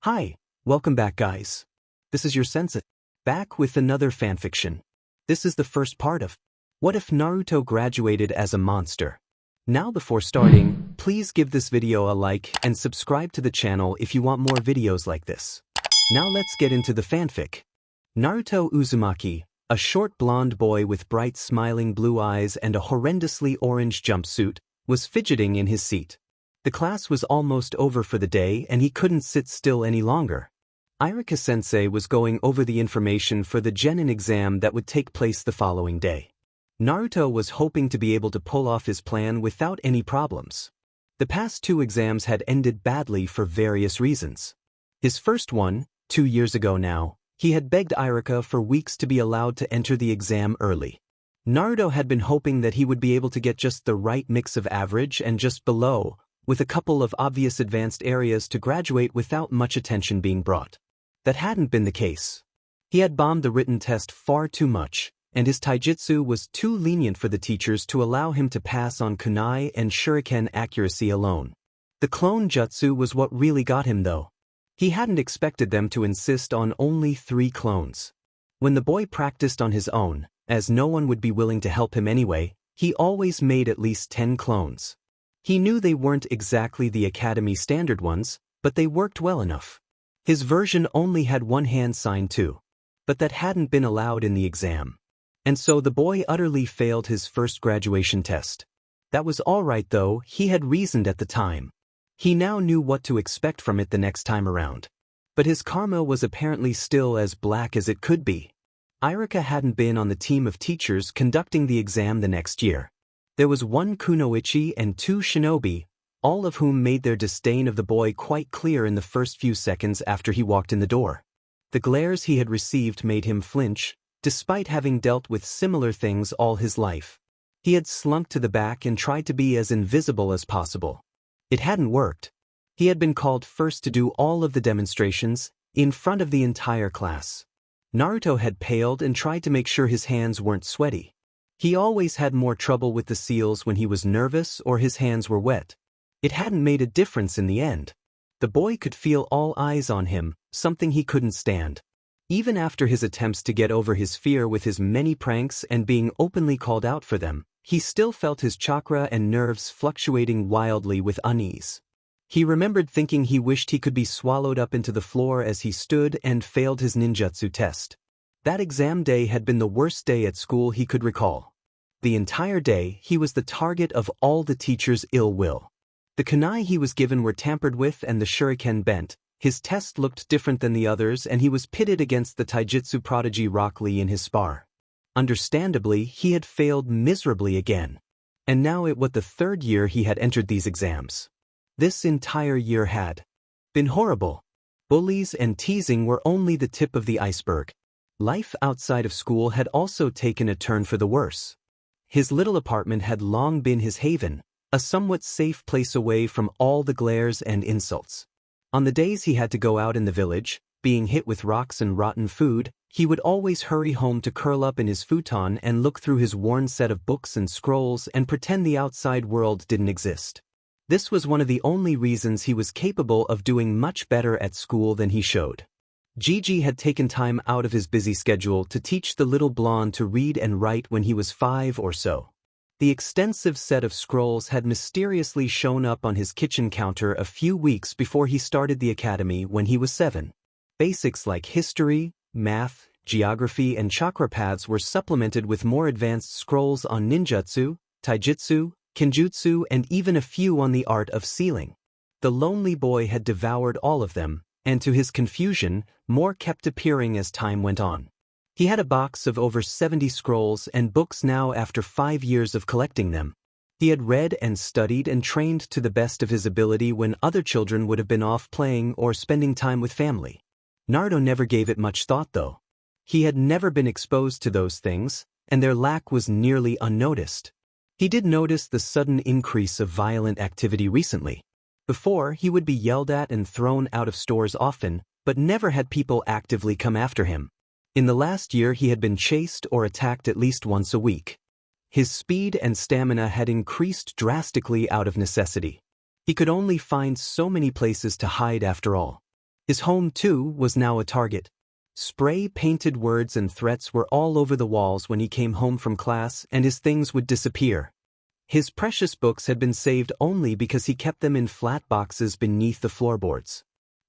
Hi, welcome back guys. This is your sensei, back with another fanfiction. This is the first part of What If Naruto Graduated as a Monster? Now before starting, please give this video a like and subscribe to the channel if you want more videos like this. Now let's get into the fanfic. Naruto Uzumaki, a short blonde boy with bright smiling blue eyes and a horrendously orange jumpsuit, was fidgeting in his seat. The class was almost over for the day and he couldn't sit still any longer. Irika-sensei was going over the information for the genin exam that would take place the following day. Naruto was hoping to be able to pull off his plan without any problems. The past two exams had ended badly for various reasons. His first one, 2 years ago now, he had begged Irika for weeks to be allowed to enter the exam early. Naruto had been hoping that he would be able to get just the right mix of average and just below, with a couple of obvious advanced areas to graduate without much attention being brought. That hadn't been the case. He had bombed the written test far too much, and his taijutsu was too lenient for the teachers to allow him to pass on kunai and shuriken accuracy alone. The clone jutsu was what really got him though. He hadn't expected them to insist on only 3 clones. When the boy practiced on his own, as no one would be willing to help him anyway, he always made at least 10 clones. He knew they weren't exactly the academy standard ones, but they worked well enough. His version only had one hand sign too, but that hadn't been allowed in the exam. And so the boy utterly failed his first graduation test. That was alright though, he had reasoned at the time. He now knew what to expect from it the next time around. But his karma was apparently still as black as it could be. Irika hadn't been on the team of teachers conducting the exam the next year. There was 1 kunoichi and 2 shinobi, all of whom made their disdain of the boy quite clear in the first few seconds after he walked in the door. The glares he had received made him flinch, despite having dealt with similar things all his life. He had slunk to the back and tried to be as invisible as possible. It hadn't worked. He had been called first to do all of the demonstrations, in front of the entire class. Naruto had paled and tried to make sure his hands weren't sweaty. He always had more trouble with the seals when he was nervous or his hands were wet. It hadn't made a difference in the end. The boy could feel all eyes on him, something he couldn't stand. Even after his attempts to get over his fear with his many pranks and being openly called out for them, he still felt his chakra and nerves fluctuating wildly with unease. He remembered thinking he wished he could be swallowed up into the floor as he stood and failed his ninjutsu test. That exam day had been the worst day at school he could recall. The entire day, he was the target of all the teachers' ill will. The kunai he was given were tampered with and the shuriken bent. His test looked different than the others and he was pitted against the taijutsu prodigy Rock Lee in his spar. Understandably, he had failed miserably again. And now it was the 3rd year he had entered these exams. This entire year had been horrible. Bullies and teasing were only the tip of the iceberg. Life outside of school had also taken a turn for the worse. His little apartment had long been his haven, a somewhat safe place away from all the glares and insults. On the days he had to go out in the village, being hit with rocks and rotten food, he would always hurry home to curl up in his futon and look through his worn set of books and scrolls and pretend the outside world didn't exist. This was one of the only reasons he was capable of doing much better at school than he showed. Gigi had taken time out of his busy schedule to teach the little blonde to read and write when he was 5 or so. The extensive set of scrolls had mysteriously shown up on his kitchen counter a few weeks before he started the academy when he was 7. Basics like history, math, geography and chakra paths were supplemented with more advanced scrolls on ninjutsu, taijutsu, kenjutsu and even a few on the art of sealing. The lonely boy had devoured all of them, and to his confusion, more kept appearing as time went on. He had a box of over 70 scrolls and books now after 5 years of collecting them. He had read and studied and trained to the best of his ability when other children would have been off playing or spending time with family. Naruto never gave it much thought though. He had never been exposed to those things, and their lack was nearly unnoticed. He did notice the sudden increase of violent activity recently. Before, he would be yelled at and thrown out of stores often, but never had people actively come after him. In the last year he had been chased or attacked at least once a week. His speed and stamina had increased drastically out of necessity. He could only find so many places to hide after all. His home, too, was now a target. Spray-painted words and threats were all over the walls when he came home from class, and his things would disappear. His precious books had been saved only because he kept them in flat boxes beneath the floorboards.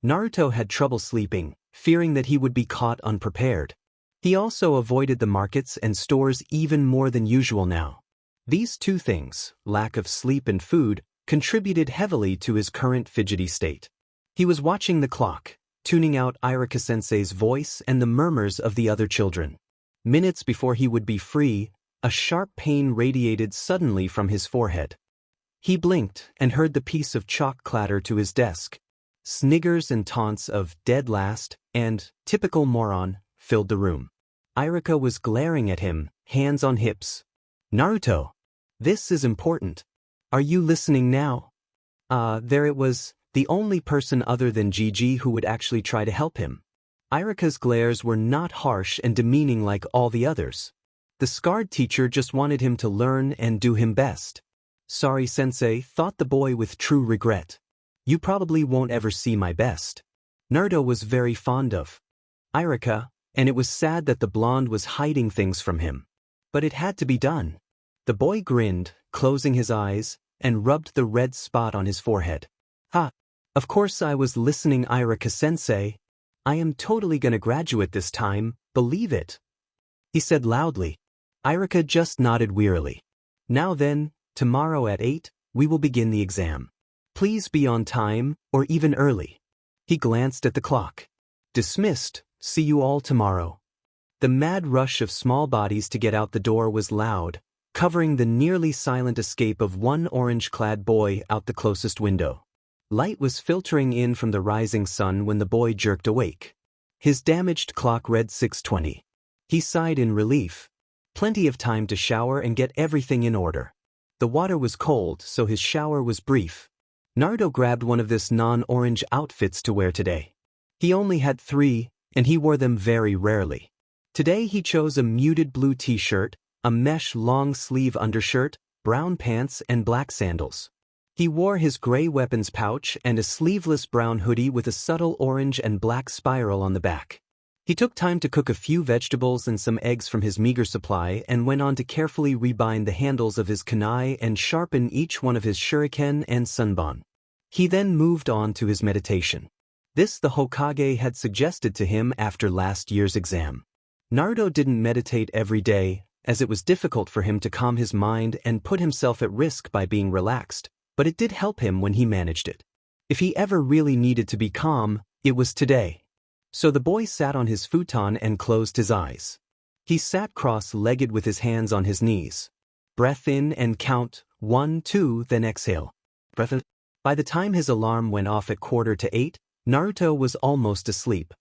Naruto had trouble sleeping, fearing that he would be caught unprepared. He also avoided the markets and stores even more than usual now. These two things, lack of sleep and food, contributed heavily to his current fidgety state. He was watching the clock, tuning out Irika-sensei's voice and the murmurs of the other children. Minutes before he would be free, a sharp pain radiated suddenly from his forehead. He blinked and heard the piece of chalk clatter to his desk. Sniggers and taunts of "dead last" and "typical moron" filled the room. Irika was glaring at him, hands on hips. "Naruto, this is important. Are you listening now?" There it was, the only person other than Gigi who would actually try to help him. Irika's glares were not harsh and demeaning like all the others. The scarred teacher just wanted him to learn and do him best. "Sorry, sensei," thought the boy with true regret. "You probably won't ever see my best." Naruto was very fond of Irika, and it was sad that the blonde was hiding things from him. But it had to be done. The boy grinned, closing his eyes, and rubbed the red spot on his forehead. "Ha! Of course I was listening, Irika-sensei. I am totally gonna graduate this time, believe it," he said loudly. Irika just nodded wearily. "Now then, tomorrow at 8, we will begin the exam. Please be on time, or even early." He glanced at the clock. "Dismissed, see you all tomorrow." The mad rush of small bodies to get out the door was loud, covering the nearly silent escape of one orange-clad boy out the closest window. Light was filtering in from the rising sun when the boy jerked awake. His damaged clock read 6:20. He sighed in relief. Plenty of time to shower and get everything in order. The water was cold, so his shower was brief. Naruto grabbed one of this non-orange outfits to wear today. He only had 3, and he wore them very rarely. Today he chose a muted blue t-shirt, a mesh long-sleeve undershirt, brown pants, and black sandals. He wore his gray weapons pouch and a sleeveless brown hoodie with a subtle orange and black spiral on the back. He took time to cook a few vegetables and some eggs from his meager supply and went on to carefully rebind the handles of his kunai and sharpen each one of his shuriken and sunbon. He then moved on to his meditation. This the Hokage had suggested to him after last year's exam. Naruto didn't meditate every day, as it was difficult for him to calm his mind and put himself at risk by being relaxed, but it did help him when he managed it. If he ever really needed to be calm, it was today. So the boy sat on his futon and closed his eyes. He sat cross-legged with his hands on his knees. Breath in and count 1, 2, then exhale. Breath in. By the time his alarm went off at 7:45, Naruto was almost asleep.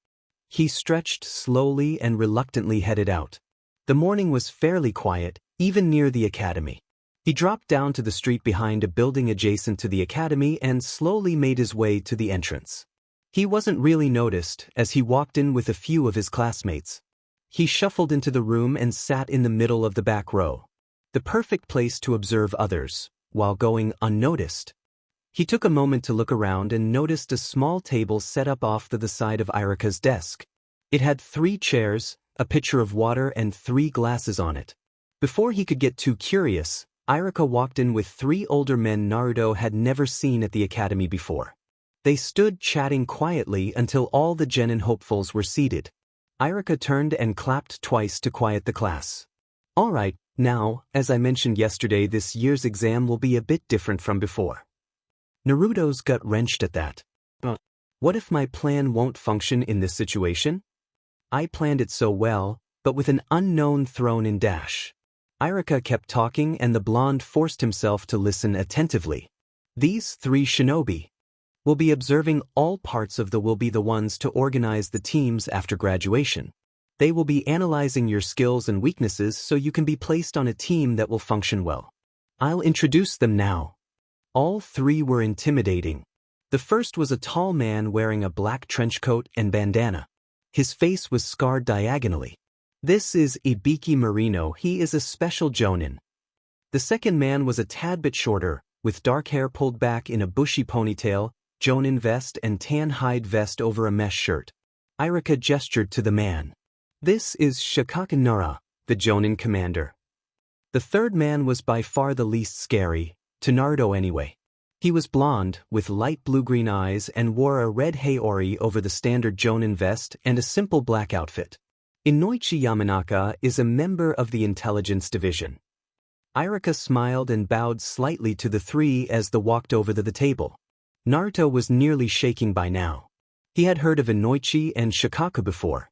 He stretched slowly and reluctantly headed out. The morning was fairly quiet, even near the academy. He dropped down to the street behind a building adjacent to the academy and slowly made his way to the entrance. He wasn't really noticed as he walked in with a few of his classmates. He shuffled into the room and sat in the middle of the back row. The perfect place to observe others, while going unnoticed. He took a moment to look around and noticed a small table set up off to the side of Irika's desk. It had 3 chairs, a pitcher of water and 3 glasses on it. Before he could get too curious, Irika walked in with 3 older men Naruto had never seen at the academy before. They stood chatting quietly until all the genin hopefuls were seated. Irika turned and clapped twice to quiet the class. "All right, now, as I mentioned yesterday, this year's exam will be a bit different from before." Naruto's gut wrenched at that. What if my plan won't function in this situation? I planned it so well, but with an unknown thrown in dash. Irika kept talking and the blonde forced himself to listen attentively. These 3 shinobi will be observing all parts of will be the ones to organize the teams after graduation. They will be analyzing your skills and weaknesses so you can be placed on a team that will function well. I'll introduce them now. All 3 were intimidating. The first was a tall man wearing a black trench coat and bandana. His face was scarred diagonally. This is Ibiki Marino. He is a special jonin. The second man was a tad bit shorter, with dark hair pulled back in a bushy ponytail, Jonin vest and tan hide vest over a mesh shirt. Irika gestured to the man. This is Shikaku Nara, the Jonin commander. The third man was by far the least scary, to Naruto anyway. He was blonde, with light blue-green eyes and wore a red haori over the standard Jonin vest and a simple black outfit. Inoichi Yamanaka is a member of the intelligence division. Irika smiled and bowed slightly to the three as they walked over to the table. Naruto was nearly shaking by now. He had heard of Inoichi and Shikaku before.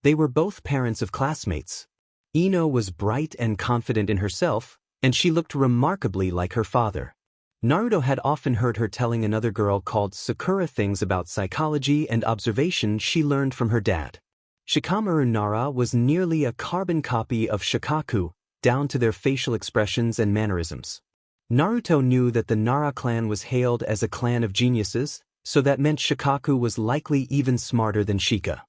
They were both parents of classmates. Ino was bright and confident in herself, and she looked remarkably like her father. Naruto had often heard her telling another girl called Sakura things about psychology and observation she learned from her dad. Shikamaru Nara was nearly a carbon copy of Shikaku, down to their facial expressions and mannerisms. Naruto knew that the Nara clan was hailed as a clan of geniuses, so that meant Shikaku was likely even smarter than Shika.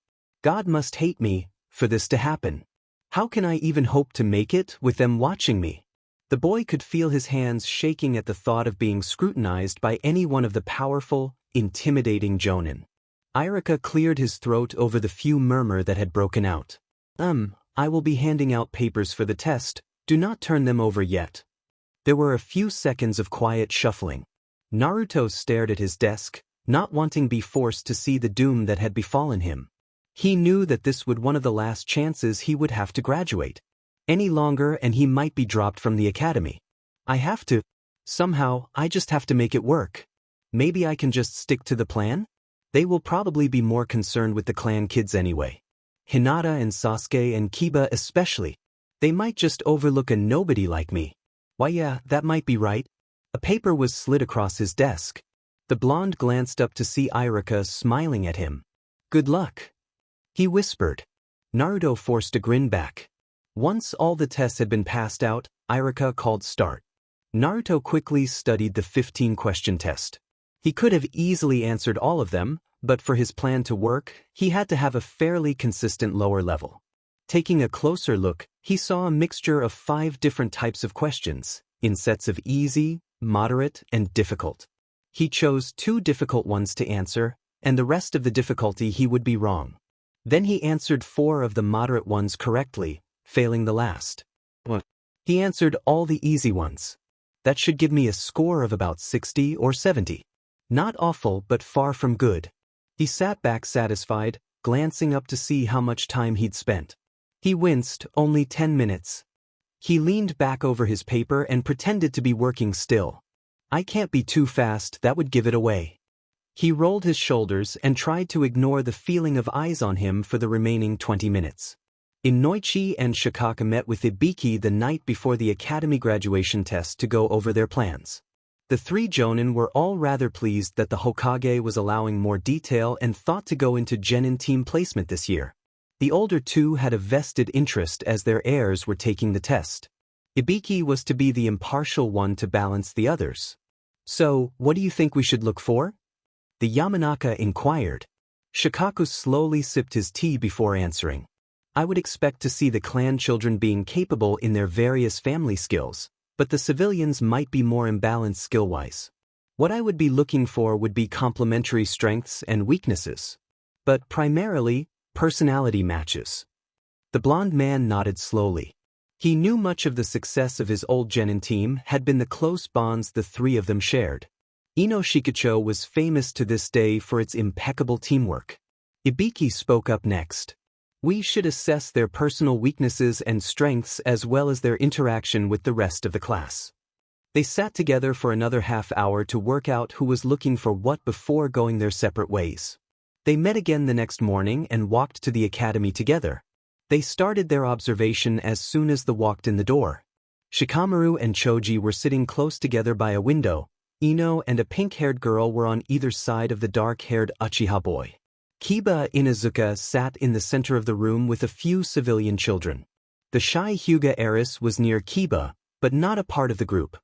God must hate me for this to happen. How can I even hope to make it with them watching me? The boy could feel his hands shaking at the thought of being scrutinized by any one of the powerful, intimidating Jonin. Irika cleared his throat over the few murmur that had broken out. I will be handing out papers for the test, do not turn them over yet. There were a few seconds of quiet shuffling. Naruto stared at his desk, not wanting to be forced to see the doom that had befallen him. He knew that this would be one of the last chances he would have to graduate. Any longer and he might be dropped from the academy. Somehow, I just have to make it work. Maybe I can just stick to the plan? They will probably be more concerned with the clan kids anyway. Hinata and Sasuke and Kiba especially. They might just overlook a nobody like me. Why yeah, that might be right. A paper was slid across his desk. The blonde glanced up to see Irika smiling at him. Good luck, he whispered. Naruto forced a grin back. Once all the tests had been passed out, Irika called start. Naruto quickly studied the 15-question test. He could have easily answered all of them, but for his plan to work, he had to have a fairly consistent lower level. Taking a closer look, he saw a mixture of 5 different types of questions, in sets of easy, moderate, and difficult. He chose 2 difficult ones to answer, and the rest of the difficulty he would be wrong. Then he answered 4 of the moderate ones correctly, failing the last. He answered all the easy ones. That should give me a score of about 60 or 70. Not awful, but far from good. He sat back satisfied, glancing up to see how much time he'd spent. He winced, only 10 minutes. He leaned back over his paper and pretended to be working still. I can't be too fast, that would give it away. He rolled his shoulders and tried to ignore the feeling of eyes on him for the remaining 20 minutes. Inoichi and Shikaku met with Ibiki the night before the academy graduation test to go over their plans. The 3 Jonin were all rather pleased that the Hokage was allowing more detail and thought to go into genin team placement this year. The older 2 had a vested interest as their heirs were taking the test. Ibiki was to be the impartial one to balance the others. So, what do you think we should look for? The Yamanaka inquired. Shikaku slowly sipped his tea before answering. I would expect to see the clan children being capable in their various family skills, but the civilians might be more imbalanced skill-wise. What I would be looking for would be complementary strengths and weaknesses. But primarily, personality matches. The blonde man nodded slowly. He knew much of the success of his old genin team had been the close bonds the 3 of them shared. Ino Shikacho was famous to this day for its impeccable teamwork. Ibiki spoke up next. We should assess their personal weaknesses and strengths as well as their interaction with the rest of the class. They sat together for another half hour to work out who was looking for what before going their separate ways. They met again the next morning and walked to the academy together. They started their observation as soon as they walked in the door. Shikamaru and Choji were sitting close together by a window. Ino and a pink-haired girl were on either side of the dark-haired Uchiha boy. Kiba Inuzuka sat in the center of the room with a few civilian children. The shy Hyuga heiress was near Kiba, but not a part of the group.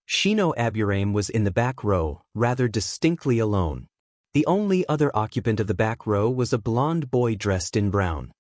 Shino Aburame was in the back row, rather distinctly alone. The only other occupant of the back row was a blonde boy dressed in brown.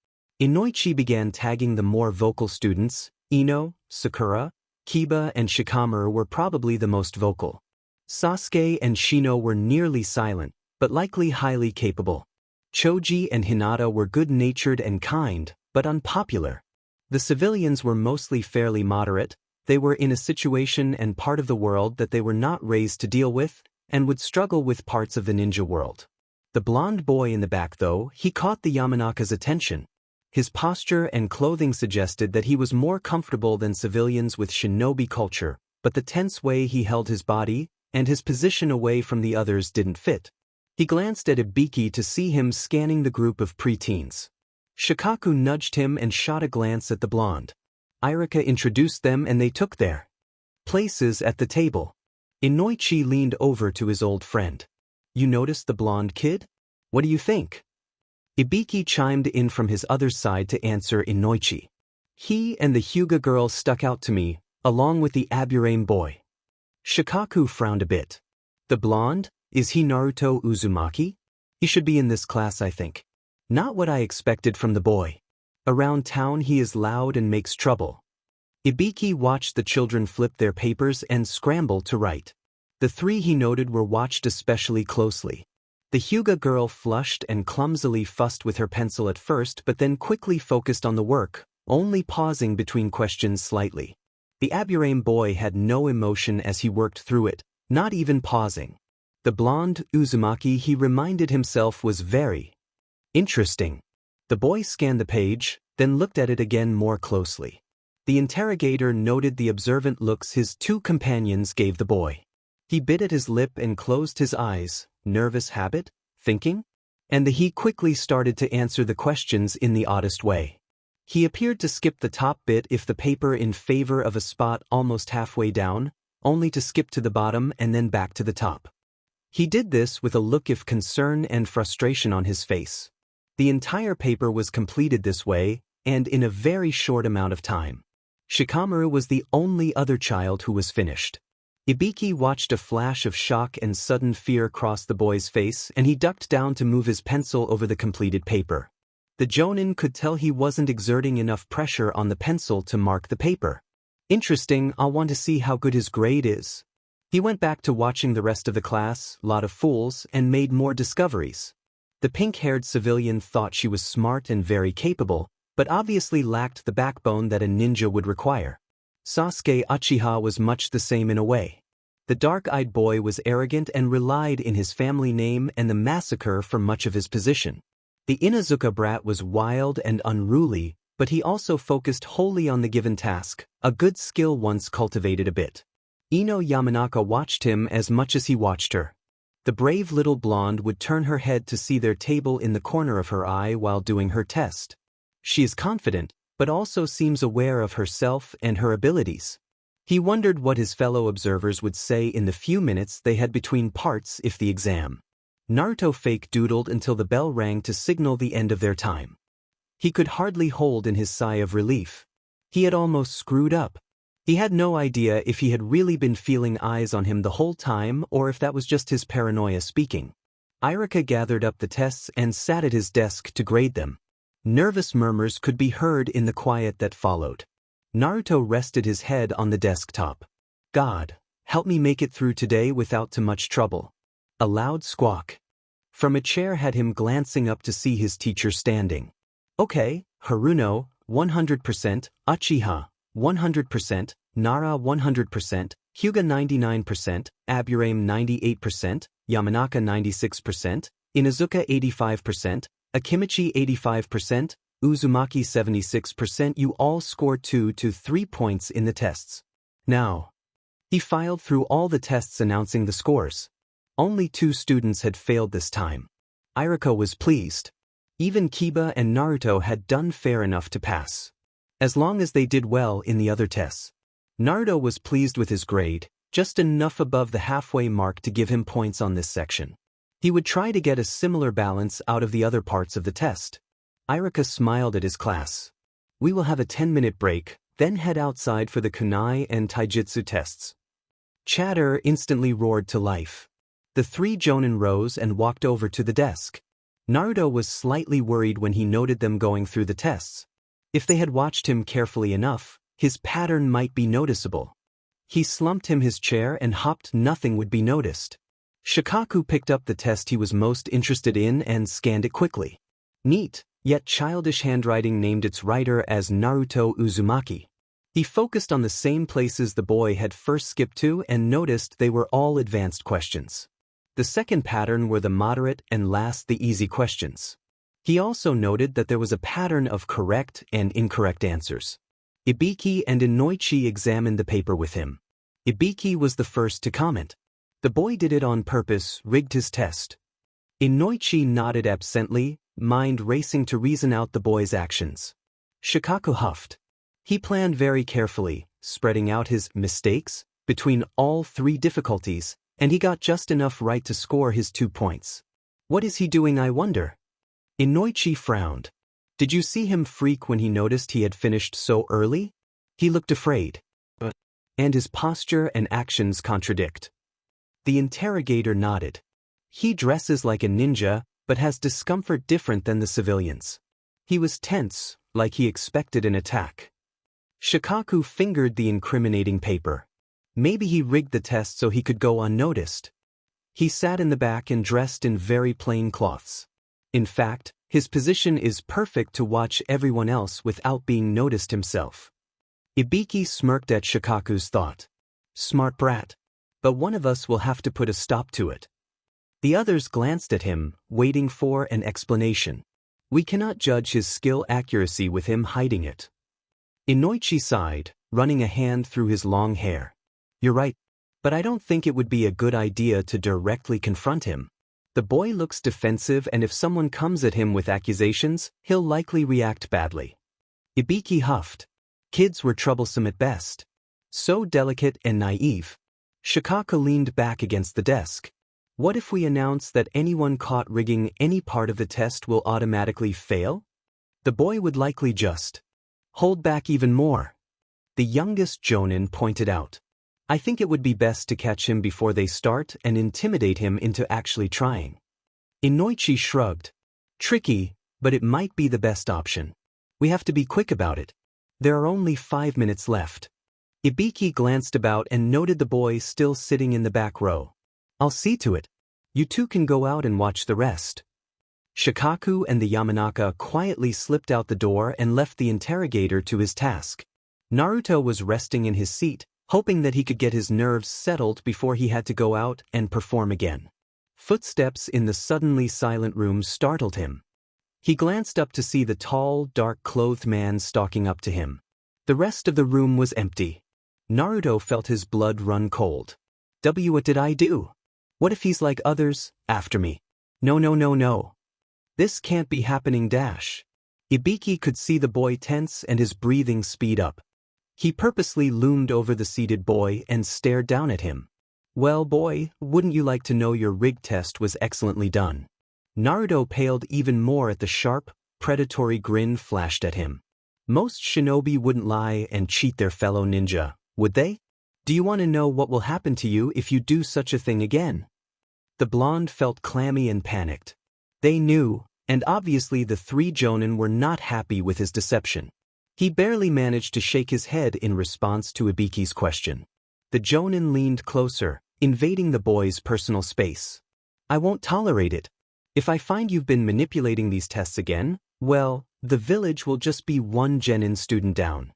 Inoichi began tagging the more vocal students. Ino, Sakura, Kiba and Shikamaru were probably the most vocal. Sasuke and Shino were nearly silent, but likely highly capable. Choji and Hinata were good-natured and kind, but unpopular. The civilians were mostly fairly moderate. They were in a situation and part of the world that they were not raised to deal with, and would struggle with parts of the ninja world. The blonde boy in the back, though, he caught the Yamanaka's attention. His posture and clothing suggested that he was more comfortable than civilians with shinobi culture, but the tense way he held his body and his position away from the others didn't fit. He glanced at Ibiki to see him scanning the group of preteens. Shikaku nudged him and shot a glance at the blonde. Irika introduced them and they took their places at the table. Inoichi leaned over to his old friend. "You noticed the blonde kid? What do you think?" Ibiki chimed in from his other side to answer Inoichi. "He and the Hyuga girl stuck out to me, along with the Aburame boy." Shikaku frowned a bit. "The blonde? Is he Naruto Uzumaki? He should be in this class, I think." "Not what I expected from the boy. Around town he is loud and makes trouble." Ibiki watched the children flip their papers and scramble to write. The three he noted were watched especially closely. The Hyuga girl flushed and clumsily fussed with her pencil at first but then quickly focused on the work, only pausing between questions slightly. The Aburame boy had no emotion as he worked through it, not even pausing. The blonde Uzumaki, he reminded himself, was very interesting. The boy scanned the page, then looked at it again more closely. The interrogator noted the observant looks his two companions gave the boy. He bit at his lip and closed his eyes. Nervous habit? Thinking? And he quickly started to answer the questions in the oddest way. He appeared to skip the top bit if the paper in favor of a spot almost halfway down, only to skip to the bottom and then back to the top. He did this with a look of concern and frustration on his face. The entire paper was completed this way, and in a very short amount of time. Shikamaru was the only other child who was finished. Ibiki watched a flash of shock and sudden fear cross the boy's face, and he ducked down to move his pencil over the completed paper. The Jonin could tell he wasn't exerting enough pressure on the pencil to mark the paper. "Interesting, I'll want to see how good his grade is." He went back to watching the rest of the class, lot of fools, and made more discoveries. The pink-haired civilian thought she was smart and very capable, but obviously lacked the backbone that a ninja would require. Sasuke Uchiha was much the same in a way. The dark-eyed boy was arrogant and relied in his family name and the massacre for much of his position. The Inuzuka brat was wild and unruly, but he also focused wholly on the given task, a good skill once cultivated a bit. Ino Yamanaka watched him as much as he watched her. The brave little blonde would turn her head to see their table in the corner of her eye while doing her test. She is confident, but also seems aware of herself and her abilities. He wondered what his fellow observers would say in the few minutes they had between parts if the exam. Naruto fake doodled until the bell rang to signal the end of their time. He could hardly hold in his sigh of relief. He had almost screwed up. He had no idea if he had really been feeling eyes on him the whole time or if that was just his paranoia speaking. Irika gathered up the tests and sat at his desk to grade them. Nervous murmurs could be heard in the quiet that followed. Naruto rested his head on the desktop. "God, help me make it through today without too much trouble." A loud squawk from a chair had him glancing up to see his teacher standing. "Okay, Haruno, 100%, Uchiha, 100%, Nara 100%, Hyuga 99%, Aburame 98%, Yamanaka 96%, Inuzuka 85%, Akimichi 85%, Uzumaki 76%. You all scored 2 to 3 points in the tests. Now." He filed through all the tests announcing the scores. Only 2 students had failed this time. Irika was pleased. Even Kiba and Naruto had done fair enough to pass, as long as they did well in the other tests. Naruto was pleased with his grade, just enough above the halfway mark to give him points on this section. He would try to get a similar balance out of the other parts of the test. Irika smiled at his class. "We will have a 10-minute break, then head outside for the kunai and taijutsu tests." Chatter instantly roared to life. The 3 jonin rose and walked over to the desk. Naruto was slightly worried when he noted them going through the tests. If they had watched him carefully enough, his pattern might be noticeable. He slumped him his chair and hopped. Nothing would be noticed. Shikaku picked up the test he was most interested in and scanned it quickly. Neat, yet childish handwriting named its writer as Naruto Uzumaki. He focused on the same places the boy had first skipped to and noticed they were all advanced questions. The second pattern were the moderate and last the easy questions. He also noted that there was a pattern of correct and incorrect answers. Ibiki and Inoichi examined the paper with him. Ibiki was the first to comment. The boy did it on purpose, rigged his test. Inoichi nodded absently, mind racing to reason out the boy's actions. Shikaku huffed. He planned very carefully, spreading out his mistakes between all three difficulties, and he got just enough right to score his 2 points. What is he doing, I wonder? Inoichi frowned. Did you see him freak when he noticed he had finished so early? He looked afraid. And his posture and actions contradict. The interrogator nodded. He dresses like a ninja, but has discomfort different than the civilians. He was tense, like he expected an attack. Shikaku fingered the incriminating paper. Maybe he rigged the test so he could go unnoticed. He sat in the back and dressed in very plain cloths. In fact, his position is perfect to watch everyone else without being noticed himself. Ibiki smirked at Shikaku's thought. Smart brat. But one of us will have to put a stop to it. The others glanced at him, waiting for an explanation. We cannot judge his skill accuracy with him hiding it. Inoichi sighed, running a hand through his long hair. You're right, but I don't think it would be a good idea to directly confront him. The boy looks defensive, and if someone comes at him with accusations, he'll likely react badly. Ibiki huffed. Kids were troublesome at best. So delicate and naive. Shikaku leaned back against the desk. What if we announce that anyone caught rigging any part of the test will automatically fail? The boy would likely just hold back even more. The youngest Jonin pointed out. I think it would be best to catch him before they start and intimidate him into actually trying. Inoichi shrugged. Tricky, but it might be the best option. We have to be quick about it. There are only 5 minutes left. Ibiki glanced about and noted the boy still sitting in the back row. I'll see to it. You two can go out and watch the rest. Shikaku and the Yamanaka quietly slipped out the door and left the interrogator to his task. Naruto was resting in his seat, hoping that he could get his nerves settled before he had to go out and perform again. Footsteps in the suddenly silent room startled him. He glanced up to see the tall, dark-clothed man stalking up to him. The rest of the room was empty. Naruto felt his blood run cold. What did I do? What if he's like others, after me? No. This can't be happening. Ibiki could see the boy tense and his breathing speed up. He purposely loomed over the seated boy and stared down at him. Well, boy, wouldn't you like to know your rig test was excellently done? Naruto paled even more at the sharp, predatory grin flashed at him. Most shinobi wouldn't lie and cheat their fellow ninja, would they? Do you want to know what will happen to you if you do such a thing again? The blonde felt clammy and panicked. They knew, and obviously the 3 Jonin were not happy with his deception. He barely managed to shake his head in response to Ibiki's question. The Jonin leaned closer, invading the boy's personal space. I won't tolerate it. If I find you've been manipulating these tests again, well, the village will just be 1 genin student down.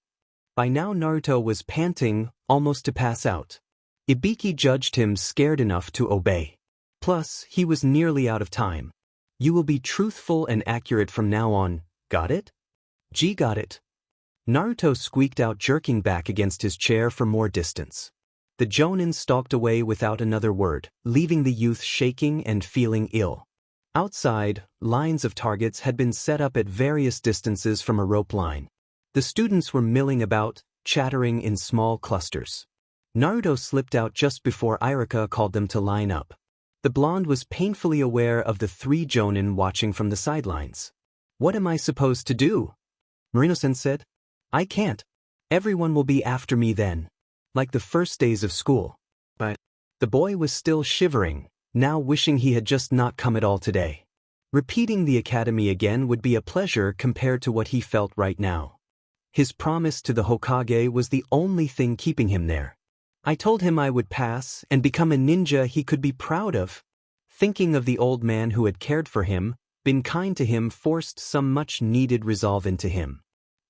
By now Naruto was panting, almost to pass out. Ibiki judged him scared enough to obey. Plus, he was nearly out of time. You will be truthful and accurate from now on, got it? Got it. Naruto squeaked out, jerking back against his chair for more distance. The Jonin stalked away without another word, leaving the youth shaking and feeling ill. Outside, lines of targets had been set up at various distances from a rope line. The students were milling about, chattering in small clusters. Naruto slipped out just before Irika called them to line up. The blonde was painfully aware of the 3 Jonin watching from the sidelines. What am I supposed to do? Morino-sen said. I can't. Everyone will be after me then. Like the first days of school. But the boy was still shivering, now wishing he had just not come at all today. Repeating the academy again would be a pleasure compared to what he felt right now. His promise to the Hokage was the only thing keeping him there. I told him I would pass and become a ninja he could be proud of. Thinking of the old man who had cared for him, been kind to him, forced some much-needed resolve into him.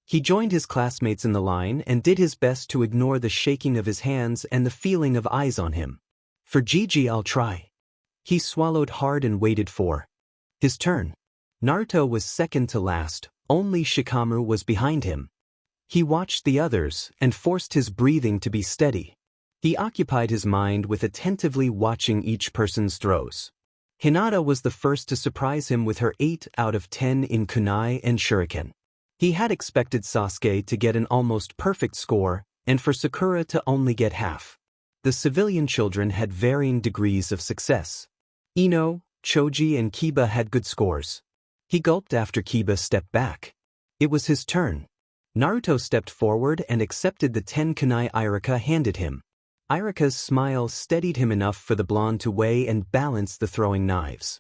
He joined his classmates in the line and did his best to ignore the shaking of his hands and the feeling of eyes on him. For Gigi, I'll try. He swallowed hard and waited for his turn. Naruto was second to last, only Shikamaru was behind him. He watched the others and forced his breathing to be steady. He occupied his mind with attentively watching each person's throws. Hinata was the first to surprise him with her 8 out of 10 in kunai and shuriken. He had expected Sasuke to get an almost perfect score, and for Sakura to only get half. The civilian children had varying degrees of success. Ino, Choji and Kiba had good scores. He gulped after Kiba stepped back. It was his turn. Naruto stepped forward and accepted the 10 kunai Irika handed him. Irika's smile steadied him enough for the blonde to weigh and balance the throwing knives.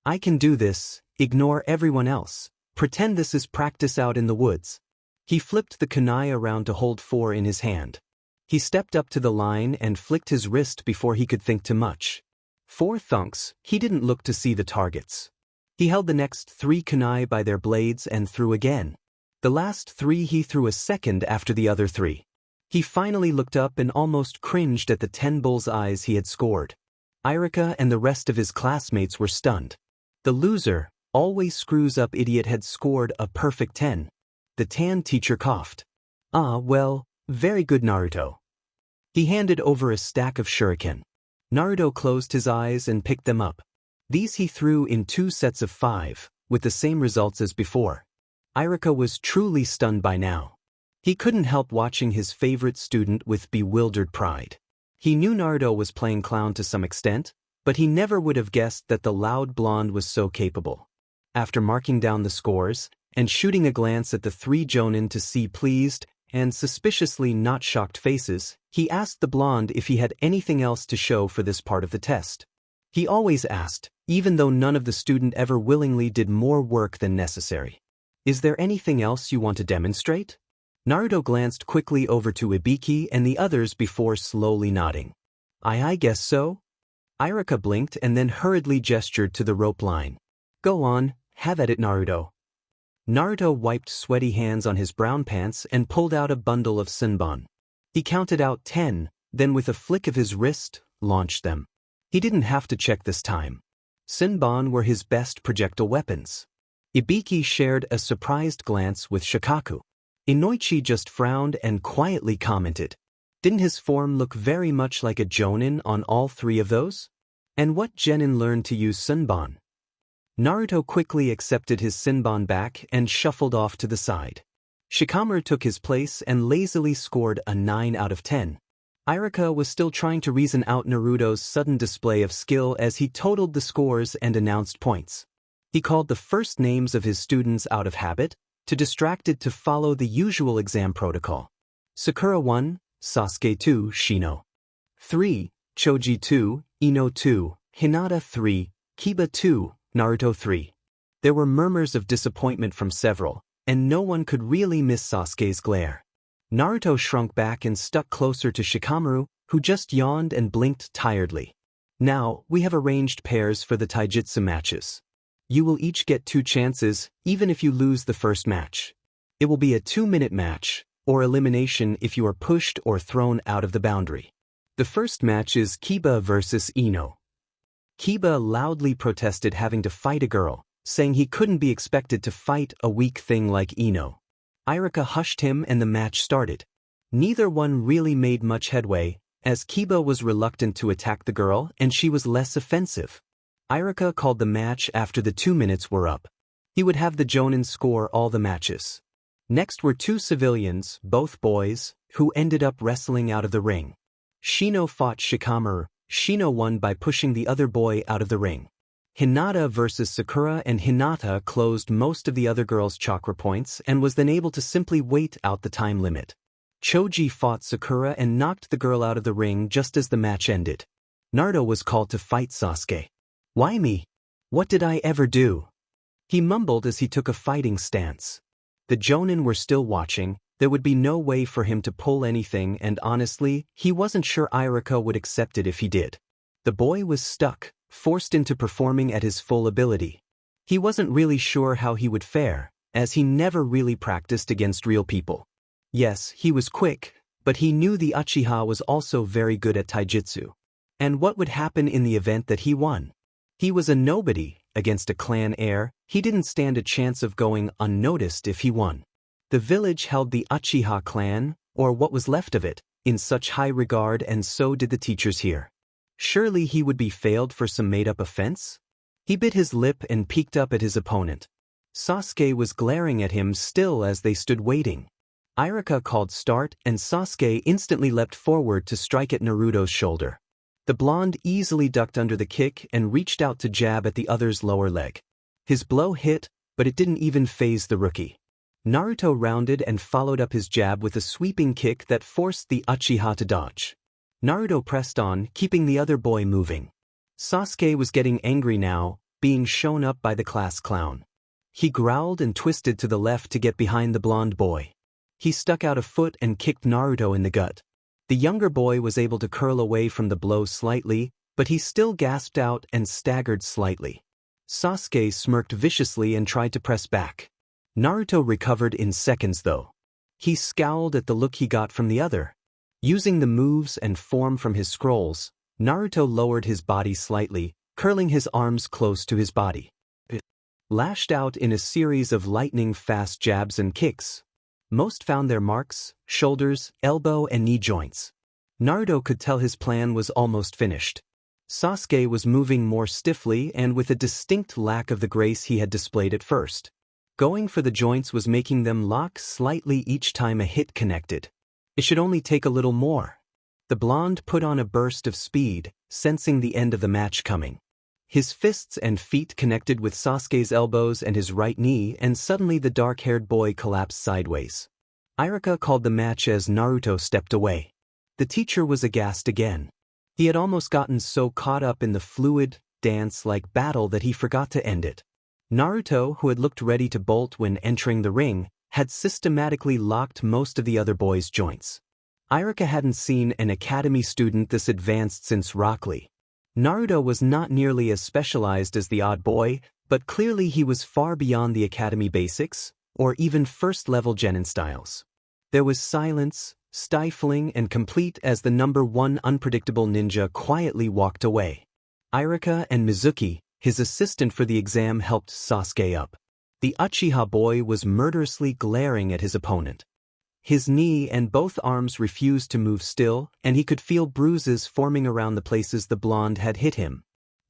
I can do this, ignore everyone else. Pretend this is practice out in the woods. He flipped the kunai around to hold 4 in his hand. He stepped up to the line and flicked his wrist before he could think too much. 4 thunks, he didn't look to see the targets. He held the next 3 kunai by their blades and threw again. The last 3 he threw a second after the other 3. He finally looked up and almost cringed at the 10 bullseyes he had scored. Irika and the rest of his classmates were stunned. The loser, always screws up idiot, had scored a perfect 10. The tan teacher coughed. Ah, well, very good, Naruto. He handed over a stack of shuriken. Naruto closed his eyes and picked them up. These he threw in 2 sets of 5, with the same results as before. Irika was truly stunned by now. He couldn't help watching his favorite student with bewildered pride. He knew Naruto was playing clown to some extent, but he never would have guessed that the loud blonde was so capable. After marking down the scores, and shooting a glance at the 3 jonin to see pleased and suspiciously not shocked faces, he asked the blonde if he had anything else to show for this part of the test. He always asked, even though none of the student ever willingly did more work than necessary. Is there anything else you want to demonstrate? Naruto glanced quickly over to Ibiki and the others before slowly nodding. I guess so. Irika blinked and then hurriedly gestured to the rope line. Go on, have at it, Naruto. Naruto wiped sweaty hands on his brown pants and pulled out a bundle of senbon. He counted out 10, then with a flick of his wrist, launched them. He didn't have to check this time. Senbon were his best projectile weapons. Ibiki shared a surprised glance with Shikaku. Inoichi just frowned and quietly commented. Didn't his form look very much like a jonin on all 3 of those? And what genin learned to use senbon? Naruto quickly accepted his senbon back and shuffled off to the side. Shikamaru took his place and lazily scored a 9 out of 10. Irika was still trying to reason out Naruto's sudden display of skill as he totaled the scores and announced points. He called the first names of his students out of habit, too distracted to follow the usual exam protocol. Sakura 1, Sasuke 2, Shino 3, Choji 2, Ino 2, Hinata 3, Kiba 2, Naruto 3. There were murmurs of disappointment from several, and no one could really miss Sasuke's glare. Naruto shrunk back and stuck closer to Shikamaru, who just yawned and blinked tiredly. Now, we have arranged pairs for the taijutsu matches. You will each get 2 chances, even if you lose the first match. It will be a 2-minute match, or elimination if you are pushed or thrown out of the boundary. The first match is Kiba versus Ino. Kiba loudly protested having to fight a girl, saying he couldn't be expected to fight a weak thing like Ino. Irika hushed him and the match started. Neither one really made much headway, as Kiba was reluctant to attack the girl and she was less offensive. Irika called the match after the 2 minutes were up. He would have the jonin score all the matches. Next were 2 civilians, both boys, who ended up wrestling out of the ring. Shino fought Shikamaru. Shino won by pushing the other boy out of the ring. Hinata versus Sakura, and Hinata closed most of the other girls' chakra points and was then able to simply wait out the time limit. Choji fought Sakura and knocked the girl out of the ring just as the match ended. Naruto was called to fight Sasuke. Why me? What did I ever do? He mumbled as he took a fighting stance. The jonin were still watching, There would be no way for him to pull anything, and honestly, he wasn't sure Irika would accept it if he did. The boy was stuck, forced into performing at his full ability. He wasn't really sure how he would fare, as he never really practiced against real people. Yes, he was quick, but he knew the Uchiha was also very good at taijutsu. And what would happen in the event that he won? He was a nobody, against a clan heir. He didn't stand a chance of going unnoticed if he won. The village held the Uchiha clan, or what was left of it, in such high regard, and so did the teachers here. Surely he would be failed for some made-up offense? He bit his lip and peeked up at his opponent. Sasuke was glaring at him still as they stood waiting. Irika called start, and Sasuke instantly leapt forward to strike at Naruto's shoulder. The blonde easily ducked under the kick and reached out to jab at the other's lower leg. His blow hit, but it didn't even faze the rookie. Naruto rounded and followed up his jab with a sweeping kick that forced the Uchiha to dodge. Naruto pressed on, keeping the other boy moving. Sasuke was getting angry now, being shown up by the class clown. He growled and twisted to the left to get behind the blonde boy. He stuck out a foot and kicked Naruto in the gut. The younger boy was able to curl away from the blow slightly, but he still gasped out and staggered slightly. Sasuke smirked viciously and tried to press back. Naruto recovered in seconds though. He scowled at the look he got from the other. Using the moves and form from his scrolls, Naruto lowered his body slightly, curling his arms close to his body. It lashed out in a series of lightning-fast jabs and kicks. Most found their marks, shoulders, elbow, and knee joints. Naruto could tell his plan was almost finished. Sasuke was moving more stiffly and with a distinct lack of the grace he had displayed at first. Going for the joints was making them lock slightly each time a hit connected. It should only take a little more. The blonde put on a burst of speed, sensing the end of the match coming. His fists and feet connected with Sasuke's elbows and his right knee, and suddenly the dark-haired boy collapsed sideways. Irika called the match as Naruto stepped away. The teacher was aghast again. He had almost gotten so caught up in the fluid, dance-like battle that he forgot to end it. Naruto, who had looked ready to bolt when entering the ring, had systematically locked most of the other boys' joints. Irika hadn't seen an academy student this advanced since Rock Lee. Naruto was not nearly as specialized as the odd boy, but clearly he was far beyond the academy basics, or even first-level genin styles. There was silence, stifling and complete as the number one unpredictable ninja quietly walked away. Irika and Mizuki, his assistant for the exam, helped Sasuke up. The Uchiha boy was murderously glaring at his opponent. His knee and both arms refused to move still, and he could feel bruises forming around the places the blonde had hit him.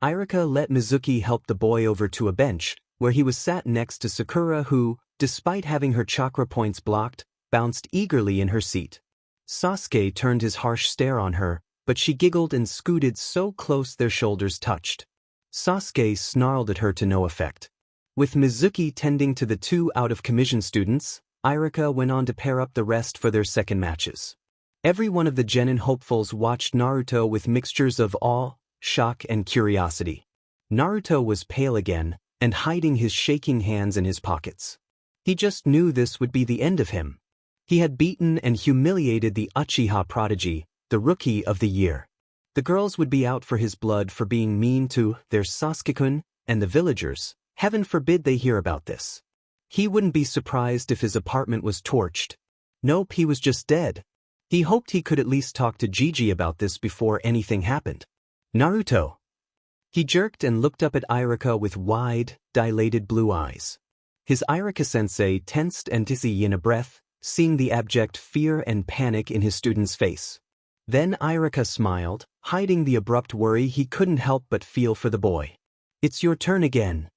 Irika let Mizuki help the boy over to a bench, where he was sat next to Sakura who, despite having her chakra points blocked, bounced eagerly in her seat. Sasuke turned his harsh stare on her, but she giggled and scooted so close their shoulders touched. Sasuke snarled at her to no effect. With Mizuki tending to the two out-of-commission students, Irika went on to pair up the rest for their second matches. Every one of the genin hopefuls watched Naruto with mixtures of awe, shock, and curiosity. Naruto was pale again, and hiding his shaking hands in his pockets. He just knew this would be the end of him. He had beaten and humiliated the Uchiha prodigy, the Rookie of the Year. The girls would be out for his blood for being mean to their Sasuke-kun and the villagers. Heaven forbid they hear about this. He wouldn't be surprised if his apartment was torched. Nope, he was just dead. He hoped he could at least talk to Gigi about this before anything happened. Naruto. He jerked and looked up at Irika with wide, dilated blue eyes. His Irika-sensei tensed and dizzy in a breath, seeing the abject fear and panic in his student's face. Then Irika smiled, hiding the abrupt worry he couldn't help but feel for the boy. "It's your turn again,"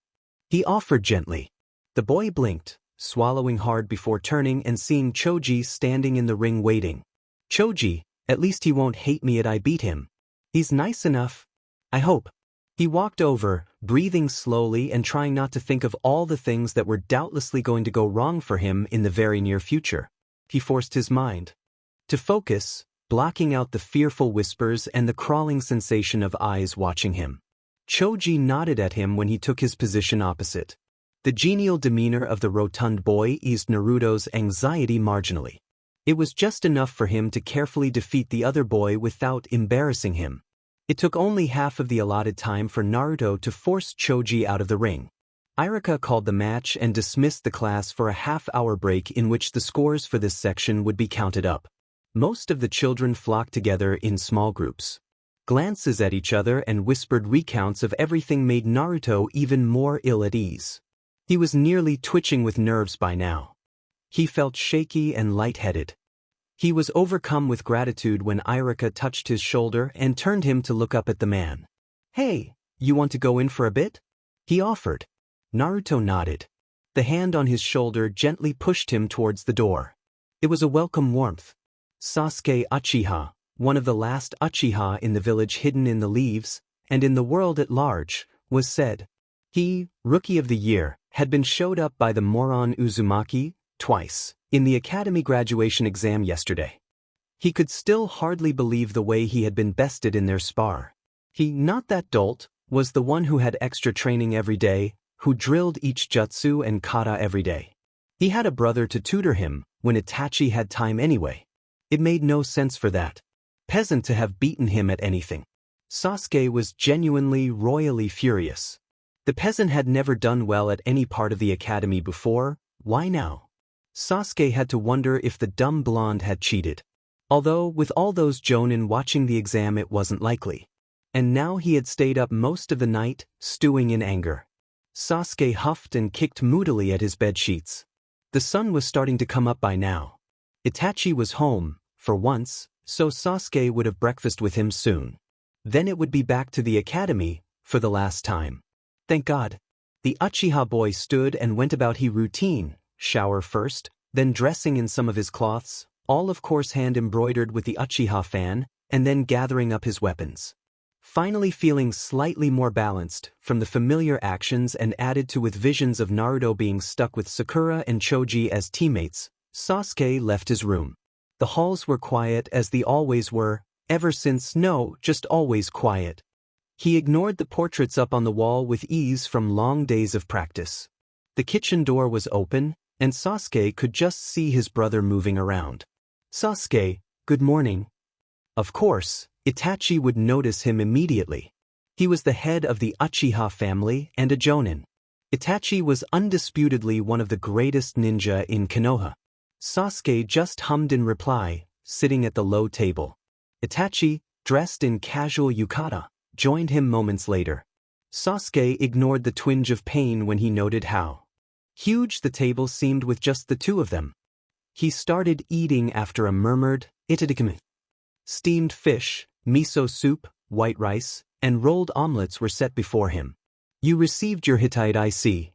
he offered gently. The boy blinked, swallowing hard before turning and seeing Choji standing in the ring waiting. Choji, at least he won't hate me I beat him. He's nice enough. I hope. He walked over, breathing slowly and trying not to think of all the things that were doubtlessly going to go wrong for him in the very near future. He forced his mind to focus, blocking out the fearful whispers and the crawling sensation of eyes watching him. Choji nodded at him when he took his position opposite. The genial demeanor of the rotund boy eased Naruto's anxiety marginally. It was just enough for him to carefully defeat the other boy without embarrassing him. It took only half of the allotted time for Naruto to force Choji out of the ring. Irika called the match and dismissed the class for a half-hour break in which the scores for this section would be counted up. Most of the children flocked together in small groups. Glances at each other and whispered recounts of everything made Naruto even more ill at ease. He was nearly twitching with nerves by now. He felt shaky and lightheaded. He was overcome with gratitude when Irika touched his shoulder and turned him to look up at the man. "Hey, you want to go in for a bit?" he offered. Naruto nodded. The hand on his shoulder gently pushed him towards the door. It was a welcome warmth. Sasuke Uchiha, one of the last Uchiha in the village hidden in the leaves, and in the world at large, was said. He, Rookie of the Year, had been showed up by the moron Uzumaki, twice, in the academy graduation exam yesterday. He could still hardly believe the way he had been bested in their spar. He, not that dolt, was the one who had extra training every day, who drilled each jutsu and kata every day. He had a brother to tutor him, when Itachi had time anyway. It made no sense for that peasant to have beaten him at anything. Sasuke was genuinely royally furious. The peasant had never done well at any part of the academy before, why now? Sasuke had to wonder if the dumb blonde had cheated. Although, with all those jonin watching the exam, it wasn't likely. And now he had stayed up most of the night, stewing in anger. Sasuke huffed and kicked moodily at his bedsheets. The sun was starting to come up by now. Itachi was home, for once, so Sasuke would have breakfast with him soon. Then it would be back to the academy, for the last time. Thank God. The Uchiha boy stood and went about his routine, shower first, then dressing in some of his cloths, all of course hand-embroidered with the Uchiha fan, and then gathering up his weapons. Finally feeling slightly more balanced, from the familiar actions and added to with visions of Naruto being stuck with Sakura and Choji as teammates, Sasuke left his room. The halls were quiet as they always were, ever since just always quiet. He ignored the portraits up on the wall with ease from long days of practice. The kitchen door was open, and Sasuke could just see his brother moving around. "Sasuke, good morning." Of course, Itachi would notice him immediately. He was the head of the Uchiha family and a jonin. Itachi was undisputedly one of the greatest ninja in Konoha. Sasuke just hummed in reply, sitting at the low table. Itachi, dressed in casual yukata, joined him moments later. Sasuke ignored the twinge of pain when he noted how huge the table seemed with just the two of them. He started eating after a murmured, "Itadikame." Steamed fish, miso soup, white rice, and rolled omelets were set before him. "You received your Hittite, I see."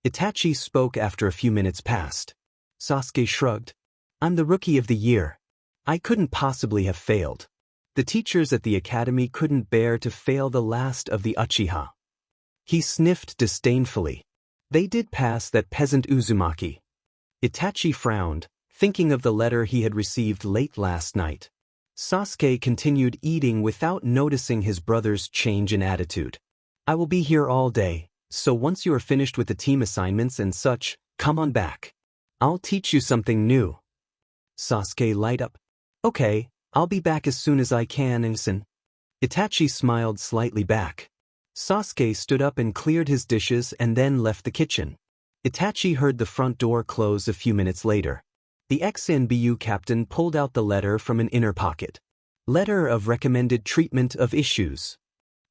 Itachi spoke after a few minutes passed. Sasuke shrugged. "I'm the Rookie of the Year. I couldn't possibly have failed. The teachers at the academy couldn't bear to fail the last of the Uchiha." He sniffed disdainfully. "They did pass that peasant Uzumaki." Itachi frowned, thinking of the letter he had received late last night. Sasuke continued eating without noticing his brother's change in attitude. "I will be here all day, so once you are finished with the team assignments and such, come on back. I'll teach you something new." Sasuke light up. "Okay, I'll be back as soon as I can, Insen." Itachi smiled slightly back. Sasuke stood up and cleared his dishes and then left the kitchen. Itachi heard the front door close a few minutes later. The ex-NBU captain pulled out the letter from an inner pocket. Letter of recommended treatment of issues.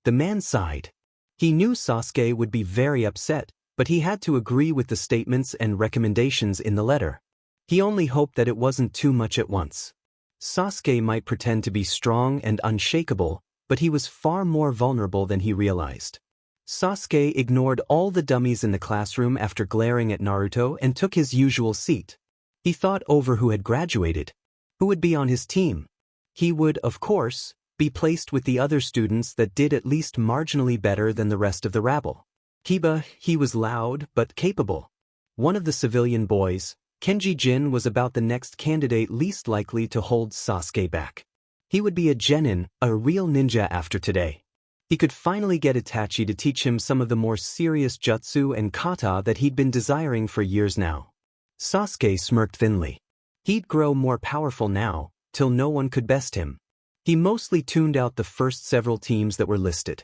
The man sighed. He knew Sasuke would be very upset, but he had to agree with the statements and recommendations in the letter. He only hoped that it wasn't too much at once. Sasuke might pretend to be strong and unshakable, but he was far more vulnerable than he realized. Sasuke ignored all the dummies in the classroom after glaring at Naruto and took his usual seat. He thought over who had graduated, who would be on his team. He would, of course, be placed with the other students that did at least marginally better than the rest of the rabble. Kiba, he was loud but capable. One of the civilian boys, Kenji Jin, was about the next candidate least likely to hold Sasuke back. He would be a genin, a real ninja after today. He could finally get Itachi to teach him some of the more serious jutsu and kata that he'd been desiring for years now. Sasuke smirked thinly. He'd grow more powerful now, till no one could best him. He mostly tuned out the first several teams that were listed.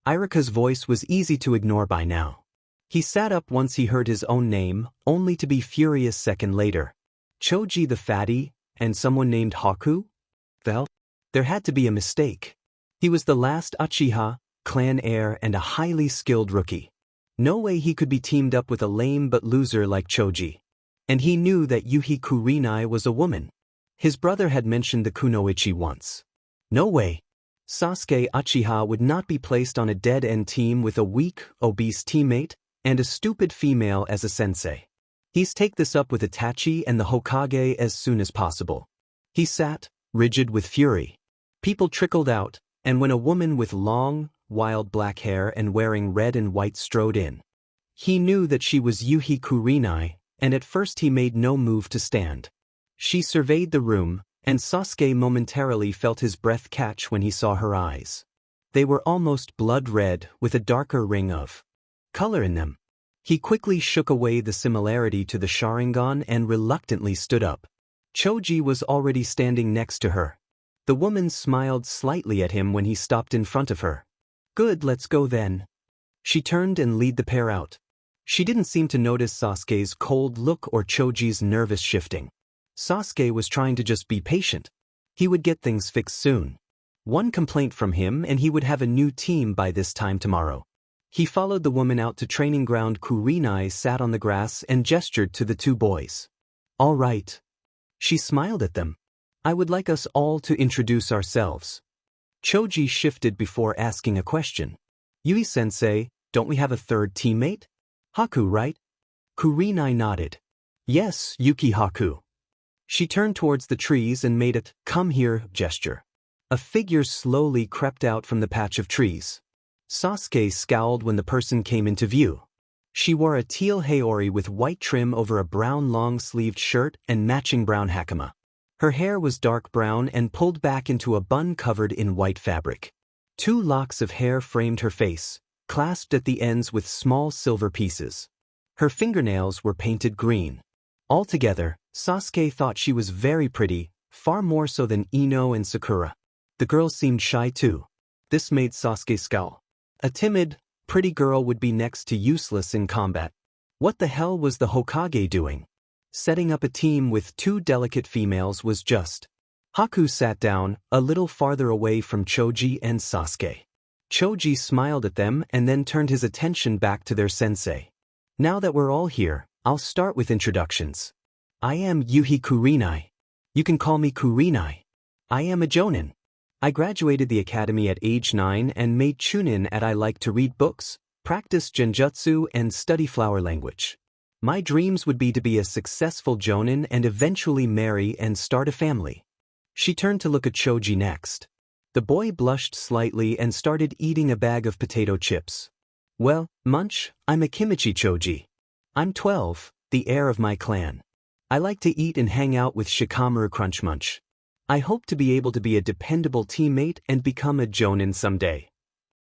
Iruka's voice was easy to ignore by now. He sat up once he heard his own name, only to be furious second later. Choji the fatty, and someone named Haku? Well, there had to be a mistake. He was the last Uchiha, clan heir and a highly skilled rookie. No way he could be teamed up with a lame but loser like Choji. And he knew that Yuhi Kurenai was a woman. His brother had mentioned the kunoichi once. No way. Sasuke Uchiha would not be placed on a dead-end team with a weak, obese teammate and a stupid female as a sensei. He's take this up with Itachi and the Hokage as soon as possible. He sat, rigid with fury. People trickled out, and when a woman with long, wild black hair and wearing red and white strode in, he knew that she was Yuhi Kurenai, and at first he made no move to stand. She surveyed the room, and Sasuke momentarily felt his breath catch when he saw her eyes. They were almost blood red with a darker ring of color in them. He quickly shook away the similarity to the Sharingan and reluctantly stood up. Choji was already standing next to her. The woman smiled slightly at him when he stopped in front of her. Good, let's go then. She turned and led the pair out. She didn't seem to notice Sasuke's cold look or Choji's nervous shifting. Sasuke was trying to just be patient. He would get things fixed soon. One complaint from him and he would have a new team by this time tomorrow. He followed the woman out to training ground. Kurenai sat on the grass and gestured to the two boys. All right. She smiled at them. I would like us all to introduce ourselves. Choji shifted before asking a question. Yui-sensei, don't we have a third teammate? Haku, right? Kurenai nodded. Yes, Yuki Haku. She turned towards the trees and made a come here gesture. A figure slowly crept out from the patch of trees. Sasuke scowled when the person came into view. She wore a teal haori with white trim over a brown long-sleeved shirt and matching brown hakama. Her hair was dark brown and pulled back into a bun covered in white fabric. Two locks of hair framed her face, clasped at the ends with small silver pieces. Her fingernails were painted green. Altogether, Sasuke thought she was very pretty, far more so than Ino and Sakura. The girl seemed shy too. This made Sasuke scowl. A timid, pretty girl would be next to useless in combat. What the hell was the Hokage doing? Setting up a team with two delicate females was just. Haku sat down, a little farther away from Choji and Sasuke. Choji smiled at them and then turned his attention back to their sensei. Now that we're all here, I'll start with introductions. I am Yuhi Kurenai. You can call me Kurenai. I am a jonin. I graduated the academy at age 9 and made chunin at I like to read books, practice genjutsu and study flower language. My dreams would be to be a successful jonin and eventually marry and start a family. She turned to look at Choji next. The boy blushed slightly and started eating a bag of potato chips. Well, Munch, I'm a Kimichi Choji. I'm 12, the heir of my clan. I like to eat and hang out with Shikamaru Crunch Munch. I hope to be able to be a dependable teammate and become a jonin someday.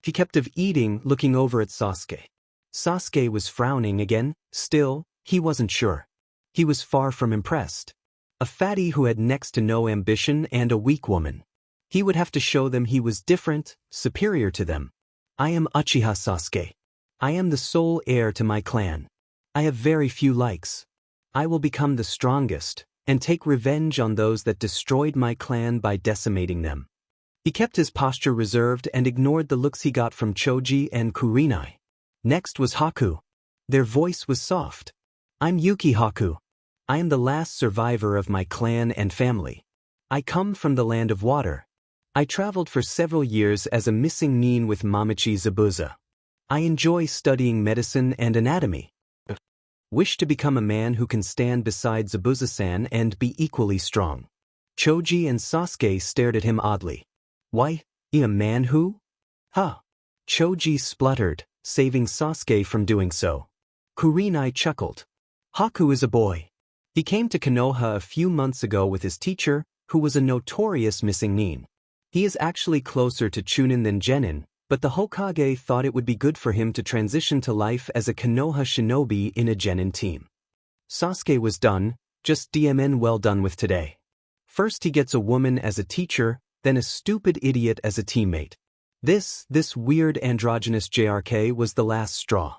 He kept of eating, looking over at Sasuke. Sasuke was frowning again. Still, he wasn't sure. He was far from impressed. A fatty who had next to no ambition and a weak woman. He would have to show them he was different, superior to them. I am Uchiha Sasuke. I am the sole heir to my clan. I have very few likes. I will become the strongest, and take revenge on those that destroyed my clan by decimating them. He kept his posture reserved and ignored the looks he got from Choji and Kurenai. Next was Haku. Their voice was soft. I'm Yuki Haku. I am the last survivor of my clan and family. I come from the land of water. I traveled for several years as a missing nin with Mamachi Zabuza. I enjoy studying medicine and anatomy. Wish to become a man who can stand beside Zabuza-san and be equally strong. Choji and Sasuke stared at him oddly. Why, a man who? Huh. Choji spluttered, saving Sasuke from doing so. Kurenai chuckled. Haku is a boy. He came to Konoha a few months ago with his teacher, who was a notorious missing nin. He is actually closer to Chunin than Genin, But the Hokage thought it would be good for him to transition to life as a Konoha shinobi in a genin team. Sasuke was done, just DMN well done with today. First he gets a woman as a teacher, then a stupid idiot as a teammate. This weird androgynous JRK was the last straw.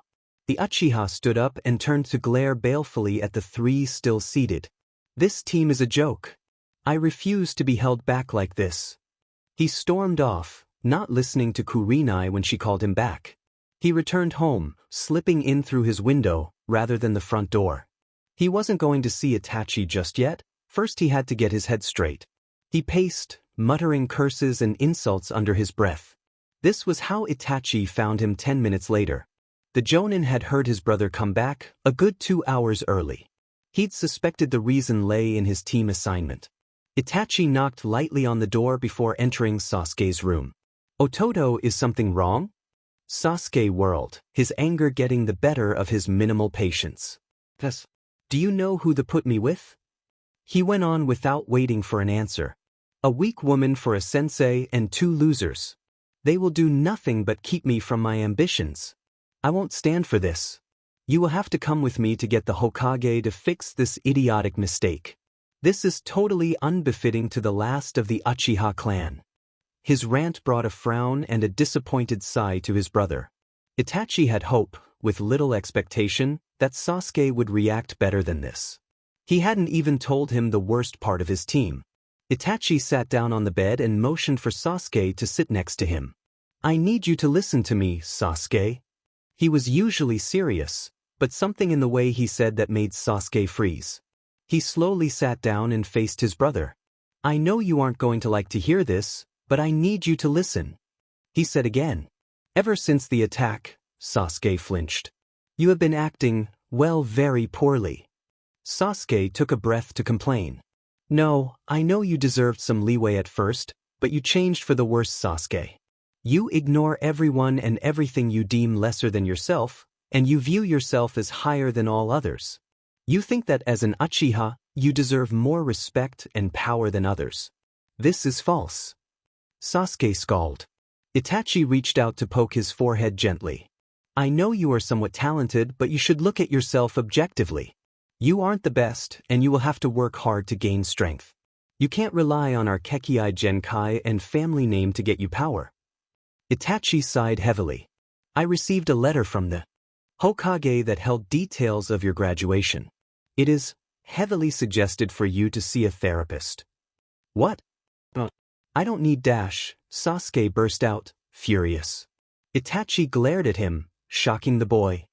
The Uchiha stood up and turned to glare balefully at the three still seated. This team is a joke. I refuse to be held back like this. He stormed off, not listening to Kurenai when she called him back. He returned home, slipping in through his window, rather than the front door. He wasn't going to see Itachi just yet. First he had to get his head straight. He paced, muttering curses and insults under his breath. This was how Itachi found him 10 minutes later. The Jonin had heard his brother come back, a good 2 hours early. He'd suspected the reason lay in his team assignment. Itachi knocked lightly on the door before entering Sasuke's room. "Ototo, is something wrong?" Sasuke whirled, his anger getting the better of his minimal patience. "Yes. Do you know who they put me with?" He went on without waiting for an answer. "A weak woman for a sensei and 2 losers. They will do nothing but keep me from my ambitions. I won't stand for this. You will have to come with me to get the Hokage to fix this idiotic mistake. This is totally unbefitting to the last of the Uchiha clan." His rant brought a frown and a disappointed sigh to his brother. Itachi had hope, with little expectation, that Sasuke would react better than this. He hadn't even told him the worst part of his team. Itachi sat down on the bed and motioned for Sasuke to sit next to him. "I need you to listen to me, Sasuke." He was usually serious, but something in the way he said that made Sasuke freeze. He slowly sat down and faced his brother. "I know you aren't going to like to hear this, but I need you to listen," he said again. "Ever since the attack," Sasuke flinched, "you have been acting, well, very poorly." Sasuke took a breath to complain. "No, I know you deserved some leeway at first, but you changed for the worse, Sasuke. You ignore everyone and everything you deem lesser than yourself, and you view yourself as higher than all others. You think that as an Uchiha, you deserve more respect and power than others. This is false." Sasuke scowled. Itachi reached out to poke his forehead gently. "I know you are somewhat talented, but you should look at yourself objectively. You aren't the best, and you will have to work hard to gain strength. You can't rely on our Kekkei Genkai and family name to get you power." Itachi sighed heavily. "I received a letter from the Hokage that held details of your graduation. It is heavily suggested for you to see a therapist." "What? I don't need dash," Sasuke burst out, furious. Itachi glared at him, shocking the boy.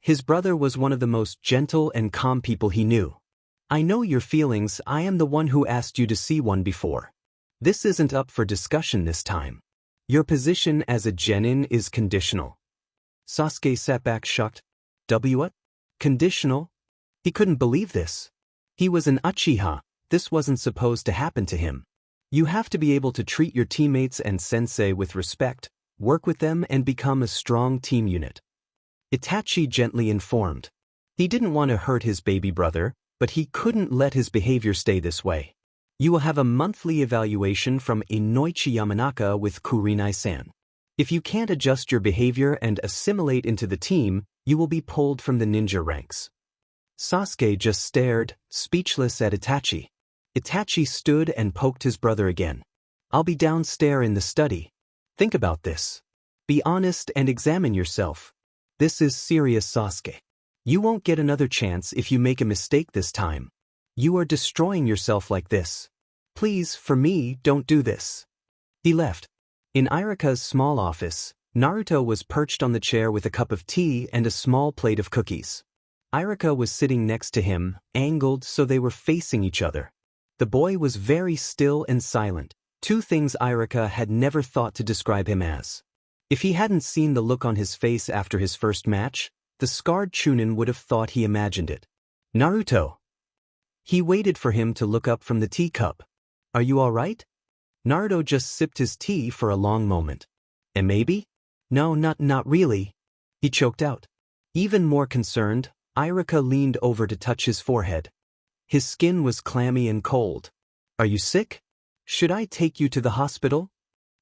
His brother was one of the most gentle and calm people he knew. "I know your feelings. I am the one who asked you to see one before. This isn't up for discussion this time. Your position as a genin is conditional." Sasuke sat back shocked. What? Conditional? He couldn't believe this. He was an Uchiha. This wasn't supposed to happen to him. You have to be able to treat your teammates and sensei with respect, work with them and become a strong team unit. Itachi gently informed. He didn't want to hurt his baby brother, but he couldn't let his behavior stay this way. You will have a monthly evaluation from Inoichi Yamanaka with Kurenai-san. If you can't adjust your behavior and assimilate into the team, you will be pulled from the ninja ranks. Sasuke just stared, speechless at Itachi. Itachi stood and poked his brother again. "I'll be downstairs in the study. Think about this. Be honest and examine yourself. This is serious, Sasuke. You won't get another chance if you make a mistake this time. You are destroying yourself like this. Please, for me, don't do this." He left. In Irika's small office, Naruto was perched on the chair with a cup of tea and a small plate of cookies. Irika was sitting next to him, angled so they were facing each other. The boy was very still and silent, 2 things Irika had never thought to describe him as. If he hadn't seen the look on his face after his first match, the scarred Chunin would have thought he imagined it. "Naruto." He waited for him to look up from the teacup. "Are you all right?" Naruto just sipped his tea for a long moment. "And maybe?" "No, not really." He choked out. Even more concerned, Irika leaned over to touch his forehead. His skin was clammy and cold. "Are you sick? Should I take you to the hospital?"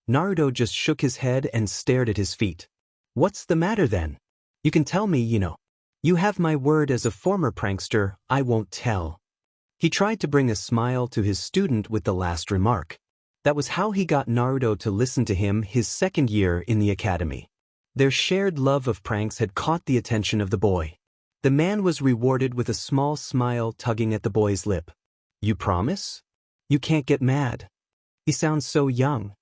Naruto just shook his head and stared at his feet. What's the matter then? You can tell me, You have my word as a former prankster, I won't tell. He tried to bring a smile to his student with the last remark. That was how he got Naruto to listen to him his second year in the academy. Their shared love of pranks had caught the attention of the boy. The man was rewarded with a small smile tugging at the boy's lip. You promise? You can't get mad. He sounds so young.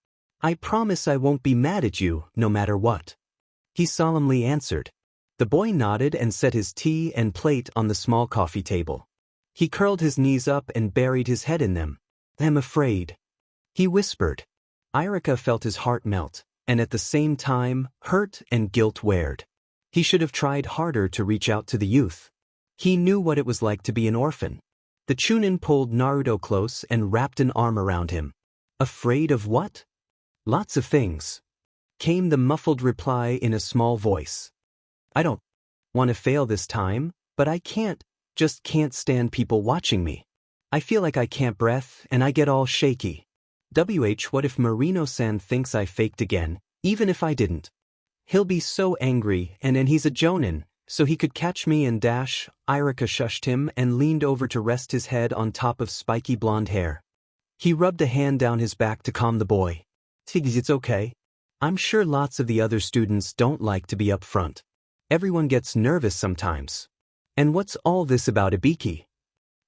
I promise I won't be mad at you, no matter what. He solemnly answered. The boy nodded and set his tea and plate on the small coffee table. He curled his knees up and buried his head in them. I'm afraid. He whispered. Irika felt his heart melt, and at the same time, hurt and guilt weared. He should have tried harder to reach out to the youth. He knew what it was like to be an orphan. The Chunin pulled Naruto close and wrapped an arm around him. Afraid of what? Lots of things. Came the muffled reply in a small voice. I don't want to fail this time, but I just can't stand people watching me. I feel like I can't breathe and I get all shaky. What if Marino-san thinks I faked again, even if I didn't? He'll be so angry, and he's a jonin, so he could catch me and dash. Irika shushed him and leaned over to rest his head on top of spiky blonde hair. He rubbed a hand down his back to calm the boy. It's okay. I'm sure lots of the other students don't like to be up front. Everyone gets nervous sometimes. And what's all this about Ibiki?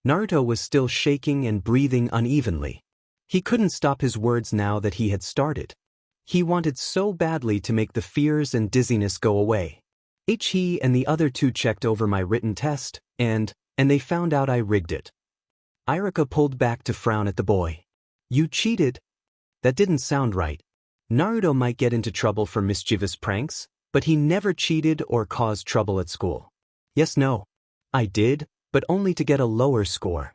Naruto was still shaking and breathing unevenly. He couldn't stop his words now that he had started. He wanted so badly to make the fears and dizziness go away. He and the other two checked over my written test, and they found out I rigged it. Irika pulled back to frown at the boy. You cheated? That didn't sound right. Naruto might get into trouble for mischievous pranks, but he never cheated or caused trouble at school. Yes, no. I did, but only to get a lower score.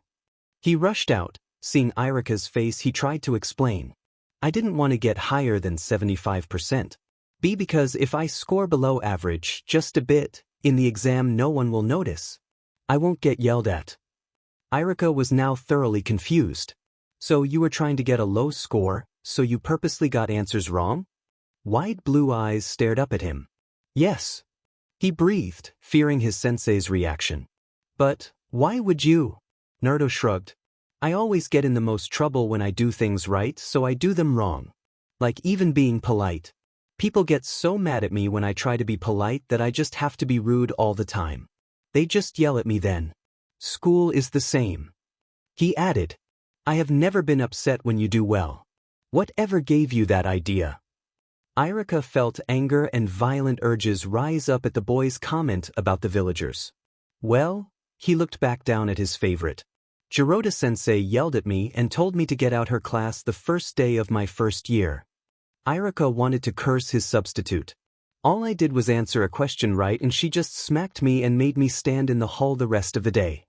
He rushed out. Seeing Irika's face, he tried to explain. I didn't want to get higher than 75%. Because if I score below average, just a bit, in the exam no one will notice. I won't get yelled at. Irika was now thoroughly confused. So you were trying to get a low score, so you purposely got answers wrong? Wide blue eyes stared up at him. Yes. He breathed, fearing his sensei's reaction. But, why would you? Naruto shrugged. I always get in the most trouble when I do things right, so I do them wrong. Like even being polite. People get so mad at me when I try to be polite that I just have to be rude all the time. They just yell at me then. School is the same. He added. I have never been upset when you do well. Whatever gave you that idea? Irika felt anger and violent urges rise up at the boy's comment about the villagers. Well, he looked back down at his favorite. Jirota-sensei yelled at me and told me to get out her class the first day of my first year. Irika wanted to curse his substitute. All I did was answer a question right and she just smacked me and made me stand in the hall the rest of the day.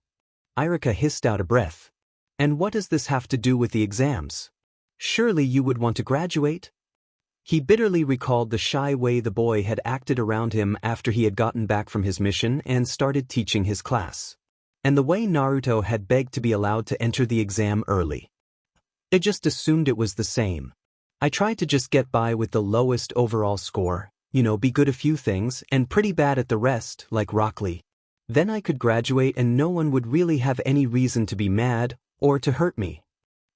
Irika hissed out a breath. And what does this have to do with the exams? Surely you would want to graduate? He bitterly recalled the shy way the boy had acted around him after he had gotten back from his mission and started teaching his class. And the way Naruto had begged to be allowed to enter the exam early. I just assumed it was the same. I tried to just get by with the lowest overall score, be good at a few things and pretty bad at the rest, like Rock Lee. Then I could graduate and no one would really have any reason to be mad or to hurt me.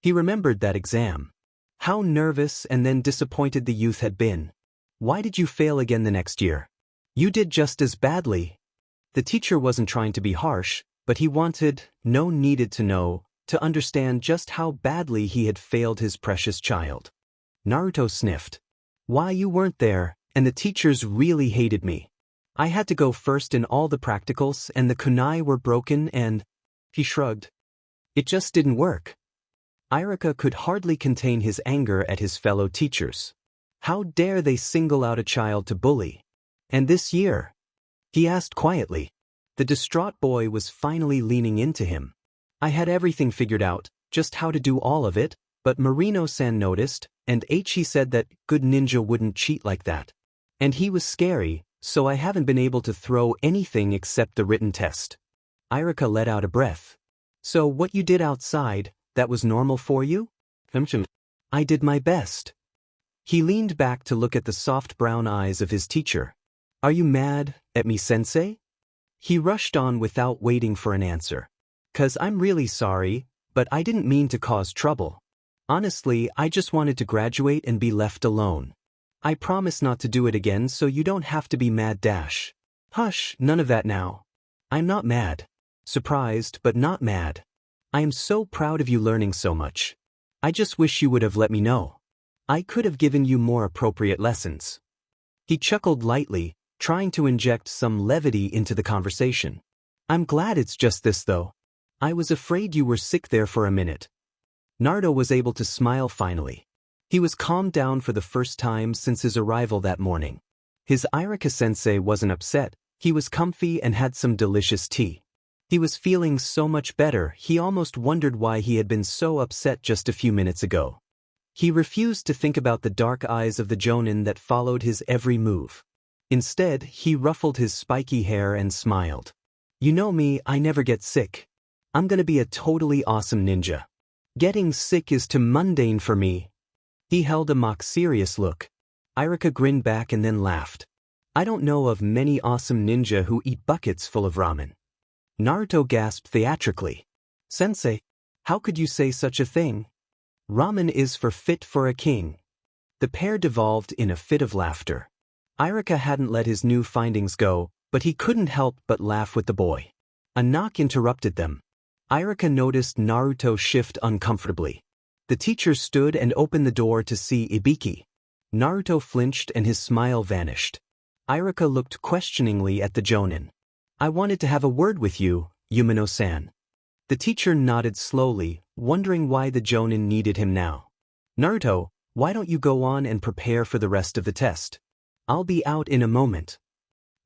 He remembered that exam. How nervous and then disappointed the youth had been. Why did you fail again the next year? You did just as badly. The teacher wasn't trying to be harsh, but he needed to know, to understand just how badly he had failed his precious child. Naruto sniffed. Why you weren't there, and the teachers really hated me. I had to go first in all the practicals and the kunai were broken and... He shrugged. It just didn't work. Irika could hardly contain his anger at his fellow teachers. How dare they single out a child to bully? And this year? He asked quietly. The distraught boy was finally leaning into him. I had everything figured out, just how to do all of it, but Marino-san noticed, and he said that good ninja wouldn't cheat like that. And he was scary, so I haven't been able to throw anything except the written test. Irika let out a breath. So what you did outside, that was normal for you? I did my best. He leaned back to look at the soft brown eyes of his teacher. Are you mad at me, sensei? He rushed on without waiting for an answer. 'Cause I'm really sorry, but I didn't mean to cause trouble. Honestly, I just wanted to graduate and be left alone. I promise not to do it again so you don't have to be mad dash. Hush, none of that now. I'm not mad. Surprised but not mad. I am so proud of you learning so much. I just wish you would have let me know. I could have given you more appropriate lessons. He chuckled lightly, trying to inject some levity into the conversation. I'm glad it's just this though. I was afraid you were sick there for a minute. Naruto was able to smile finally. He was calmed down for the first time since his arrival that morning. His Irika-sensei wasn't upset, he was comfy and had some delicious tea. He was feeling so much better, he almost wondered why he had been so upset just a few minutes ago. He refused to think about the dark eyes of the Jonin that followed his every move. Instead, he ruffled his spiky hair and smiled. You know me, I never get sick. I'm gonna be a totally awesome ninja. Getting sick is too mundane for me. He held a mock-serious look. Irika grinned back and then laughed. I don't know of many awesome ninja who eat buckets full of ramen. Naruto gasped theatrically. Sensei, how could you say such a thing? Ramen is fit for a king. The pair devolved in a fit of laughter. Irika hadn't let his new findings go, but he couldn't help but laugh with the boy. A knock interrupted them. Irika noticed Naruto shift uncomfortably. The teacher stood and opened the door to see Ibiki. Naruto flinched and his smile vanished. Irika looked questioningly at the Jonin. I wanted to have a word with you, Yumino-san. The teacher nodded slowly, wondering why the Jonin needed him now. Naruto, why don't you go on and prepare for the rest of the test? I'll be out in a moment.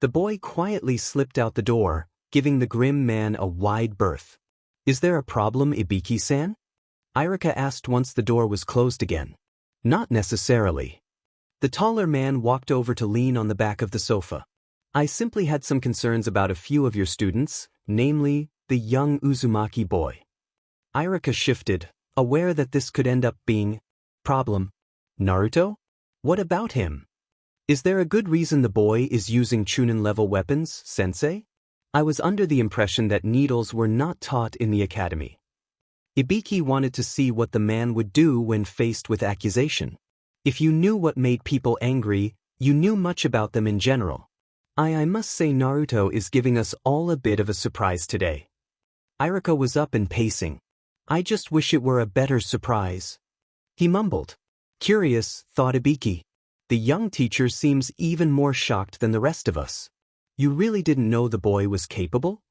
The boy quietly slipped out the door, giving the grim man a wide berth. Is there a problem, Ibiki-san? Irika asked once the door was closed again. Not necessarily. The taller man walked over to lean on the back of the sofa. I simply had some concerns about a few of your students, namely, the young Uzumaki boy. Irika shifted, aware that this could end up being problem. Naruto? What about him? Is there a good reason the boy is using Chunin-level weapons, sensei? I was under the impression that needles were not taught in the academy. Ibiki wanted to see what the man would do when faced with accusation. If you knew what made people angry, you knew much about them in general. I must say Naruto is giving us all a bit of a surprise today. Irika was up and pacing. I just wish it were a better surprise. He mumbled. Curious, thought Ibiki. The young teacher seems even more shocked than the rest of us. You really didn't know the boy was capable?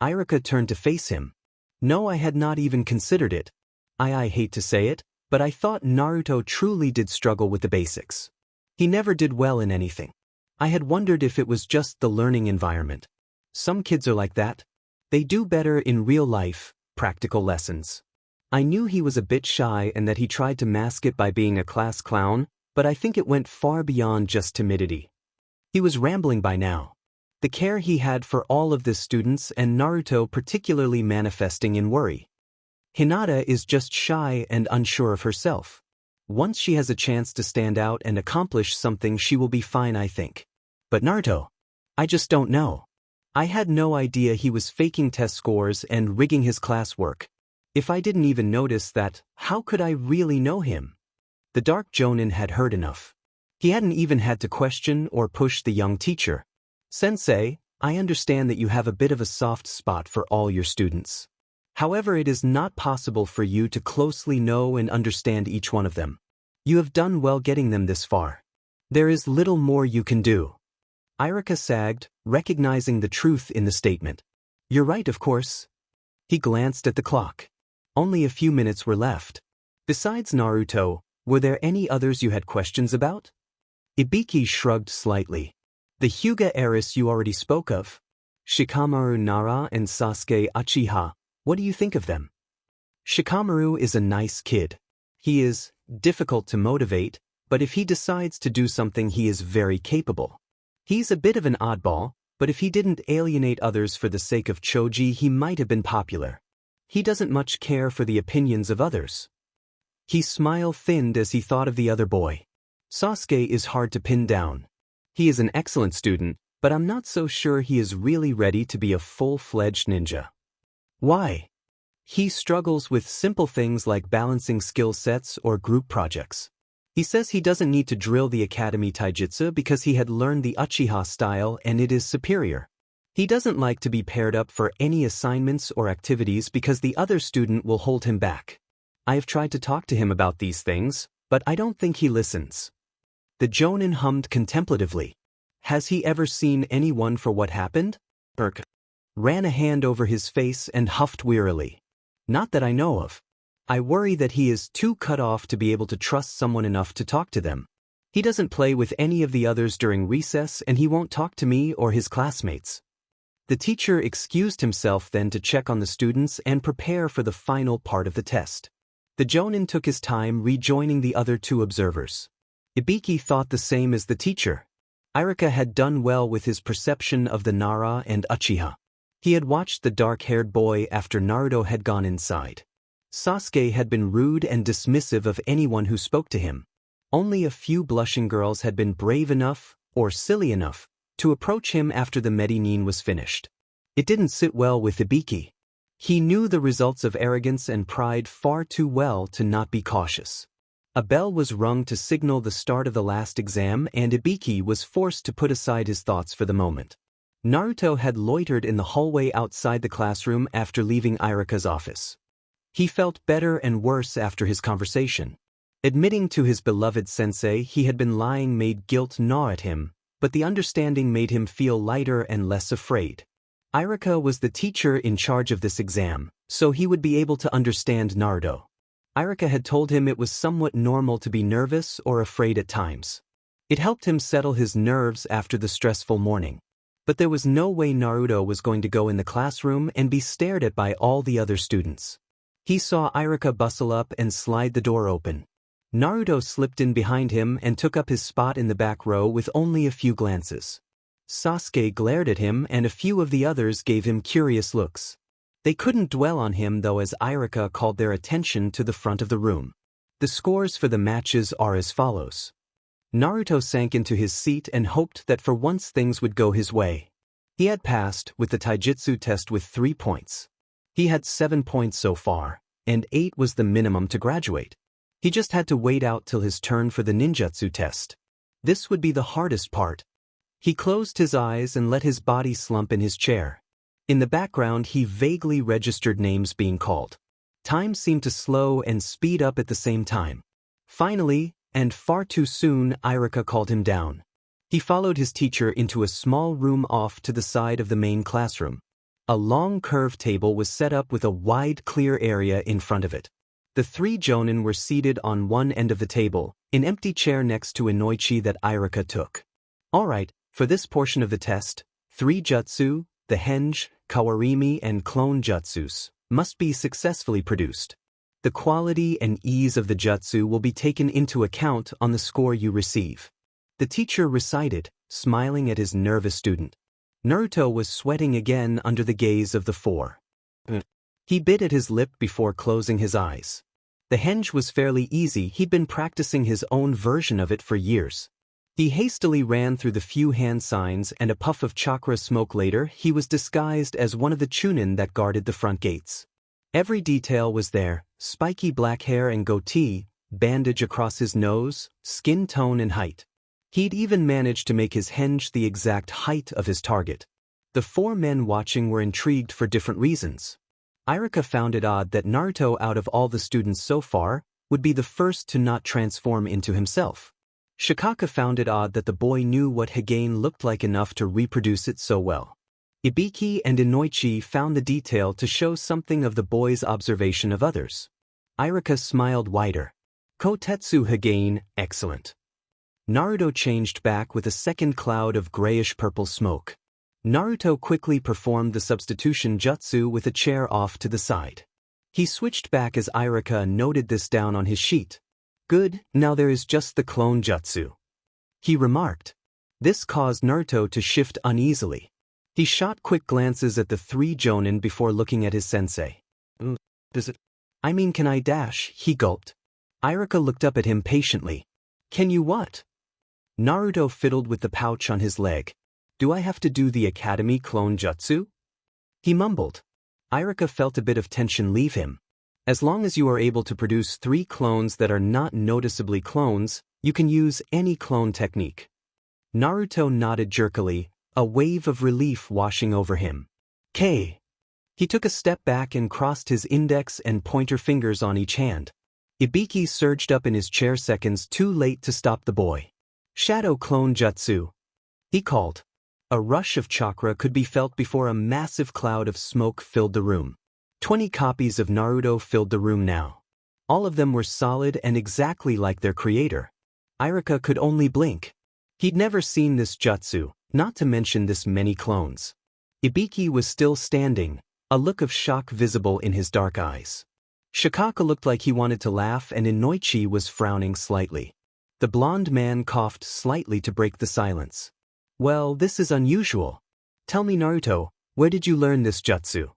Irika turned to face him. No, I had not even considered it. I hate to say it, but I thought Naruto truly did struggle with the basics. He never did well in anything. I had wondered if it was just the learning environment. Some kids are like that. They do better in real life, practical lessons. I knew he was a bit shy and that he tried to mask it by being a class clown, but I think it went far beyond just timidity. He was rambling by now. The care he had for all of the students and Naruto particularly manifesting in worry. Hinata is just shy and unsure of herself. Once she has a chance to stand out and accomplish something, she will be fine, I think. But Naruto, I just don't know. I had no idea he was faking test scores and rigging his classwork. If I didn't even notice that, how could I really know him? The dark Jonin had heard enough. He hadn't even had to question or push the young teacher. Sensei, I understand that you have a bit of a soft spot for all your students. However, it is not possible for you to closely know and understand each one of them. You have done well getting them this far. There is little more you can do. Irika sagged, recognizing the truth in the statement. You're right, of course. He glanced at the clock. Only a few minutes were left. Besides Naruto, were there any others you had questions about? Ibiki shrugged slightly. The Hyuga heiress you already spoke of. Shikamaru Nara and Sasuke Uchiha. What do you think of them? Shikamaru is a nice kid. He is difficult to motivate, but if he decides to do something, he is very capable. He's a bit of an oddball, but if he didn't alienate others for the sake of Choji, he might have been popular. He doesn't much care for the opinions of others. His smile thinned as he thought of the other boy. Sasuke is hard to pin down. He is an excellent student, but I'm not so sure he is really ready to be a full-fledged ninja. Why? He struggles with simple things like balancing skill sets or group projects. He says he doesn't need to drill the academy taijutsu because he had learned the Uchiha style and it is superior. He doesn't like to be paired up for any assignments or activities because the other student will hold him back. I have tried to talk to him about these things, but I don't think he listens. The Jonin hummed contemplatively. Has he ever seen anyone for what happened? Urk ran a hand over his face and huffed wearily. Not that I know of. I worry that he is too cut off to be able to trust someone enough to talk to them. He doesn't play with any of the others during recess and he won't talk to me or his classmates. The teacher excused himself then to check on the students and prepare for the final part of the test. The Jonin took his time rejoining the other two observers. Ibiki thought the same as the teacher. Iruka had done well with his perception of the Nara and Uchiha. He had watched the dark-haired boy after Naruto had gone inside. Sasuke had been rude and dismissive of anyone who spoke to him. Only a few blushing girls had been brave enough, or silly enough, to approach him after the medanin was finished. It didn't sit well with Ibiki. He knew the results of arrogance and pride far too well to not be cautious. A bell was rung to signal the start of the last exam and Ibiki was forced to put aside his thoughts for the moment. Naruto had loitered in the hallway outside the classroom after leaving Iruka's office. He felt better and worse after his conversation. Admitting to his beloved sensei he had been lying made guilt gnaw at him, but the understanding made him feel lighter and less afraid. Iruka was the teacher in charge of this exam, so he would be able to understand Naruto. Iruka had told him it was somewhat normal to be nervous or afraid at times. It helped him settle his nerves after the stressful morning. But there was no way Naruto was going to go in the classroom and be stared at by all the other students. He saw Iruka bustle up and slide the door open. Naruto slipped in behind him and took up his spot in the back row with only a few glances. Sasuke glared at him and a few of the others gave him curious looks. They couldn't dwell on him though as Iruka called their attention to the front of the room. The scores for the matches are as follows. Naruto sank into his seat and hoped that for once things would go his way. He had passed with the taijutsu test with 3 points. He had 7 points so far, and 8 was the minimum to graduate. He just had to wait out till his turn for the ninjutsu test. This would be the hardest part. He closed his eyes and let his body slump in his chair. In the background he vaguely registered names being called. Time seemed to slow and speed up at the same time. Finally, and far too soon, Iruka called him down. He followed his teacher into a small room off to the side of the main classroom. A long curved table was set up with a wide clear area in front of it. The 3 jonin were seated on one end of the table, an empty chair next to Inoichi that Iruka took. Alright, for this portion of the test, 3 jutsu, the henge, kawarimi and clone jutsus, must be successfully produced. The quality and ease of the jutsu will be taken into account on the score you receive. The teacher recited, smiling at his nervous student. Naruto was sweating again under the gaze of the 4. He bit at his lip before closing his eyes. The henge was fairly easy, he'd been practicing his own version of it for years. He hastily ran through the few hand signs and a puff of chakra smoke later he was disguised as one of the chunin that guarded the front gates. Every detail was there, spiky black hair and goatee, bandage across his nose, skin tone and height. He'd even managed to make his henge the exact height of his target. The 4 men watching were intrigued for different reasons. Iruka found it odd that Naruto out of all the students so far, would be the first to not transform into himself. Shikaka found it odd that the boy knew what Hagane looked like enough to reproduce it so well. Ibiki and Inoichi found the detail to show something of the boy's observation of others. Iruka smiled wider. Kotetsu Hagane, excellent. Naruto changed back with a second cloud of grayish-purple smoke. Naruto quickly performed the substitution jutsu with a chair off to the side. He switched back as Iruka noted this down on his sheet. Good, now there is just the clone jutsu. He remarked. This caused Naruto to shift uneasily. He shot quick glances at the 3 jonin before looking at his sensei. Does it? I mean, can I dash? He gulped. Iruka looked up at him patiently. Can you what? Naruto fiddled with the pouch on his leg. Do I have to do the Academy clone jutsu? He mumbled. Irika felt a bit of tension leave him. As long as you are able to produce 3 clones that are not noticeably clones, you can use any clone technique. Naruto nodded jerkily, a wave of relief washing over him. K. He took a step back and crossed his index and pointer fingers on each hand. Ibiki surged up in his chair seconds too late to stop the boy. Shadow clone jutsu, he called. A rush of chakra could be felt before a massive cloud of smoke filled the room. 20 copies of Naruto filled the room now. All of them were solid and exactly like their creator. Irika could only blink. He'd never seen this jutsu, not to mention this many clones. Ibiki was still standing, a look of shock visible in his dark eyes. Shikaka looked like he wanted to laugh and Inoichi was frowning slightly. The blonde man coughed slightly to break the silence. Well, this is unusual. Tell me, Naruto, where did you learn this jutsu?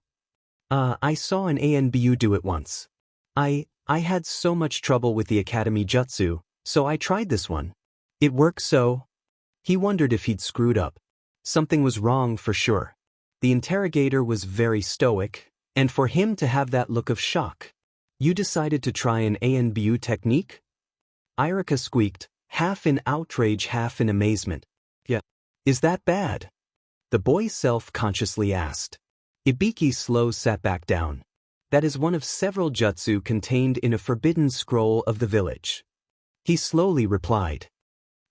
I saw an ANBU do it once. I had so much trouble with the Academy jutsu, so I tried this one. It worked so. He wondered if he'd screwed up. Something was wrong for sure. The interrogator was very stoic, and for him to have that look of shock. You decided to try an ANBU technique? Irika squeaked, half in outrage, half in amazement. Yeah. Is that bad? The boy self-consciously asked. Ibiki slow sat back down. That is one of several jutsu contained in a forbidden scroll of the village. He slowly replied.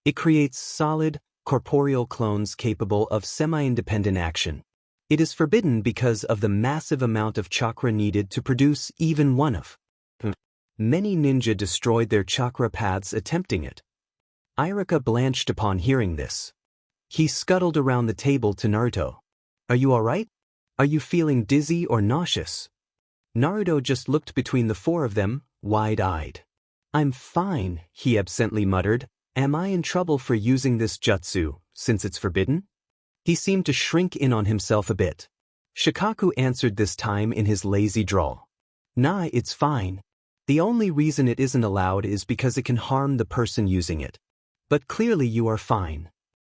It creates solid, corporeal clones capable of semi-independent action. It is forbidden because of the massive amount of chakra needed to produce even one of. Many ninja destroyed their chakra paths attempting it. Irika blanched upon hearing this. He scuttled around the table to Naruto. Are you alright? Are you feeling dizzy or nauseous? Naruto just looked between the 4 of them, wide-eyed. I'm fine, he absently muttered. Am I in trouble for using this jutsu, since it's forbidden? He seemed to shrink in on himself a bit. Shikaku answered this time in his lazy drawl. Nah, it's fine. The only reason it isn't allowed is because it can harm the person using it. But clearly you are fine.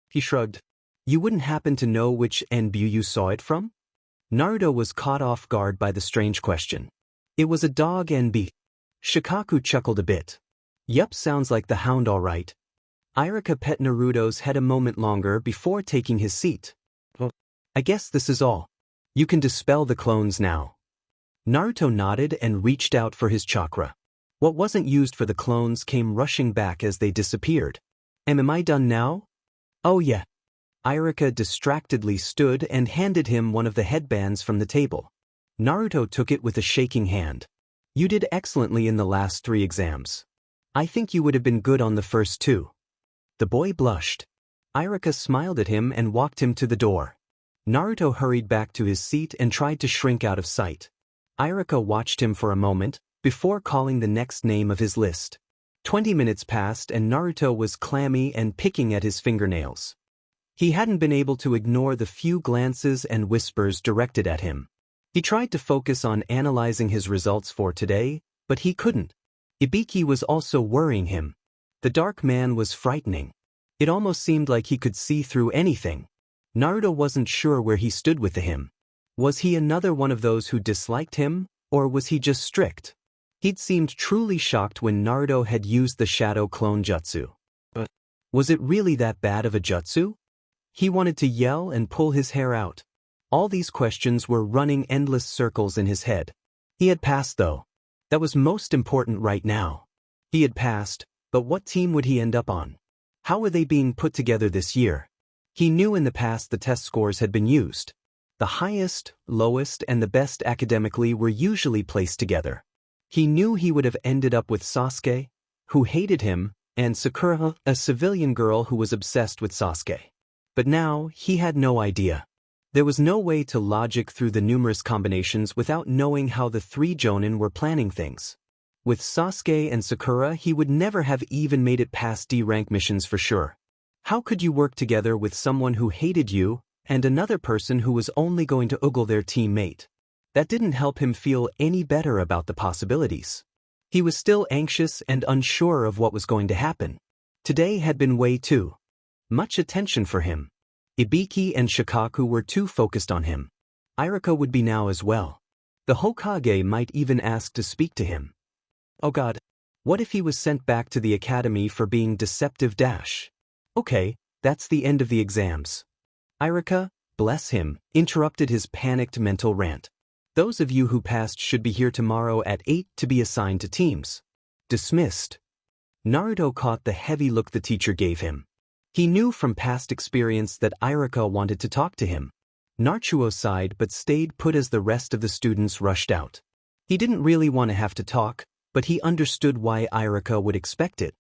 He shrugged. You wouldn't happen to know which NBU you saw it from? Naruto was caught off guard by the strange question. It was a dog NB. Shikaku chuckled a bit. Yup, sounds like the hound all right. Irika pet Naruto's head a moment longer before taking his seat. Well, I guess this is all. You can dispel the clones now. Naruto nodded and reached out for his chakra. What wasn't used for the clones came rushing back as they disappeared. Am I done now? Oh yeah. Irika distractedly stood and handed him one of the headbands from the table. Naruto took it with a shaking hand. You did excellently in the last 3 exams. I think you would have been good on the first 2. The boy blushed. Irika smiled at him and walked him to the door. Naruto hurried back to his seat and tried to shrink out of sight. Irika watched him for a moment, before calling the next name of his list. 20 minutes passed and Naruto was clammy and picking at his fingernails. He hadn't been able to ignore the few glances and whispers directed at him. He tried to focus on analyzing his results for today, but he couldn't. Ibiki was also worrying him. The dark man was frightening. It almost seemed like he could see through anything. Naruto wasn't sure where he stood with him. Was he another one of those who disliked him, or was he just strict? He'd seemed truly shocked when Naruto had used the shadow clone jutsu. But was it really that bad of a jutsu? He wanted to yell and pull his hair out. All these questions were running endless circles in his head. He had passed though. That was most important right now. He had passed, but what team would he end up on? How were they being put together this year? He knew in the past the test scores had been used. The highest, lowest, and the best academically were usually placed together. He knew he would have ended up with Sasuke, who hated him, and Sakura, a civilian girl who was obsessed with Sasuke. But now, he had no idea. There was no way to logic through the numerous combinations without knowing how the 3 Jonin were planning things. With Sasuke and Sakura, he would never have even made it past D-rank missions for sure. How could you work together with someone who hated you, and another person who was only going to ogle their teammate? That didn't help him feel any better about the possibilities. He was still anxious and unsure of what was going to happen. Today had been way too much attention for him. Ibiki and Shikaku were too focused on him. Irika would be now as well. The Hokage might even ask to speak to him. Oh god. What if he was sent back to the academy for being deceptive dash? Okay, that's the end of the exams. Irika, bless him, interrupted his panicked mental rant. Those of you who passed should be here tomorrow at 8 to be assigned to teams. Dismissed. Naruto caught the heavy look the teacher gave him. He knew from past experience that Irika wanted to talk to him. Naruto sighed but stayed put as the rest of the students rushed out. He didn't really want to have to talk, but he understood why Irika would expect it.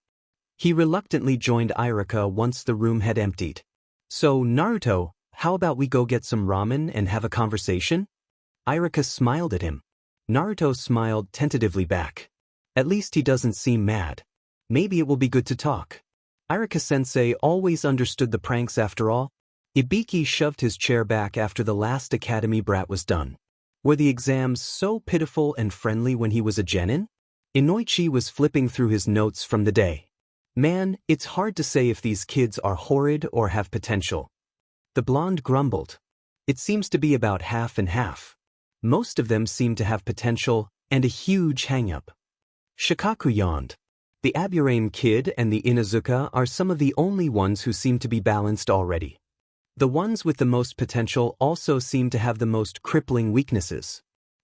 He reluctantly joined Irika once the room had emptied. So, Naruto, how about we go get some ramen and have a conversation? Irika smiled at him. Naruto smiled tentatively back. At least he doesn't seem mad. Maybe it will be good to talk. Irika-sensei always understood the pranks after all. Ibiki shoved his chair back after the last academy brat was done. Were the exams so pitiful and friendly when he was a genin? Inoichi was flipping through his notes from the day. Man, it's hard to say if these kids are horrid or have potential. The blonde grumbled. It seems to be about half and half. Most of them seem to have potential and a huge hang-up. Shikaku yawned. The Aburame kid and the Inuzuka are some of the only ones who seem to be balanced already. The ones with the most potential also seem to have the most crippling weaknesses.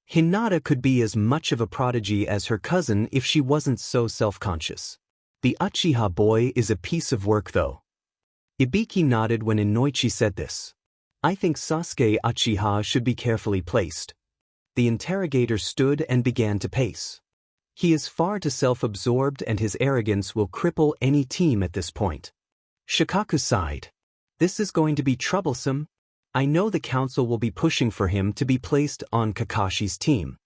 Hinata could be as much of a prodigy as her cousin if she wasn't so self-conscious. The Uchiha boy is a piece of work though. Ibiki nodded when Inoichi said this. I think Sasuke Uchiha should be carefully placed. The interrogator stood and began to pace. He is far too self-absorbed and his arrogance will cripple any team at this point. Shikaku sighed. This is going to be troublesome. I know the council will be pushing for him to be placed on Kakashi's team.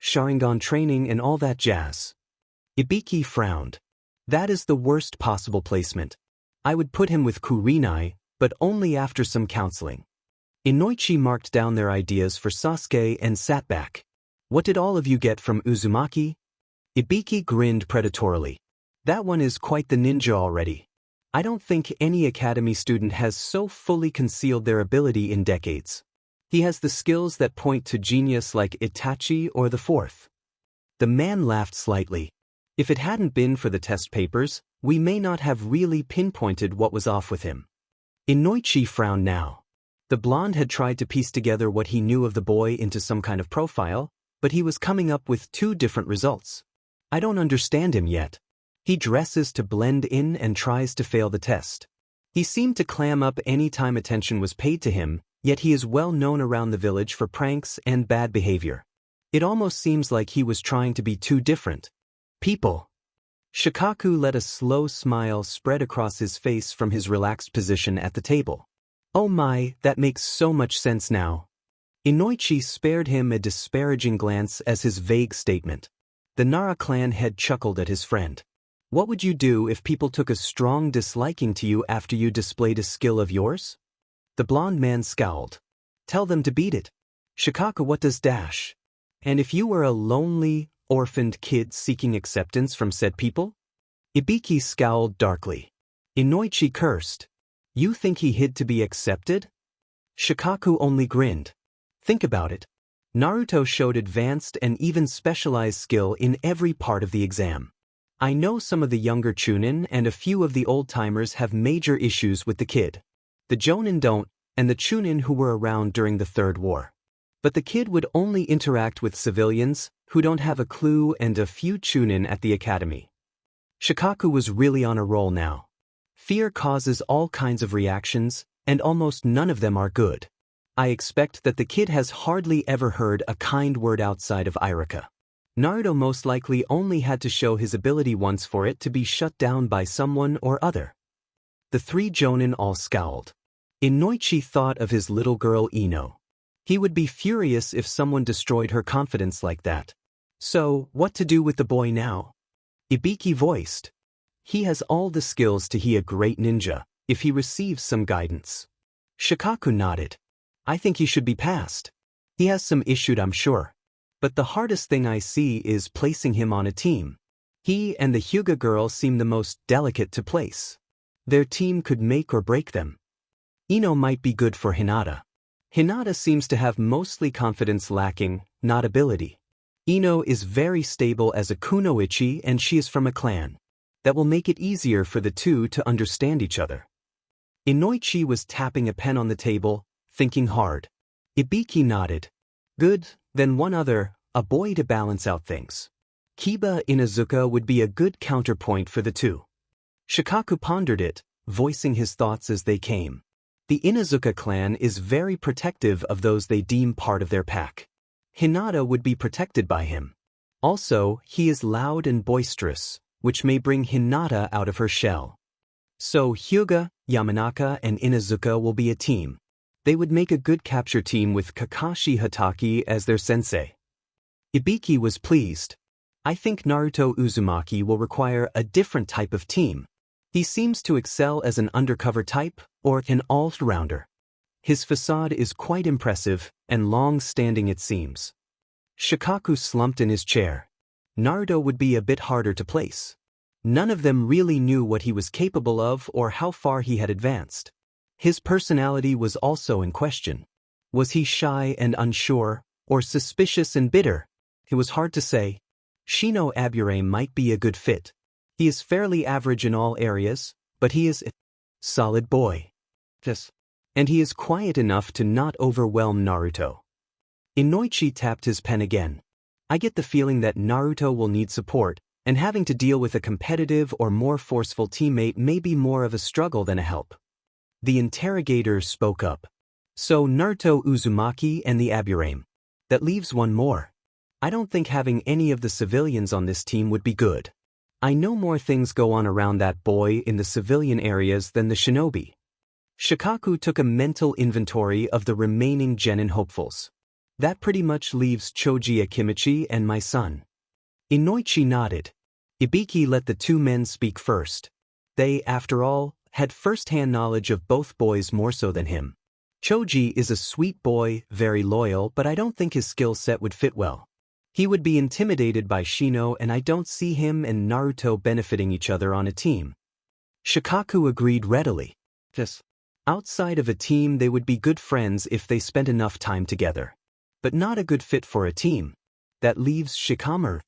Sharingan training and all that jazz. Ibiki frowned. That is the worst possible placement. I would put him with Kurenai, but only after some counseling. Inoichi marked down their ideas for Sasuke and sat back. What did all of you get from Uzumaki? Ibiki grinned predatorily. That one is quite the ninja already. I don't think any academy student has so fully concealed their ability in decades. He has the skills that point to genius like Itachi or the fourth. The man laughed slightly. If it hadn't been for the test papers, we may not have really pinpointed what was off with him. Inoichi frowned now. The blonde had tried to piece together what he knew of the boy into some kind of profile, but he was coming up with two different results. I don't understand him yet. He dresses to blend in and tries to fail the test. He seemed to clam up any time attention was paid to him, yet he is well known around the village for pranks and bad behavior. It almost seems like he was trying to be too different. People. Shikaku let a slow smile spread across his face from his relaxed position at the table. Oh my, that makes so much sense now. Inoichi spared him a disparaging glance as his vague statement. The Nara clan head chuckled at his friend. What would you do if people took a strong disliking to you after you displayed a skill of yours? The blonde man scowled. Tell them to beat it. Shikaku, what does dash? And if you were a lonely, orphaned kid seeking acceptance from said people? Ibiki scowled darkly. Inoichi cursed. You think he hid to be accepted? Shikaku only grinned. Think about it. Naruto showed advanced and even specialized skill in every part of the exam. I know some of the younger Chunin and a few of the old-timers have major issues with the kid. The Jonin don't, and the Chunin who were around during the Third War. But the kid would only interact with civilians who don't have a clue and a few Chunin at the academy. Shikaku was really on a roll now. Fear causes all kinds of reactions, and almost none of them are good. I expect that the kid has hardly ever heard a kind word outside of Irika. Naruto most likely only had to show his ability once for it to be shut down by someone or other. The three Jonin all scowled. Inoichi thought of his little girl Ino. He would be furious if someone destroyed her confidence like that. So, what to do with the boy now? Ibiki voiced. He has all the skills to be a great ninja, if he receives some guidance. Shikaku nodded. I think he should be passed. He has some issue, I'm sure. But the hardest thing I see is placing him on a team. He and the Hyuga girl seem the most delicate to place. Their team could make or break them. Ino might be good for Hinata. Hinata seems to have mostly confidence lacking, not ability. Ino is very stable as a kunoichi and she is from a clan. That will make it easier for the two to understand each other. Inoichi was tapping a pen on the table, thinking hard. Ibiki nodded. Good, then one other, a boy to balance out things. Kiba Inazuka would be a good counterpoint for the two. Shikaku pondered it, voicing his thoughts as they came. The Inazuka clan is very protective of those they deem part of their pack. Hinata would be protected by him. Also, he is loud and boisterous, which may bring Hinata out of her shell. So Hyuga, Yamanaka, and Inazuka will be a team. They would make a good capture team with Kakashi Hatake as their sensei. Ibiki was pleased. I think Naruto Uzumaki will require a different type of team. He seems to excel as an undercover type, or an all-rounder. His facade is quite impressive, and long-standing it seems. Shikaku slumped in his chair. Naruto would be a bit harder to place. None of them really knew what he was capable of or how far he had advanced. His personality was also in question. Was he shy and unsure, or suspicious and bitter? It was hard to say. Shino Abure might be a good fit. He is fairly average in all areas, but he is a solid boy. Yes. And he is quiet enough to not overwhelm Naruto. Inoichi tapped his pen again. I get the feeling that Naruto will need support, and having to deal with a competitive or more forceful teammate may be more of a struggle than a help. The interrogator spoke up. So Naruto Uzumaki and the Aburame. That leaves one more. I don't think having any of the civilians on this team would be good. I know more things go on around that boy in the civilian areas than the shinobi. Shikaku took a mental inventory of the remaining genin hopefuls. That pretty much leaves Choji Akimichi and my son. Inoichi nodded. Ibiki let the two men speak first. They, after all, had first-hand knowledge of both boys more so than him. Choji is a sweet boy, very loyal, but I don't think his skill set would fit well. He would be intimidated by Shino, and I don't see him and Naruto benefiting each other on a team. Shikaku agreed readily. Yes. Outside of a team they would be good friends if they spent enough time together. But not a good fit for a team. That leaves Shikamaru.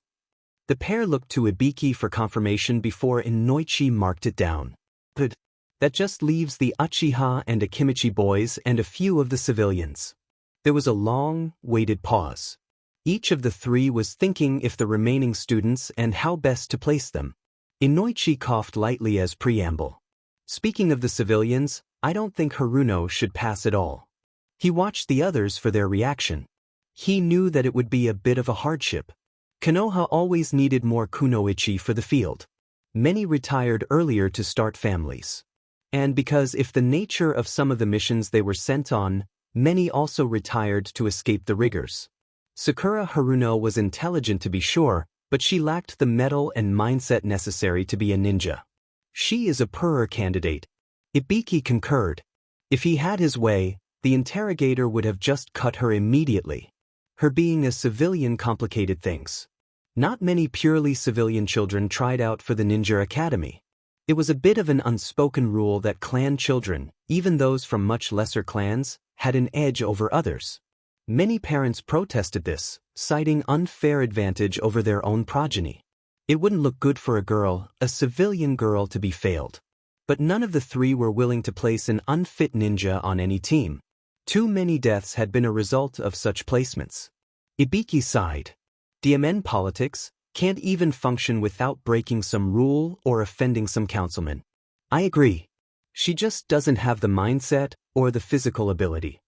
The pair looked to Ibiki for confirmation before Inoichi marked it down. But that just leaves the Uchiha and Akimichi boys and a few of the civilians. There was a long, waited pause. Each of the three was thinking if the remaining students and how best to place them. Inoichi coughed lightly as preamble. Speaking of the civilians, I don't think Haruno should pass at all. He watched the others for their reaction. He knew that it would be a bit of a hardship. Konoha always needed more kunoichi for the field. Many retired earlier to start families. And because if the nature of some of the missions they were sent on, many also retired to escape the rigors. Sakura Haruno was intelligent to be sure, but she lacked the mettle and mindset necessary to be a ninja. She is a poorer candidate. Ibiki concurred. If he had his way, the interrogator would have just cut her immediately. Her being a civilian complicated things. Not many purely civilian children tried out for the Ninja Academy. It was a bit of an unspoken rule that clan children, even those from much lesser clans, had an edge over others. Many parents protested this, citing unfair advantage over their own progeny. It wouldn't look good for a girl, a civilian girl, to be failed. But none of the three were willing to place an unfit ninja on any team. Too many deaths had been a result of such placements. Ibiki sighed. DMN politics can't even function without breaking some rule or offending some councilman. I agree. She just doesn't have the mindset or the physical ability.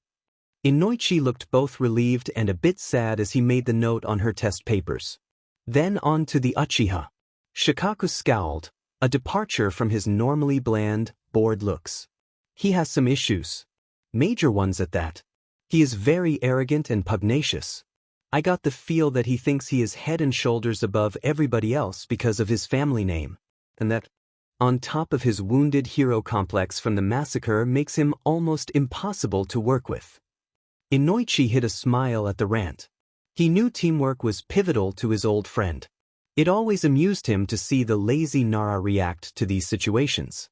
Inoichi looked both relieved and a bit sad as he made the note on her test papers. Then on to the Uchiha. Shikaku scowled, a departure from his normally bland, bored looks. He has some issues. Major ones at that. He is very arrogant and pugnacious. I got the feel that he thinks he is head and shoulders above everybody else because of his family name. And that, on top of his wounded hero complex from the massacre, makes him almost impossible to work with. Inoichi hid a smile at the rant. He knew teamwork was pivotal to his old friend. It always amused him to see the lazy Nara react to these situations.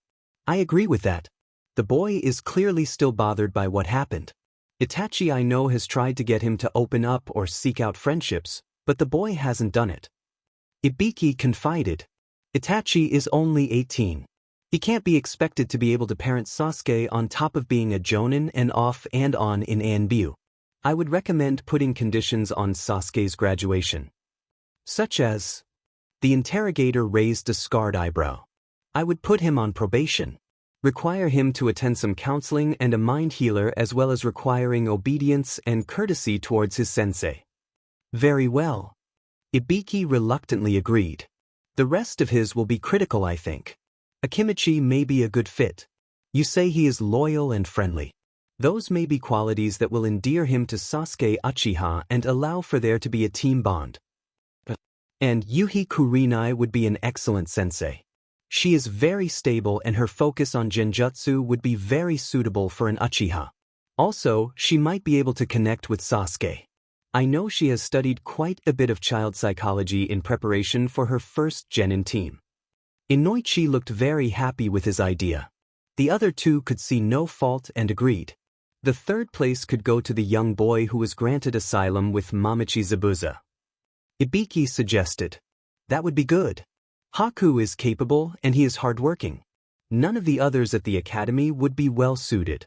I agree with that. The boy is clearly still bothered by what happened. Itachi I know has tried to get him to open up or seek out friendships, but the boy hasn't done it. Ibiki confided. Itachi is only 18. He can't be expected to be able to parent Sasuke on top of being a jonin and off and on in Anbu. I would recommend putting conditions on Sasuke's graduation. Such as... The interrogator raised a scarred eyebrow. I would put him on probation. Require him to attend some counseling and a mind healer as well as requiring obedience and courtesy towards his sensei. Very well. Ibiki reluctantly agreed. The rest of his will be critical, I think. Akimichi may be a good fit. You say he is loyal and friendly. Those may be qualities that will endear him to Sasuke Uchiha and allow for there to be a team bond. And Yuhi Kurenai would be an excellent sensei. She is very stable and her focus on genjutsu would be very suitable for an Uchiha. Also, she might be able to connect with Sasuke. I know she has studied quite a bit of child psychology in preparation for her first genin team. Inoichi looked very happy with his idea. The other two could see no fault and agreed. The third place could go to the young boy who was granted asylum with Mamachi Zabuza. Ibiki suggested. That would be good. Haku is capable and he is hardworking. None of the others at the academy would be well suited.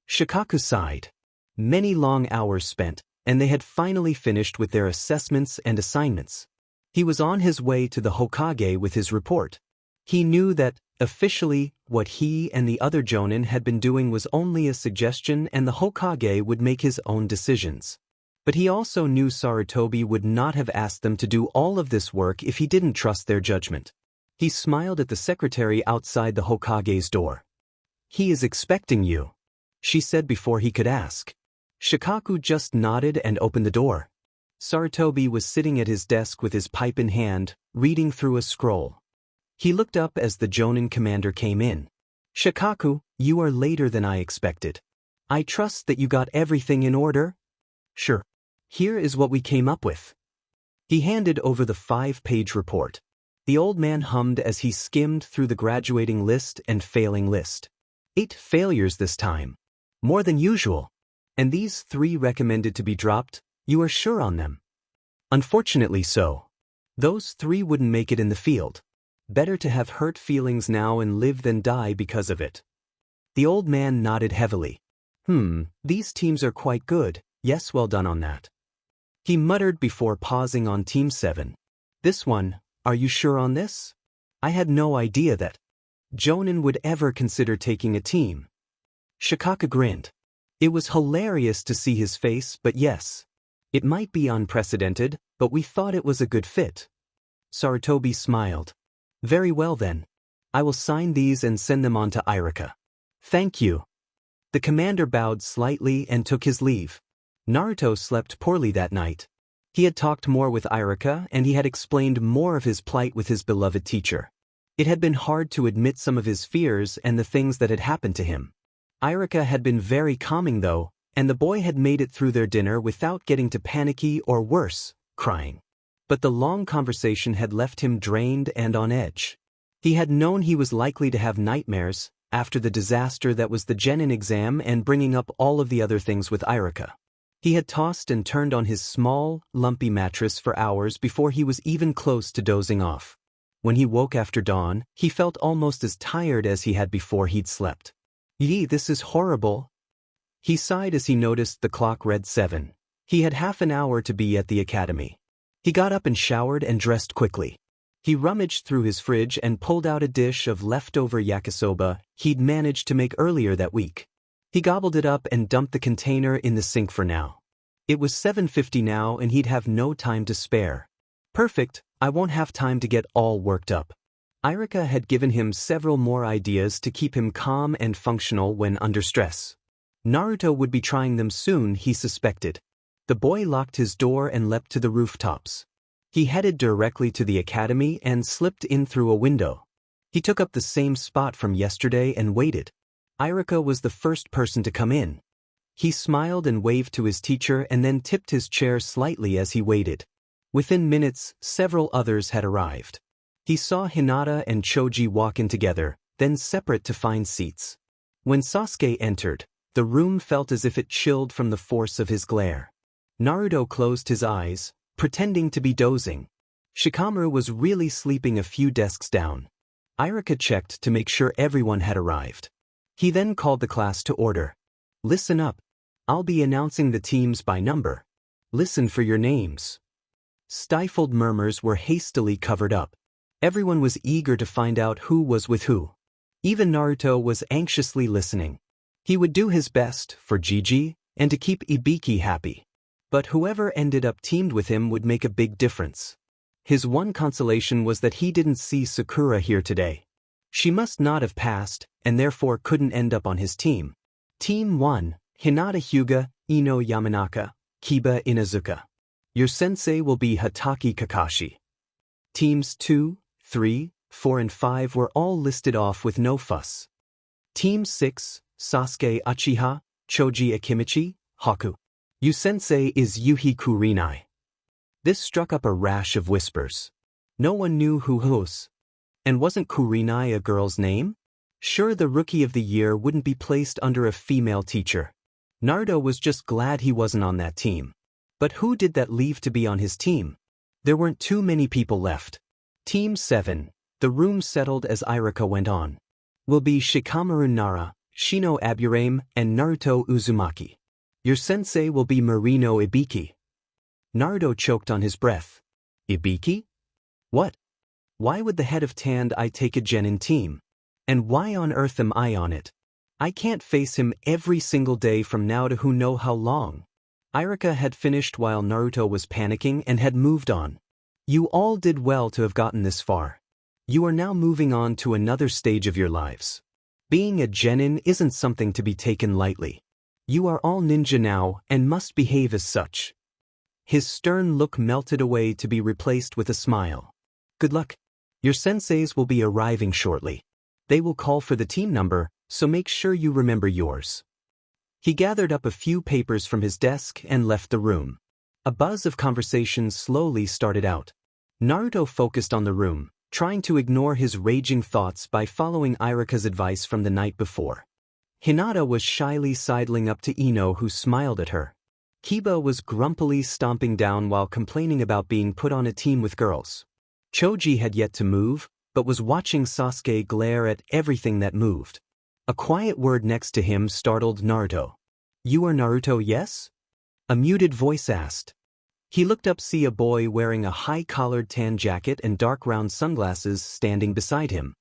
Shikaku sighed. Many long hours spent, and they had finally finished with their assessments and assignments. He was on his way to the Hokage with his report. He knew that, officially, what he and the other jonin had been doing was only a suggestion and the Hokage would make his own decisions. But he also knew Sarutobi would not have asked them to do all of this work if he didn't trust their judgment. He smiled at the secretary outside the Hokage's door. He is expecting you, she said before he could ask. Shikaku just nodded and opened the door. Sarutobi was sitting at his desk with his pipe in hand, reading through a scroll. He looked up as the jonin commander came in. Shikaku, you are later than I expected. I trust that you got everything in order? Sure. Here is what we came up with. He handed over the 5-page report. The old man hummed as he skimmed through the graduating list and failing list. 8 failures this time. More than usual. And these 3 recommended to be dropped, you are sure on them? Unfortunately so. Those 3 wouldn't make it in the field. Better to have hurt feelings now and live than die because of it. The old man nodded heavily. These teams are quite good, yes, well done on that. He muttered before pausing on Team 7. This one, are you sure on this? I had no idea that jonin would ever consider taking a team. Shikaku grinned. It was hilarious to see his face, but yes. It might be unprecedented, but we thought it was a good fit. Sarutobi smiled. Very well then. I will sign these and send them on to Irika. Thank you. The commander bowed slightly and took his leave. Naruto slept poorly that night. He had talked more with Irika and he had explained more of his plight with his beloved teacher. It had been hard to admit some of his fears and the things that had happened to him. Irika had been very calming though, and the boy had made it through their dinner without getting to panicky or worse, crying. But the long conversation had left him drained and on edge. He had known he was likely to have nightmares, after the disaster that was the genin exam and bringing up all of the other things with Irika. He had tossed and turned on his small, lumpy mattress for hours before he was even close to dozing off. When he woke after dawn, he felt almost as tired as he had before he'd slept. Yee, this is horrible. He sighed as he noticed the clock read 7. He had half an hour to be at the academy. He got up and showered and dressed quickly. He rummaged through his fridge and pulled out a dish of leftover yakisoba he'd managed to make earlier that week. He gobbled it up and dumped the container in the sink for now. It was 7:50 now and he'd have no time to spare. Perfect, I won't have time to get all worked up. Irika had given him several more ideas to keep him calm and functional when under stress. Naruto would be trying them soon, he suspected. The boy locked his door and leapt to the rooftops. He headed directly to the academy and slipped in through a window. He took up the same spot from yesterday and waited. Irika was the first person to come in. He smiled and waved to his teacher and then tipped his chair slightly as he waited. Within minutes, several others had arrived. He saw Hinata and Choji walk in together, then separate to find seats. When Sasuke entered, the room felt as if it chilled from the force of his glare. Naruto closed his eyes, pretending to be dozing. Shikamaru was really sleeping a few desks down. Irika checked to make sure everyone had arrived. He then called the class to order. Listen up. I'll be announcing the teams by number. Listen for your names. Stifled murmurs were hastily covered up. Everyone was eager to find out who was with who. Even Naruto was anxiously listening. He would do his best for Gigi and to keep Ibiki happy. But whoever ended up teamed with him would make a big difference. His one consolation was that he didn't see Sakura here today. She must not have passed, and therefore couldn't end up on his team. Team 1, Hinata Hyuga, Ino Yamanaka, Kiba Inazuka. Your sensei will be Hatake Kakashi. Teams 2, 3, 4 and 5 were all listed off with no fuss. Team 6, Sasuke Uchiha, Choji Akimichi, Haku. Your sensei is Yuhi Kurinai. This struck up a rash of whispers. No one knew who was. And wasn't Kurinai a girl's name? Sure, the rookie of the year wouldn't be placed under a female teacher. Naruto was just glad he wasn't on that team. But who did that leave to be on his team? There weren't too many people left. Team 7, the room settled as Irika went on. Will be Shikamaru Nara, Shino Aburame, and Naruto Uzumaki. Your sensei will be Marino Ibiki. Naruto choked on his breath. Ibiki? What? Why would the head of Tand I take a genin team? And why on earth am I on it? I can't face him every single day from now to who know how long. Irika had finished while Naruto was panicking and had moved on. You all did well to have gotten this far. You are now moving on to another stage of your lives. Being a genin isn't something to be taken lightly. You are all ninja now and must behave as such. His stern look melted away to be replaced with a smile. Good luck. Your senseis will be arriving shortly. They will call for the team number, so make sure you remember yours. He gathered up a few papers from his desk and left the room. A buzz of conversation slowly started out. Naruto focused on the room, trying to ignore his raging thoughts by following Irika's advice from the night before. Hinata was shyly sidling up to Ino, who smiled at her. Kiba was grumpily stomping down while complaining about being put on a team with girls. Choji had yet to move, but was watching Sasuke glare at everything that moved. A quiet word next to him startled Naruto. You are Naruto, yes? A muted voice asked. He looked up, see a boy wearing a high-collared tan jacket and dark round sunglasses standing beside him.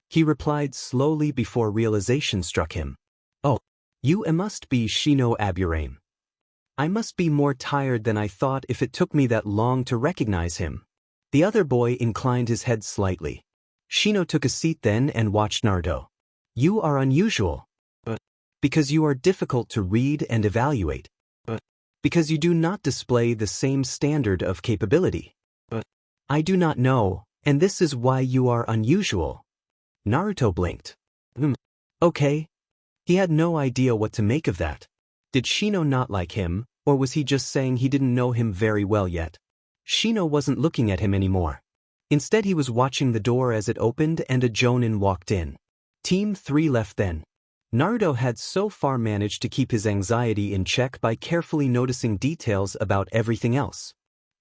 He replied slowly before realization struck him. Oh, you must be Shino Aburame. I must be more tired than I thought if it took me that long to recognize him. The other boy inclined his head slightly. Shino took a seat then and watched Naruto. You are unusual. But because you are difficult to read and evaluate. But because you do not display the same standard of capability. But I do not know, and this is why you are unusual. Naruto blinked. Okay. He had no idea what to make of that. Did Shino not like him, or was he just saying he didn't know him very well yet? Shino wasn't looking at him anymore. Instead, he was watching the door as it opened and a jonin walked in. Team 3 left then. Naruto had so far managed to keep his anxiety in check by carefully noticing details about everything else.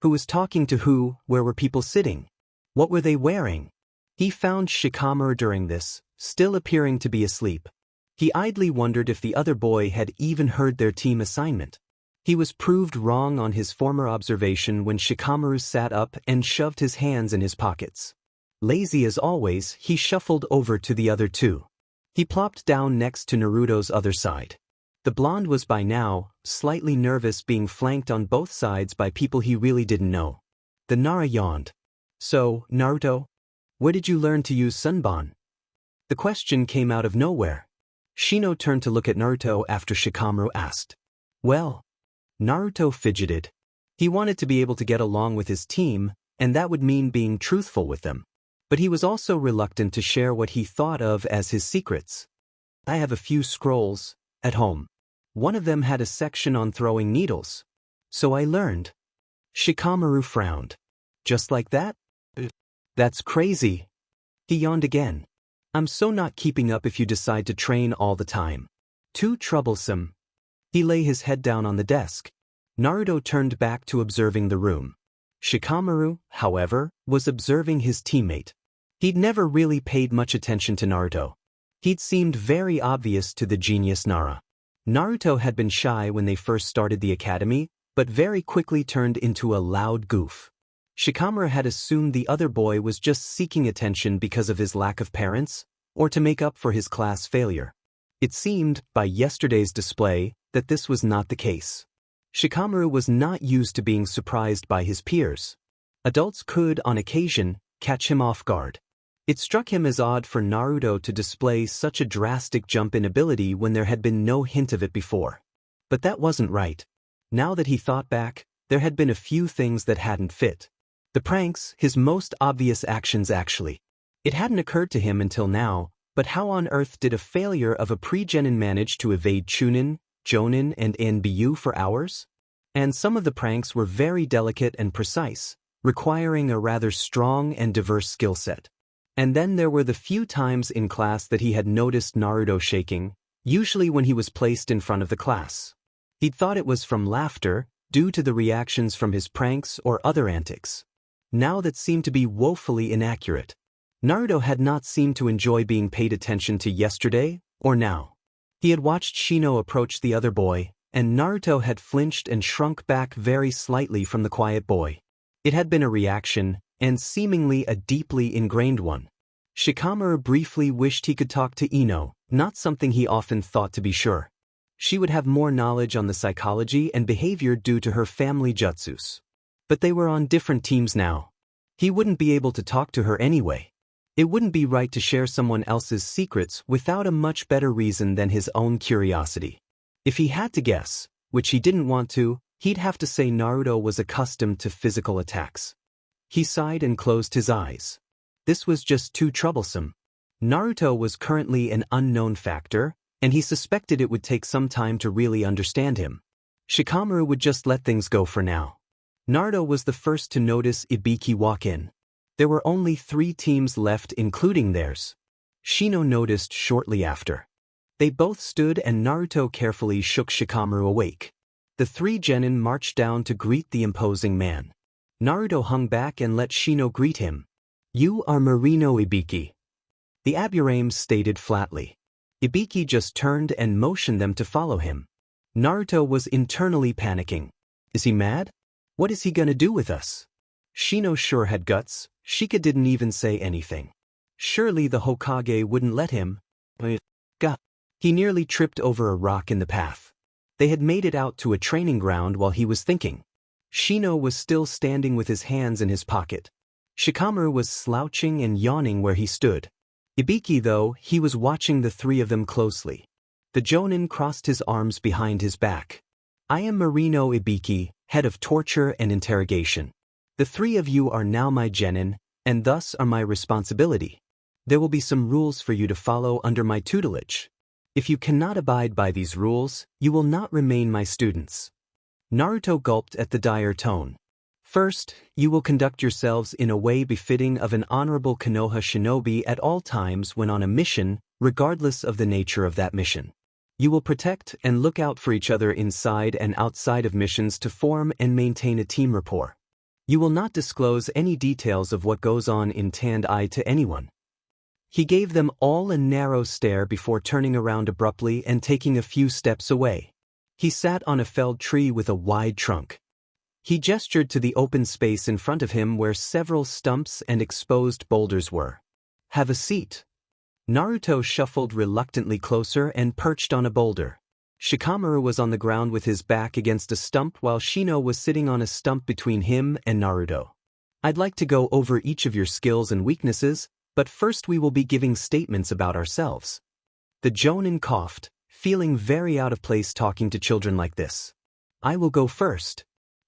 Who was talking to who, where were people sitting? What were they wearing? He found Shikamaru during this, still appearing to be asleep. He idly wondered if the other boy had even heard their team assignment. He was proved wrong on his former observation when Shikamaru sat up and shoved his hands in his pockets. Lazy as always, he shuffled over to the other two. He plopped down next to Naruto's other side. The blonde was by now slightly nervous, being flanked on both sides by people he really didn't know. The Nara yawned. So, Naruto, where did you learn to use Sunban? The question came out of nowhere. Shino turned to look at Naruto after Shikamaru asked. Well, Naruto fidgeted. He wanted to be able to get along with his team, and that would mean being truthful with them. But he was also reluctant to share what he thought of as his secrets. I have a few scrolls at home. One of them had a section on throwing needles. So I learned. Shikamaru frowned. Just like that? That's crazy. He yawned again. I'm so not keeping up if you decide to train all the time. Too troublesome. He lay his head down on the desk. Naruto turned back to observing the room. Shikamaru, however, was observing his teammate. He'd never really paid much attention to Naruto. He'd seemed very obvious to the genius Nara. Naruto had been shy when they first started the academy, but very quickly turned into a loud goof. Shikamaru had assumed the other boy was just seeking attention because of his lack of parents, or to make up for his class failure. It seemed, by yesterday's display, that this was not the case. Shikamaru was not used to being surprised by his peers. Adults could, on occasion, catch him off guard. It struck him as odd for Naruto to display such a drastic jump in ability when there had been no hint of it before. But that wasn't right. Now that he thought back, there had been a few things that hadn't fit. The pranks, his most obvious actions actually. It hadn't occurred to him until now, but how on earth did a failure of a pre-genin manage to evade Chunin, Jonin, and Nbu for hours? And some of the pranks were very delicate and precise, requiring a rather strong and diverse skill set. And then there were the few times in class that he had noticed Naruto shaking, usually when he was placed in front of the class. He'd thought it was from laughter, due to the reactions from his pranks or other antics. Now that seemed to be woefully inaccurate. Naruto had not seemed to enjoy being paid attention to yesterday or now. He had watched Shino approach the other boy, and Naruto had flinched and shrunk back very slightly from the quiet boy. It had been a reaction, and seemingly a deeply ingrained one. Shikamaru briefly wished he could talk to Ino, not something he often thought to be sure. She would have more knowledge on the psychology and behavior due to her family jutsus. But they were on different teams now. He wouldn't be able to talk to her anyway. It wouldn't be right to share someone else's secrets without a much better reason than his own curiosity. If he had to guess, which he didn't want to, he'd have to say Naruto was accustomed to physical attacks. He sighed and closed his eyes. This was just too troublesome. Naruto was currently an unknown factor, and he suspected it would take some time to really understand him. Shikamaru would just let things go for now. Naruto was the first to notice Ibiki walk in. There were only 3 teams left including theirs. Shino noticed shortly after. They both stood and Naruto carefully shook Shikamaru awake. The 3 genin marched down to greet the imposing man. Naruto hung back and let Shino greet him. "You are Marino Ibiki," the Aburame stated flatly. Ibiki just turned and motioned them to follow him. Naruto was internally panicking. Is he mad? What is he gonna do with us? Shino sure had guts. Shika didn't even say anything. Surely the Hokage wouldn't let him. He nearly tripped over a rock in the path. They had made it out to a training ground while he was thinking. Shino was still standing with his hands in his pocket. Shikamaru was slouching and yawning where he stood. Ibiki, though, he was watching the 3 of them closely. The Jonin crossed his arms behind his back. "I am Marino Ibiki, head of torture and interrogation. The 3 of you are now my genin, and thus are my responsibility. There will be some rules for you to follow under my tutelage. If you cannot abide by these rules, you will not remain my students." Naruto gulped at the dire tone. "First, you will conduct yourselves in a way befitting of an honorable Konoha shinobi at all times when on a mission, regardless of the nature of that mission. You will protect and look out for each other inside and outside of missions to form and maintain a team rapport. You will not disclose any details of what goes on in Tandai to anyone." He gave them all a narrow stare before turning around abruptly and taking a few steps away. He sat on a felled tree with a wide trunk. He gestured to the open space in front of him where several stumps and exposed boulders were. "Have a seat." Naruto shuffled reluctantly closer and perched on a boulder. Shikamaru was on the ground with his back against a stump while Shino was sitting on a stump between him and Naruto. "I'd like to go over each of your skills and weaknesses, but first we will be giving statements about ourselves." The Jonin coughed, feeling very out of place talking to children like this. "I will go first."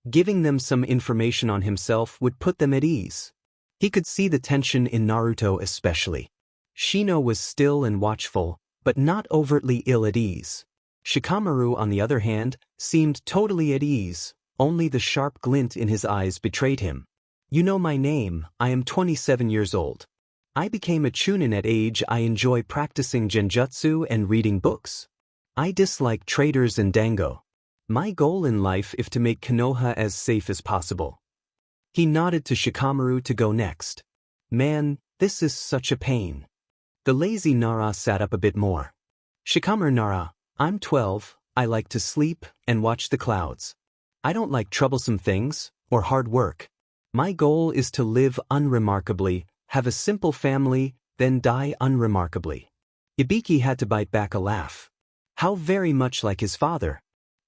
Giving them some information on himself would put them at ease. He could see the tension in Naruto especially. Shino was still and watchful, but not overtly ill at ease. Shikamaru, on the other hand, seemed totally at ease, only the sharp glint in his eyes betrayed him. "You know my name, I am 27 years old. I became a chunin at age I enjoy practicing genjutsu and reading books. I dislike traitors and dango. My goal in life is to make Konoha as safe as possible. He nodded to Shikamaru to go next. Man, this is such a pain. The lazy Nara sat up a bit more. Shikamaru Nara, I'm 12, I like to sleep and watch the clouds. I don't like troublesome things or hard work. My goal is to live unremarkably, have a simple family, then die unremarkably. Ibiki had to bite back a laugh. How very much like his father.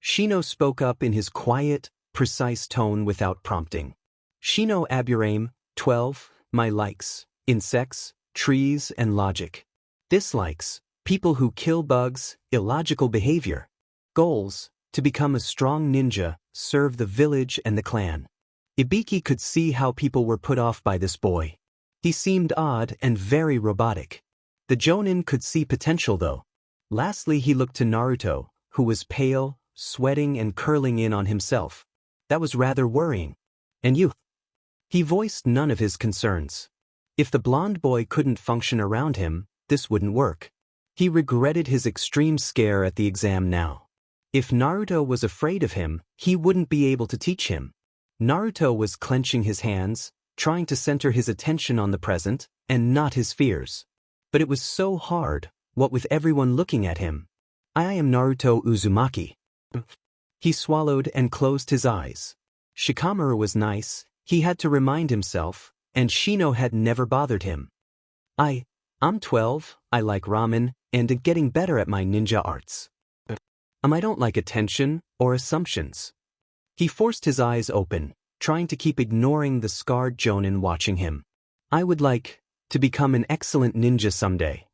Shino spoke up in his quiet, precise tone without prompting. Shino Aburame, 12, my likes, insects, trees and logic. Dislikes, people who kill bugs, illogical behavior. Goals, to become a strong ninja, serve the village and the clan. Ibiki could see how people were put off by this boy. He seemed odd and very robotic. The Jonin could see potential though. Lastly he looked to Naruto, who was pale, sweating and curling in on himself. That was rather worrying. And you? He voiced none of his concerns. If the blonde boy couldn't function around him, this wouldn't work. He regretted his extreme scare at the exam now. If Naruto was afraid of him, he wouldn't be able to teach him. Naruto was clenching his hands, trying to center his attention on the present, and not his fears. But it was so hard, what with everyone looking at him. I am Naruto Uzumaki. He swallowed and closed his eyes. Shikamaru was nice, he had to remind himself, and Shino had never bothered him. I'm 12, I like ramen, and getting better at my ninja arts. I don't like attention or assumptions. He forced his eyes open, trying to keep ignoring the scarred Jonin watching him. I would like to become an excellent ninja someday.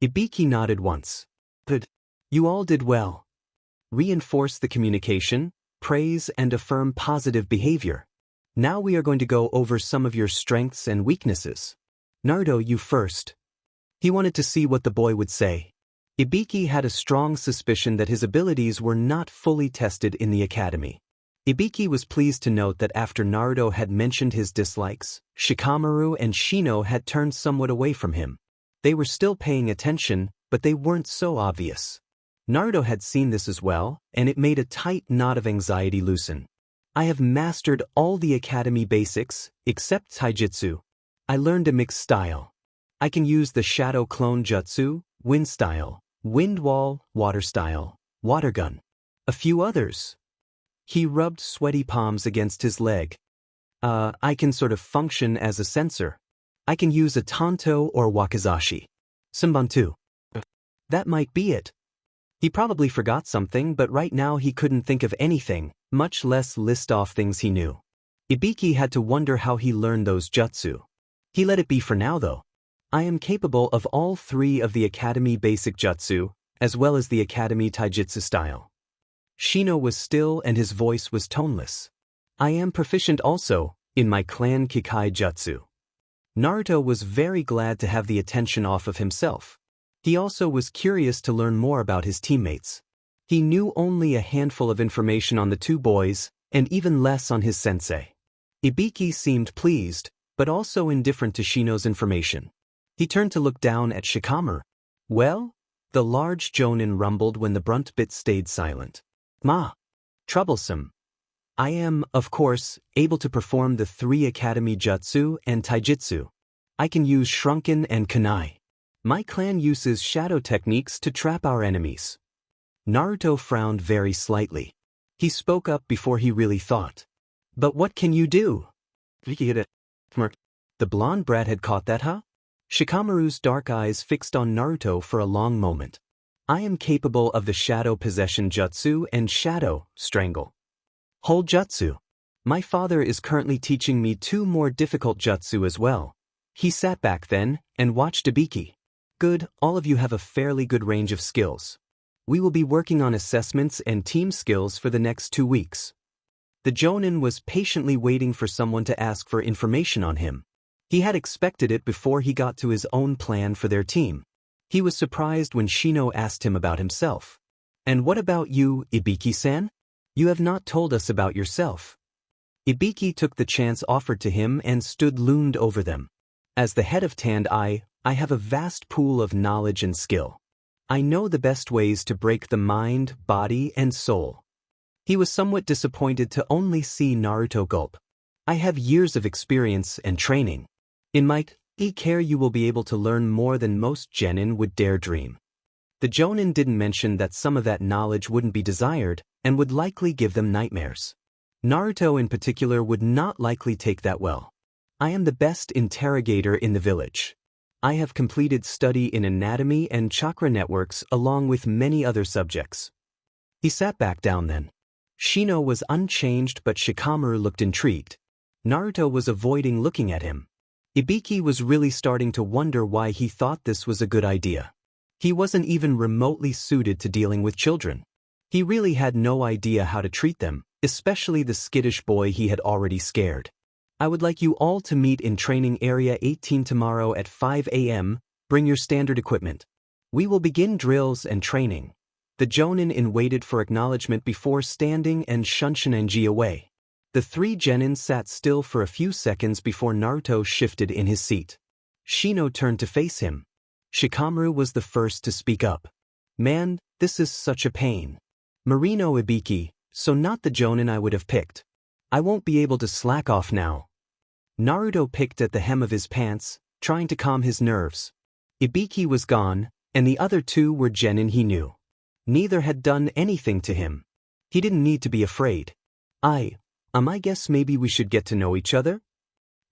Ibiki nodded once. Good. You all did well. Reinforce the communication, praise and affirm positive behavior. Now we are going to go over some of your strengths and weaknesses. Naruto, you first. He wanted to see what the boy would say. Ibiki had a strong suspicion that his abilities were not fully tested in the academy. Ibiki was pleased to note that after Naruto had mentioned his dislikes, Shikamaru and Shino had turned somewhat away from him. They were still paying attention, but they weren't so obvious. Naruto had seen this as well, and it made a tight knot of anxiety loosen. I have mastered all the academy basics, except taijutsu. I learned a mixed style. I can use the shadow clone jutsu, wind style, wind wall, water style, water gun. A few others. He rubbed sweaty palms against his leg. I can sort of function as a sensor. I can use a tanto or wakizashi. Sanbantu. That might be it. He probably forgot something, but right now he couldn't think of anything, much less list off things he knew. Ibiki had to wonder how he learned those jutsu. He let it be for now though. I am capable of all three of the academy basic jutsu, as well as the academy taijutsu style. Shino was still and his voice was toneless. I am proficient also in my clan Kikai jutsu. Naruto was very glad to have the attention off of himself. He also was curious to learn more about his teammates. He knew only a handful of information on the two boys, and even less on his sensei. Ibiki seemed pleased, but also indifferent to Shino's information. He turned to look down at Shikamaru. Well? The large Jonin rumbled when the brunt bit stayed silent. Troublesome. I am, of course, able to perform the 3 academy jutsu and taijutsu. I can use shrunken and kunai. My clan uses shadow techniques to trap our enemies. Naruto frowned very slightly. He spoke up before he really thought. But what can you do? The blonde brat had caught that, huh? Shikamaru's dark eyes fixed on Naruto for a long moment. I am capable of the shadow possession jutsu and shadow strangle. Hold jutsu. My father is currently teaching me 2 more difficult jutsu as well. He sat back then and watched Ibiki. Good, all of you have a fairly good range of skills. We will be working on assessments and team skills for the next 2 weeks. The Jonin was patiently waiting for someone to ask for information on him. He had expected it before he got to his own plan for their team. He was surprised when Shino asked him about himself. And what about you, Ibiki-san? You have not told us about yourself. Ibiki took the chance offered to him and stood loomed over them. As the head of Tand I have a vast pool of knowledge and skill. I know the best ways to break the mind, body, and soul. He was somewhat disappointed to only see Naruto gulp. I have years of experience and training. In my care you will be able to learn more than most genin would dare dream. The Jonin didn't mention that some of that knowledge wouldn't be desired and would likely give them nightmares. Naruto in particular would not likely take that well. I am the best interrogator in the village. I have completed study in anatomy and chakra networks along with many other subjects. He sat back down then. Shino was unchanged but Shikamaru looked intrigued. Naruto was avoiding looking at him. Ibiki was really starting to wonder why he thought this was a good idea. He wasn't even remotely suited to dealing with children. He really had no idea how to treat them, especially the skittish boy he had already scared. I would like you all to meet in training area 18 tomorrow at 5 a.m. Bring your standard equipment. We will begin drills and training. The Jonin waited for acknowledgement before standing and Shunshinenji away. The three genin sat still for a few seconds before Naruto shifted in his seat. Shino turned to face him. Shikamaru was the first to speak up. Man, this is such a pain. Marino Ibiki, so not the Jonin I would have picked. I won't be able to slack off now. Naruto picked at the hem of his pants, trying to calm his nerves. Ibiki was gone, and the other two were genin he knew. Neither had done anything to him. He didn't need to be afraid. I guess maybe we should get to know each other?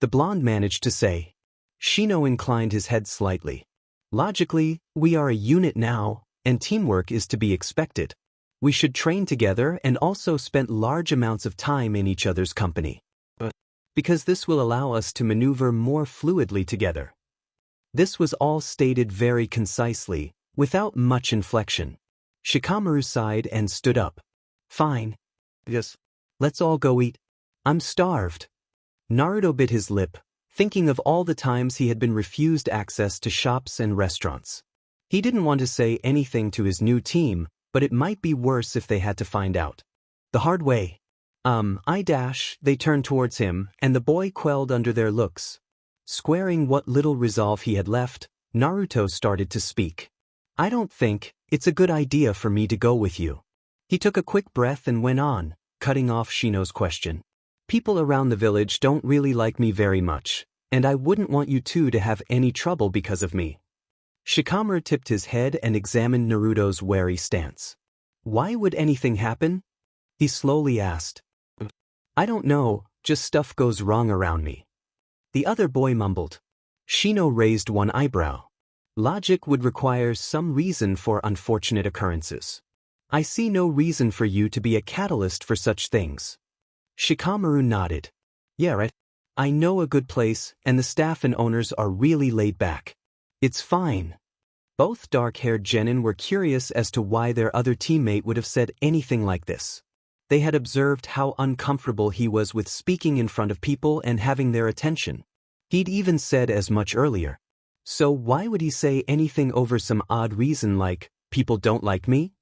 The blonde managed to say. Shino inclined his head slightly. Logically, we are a unit now, and teamwork is to be expected. We should train together and also spend large amounts of time in each other's company. Because this will allow us to maneuver more fluidly together. This was all stated very concisely, without much inflection. Shikamaru sighed and stood up. Fine. Yes. Let's all go eat. I'm starved. Naruto bit his lip, thinking of all the times he had been refused access to shops and restaurants. He didn't want to say anything to his new team, but it might be worse if they had to find out. The hard way. They turned towards him, and the boy quelled under their looks. Squaring what little resolve he had left, Naruto started to speak. I don't think it's a good idea for me to go with you. He took a quick breath and went on, cutting off Shino's question. People around the village don't really like me very much, and I wouldn't want you two to have any trouble because of me. Shikamaru tipped his head and examined Naruto's wary stance. Why would anything happen? He slowly asked. I don't know, just stuff goes wrong around me. The other boy mumbled. Shino raised one eyebrow. Logic would require some reason for unfortunate occurrences. I see no reason for you to be a catalyst for such things. Shikamaru nodded. Yeah, right. I know a good place, and the staff and owners are really laid back. It's fine. Both dark-haired genin were curious as to why their other teammate would have said anything like this. They had observed how uncomfortable he was with speaking in front of people and having their attention. He'd even said as much earlier. So why would he say anything over some odd reason like, people don't like me?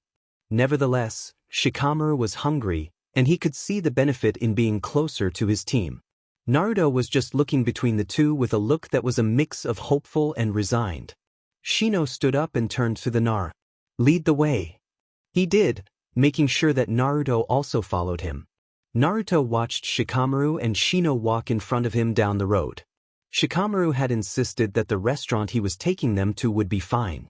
Nevertheless, Shikamaru was hungry, and he could see the benefit in being closer to his team. Naruto was just looking between the two with a look that was a mix of hopeful and resigned. Shino stood up and turned to the Nar. Lead the way. He did, making sure that Naruto also followed him. Naruto watched Shikamaru and Shino walk in front of him down the road. Shikamaru had insisted that the restaurant he was taking them to would be fine.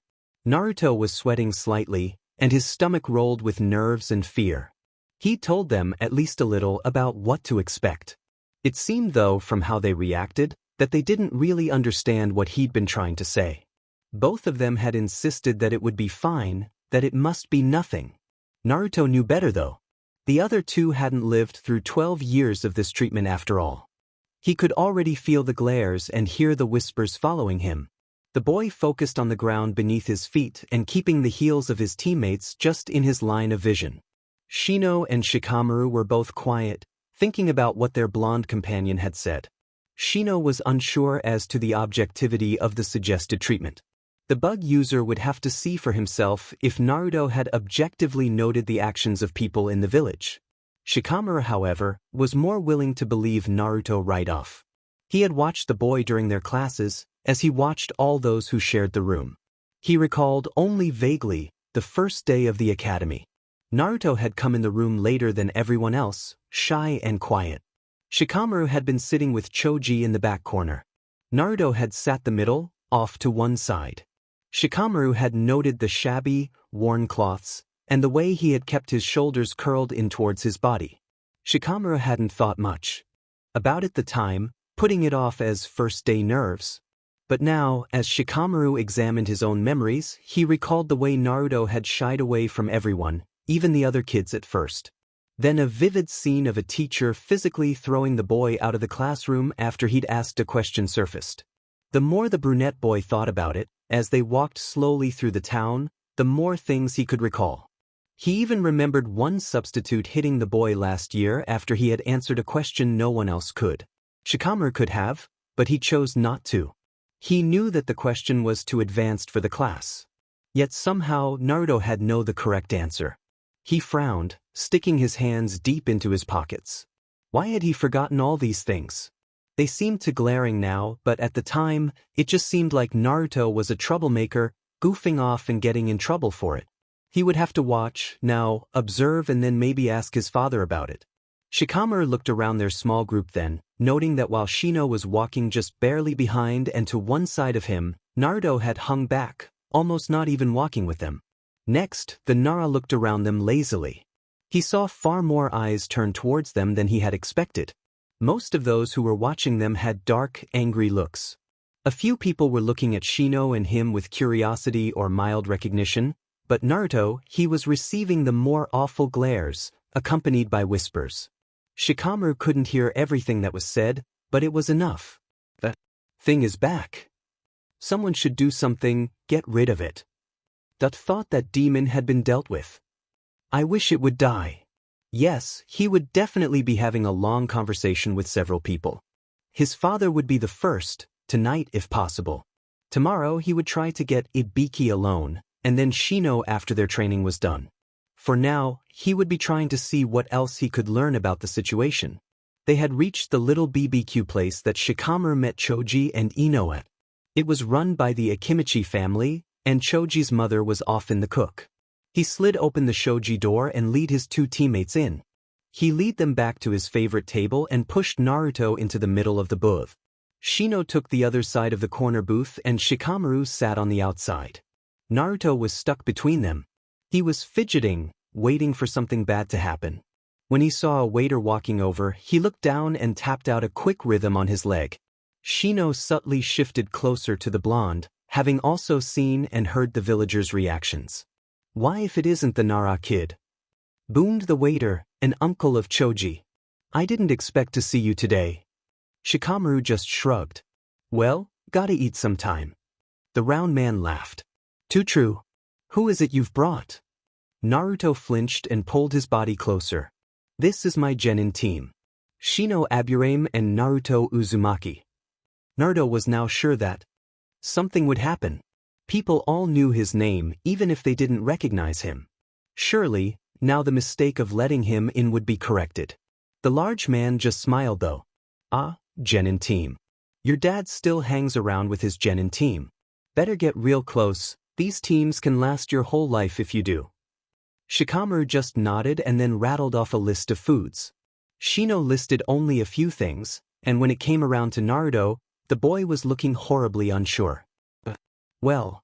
Naruto was sweating slightly, and his stomach rolled with nerves and fear. He told them at least a little about what to expect. It seemed though from how they reacted, that they didn't really understand what he'd been trying to say. Both of them had insisted that it would be fine, that it must be nothing. Naruto knew better though. The other two hadn't lived through 12 years of this treatment after all. He could already feel the glares and hear the whispers following him. The boy focused on the ground beneath his feet and keeping the heels of his teammates just in his line of vision. Shino and Shikamaru were both quiet, thinking about what their blonde companion had said. Shino was unsure as to the objectivity of the suggested treatment. The bug user would have to see for himself if Naruto had objectively noted the actions of people in the village. Shikamaru, however, was more willing to believe Naruto right off. He had watched the boy during their classes, as he watched all those who shared the room. He recalled only vaguely the first day of the academy. Naruto had come in the room later than everyone else, shy and quiet. Shikamaru had been sitting with Choji in the back corner. Naruto had sat the middle, off to one side. Shikamaru had noted the shabby, worn cloths, and the way he had kept his shoulders curled in towards his body. Shikamaru hadn't thought much about it at the time, putting it off as first-day nerves. But now, as Shikamaru examined his own memories, he recalled the way Naruto had shied away from everyone, even the other kids at first. Then a vivid scene of a teacher physically throwing the boy out of the classroom after he'd asked a question surfaced. The more the brunette boy thought about it, as they walked slowly through the town, the more things he could recall. He even remembered one substitute hitting the boy last year after he had answered a question no one else could. Shikamaru could have, but he chose not to. He knew that the question was too advanced for the class. Yet somehow Naruto had the correct answer. He frowned, sticking his hands deep into his pockets. Why had he forgotten all these things? They seemed too glaring now, but at the time, it just seemed like Naruto was a troublemaker, goofing off and getting in trouble for it. He would have to watch, now, observe, and then maybe ask his father about it. Shikamaru looked around their small group then, noting that while Shino was walking just barely behind and to one side of him, Naruto had hung back, almost not even walking with them. Next, the Nara looked around them lazily. He saw far more eyes turned towards them than he had expected. Most of those who were watching them had dark, angry looks. A few people were looking at Shino and him with curiosity or mild recognition, but Naruto, he was receiving the more awful glares, accompanied by whispers. Shikamaru couldn't hear everything that was said, but it was enough. The thing is back. Someone should do something, get rid of it. That thought that demon had been dealt with. I wish it would die. Yes, he would definitely be having a long conversation with several people. His father would be the first, tonight if possible. Tomorrow he would try to get Ibiki alone, and then Shino after their training was done. For now, he would be trying to see what else he could learn about the situation. They had reached the little BBQ place that Shikamaru met Choji and Ino at. It was run by the Akimichi family, and Choji's mother was often the cook. He slid open the shoji door and lead his two teammates in. He lead them back to his favorite table and pushed Naruto into the middle of the booth. Shino took the other side of the corner booth and Shikamaru sat on the outside. Naruto was stuck between them. He was fidgeting, waiting for something bad to happen. When he saw a waiter walking over, he looked down and tapped out a quick rhythm on his leg. Shino subtly shifted closer to the blonde, having also seen and heard the villagers' reactions. Why if it isn't the Nara kid? Boomed the waiter, an uncle of Choji. I didn't expect to see you today. Shikamaru just shrugged. Well, gotta eat sometime. The round man laughed. Too true. Who is it you've brought? Naruto flinched and pulled his body closer. This is my genin team. Shino Aburame and Naruto Uzumaki. Naruto was now sure that something would happen. People all knew his name even if they didn't recognize him. Surely, now the mistake of letting him in would be corrected. The large man just smiled though. Ah, genin team. Your dad still hangs around with his genin team. Better get real close, these teams can last your whole life if you do. Shikamaru just nodded and then rattled off a list of foods. Shino listed only a few things, and when it came around to Naruto, the boy was looking horribly unsure. Well,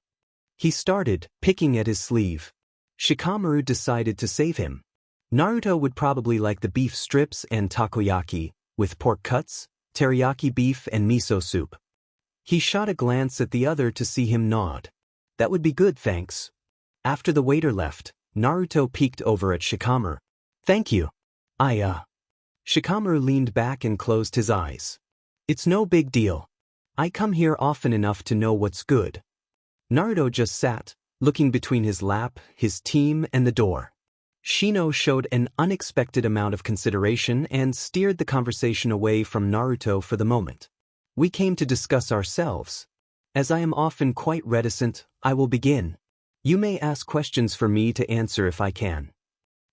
he started, picking at his sleeve. Shikamaru decided to save him. Naruto would probably like the beef strips and takoyaki, with pork cuts, teriyaki beef and miso soup. He shot a glance at the other to see him nod. That would be good, thanks. After the waiter left, Naruto peeked over at Shikamaru. Thank you. Shikamaru leaned back and closed his eyes. It's no big deal. I come here often enough to know what's good. Naruto just sat, looking between his lap, his team, and the door. Shino showed an unexpected amount of consideration and steered the conversation away from Naruto for the moment. We came to discuss ourselves. As I am often quite reticent, I will begin. You may ask questions for me to answer if I can.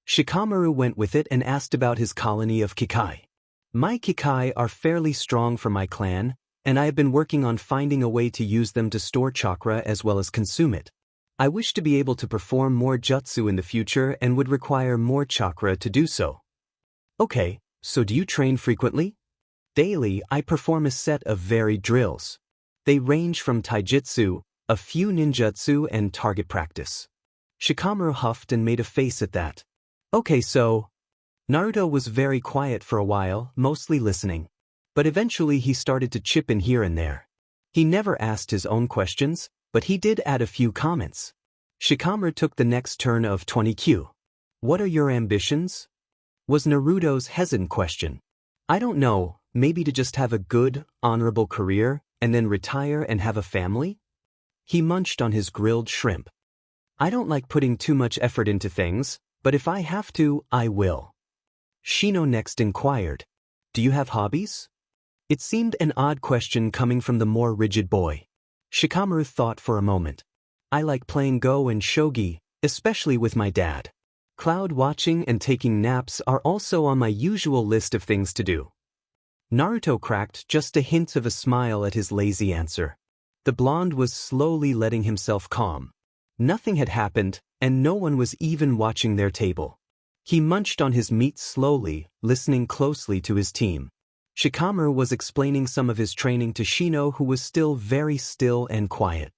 Shikamaru went with it and asked about his colony of Kikai. My Kikai are fairly strong for my clan, and I have been working on finding a way to use them to store chakra as well as consume it. I wish to be able to perform more jutsu in the future and would require more chakra to do so. Okay, so do you train frequently? Daily, I perform a set of varied drills. They range from taijutsu, a few ninjutsu, and target practice. Shikamaru huffed and made a face at that. Okay, so... Naruto was very quiet for a while, mostly listening. But eventually he started to chip in here and there. He never asked his own questions, but he did add a few comments. Shikamaru took the next turn of 20Q. What are your ambitions? Was Naruto's hesitant question. I don't know, maybe to just have a good, honorable career, and then retire and have a family? He munched on his grilled shrimp. I don't like putting too much effort into things, but if I have to, I will. Shino next inquired. Do you have hobbies? It seemed an odd question coming from the more rigid boy. Shikamaru thought for a moment. I like playing Go and Shogi, especially with my dad. Cloud watching and taking naps are also on my usual list of things to do. Naruto cracked just a hint of a smile at his lazy answer. The blonde was slowly letting himself calm. Nothing had happened, and no one was even watching their table. He munched on his meat slowly, listening closely to his team. Shikamaru was explaining some of his training to Shino, who was still very still and quiet.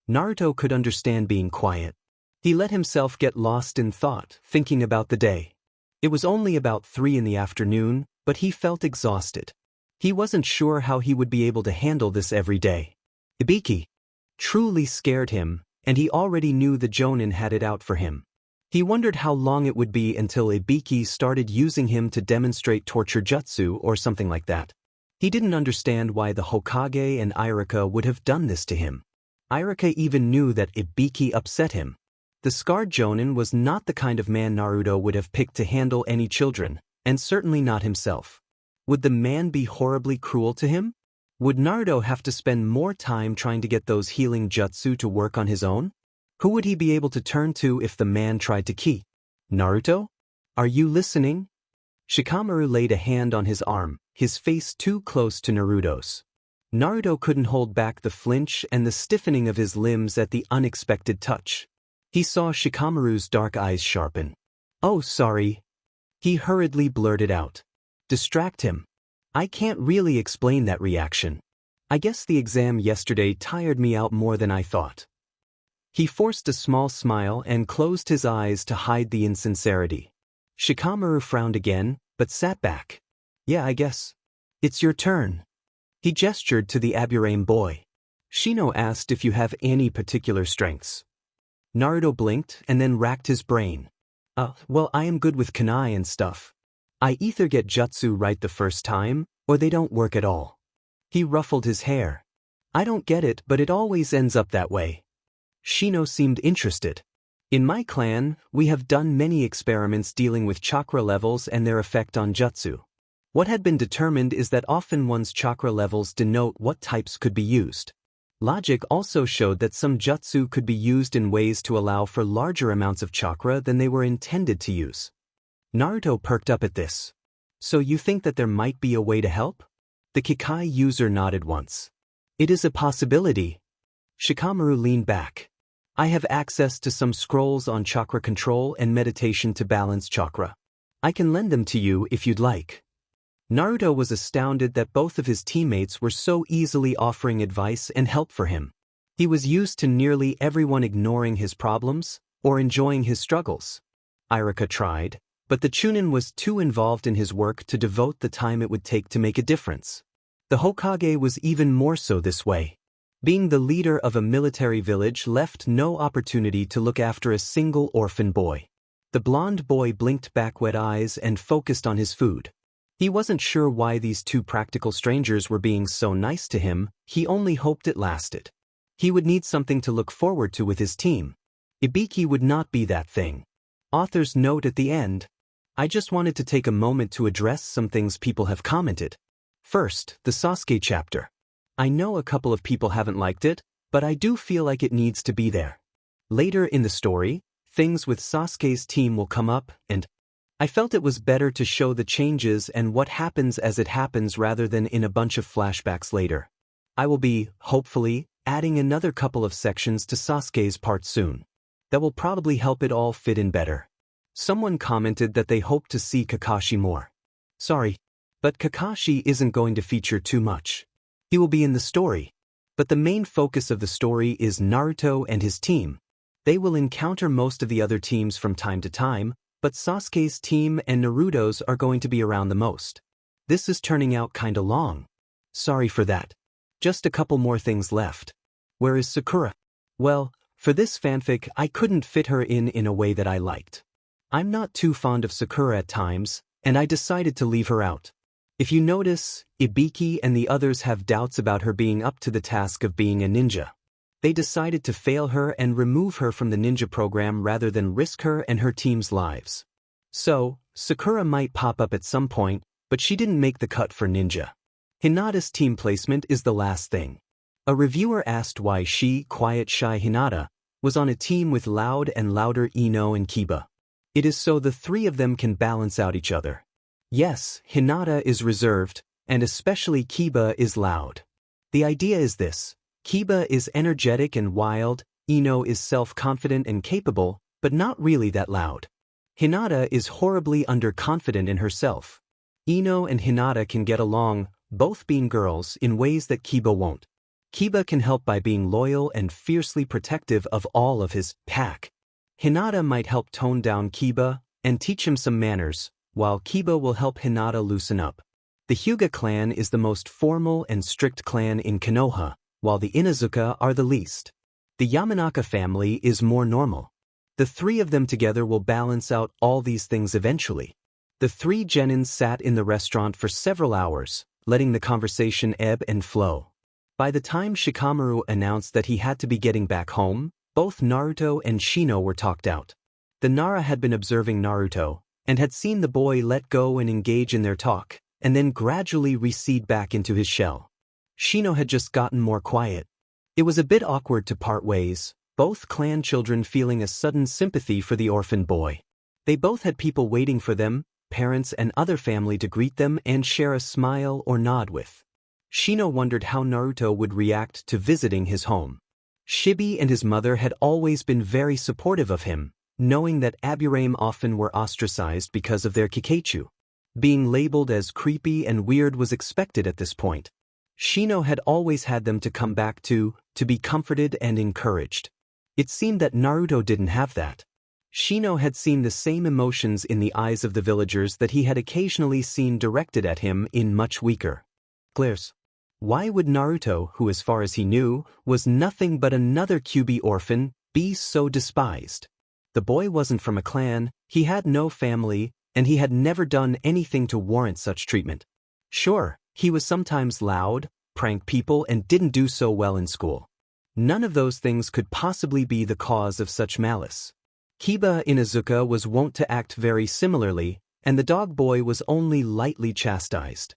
Naruto could understand being quiet. He let himself get lost in thought, thinking about the day. It was only about 3 in the afternoon, but he felt exhausted. He wasn't sure how he would be able to handle this every day. Ibiki truly scared him, and he already knew the Jonin had it out for him. He wondered how long it would be until Ibiki started using him to demonstrate torture jutsu or something like that. He didn't understand why the Hokage and Iruka would have done this to him. Iruka even knew that Ibiki upset him. The scarred Jonin was not the kind of man Naruto would have picked to handle any children, and certainly not himself. Would the man be horribly cruel to him? Would Naruto have to spend more time trying to get those healing jutsu to work on his own? Who would he be able to turn to if the man tried to ki? Naruto? Are you listening? Shikamaru laid a hand on his arm, his face too close to Naruto's. Naruto couldn't hold back the flinch and the stiffening of his limbs at the unexpected touch. He saw Shikamaru's dark eyes sharpen. Oh, sorry. He hurriedly blurted out. Distract him. I can't really explain that reaction. I guess the exam yesterday tired me out more than I thought. He forced a small smile and closed his eyes to hide the insincerity. Shikamaru frowned again, but sat back. Yeah, I guess. It's your turn. He gestured to the Aburame boy. Shino asked if you have any particular strengths. Naruto blinked and then racked his brain. Well, I am good with kunai and stuff. I either get jutsu right the first time, or they don't work at all. He ruffled his hair. I don't get it, but it always ends up that way. Shino seemed interested. In my clan, we have done many experiments dealing with chakra levels and their effect on jutsu. What had been determined is that often one's chakra levels denote what types could be used. Logic also showed that some jutsu could be used in ways to allow for larger amounts of chakra than they were intended to use. Naruto perked up at this. So you think that there might be a way to help? The Kikai user nodded once. It is a possibility. Shikamaru leaned back. I have access to some scrolls on chakra control and meditation to balance chakra. I can lend them to you if you'd like. Naruto was astounded that both of his teammates were so easily offering advice and help for him. He was used to nearly everyone ignoring his problems or enjoying his struggles. Iruka tried, but the Chunin was too involved in his work to devote the time it would take to make a difference. The Hokage was even more so this way. Being the leader of a military village left no opportunity to look after a single orphan boy. The blonde boy blinked back wet eyes and focused on his food. He wasn't sure why these two practical strangers were being so nice to him, he only hoped it lasted. He would need something to look forward to with his team. Ibiki would not be that thing. Author's note at the end. I just wanted to take a moment to address some things people have commented. First, the Sasuke chapter. I know a couple of people haven't liked it, but I do feel like it needs to be there. Later in the story, things with Sasuke's team will come up, and I felt it was better to show the changes and what happens as it happens rather than in a bunch of flashbacks later. I will be, hopefully, adding another couple of sections to Sasuke's part soon. That will probably help it all fit in better. Someone commented that they hope to see Kakashi more. Sorry, but Kakashi isn't going to feature too much. He will be in the story. But the main focus of the story is Naruto and his team. They will encounter most of the other teams from time to time, but Sasuke's team and Naruto's are going to be around the most. This is turning out kinda long. Sorry for that. Just a couple more things left. Where is Sakura? Well, for this fanfic I couldn't fit her in a way that I liked. I'm not too fond of Sakura at times, and I decided to leave her out. If you notice, Ibiki and the others have doubts about her being up to the task of being a ninja. They decided to fail her and remove her from the ninja program rather than risk her and her team's lives. So, Sakura might pop up at some point, but she didn't make the cut for ninja. Hinata's team placement is the last thing. A reviewer asked why she, quiet shy Hinata, was on a team with loud and louder Ino and Kiba. It is so the three of them can balance out each other. Yes, Hinata is reserved, and especially Kiba is loud. The idea is this: Kiba is energetic and wild, Ino is self-confident and capable, but not really that loud. Hinata is horribly underconfident in herself. Ino and Hinata can get along, both being girls, in ways that Kiba won't. Kiba can help by being loyal and fiercely protective of all of his pack. Hinata might help tone down Kiba and teach him some manners, while Kiba will help Hinata loosen up. The Hyuga clan is the most formal and strict clan in Konoha, while the Inuzuka are the least. The Yamanaka family is more normal. The three of them together will balance out all these things eventually. The three genins sat in the restaurant for several hours, letting the conversation ebb and flow. By the time Shikamaru announced that he had to be getting back home, both Naruto and Shino were talked out. The Nara had been observing Naruto, and had seen the boy let go and engage in their talk, and then gradually recede back into his shell. Shino had just gotten more quiet. It was a bit awkward to part ways, both clan children feeling a sudden sympathy for the orphan boy. They both had people waiting for them, parents and other family to greet them and share a smile or nod with. Shino wondered how Naruto would react to visiting his home. Shibi and his mother had always been very supportive of him, knowing that Aburame often were ostracized because of their Kikaichu. Being labeled as creepy and weird was expected at this point. Shino had always had them to come back to be comforted and encouraged. It seemed that Naruto didn't have that. Shino had seen the same emotions in the eyes of the villagers that he had occasionally seen directed at him in much weaker glares. Why would Naruto, who as far as he knew, was nothing but another Kyuubi orphan, be so despised? The boy wasn't from a clan, he had no family, and he had never done anything to warrant such treatment. Sure, he was sometimes loud, pranked people and didn't do so well in school. None of those things could possibly be the cause of such malice. Kiba Inuzuka was wont to act very similarly, and the dog boy was only lightly chastised.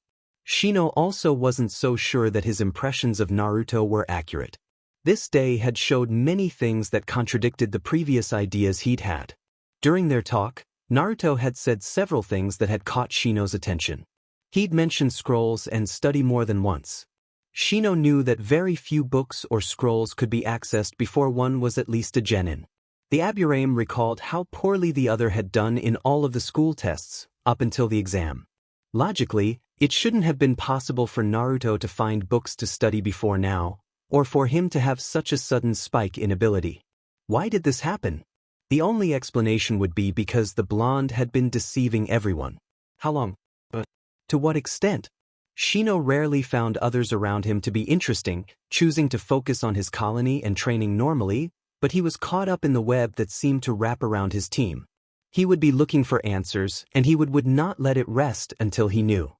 Shino also wasn't so sure that his impressions of Naruto were accurate. This day had showed many things that contradicted the previous ideas he'd had. During their talk, Naruto had said several things that had caught Shino's attention. He'd mentioned scrolls and study more than once. Shino knew that very few books or scrolls could be accessed before one was at least a genin. The Aburame recalled how poorly the other had done in all of the school tests, up until the exam. Logically, it shouldn't have been possible for Naruto to find books to study before now, or for him to have such a sudden spike in ability. Why did this happen? The only explanation would be because the blonde had been deceiving everyone. How long? But to what extent? Shino rarely found others around him to be interesting, choosing to focus on his colony and training normally, but he was caught up in the web that seemed to wrap around his team. He would be looking for answers, and he would not let it rest until he knew.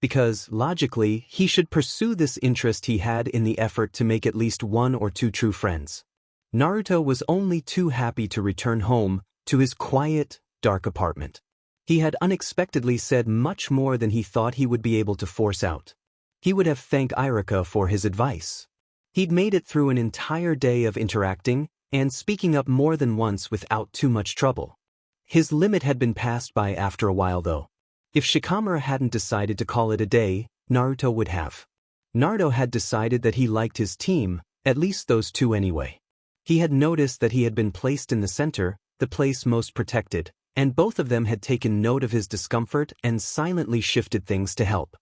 Because, logically, he should pursue this interest he had in the effort to make at least one or two true friends. Naruto was only too happy to return home, to his quiet, dark apartment. He had unexpectedly said much more than he thought he would be able to force out. He would have thanked Irika for his advice. He'd made it through an entire day of interacting and speaking up more than once without too much trouble. His limit had been passed by after a while though. If Shikamaru hadn't decided to call it a day, Naruto would have. Naruto had decided that he liked his team, at least those two anyway. He had noticed that he had been placed in the center, the place most protected, and both of them had taken note of his discomfort and silently shifted things to help.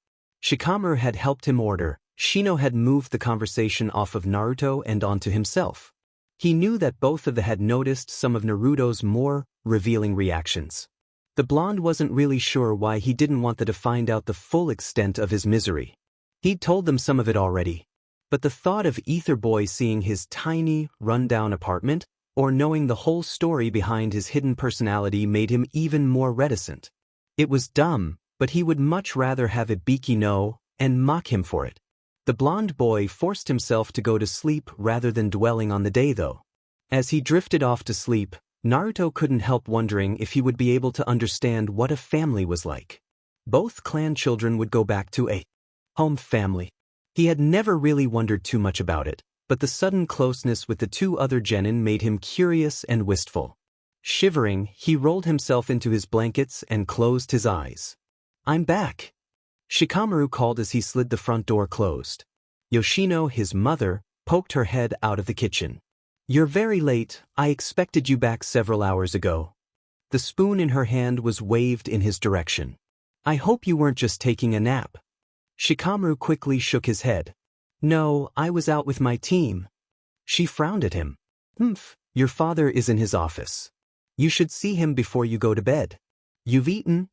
Shikamaru had helped him order, Shino had moved the conversation off of Naruto and onto himself. He knew that both of them had noticed some of Naruto's more revealing reactions. The blonde wasn't really sure why he didn't want them to find out the full extent of his misery. He'd told them some of it already. But the thought of Ether Boy seeing his tiny, run-down apartment, or knowing the whole story behind his hidden personality made him even more reticent. It was dumb, but he would much rather have Ibiki know and mock him for it. The blonde boy forced himself to go to sleep rather than dwelling on the day though. As he drifted off to sleep, Naruto couldn't help wondering if he would be able to understand what a family was like. Both clan children would go back to a home family. He had never really wondered too much about it, but the sudden closeness with the two other genin made him curious and wistful. Shivering, he rolled himself into his blankets and closed his eyes. "I'm back," Shikamaru called as he slid the front door closed. Yoshino, his mother, poked her head out of the kitchen. "You're very late, I expected you back several hours ago." The spoon in her hand was waved in his direction. "I hope you weren't just taking a nap." Shikamaru quickly shook his head. "No, I was out with my team." She frowned at him. Your father is in his office. You should see him before you go to bed. You've eaten?"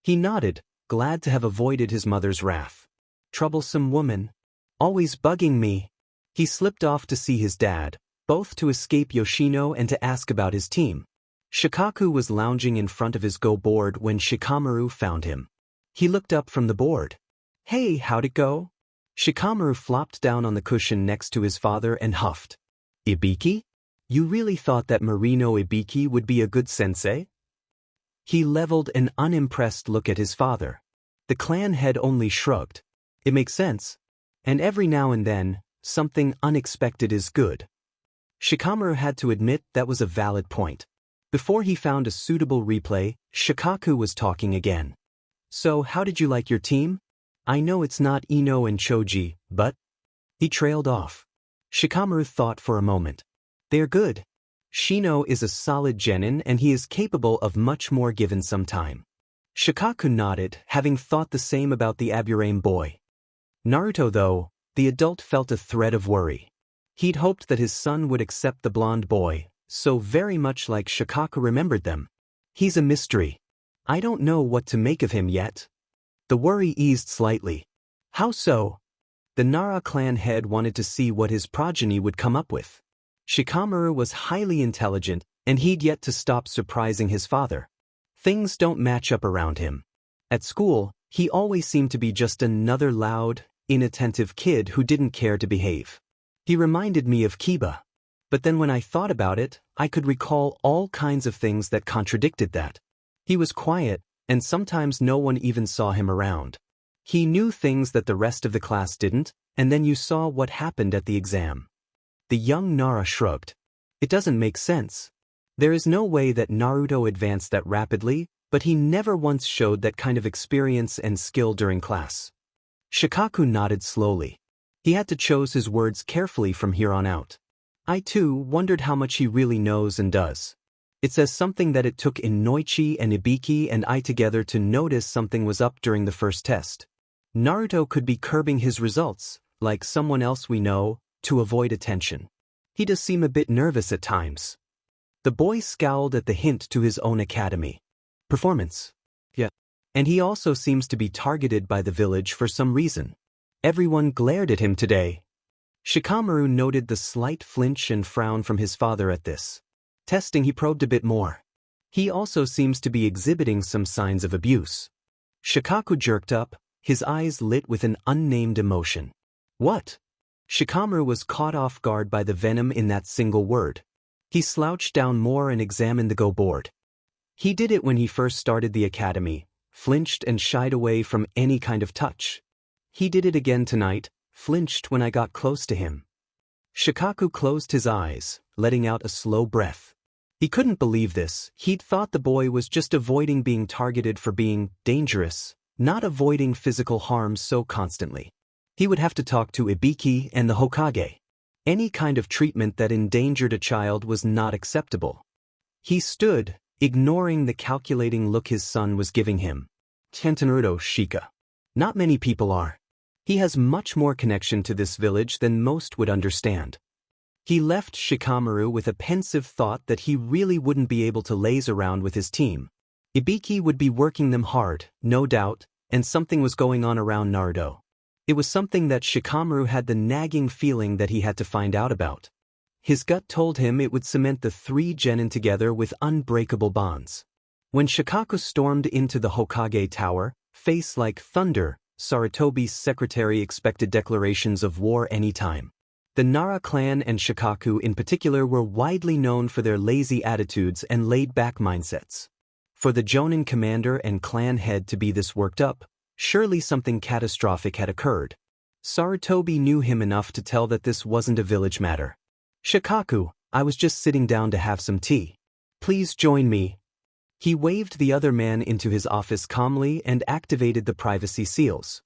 He nodded, glad to have avoided his mother's wrath. "Troublesome woman. Always bugging me." He slipped off to see his dad, both to escape Yoshino and to ask about his team. Shikaku was lounging in front of his Go board when Shikamaru found him. He looked up from the board. "Hey, how'd it go?" Shikamaru flopped down on the cushion next to his father and huffed. "Ibiki? You really thought that Marino Ibiki would be a good sensei?" He leveled an unimpressed look at his father. The clan head only shrugged. "It makes sense. And every now and then, something unexpected is good." Shikamaru had to admit that was a valid point. Before he found a suitable replay, Shikaku was talking again. "So how did you like your team? I know it's not Ino and Choji, but..." He trailed off. Shikamaru thought for a moment. "They're good. Shino is a solid genin and he is capable of much more given some time." Shikaku nodded, having thought the same about the Aburame boy. Naruto though, the adult felt a thread of worry. He'd hoped that his son would accept the blonde boy, so very much like Shikaku remembered them. "He's a mystery. I don't know what to make of him yet." The worry eased slightly. "How so?" The Nara clan head wanted to see what his progeny would come up with. Shikamaru was highly intelligent, and he'd yet to stop surprising his father. Things don't match up around him. At school, he always seemed to be just another loud, inattentive kid who didn't care to behave. He reminded me of Kiba. But then when I thought about it, I could recall all kinds of things that contradicted that. He was quiet, and sometimes no one even saw him around. He knew things that the rest of the class didn't, and then you saw what happened at the exam. The young Nara shrugged. "It doesn't make sense. There is no way that Naruto advanced that rapidly, but he never once showed that kind of experience and skill during class." Shikaku nodded slowly. He had to choose his words carefully from here on out. "I too wondered how much he really knows and does. It says something that it took Inoichi and Ibiki and I together to notice something was up during the first test. Naruto could be curbing his results, like someone else we know, to avoid attention. He does seem a bit nervous at times." The boy scowled at the hint to his own academy. "Performance. Yeah. And he also seems to be targeted by the village for some reason. Everyone glared at him today." Shikamaru noted the slight flinch and frown from his father at this. Testing, he probed a bit more. "He also seems to be exhibiting some signs of abuse." Shikaku jerked up, his eyes lit with an unnamed emotion. "What?" Shikamaru was caught off guard by the venom in that single word. He slouched down more and examined the Go board. He did it when he first started the academy, flinched and shied away from any kind of touch. He did it again tonight, flinched when I got close to him. Shikaku closed his eyes, letting out a slow breath. He couldn't believe this. He'd thought the boy was just avoiding being targeted for being dangerous, not avoiding physical harm so constantly. He would have to talk to Ibiki and the Hokage. Any kind of treatment that endangered a child was not acceptable. He stood, ignoring the calculating look his son was giving him. Naruto Shika. Not many people are. He has much more connection to this village than most would understand. He left Shikamaru with a pensive thought that he really wouldn't be able to laze around with his team. Ibiki would be working them hard, no doubt, and something was going on around Naruto. It was something that Shikamaru had the nagging feeling that he had to find out about. His gut told him it would cement the three genin together with unbreakable bonds. When Shikaku stormed into the Hokage Tower, face like thunder, Sarutobi's secretary expected declarations of war anytime. The Nara clan and Shikaku in particular were widely known for their lazy attitudes and laid-back mindsets. For the Jonin commander and clan head to be this worked up, surely something catastrophic had occurred. Sarutobi knew him enough to tell that this wasn't a village matter. "Shikaku, I was just sitting down to have some tea. Please join me." He waved the other man into his office calmly and activated the privacy seals.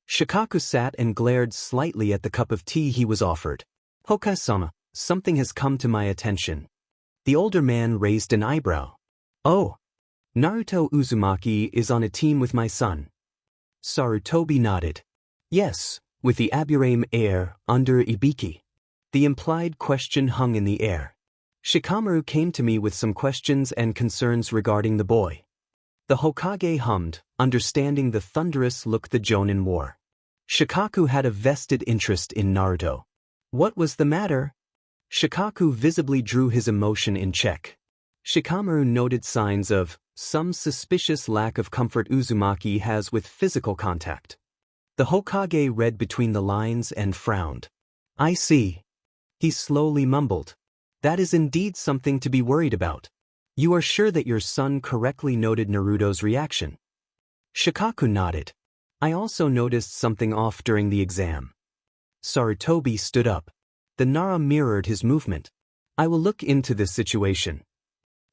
Shikaku sat and glared slightly at the cup of tea he was offered. "Hokage-sama, something has come to my attention." The older man raised an eyebrow. "Oh, Naruto Uzumaki is on a team with my son." Sarutobi nodded. "Yes, with the Aburame heir under Ibiki." The implied question hung in the air. Shikamaru came to me with some questions and concerns regarding the boy. The Hokage hummed, understanding the thunderous look the Jonin wore. Shikaku had a vested interest in Naruto. What was the matter? Shikaku visibly drew his emotion in check. Shikamaru noted signs of some suspicious lack of comfort Uzumaki has with physical contact. The Hokage read between the lines and frowned. "I see." He slowly mumbled. "That is indeed something to be worried about. You are sure that your son correctly noted Naruto's reaction?" Shikaku nodded. "I also noticed something off during the exam." Sarutobi stood up. The Nara mirrored his movement. "I will look into this situation."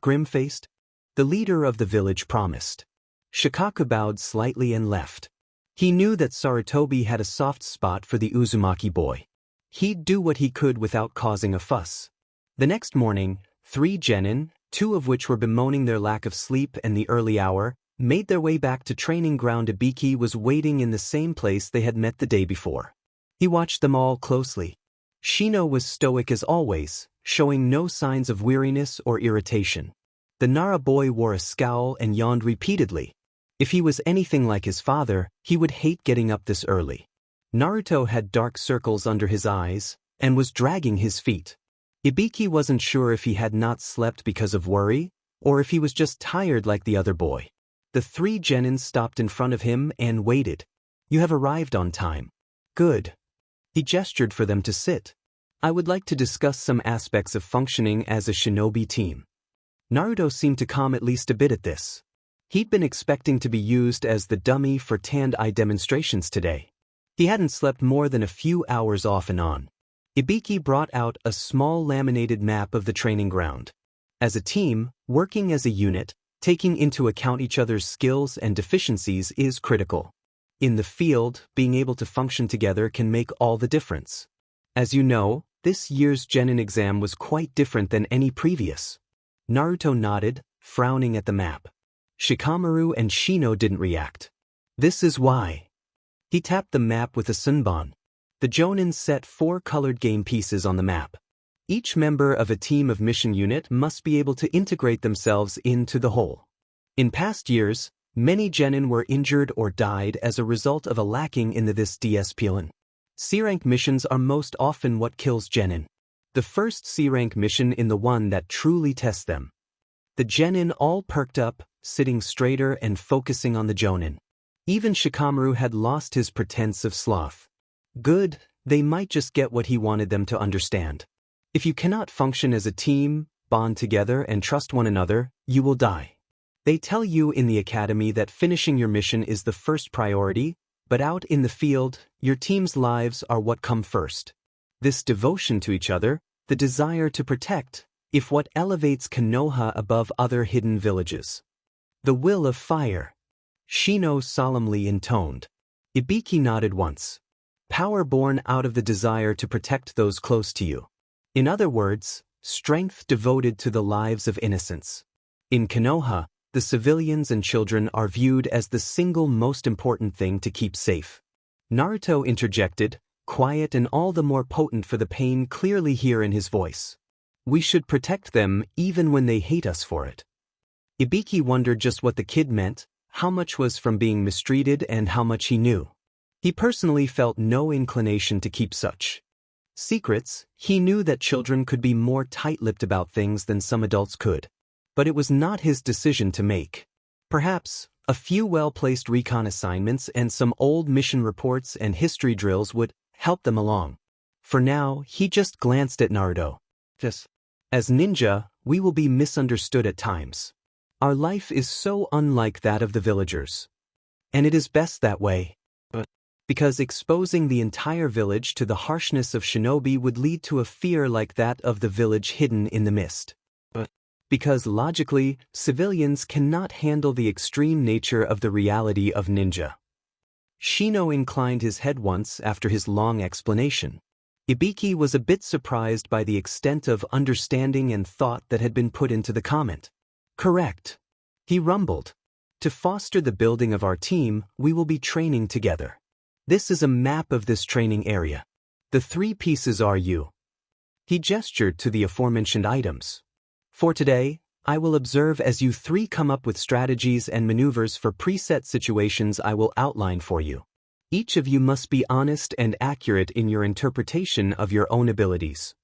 Grim-faced, the leader of the village promised. Shikaku bowed slightly and left. He knew that Sarutobi had a soft spot for the Uzumaki boy. He'd do what he could without causing a fuss. The next morning, 3 genin, 2 of which were bemoaning their lack of sleep and the early hour, made their way back to training ground. Ibiki was waiting in the same place they had met the day before. He watched them all closely. Shino was stoic as always, showing no signs of weariness or irritation. The Nara boy wore a scowl and yawned repeatedly. If he was anything like his father, he would hate getting up this early. Naruto had dark circles under his eyes and was dragging his feet. Ibiki wasn't sure if he had not slept because of worry, or if he was just tired like the other boy. The 3 genin stopped in front of him and waited. "You have arrived on time." "Good." He gestured for them to sit. "I would like to discuss some aspects of functioning as a shinobi team." Naruto seemed to calm at least a bit at this. He'd been expecting to be used as the dummy for Tand-I demonstrations today. He hadn't slept more than a few hours off and on. Ibiki brought out a small laminated map of the training ground. As a team, working as a unit, taking into account each other's skills and deficiencies is critical. In the field, being able to function together can make all the difference. As you know, this year's genin exam was quite different than any previous. Naruto nodded, frowning at the map. Shikamaru and Shino didn't react. "This is why." He tapped the map with a sunban. The Jonin set 4 colored game pieces on the map. Each member of a team of mission unit must be able to integrate themselves into the whole. In past years, many genin were injured or died as a result of a lacking in this discipline. C-rank missions are most often what kills genin. The first C-rank mission in the one that truly tests them. The genin all perked up, sitting straighter and focusing on the Jonin. Even Shikamaru had lost his pretense of sloth. Good, they might just get what he wanted them to understand. If you cannot function as a team, bond together and trust one another, you will die. They tell you in the academy that finishing your mission is the first priority, but out in the field, your team's lives are what come first. This devotion to each other, the desire to protect, if what elevates Konoha above other hidden villages? The will of fire. Shino solemnly intoned. Ibiki nodded once. Power born out of the desire to protect those close to you. In other words, strength devoted to the lives of innocents. In Konoha, the civilians and children are viewed as the single most important thing to keep safe. Naruto interjected, quiet and all the more potent for the pain clearly here in his voice. We should protect them even when they hate us for it. Ibiki wondered just what the kid meant, how much was from being mistreated and how much he knew. He personally felt no inclination to keep such secrets. He knew that children could be more tight-lipped about things than some adults could. But it was not his decision to make. Perhaps a few well-placed recon assignments and some old mission reports and history drills would help them along. For now, he just glanced at Naruto. As ninja, we will be misunderstood at times. Our life is so unlike that of the villagers. And it is best that way. Because exposing the entire village to the harshness of shinobi would lead to a fear like that of the village hidden in the mist. Because logically, civilians cannot handle the extreme nature of the reality of ninja. Shino inclined his head once after his long explanation. Ibiki was a bit surprised by the extent of understanding and thought that had been put into the comment. Correct. He rumbled. To foster the building of our team, we will be training together. This is a map of this training area. The 3 pieces are you. He gestured to the aforementioned items. For today, I will observe as you 3 come up with strategies and maneuvers for preset situations I will outline for you. Each of you must be honest and accurate in your interpretation of your own abilities.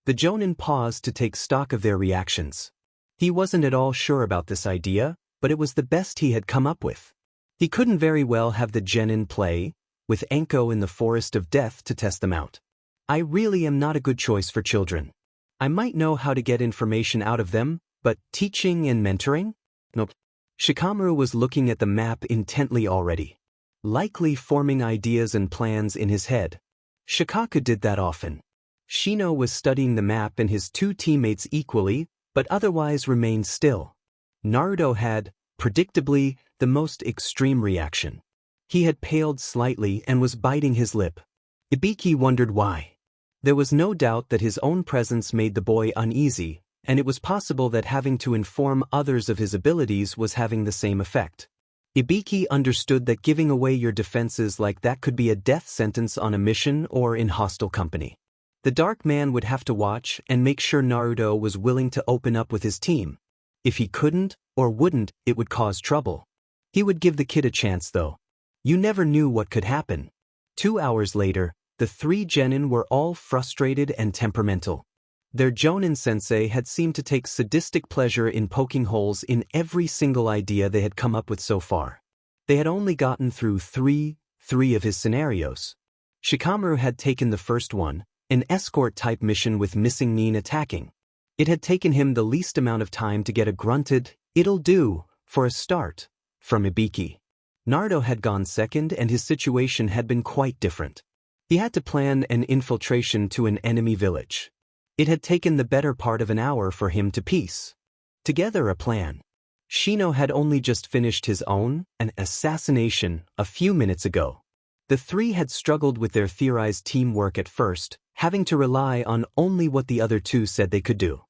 The Jonin paused to take stock of their reactions. He wasn't at all sure about this idea, but it was the best he had come up with. He couldn't very well have the genin play, with Enko in the forest of death to test them out. I really am not a good choice for children. I might know how to get information out of them, but teaching and mentoring? Nope. Shikamaru was looking at the map intently already, likely forming ideas and plans in his head. Shikaku did that often. Shino was studying the map and his 2 teammates equally, but otherwise remained still. Naruto had, predictably, the most extreme reaction. He had paled slightly and was biting his lip. Ibiki wondered why. There was no doubt that his own presence made the boy uneasy, and it was possible that having to inform others of his abilities was having the same effect. Ibiki understood that giving away your defenses like that could be a death sentence on a mission or in hostile company. The Dark Man would have to watch and make sure Naruto was willing to open up with his team. If he couldn't or wouldn't, it would cause trouble. He would give the kid a chance though. You never knew what could happen. 2 hours later, the 3 genin were all frustrated and temperamental. Their Jonin sensei had seemed to take sadistic pleasure in poking holes in every single idea they had come up with so far. They had only gotten through three of his scenarios. Shikamaru had taken the first one, an escort-type mission with missing Nin attacking. It had taken him the least amount of time to get a grunted, "It'll do," for a start, from Ibiki. Naruto had gone second and his situation had been quite different. He had to plan an infiltration to an enemy village. It had taken the better part of an hour for him to piece together a plan. Shino had only just finished his own, an assassination, a few minutes ago. The 3 had struggled with their theorized teamwork at first, having to rely on only what the other 2 said they could do.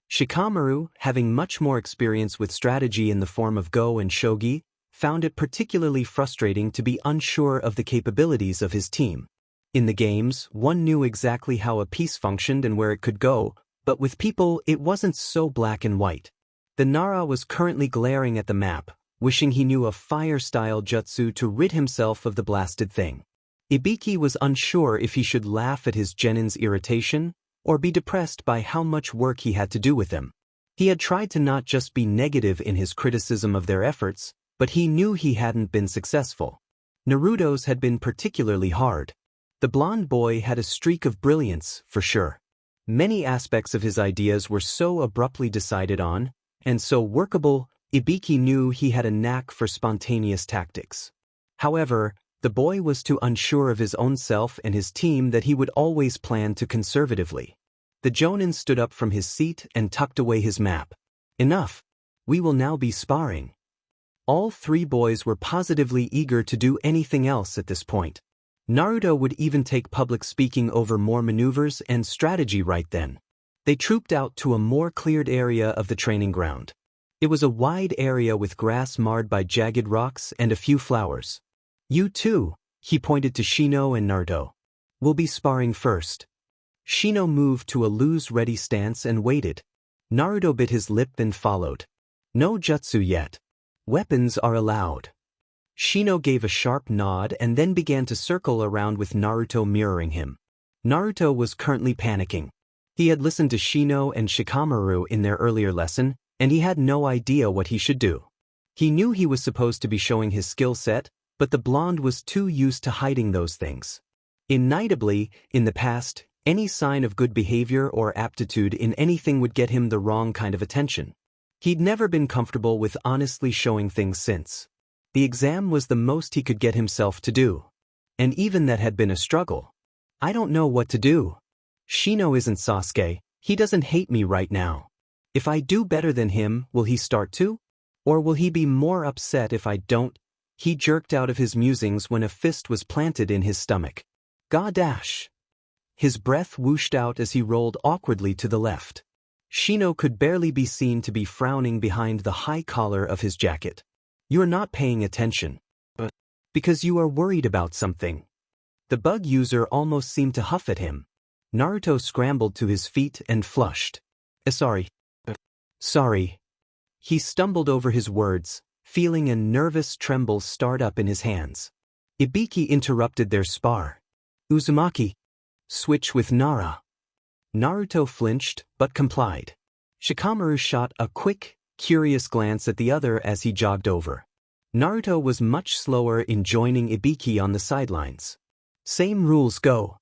Shikamaru, having much more experience with strategy in the form of Go and Shogi, found it particularly frustrating to be unsure of the capabilities of his team. In the games, one knew exactly how a piece functioned and where it could go, but with people it wasn't so black and white. The Nara was currently glaring at the map, wishing he knew a fire-style jutsu to rid himself of the blasted thing. Ibiki was unsure if he should laugh at his genin's irritation, or be depressed by how much work he had to do with them. He had tried to not just be negative in his criticism of their efforts, but he knew he hadn't been successful. Naruto's had been particularly hard. The blonde boy had a streak of brilliance, for sure. Many aspects of his ideas were so abruptly decided on, and so workable, Ibiki knew he had a knack for spontaneous tactics. However, the boy was too unsure of his own self and his team that he would always plan too conservatively. The Jonin stood up from his seat and tucked away his map. Enough. We will now be sparring. All three boys were positively eager to do anything else at this point. Naruto would even take public speaking over more maneuvers and strategy right then. They trooped out to a more cleared area of the training ground. It was a wide area with grass marred by jagged rocks and a few flowers. You two, he pointed to Shino and Naruto. Will be sparring first. Shino moved to a lose-ready stance and waited. Naruto bit his lip and followed. No jutsu yet. Weapons are allowed. Shino gave a sharp nod and then began to circle around with Naruto mirroring him. Naruto was currently panicking. He had listened to Shino and Shikamaru in their earlier lesson, and he had no idea what he should do. He knew he was supposed to be showing his skill set, but the blonde was too used to hiding those things. Inevitably, in the past, any sign of good behavior or aptitude in anything would get him the wrong kind of attention. He'd never been comfortable with honestly showing things since. The exam was the most he could get himself to do. And even that had been a struggle. I don't know what to do. Shino isn't Sasuke, he doesn't hate me right now. If I do better than him, will he start to? Or will he be more upset if I don't? He jerked out of his musings when a fist was planted in his stomach. Godash! His breath whooshed out as he rolled awkwardly to the left. Shino could barely be seen to be frowning behind the high collar of his jacket. You are not paying attention. But because you are worried about something. The bug user almost seemed to huff at him. Naruto scrambled to his feet and flushed. Sorry. Sorry. He stumbled over his words, feeling a nervous tremble start up in his hands. Ibiki interrupted their spar. Uzumaki. Switch with Nara. Naruto flinched, but complied. Shikamaru shot a quick, curious glance at the other as he jogged over. Naruto was much slower in joining Ibiki on the sidelines. Same rules go.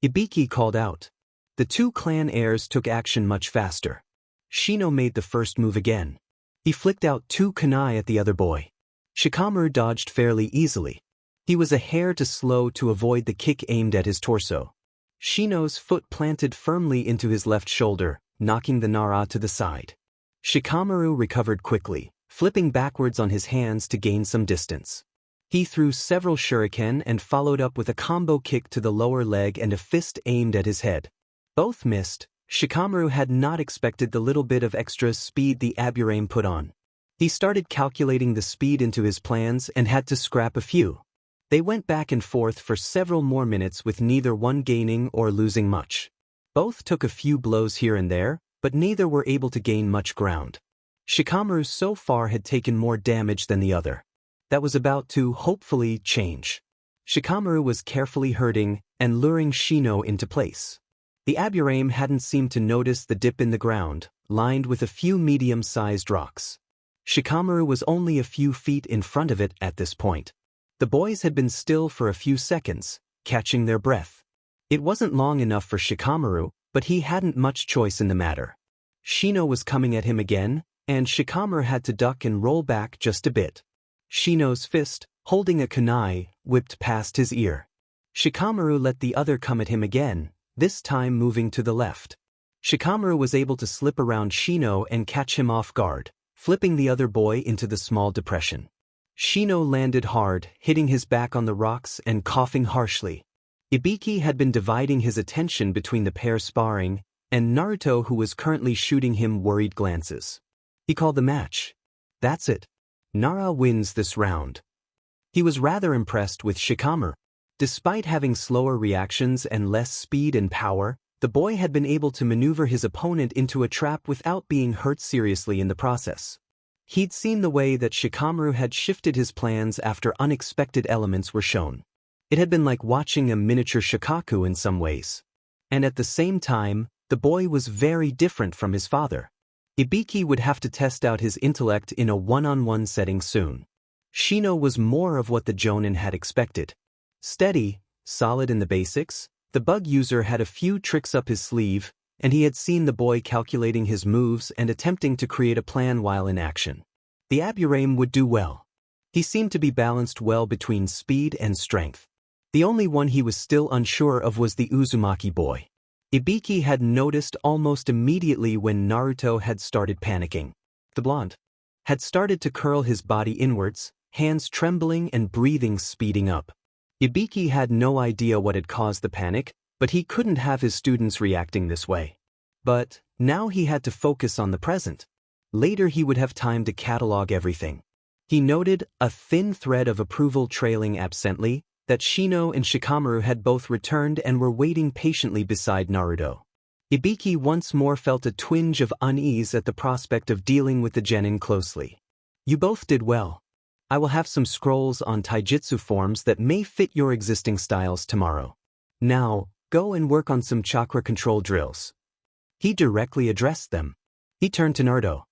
Ibiki called out. The two clan heirs took action much faster. Shino made the first move again. He flicked out two kunai at the other boy. Shikamaru dodged fairly easily. He was a hair too slow to avoid the kick aimed at his torso. Shino's foot planted firmly into his left shoulder, knocking the Nara to the side. Shikamaru recovered quickly, flipping backwards on his hands to gain some distance. He threw several shuriken and followed up with a combo kick to the lower leg and a fist aimed at his head. Both missed. Shikamaru had not expected the little bit of extra speed the Aburame put on. He started calculating the speed into his plans and had to scrap a few. They went back and forth for several more minutes with neither one gaining or losing much. Both took a few blows here and there, but neither were able to gain much ground. Shikamaru so far had taken more damage than the other. That was about to, hopefully, change. Shikamaru was carefully herding and luring Shino into place. The Aburame hadn't seemed to notice the dip in the ground, lined with a few medium-sized rocks. Shikamaru was only a few feet in front of it at this point. The boys had been still for a few seconds, catching their breath. It wasn't long enough for Shikamaru, but he hadn't much choice in the matter. Shino was coming at him again, and Shikamaru had to duck and roll back just a bit. Shino's fist, holding a kunai, whipped past his ear. Shikamaru let the other come at him again, this time moving to the left. Shikamaru was able to slip around Shino and catch him off guard, flipping the other boy into the small depression. Shino landed hard, hitting his back on the rocks and coughing harshly. Ibiki had been dividing his attention between the pair sparring, and Naruto who was currently shooting him worried glances. He called the match. That's it. Nara wins this round. He was rather impressed with Shikamaru. Despite having slower reactions and less speed and power, the boy had been able to maneuver his opponent into a trap without being hurt seriously in the process. He'd seen the way that Shikamaru had shifted his plans after unexpected elements were shown. It had been like watching a miniature Shikaku in some ways. And at the same time, the boy was very different from his father. Ibiki would have to test out his intellect in a one-on-one setting soon. Shino was more of what the Jonin had expected. Steady, solid in the basics, the bug user had a few tricks up his sleeve, and he had seen the boy calculating his moves and attempting to create a plan while in action. The Aburame would do well. He seemed to be balanced well between speed and strength. The only one he was still unsure of was the Uzumaki boy. Ibiki had noticed almost immediately when Naruto had started panicking. The blonde had started to curl his body inwards, hands trembling and breathing speeding up. Ibiki had no idea what had caused the panic, but he couldn't have his students reacting this way. But now he had to focus on the present. Later he would have time to catalog everything. He noted, a thin thread of approval trailing absently, that Shino and Shikamaru had both returned and were waiting patiently beside Naruto. Ibiki once more felt a twinge of unease at the prospect of dealing with the genin closely. You both did well. I will have some scrolls on taijutsu forms that may fit your existing styles tomorrow. Now, go and work on some chakra control drills. He directly addressed them. He turned to Naruto.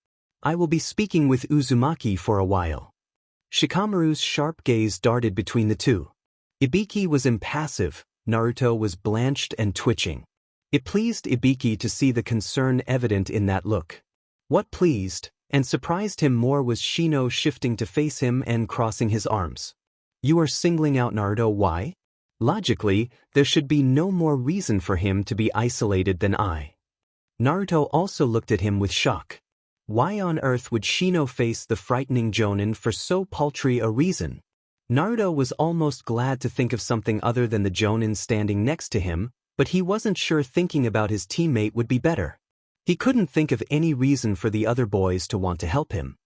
I will be speaking with Uzumaki for a while. Shikamaru's sharp gaze darted between the two. Ibiki was impassive, Naruto was blanched and twitching. It pleased Ibiki to see the concern evident in that look. What pleased and surprised him more was Shino shifting to face him and crossing his arms. You are singling out Naruto, why? Logically, there should be no more reason for him to be isolated than I. Naruto also looked at him with shock. Why on earth would Shino face the frightening Jonin for so paltry a reason? Naruto was almost glad to think of something other than the Jonin standing next to him, but he wasn't sure thinking about his teammate would be better. He couldn't think of any reason for the other boys to want to help him.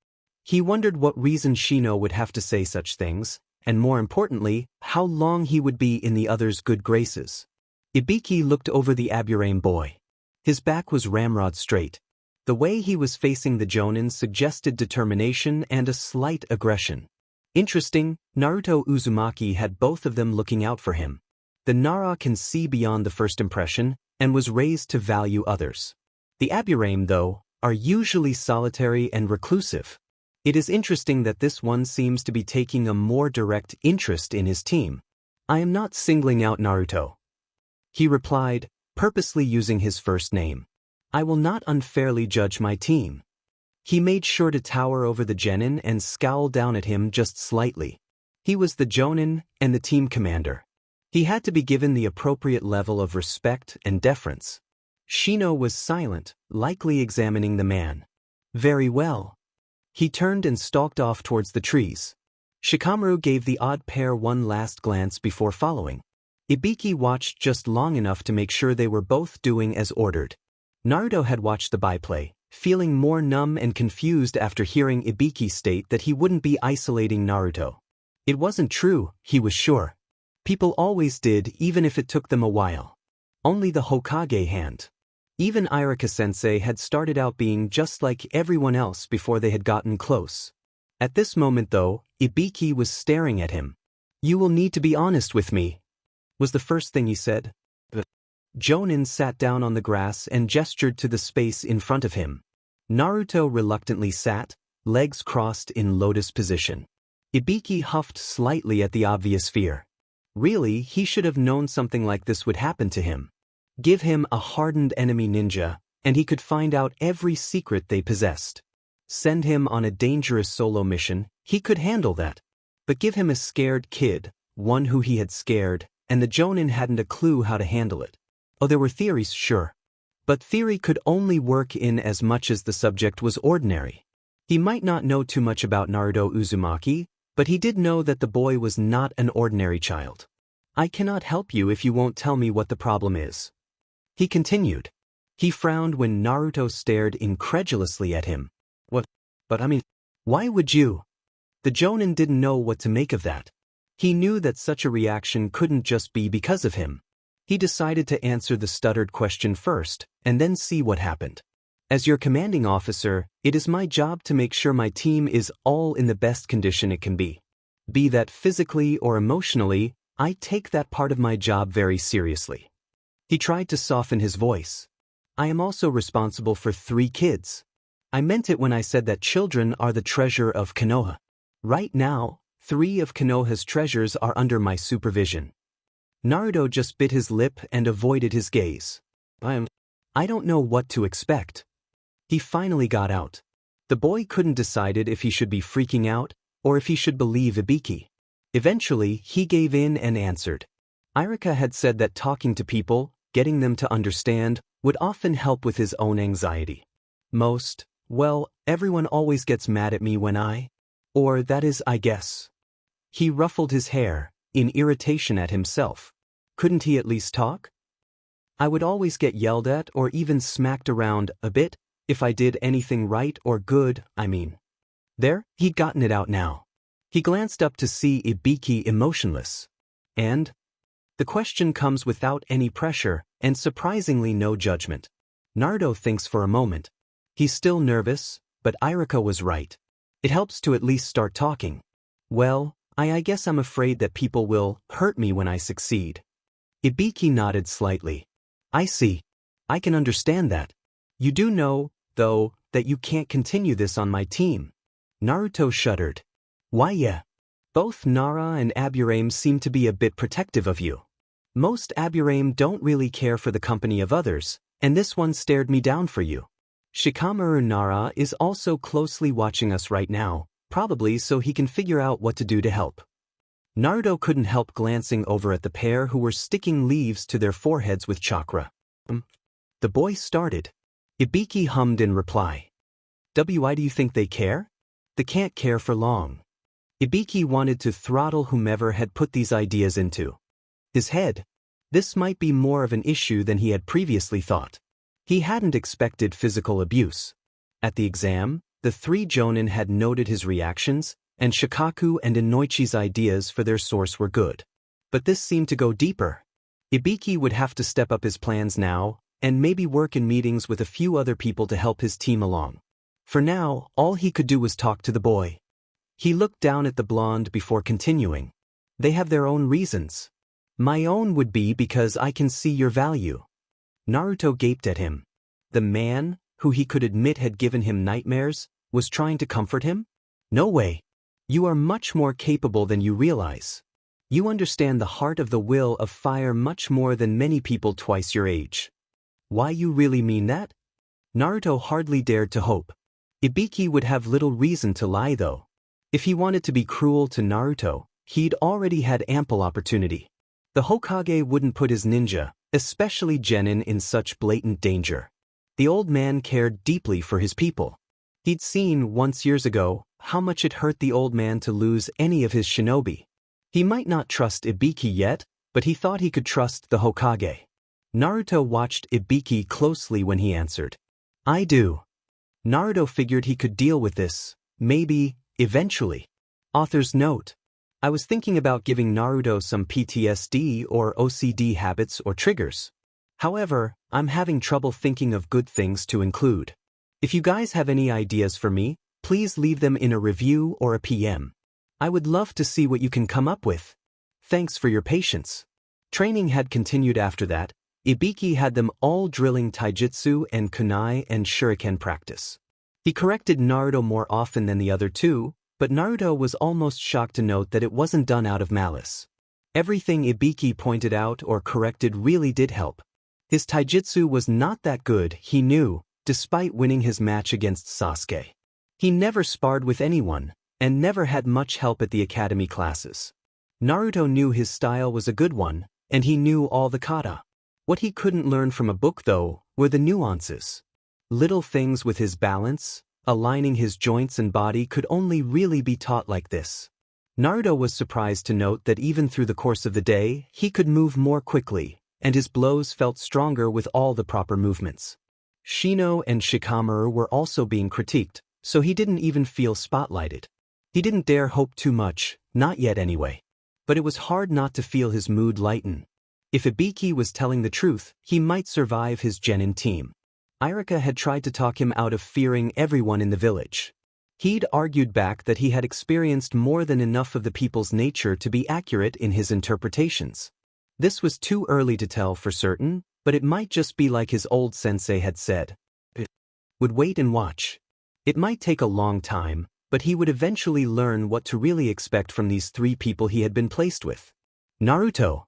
He wondered what reason Shino would have to say such things, and more importantly, how long he would be in the other's good graces. Ibiki looked over the Aburame boy. His back was ramrod straight. The way he was facing the Jonin suggested determination and a slight aggression. Interesting, Naruto Uzumaki had both of them looking out for him. The Nara can see beyond the first impression, and was raised to value others. The Aburame, though, are usually solitary and reclusive. It is interesting that this one seems to be taking a more direct interest in his team. I am not singling out Naruto. He replied, purposely using his first name. I will not unfairly judge my team. He made sure to tower over the genin and scowl down at him just slightly. He was the jonin and the team commander. He had to be given the appropriate level of respect and deference. Shino was silent, likely examining the man. Very well. He turned and stalked off towards the trees. Shikamaru gave the odd pair one last glance before following. Ibiki watched just long enough to make sure they were both doing as ordered. Naruto had watched the byplay, feeling more numb and confused after hearing Ibiki state that he wouldn't be isolating Naruto. It wasn't true, he was sure. People always did, even if it took them a while. Only the Hokage hand. Even Irika-sensei had started out being just like everyone else before they had gotten close. At this moment though, Ibiki was staring at him. You will need to be honest with me, was the first thing he said. Jonin sat down on the grass and gestured to the space in front of him. Naruto reluctantly sat, legs crossed in lotus position. Ibiki huffed slightly at the obvious fear. Really, he should have known something like this would happen to him. Give him a hardened enemy ninja, and he could find out every secret they possessed. Send him on a dangerous solo mission, he could handle that. But give him a scared kid, one who he had scared, and the Jonin hadn't a clue how to handle it. Oh, there were theories, sure. But theory could only work in as much as the subject was ordinary. He might not know too much about Naruto Uzumaki, but he did know that the boy was not an ordinary child. I cannot help you if you won't tell me what the problem is. He continued. He frowned when Naruto stared incredulously at him. What? But I mean, why would you? The Jonin didn't know what to make of that. He knew that such a reaction couldn't just be because of him. He decided to answer the stuttered question first, and then see what happened. As your commanding officer, it is my job to make sure my team is all in the best condition it can be. Be that physically or emotionally, I take that part of my job very seriously. He tried to soften his voice. I am also responsible for 3 kids. I meant it when I said that children are the treasure of Konoha. Right now, 3 of Konoha's treasures are under my supervision. Naruto just bit his lip and avoided his gaze. I don't know what to expect. He finally got out. The boy couldn't decide if he should be freaking out, or if he should believe Ibiki. Eventually, he gave in and answered. Irika had said that talking to people, getting them to understand, would often help with his own anxiety. Everyone always gets mad at me when or that is, I guess. He ruffled his hair, in irritation at himself. Couldn't he at least talk? I would always get yelled at or even smacked around a bit, if I did anything right or good, I mean. There, he'd gotten it out now. He glanced up to see Ibiki emotionless. And? The question comes without any pressure, and surprisingly no judgment. Naruto thinks for a moment. He's still nervous, but Irika was right. It helps to at least start talking. Well, I guess I'm afraid that people will hurt me when I succeed. Ibiki nodded slightly. I see. I can understand that. You do know, though, that you can't continue this on my team. Naruto shuddered. Why yeah. Both Nara and Aburame seem to be a bit protective of you. Most Aburame don't really care for the company of others, and this one stared me down for you. Shikamaru Nara is also closely watching us right now, probably so he can figure out what to do to help. Naruto couldn't help glancing over at the pair who were sticking leaves to their foreheads with chakra. The boy started. Ibiki hummed in reply. Why do you think they care? They can't care for long. Ibiki wanted to throttle whomever had put these ideas into his head. This might be more of an issue than he had previously thought. He hadn't expected physical abuse. At the exam, the three Jonin had noted his reactions, and Shikaku and Inoichi's ideas for their source were good. But this seemed to go deeper. Ibiki would have to step up his plans now, and maybe work in meetings with a few other people to help his team along. For now, all he could do was talk to the boy. He looked down at the blonde before continuing. They have their own reasons. My own would be because I can see your value. Naruto gaped at him. The man, who he could admit had given him nightmares, was trying to comfort him? No way. You are much more capable than you realize. You understand the heart of the will of fire much more than many people twice your age. Why you really mean that? Naruto hardly dared to hope. Ibiki would have little reason to lie though. If he wanted to be cruel to Naruto, he'd already had ample opportunity. The Hokage wouldn't put his ninja, especially Genin, in such blatant danger. The old man cared deeply for his people. He'd seen once years ago how much it hurt the old man to lose any of his shinobi. He might not trust Ibiki yet, but he thought he could trust the Hokage. Naruto watched Ibiki closely when he answered. I do. Naruto figured he could deal with this, maybe, eventually. Author's note. I was thinking about giving Naruto some PTSD or OCD habits or triggers. However, I'm having trouble thinking of good things to include. If you guys have any ideas for me, please leave them in a review or a PM. I would love to see what you can come up with. Thanks for your patience. Training had continued after that. Ibiki had them all drilling taijutsu and kunai and shuriken practice. He corrected Naruto more often than the other two, but Naruto was almost shocked to note that it wasn't done out of malice. Everything Ibiki pointed out or corrected really did help. His taijutsu was not that good, he knew, despite winning his match against Sasuke. He never sparred with anyone, and never had much help at the academy classes. Naruto knew his style was a good one, and he knew all the kata. What he couldn't learn from a book, though, were the nuances. Little things with his balance, aligning his joints and body could only really be taught like this. Naruto was surprised to note that even through the course of the day, he could move more quickly, and his blows felt stronger with all the proper movements. Shino and Shikamaru were also being critiqued, so he didn't even feel spotlighted. He didn't dare hope too much, not yet anyway. But it was hard not to feel his mood lighten. If Ibiki was telling the truth, he might survive his genin team. Irika had tried to talk him out of fearing everyone in the village. He'd argued back that he had experienced more than enough of the people's nature to be accurate in his interpretations. This was too early to tell for certain, but it might just be like his old sensei had said. It would wait and watch. It might take a long time, but he would eventually learn what to really expect from these three people he had been placed with. Naruto.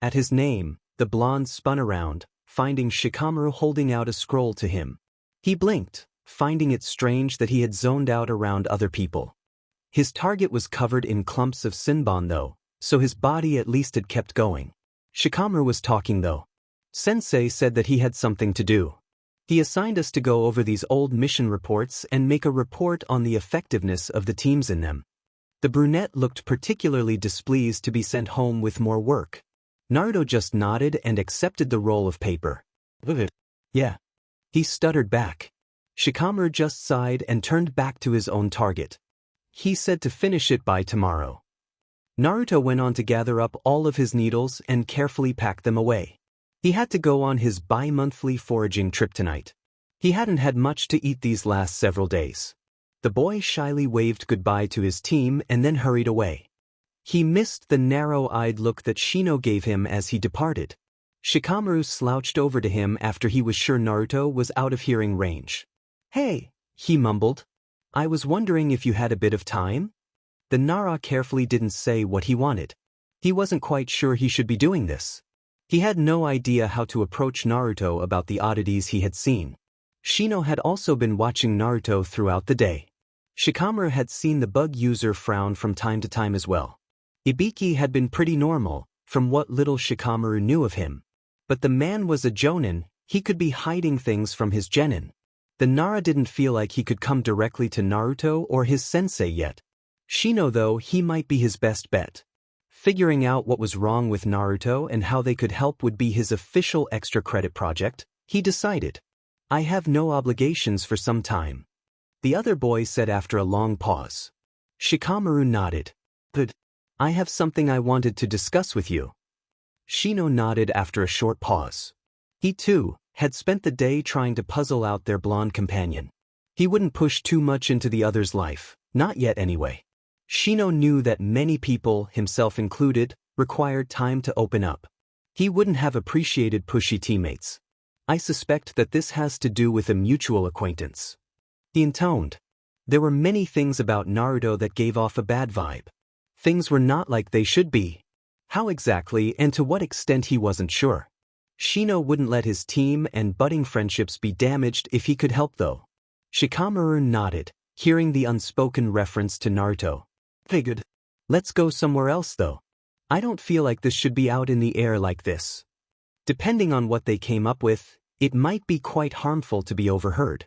At his name, the blonde spun around, finding Shikamaru holding out a scroll to him. He blinked, finding it strange that he had zoned out around other people. His target was covered in clumps of Sinbon though, so his body at least had kept going. Shikamaru was talking though. Sensei said that he had something to do. He assigned us to go over these old mission reports and make a report on the effectiveness of the teams in them. The brunette looked particularly displeased to be sent home with more work. Naruto just nodded and accepted the roll of paper. Yeah. He stuttered back. Shikamaru just sighed and turned back to his own target. He said to finish it by tomorrow. Naruto went on to gather up all of his needles and carefully pack them away. He had to go on his bi-monthly foraging trip tonight. He hadn't had much to eat these last several days. The boy shyly waved goodbye to his team and then hurried away. He missed the narrow-eyed look that Shino gave him as he departed. Shikamaru slouched over to him after he was sure Naruto was out of hearing range. "Hey," he mumbled. "I was wondering if you had a bit of time?" The Nara carefully didn't say what he wanted. He wasn't quite sure he should be doing this. He had no idea how to approach Naruto about the oddities he had seen. Shino had also been watching Naruto throughout the day. Shikamaru had seen the bug user frown from time to time as well. Ibiki had been pretty normal, from what little Shikamaru knew of him. But the man was a jonin, he could be hiding things from his genin. The Nara didn't feel like he could come directly to Naruto or his sensei yet. Shino, though, he might be his best bet. Figuring out what was wrong with Naruto and how they could help would be his official extra credit project, he decided. "I have no obligations for some time," the other boy said after a long pause. Shikamaru nodded. "Good. I have something I wanted to discuss with you." Shino nodded after a short pause. He, too, had spent the day trying to puzzle out their blonde companion. He wouldn't push too much into the other's life, not yet anyway. Shino knew that many people, himself included, required time to open up. He wouldn't have appreciated pushy teammates. "I suspect that this has to do with a mutual acquaintance," he intoned. There were many things about Naruto that gave off a bad vibe. Things were not like they should be. How exactly and to what extent he wasn't sure. Shino wouldn't let his team and budding friendships be damaged if he could help, though. Shikamaru nodded, hearing the unspoken reference to Naruto. "Figured. Let's go somewhere else, though. I don't feel like this should be out in the air like this." Depending on what they came up with, it might be quite harmful to be overheard.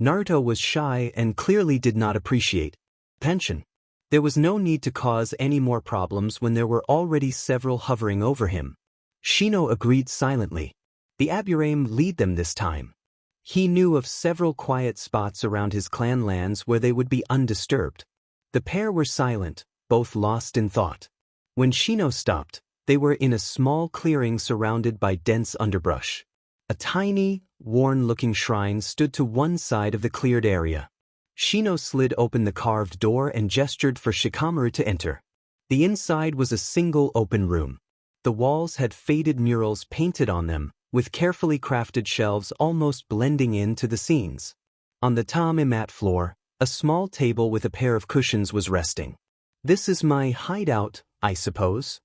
Naruto was shy and clearly did not appreciate attention. There was no need to cause any more problems when there were already several hovering over him. Shino agreed silently. The Aburame lead them this time. He knew of several quiet spots around his clan lands where they would be undisturbed. The pair were silent, both lost in thought. When Shino stopped, they were in a small clearing surrounded by dense underbrush. A tiny, worn-looking shrine stood to one side of the cleared area. Shino slid open the carved door and gestured for Shikamaru to enter. The inside was a single open room. The walls had faded murals painted on them, with carefully crafted shelves almost blending into the scenes. On the mat floor, a small table with a pair of cushions was resting. "This is my hideout, I suppose?"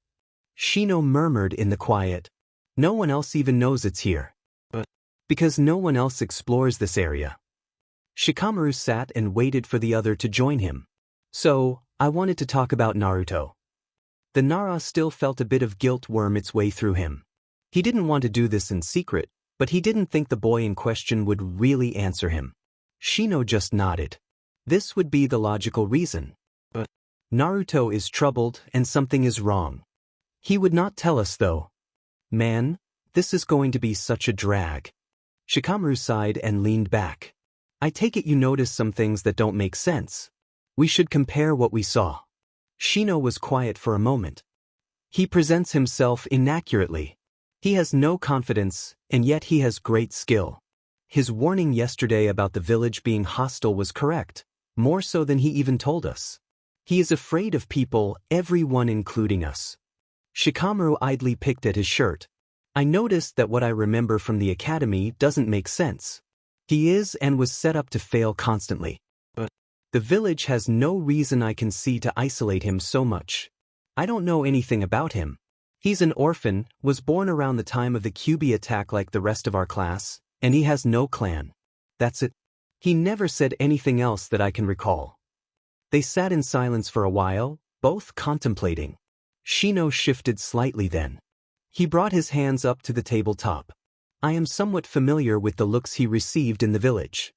Shino murmured in the quiet. "No one else even knows it's here." "But because no one else explores this area." Shikamaru sat and waited for the other to join him. "So, I wanted to talk about Naruto." The Nara still felt a bit of guilt worm its way through him. He didn't want to do this in secret, but he didn't think the boy in question would really answer him. Shino just nodded. This would be the logical reason. But Naruto is troubled and something is wrong. He would not tell us, though. "Man, this is going to be such a drag." Shikamaru sighed and leaned back. "I take it you noticed some things that don't make sense. We should compare what we saw." Shino was quiet for a moment. He presents himself inaccurately. He has no confidence, and yet he has great skill. His warning yesterday about the village being hostile was correct, more so than he even told us. He is afraid of people, everyone including us. Shikamaru idly picked at his shirt. "I noticed that what I remember from the academy doesn't make sense. He is and was set up to fail constantly. But the village has no reason I can see to isolate him so much. I don't know anything about him. He's an orphan, was born around the time of the QB attack like the rest of our class, and he has no clan. That's it. He never said anything else that I can recall." They sat in silence for a while, both contemplating. Shino shifted slightly then. He brought his hands up to the tabletop. I am somewhat familiar with the looks he received in the village.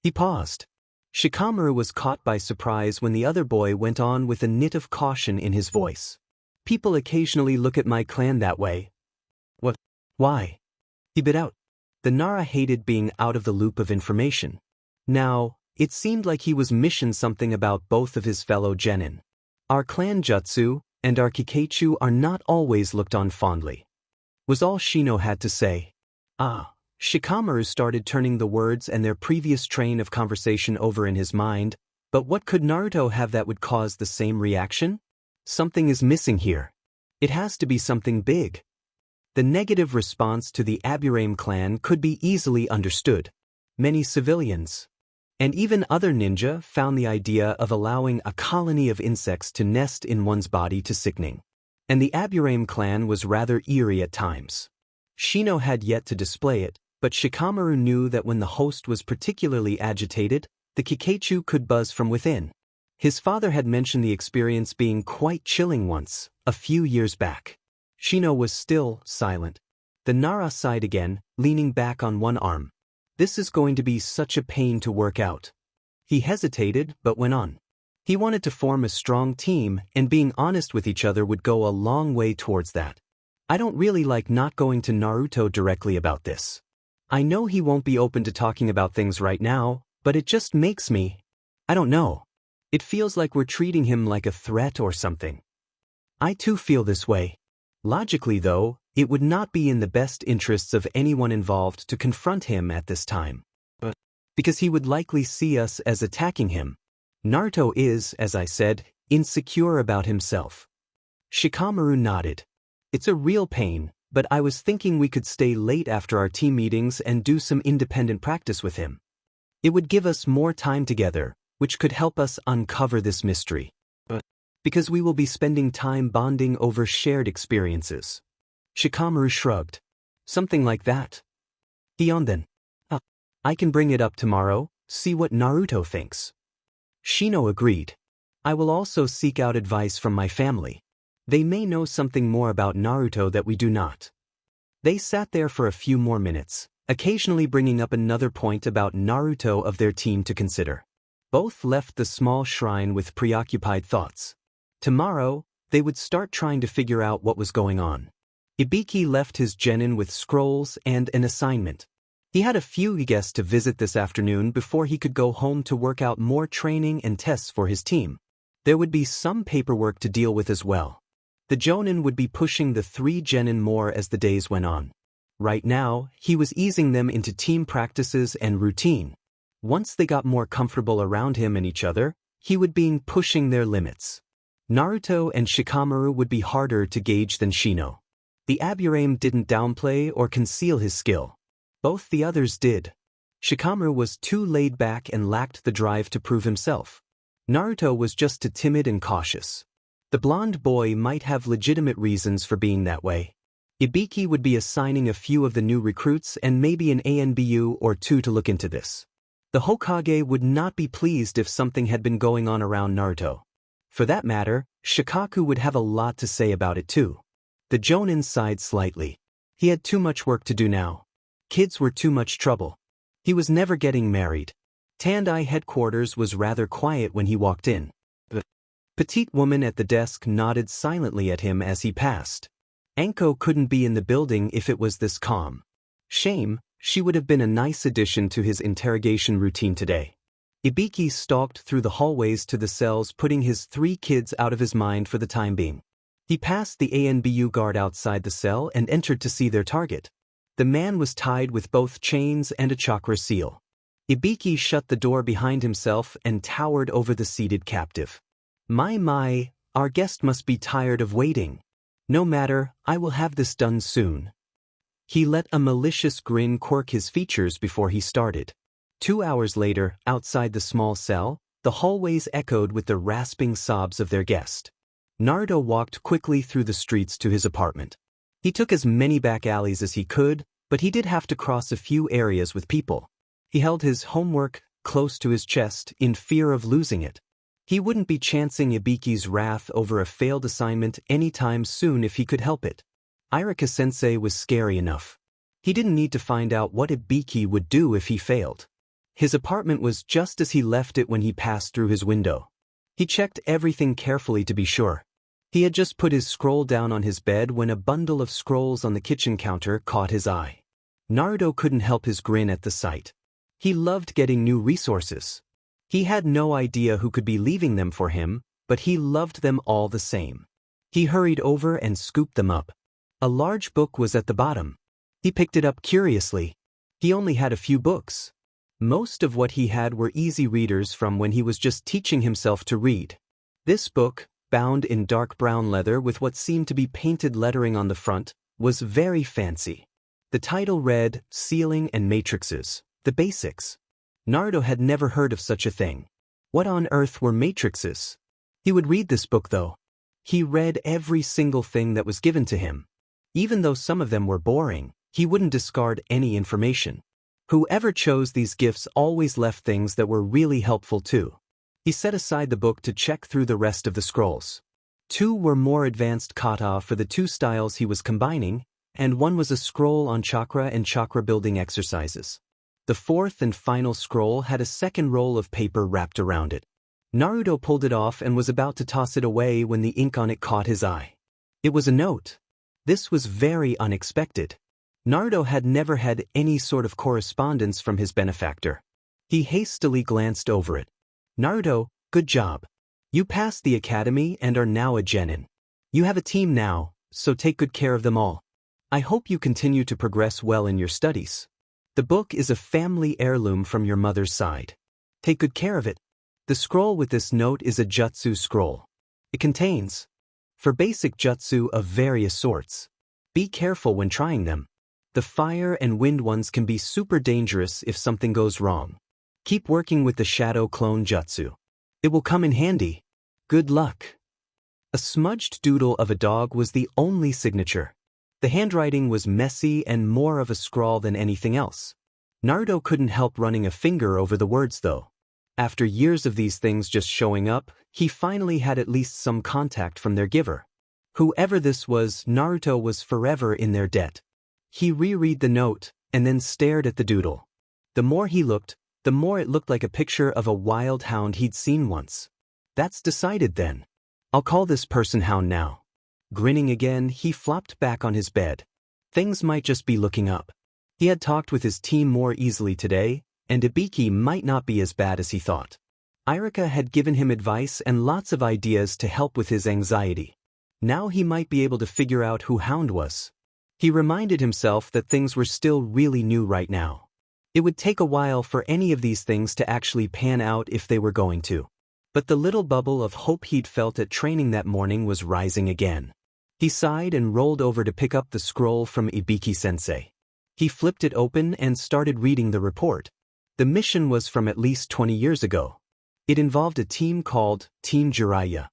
He paused. Shikamaru was caught by surprise when the other boy went on with a nit of caution in his voice. People occasionally look at my clan that way. What? Why? He bit out. The Nara hated being out of the loop of information. Now, it seemed like he was missing something about both of his fellow genin. Our clan jutsu and our kikeichu are not always looked on fondly, was all Shino had to say. Shikamaru started turning the words and their previous train of conversation over in his mind, but what could Naruto have that would cause the same reaction? Something is missing here. It has to be something big. The negative response to the Aburame clan could be easily understood. Many civilians, and even other ninja, found the idea of allowing a colony of insects to nest in one's body to sickening. And the Aburame clan was rather eerie at times. Shino had yet to display it, but Shikamaru knew that when the host was particularly agitated, the kikeichu could buzz from within. His father had mentioned the experience being quite chilling once, a few years back. Shino was still silent. The Nara sighed again, leaning back on one arm. This is going to be such a pain to work out. He hesitated, but went on. He wanted to form a strong team, and being honest with each other would go a long way towards that. I don't really like not going to Naruto directly about this. I know he won't be open to talking about things right now, but it just makes me, I don't know. It feels like we're treating him like a threat or something. I too feel this way. Logically though, it would not be in the best interests of anyone involved to confront him at this time. But because he would likely see us as attacking him. Naruto is, as I said, insecure about himself. Shikamaru nodded. It's a real pain, but I was thinking we could stay late after our team meetings and do some independent practice with him. It would give us more time together, which could help us uncover this mystery. But because we will be spending time bonding over shared experiences. Shikamaru shrugged. Something like that. He yawned then. I can bring it up tomorrow, see what Naruto thinks. Shino agreed. I will also seek out advice from my family. They may know something more about Naruto that we do not. They sat there for a few more minutes, occasionally bringing up another point about Naruto of their team to consider. Both left the small shrine with preoccupied thoughts. Tomorrow, they would start trying to figure out what was going on. Ibiki left his genin with scrolls and an assignment. He had a few guests to visit this afternoon before he could go home to work out more training and tests for his team. There would be some paperwork to deal with as well. The Jonin would be pushing the 3 genin more as the days went on. Right now, he was easing them into team practices and routine. Once they got more comfortable around him and each other, he would be pushing their limits. Naruto and Shikamaru would be harder to gauge than Shino. The Aburame didn't downplay or conceal his skill. Both the others did. Shikamaru was too laid back and lacked the drive to prove himself. Naruto was just too timid and cautious. The blonde boy might have legitimate reasons for being that way. Ibiki would be assigning a few of the new recruits and maybe an ANBU or 2 to look into this. The Hokage would not be pleased if something had been going on around Naruto. For that matter, Shikaku would have a lot to say about it too. The Jonin sighed slightly. He had too much work to do now. Kids were too much trouble. He was never getting married. Tandai headquarters was rather quiet when he walked in. The petite woman at the desk nodded silently at him as he passed. Anko couldn't be in the building if it was this calm. Shame, she would have been a nice addition to his interrogation routine today. Ibiki stalked through the hallways to the cells, putting his 3 kids out of his mind for the time being. He passed the ANBU guard outside the cell and entered to see their target. The man was tied with both chains and a chakra seal. Ibiki shut the door behind himself and towered over the seated captive. My, our guest must be tired of waiting. No matter, I will have this done soon. He let a malicious grin quirk his features before he started. 2 hours later, outside the small cell, the hallways echoed with the rasping sobs of their guest. Naruto walked quickly through the streets to his apartment. He took as many back alleys as he could, but he did have to cross a few areas with people. He held his homework close to his chest in fear of losing it. He wouldn't be chancing Ibiki's wrath over a failed assignment anytime soon if he could help it. Irika-sensei was scary enough. He didn't need to find out what Ibiki would do if he failed. His apartment was just as he left it when he passed through his window. He checked everything carefully to be sure. He had just put his scroll down on his bed when a bundle of scrolls on the kitchen counter caught his eye. Naruto couldn't help his grin at the sight. He loved getting new resources. He had no idea who could be leaving them for him, but he loved them all the same. He hurried over and scooped them up. A large book was at the bottom. He picked it up curiously. He only had a few books. Most of what he had were easy readers from when he was just teaching himself to read. This book, bound in dark brown leather with what seemed to be painted lettering on the front, was very fancy. The title read, Sealing and Matrices, the Basics. Naruto had never heard of such a thing. What on earth were matrices? He would read this book though. He read every single thing that was given to him. Even though some of them were boring, he wouldn't discard any information. Whoever chose these gifts always left things that were really helpful too. He set aside the book to check through the rest of the scrolls. 2 were more advanced kata for the 2 styles he was combining, and 1 was a scroll on chakra and chakra building exercises. The 4th and final scroll had a second roll of paper wrapped around it. Naruto pulled it off and was about to toss it away when the ink on it caught his eye. It was a note. This was very unexpected. Naruto had never had any sort of correspondence from his benefactor. He hastily glanced over it. Naruto, good job. You passed the academy and are now a genin. You have a team now, so take good care of them all. I hope you continue to progress well in your studies. The book is a family heirloom from your mother's side. Take good care of it. The scroll with this note is a jutsu scroll. It contains, for basic jutsu of various sorts. Be careful when trying them. The fire and wind ones can be super dangerous if something goes wrong. Keep working with the shadow clone jutsu. It will come in handy. Good luck. A smudged doodle of a dog was the only signature. The handwriting was messy and more of a scrawl than anything else. Naruto couldn't help running a finger over the words though. After years of these things just showing up, he finally had at least some contact from their giver. Whoever this was, Naruto was forever in their debt. He reread the note, and then stared at the doodle. The more he looked, the more it looked like a picture of a wild hound he'd seen once. That's decided then. I'll call this person Hound now. Grinning again, he flopped back on his bed. Things might just be looking up. He had talked with his team more easily today, and Ibiki might not be as bad as he thought. Irika had given him advice and lots of ideas to help with his anxiety. Now he might be able to figure out who Hound was. He reminded himself that things were still really new right now. It would take a while for any of these things to actually pan out if they were going to. But the little bubble of hope he'd felt at training that morning was rising again. He sighed and rolled over to pick up the scroll from Ibiki-sensei. He flipped it open and started reading the report. The mission was from at least 20 years ago. It involved a team called Team Jiraiya.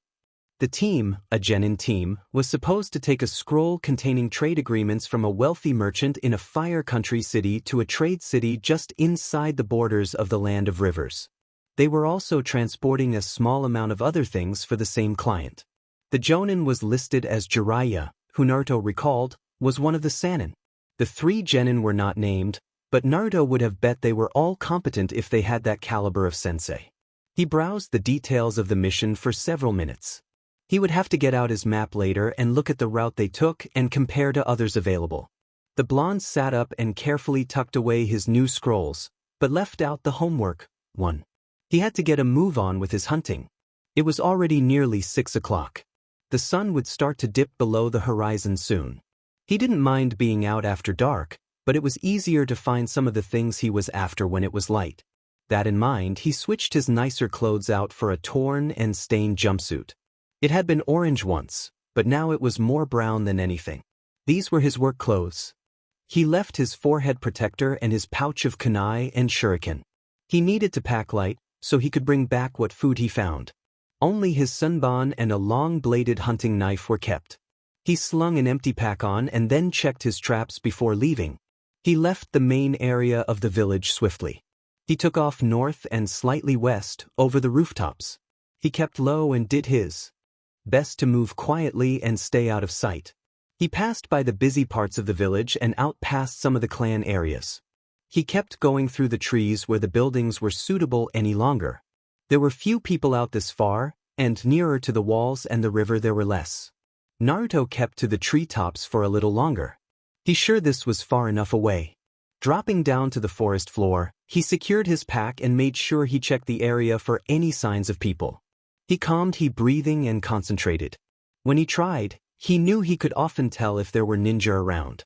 The team, a genin team, was supposed to take a scroll containing trade agreements from a wealthy merchant in a fire country city to a trade city just inside the borders of the Land of Rivers. They were also transporting a small amount of other things for the same client. The Jonin was listed as Jiraiya, who Naruto recalled, was one of the Sannin. The 3 genin were not named, but Naruto would have bet they were all competent if they had that caliber of sensei. He browsed the details of the mission for several minutes. He would have to get out his map later and look at the route they took and compare to others available. The blonde sat up and carefully tucked away his new scrolls, but left out the homework one. He had to get a move on with his hunting. It was already nearly 6 o'clock. The sun would start to dip below the horizon soon. He didn't mind being out after dark, but it was easier to find some of the things he was after when it was light. That in mind, he switched his nicer clothes out for a torn and stained jumpsuit. It had been orange once, but now it was more brown than anything. These were his work clothes. He left his forehead protector and his pouch of kunai and shuriken. He needed to pack light, so he could bring back what food he found. Only his sunban and a long-bladed hunting knife were kept. He slung an empty pack on and then checked his traps before leaving. He left the main area of the village swiftly. He took off north and slightly west, over the rooftops. He kept low and did his best to move quietly and stay out of sight. He passed by the busy parts of the village and out past some of the clan areas. He kept going through the trees where the buildings were suitable any longer. There were few people out this far, and nearer to the walls and the river there were less. Naruto kept to the treetops for a little longer. He's sure this was far enough away. Dropping down to the forest floor, he secured his pack and made sure he checked the area for any signs of people. He calmed his breathing and concentrated. When he tried, he knew he could often tell if there were ninja around.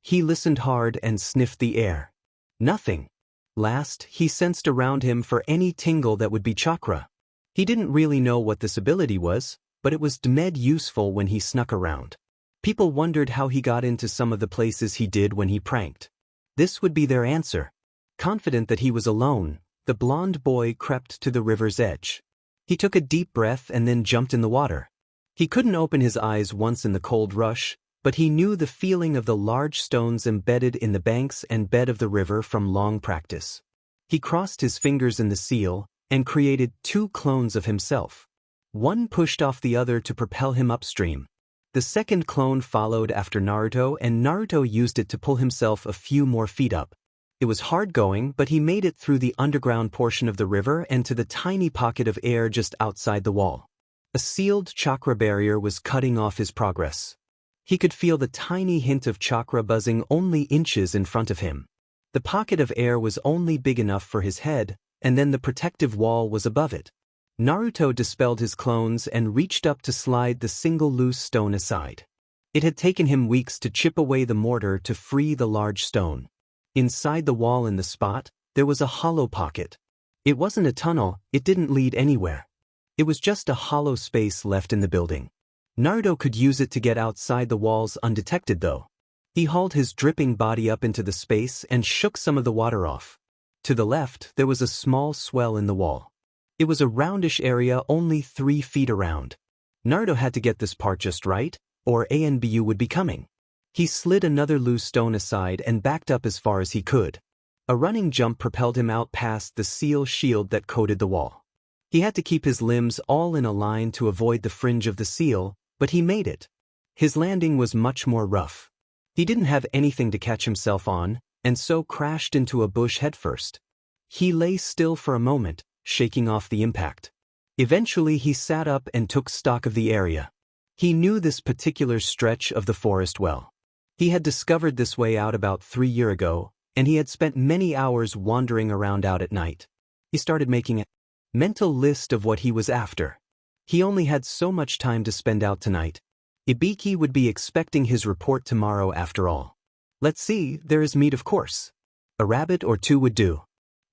He listened hard and sniffed the air. Nothing. Last, he sensed around him for any tingle that would be chakra. He didn't really know what this ability was, but it was dead useful when he snuck around. People wondered how he got into some of the places he did when he pranked. This would be their answer. Confident that he was alone, the blonde boy crept to the river's edge. He took a deep breath and then jumped in the water. He couldn't open his eyes once in the cold rush, but he knew the feeling of the large stones embedded in the banks and bed of the river from long practice. He crossed his fingers in the seal and created 2 clones of himself. One pushed off the other to propel him upstream. The second clone followed after Naruto, and Naruto used it to pull himself a few more feet up. It was hard going, but he made it through the underground portion of the river and to the tiny pocket of air just outside the wall. A sealed chakra barrier was cutting off his progress. He could feel the tiny hint of chakra buzzing only inches in front of him. The pocket of air was only big enough for his head, and then the protective wall was above it. Naruto dispelled his clones and reached up to slide the single loose stone aside. It had taken him weeks to chip away the mortar to free the large stone. Inside the wall in the spot, there was a hollow pocket. It wasn't a tunnel, it didn't lead anywhere. It was just a hollow space left in the building. Naruto could use it to get outside the walls undetected though. He hauled his dripping body up into the space and shook some of the water off. To the left, there was a small swell in the wall. It was a roundish area only 3 feet around. Naruto had to get this part just right, or ANBU would be coming. He slid another loose stone aside and backed up as far as he could. A running jump propelled him out past the seal shield that coated the wall. He had to keep his limbs all in a line to avoid the fringe of the seal, but he made it. His landing was much more rough. He didn't have anything to catch himself on, and so crashed into a bush headfirst. He lay still for a moment, shaking off the impact. Eventually he sat up and took stock of the area. He knew this particular stretch of the forest well. He had discovered this way out about 3 years ago, and he had spent many hours wandering around out at night. He started making a mental list of what he was after. He only had so much time to spend out tonight. Ibiki would be expecting his report tomorrow after all. Let's see, there is meat of course. A rabbit or 2 would do.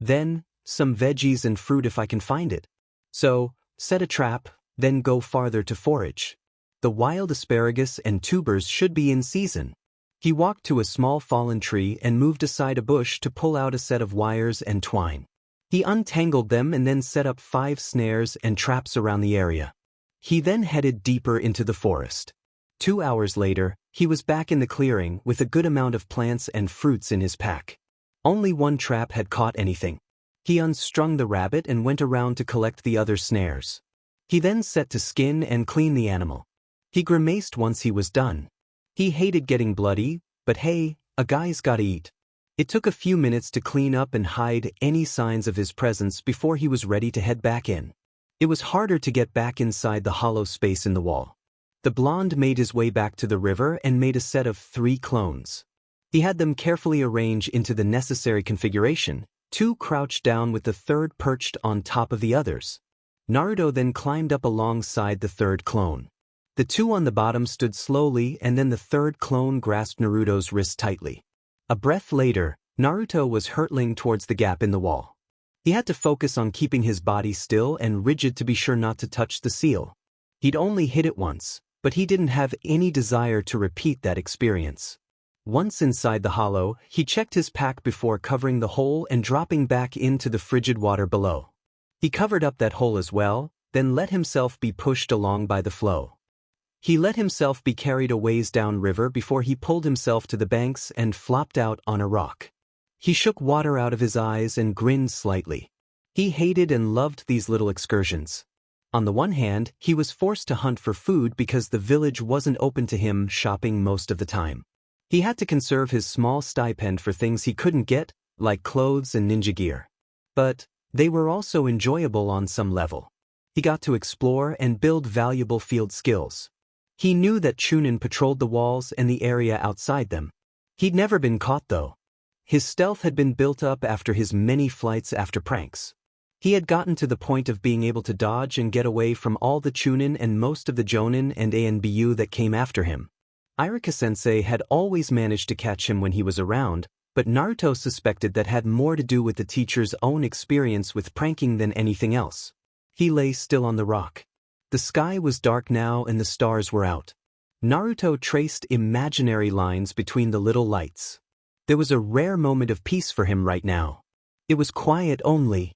Then, some veggies and fruit if I can find it. So, set a trap, then go farther to forage. The wild asparagus and tubers should be in season. He walked to a small fallen tree and moved aside a bush to pull out a set of wires and twine. He untangled them and then set up 5 snares and traps around the area. He then headed deeper into the forest. 2 hours later, he was back in the clearing with a good amount of plants and fruits in his pack. Only one trap had caught anything. He unstrung the rabbit and went around to collect the other snares. He then set to skin and clean the animal. He grimaced once he was done. He hated getting bloody, but hey, a guy's gotta eat. It took a few minutes to clean up and hide any signs of his presence before he was ready to head back in. It was harder to get back inside the hollow space in the wall. The blonde made his way back to the river and made a set of 3 clones. He had them carefully arranged into the necessary configuration, 2 crouched down with the 3rd perched on top of the others. Naruto then climbed up alongside the 3rd clone. The 2 on the bottom stood slowly and then the 3rd clone grasped Naruto's wrist tightly. A breath later, Naruto was hurtling towards the gap in the wall. He had to focus on keeping his body still and rigid to be sure not to touch the seal. He'd only hit it once, but he didn't have any desire to repeat that experience. Once inside the hollow, he checked his pack before covering the hole and dropping back into the frigid water below. He covered up that hole as well, then let himself be pushed along by the flow. He let himself be carried a ways downriver before he pulled himself to the banks and flopped out on a rock. He shook water out of his eyes and grinned slightly. He hated and loved these little excursions. On the one hand, he was forced to hunt for food because the village wasn't open to him shopping most of the time. He had to conserve his small stipend for things he couldn't get, like clothes and ninja gear. But they were also enjoyable on some level. He got to explore and build valuable field skills. He knew that Chunin patrolled the walls and the area outside them. He'd never been caught though. His stealth had been built up after his many flights after pranks. He had gotten to the point of being able to dodge and get away from all the Chunin and most of the Jonin and ANBU that came after him. Irika-sensei had always managed to catch him when he was around, but Naruto suspected that had more to do with the teacher's own experience with pranking than anything else. He lay still on the rock. The sky was dark now and the stars were out. Naruto traced imaginary lines between the little lights. There was a rare moment of peace for him right now. It was quiet only.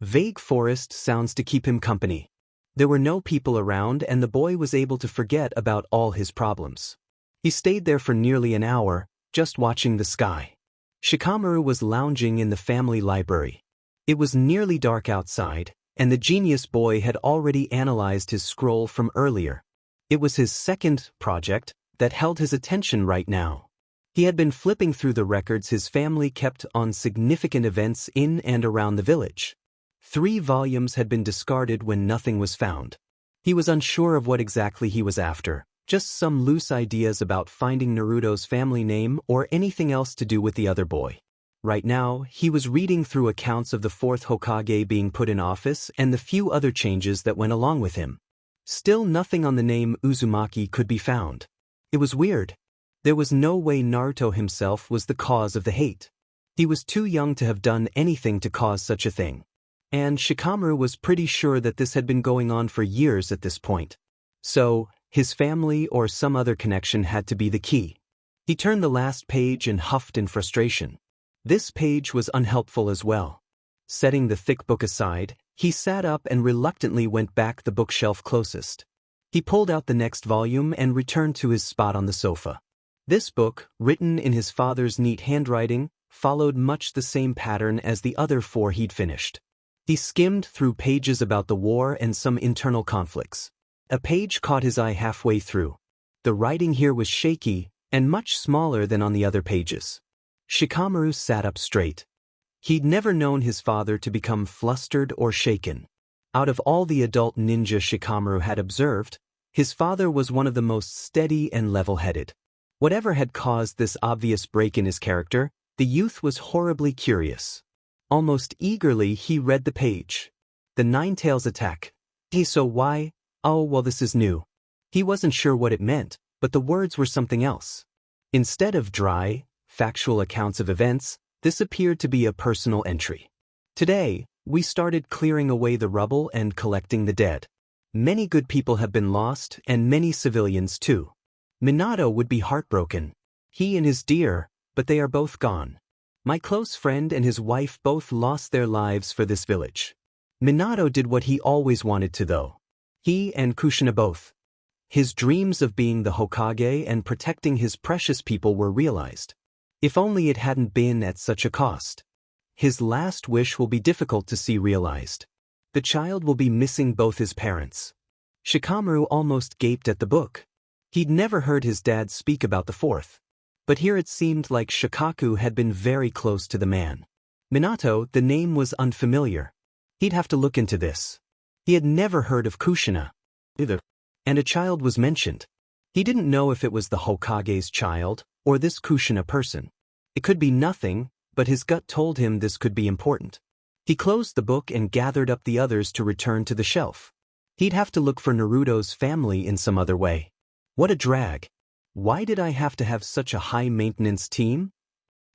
Vague forest sounds to keep him company. There were no people around and the boy was able to forget about all his problems. He stayed there for nearly an hour, just watching the sky. Shikamaru was lounging in the family library. It was nearly dark outside, and the genius boy had already analyzed his scroll from earlier. It was his second project that held his attention right now. He had been flipping through the records his family kept on significant events in and around the village. 3 volumes had been discarded when nothing was found. He was unsure of what exactly he was after, just some loose ideas about finding Naruto's family name or anything else to do with the other boy. Right now, he was reading through accounts of the 4th Hokage being put in office and the few other changes that went along with him. Still nothing on the name Uzumaki could be found. It was weird. There was no way Naruto himself was the cause of the hate. He was too young to have done anything to cause such a thing. And Shikamaru was pretty sure that this had been going on for years at this point. So, his family or some other connection had to be the key. He turned the last page and huffed in frustration. This page was unhelpful as well. Setting the thick book aside, he sat up and reluctantly went back the bookshelf closest. He pulled out the next volume and returned to his spot on the sofa. This book, written in his father's neat handwriting, followed much the same pattern as the other 4 he'd finished. He skimmed through pages about the war and some internal conflicts. A page caught his eye halfway through. The writing here was shaky and much smaller than on the other pages. Shikamaru sat up straight. He'd never known his father to become flustered or shaken. Out of all the adult ninja Shikamaru had observed, his father was one of the most steady and level-headed. Whatever had caused this obvious break in his character, the youth was horribly curious. Almost eagerly he read the page. The Nine-Tails attack. Hey, so why? Oh, well, this is new. He wasn't sure what it meant, but the words were something else. Instead of dry, factual accounts of events, this appeared to be a personal entry. Today, we started clearing away the rubble and collecting the dead. Many good people have been lost, and many civilians too. Minato would be heartbroken. He and his dear, but they are both gone. My close friend and his wife both lost their lives for this village. Minato did what he always wanted to though. He and Kushina both. His dreams of being the Hokage and protecting his precious people were realized. If only it hadn't been at such a cost. His last wish will be difficult to see realized. The child will be missing both his parents. Shikamaru almost gaped at the book. He'd never heard his dad speak about the 4th. But here it seemed like Shikaku had been very close to the man. Minato, the name was unfamiliar. He'd have to look into this. He had never heard of Kushina either. And a child was mentioned. He didn't know if it was the Hokage's child or this Kushina person. It could be nothing, but his gut told him this could be important. He closed the book and gathered up the others to return to the shelf. He'd have to look for Naruto's family in some other way. What a drag. Why did I have to have such a high-maintenance team?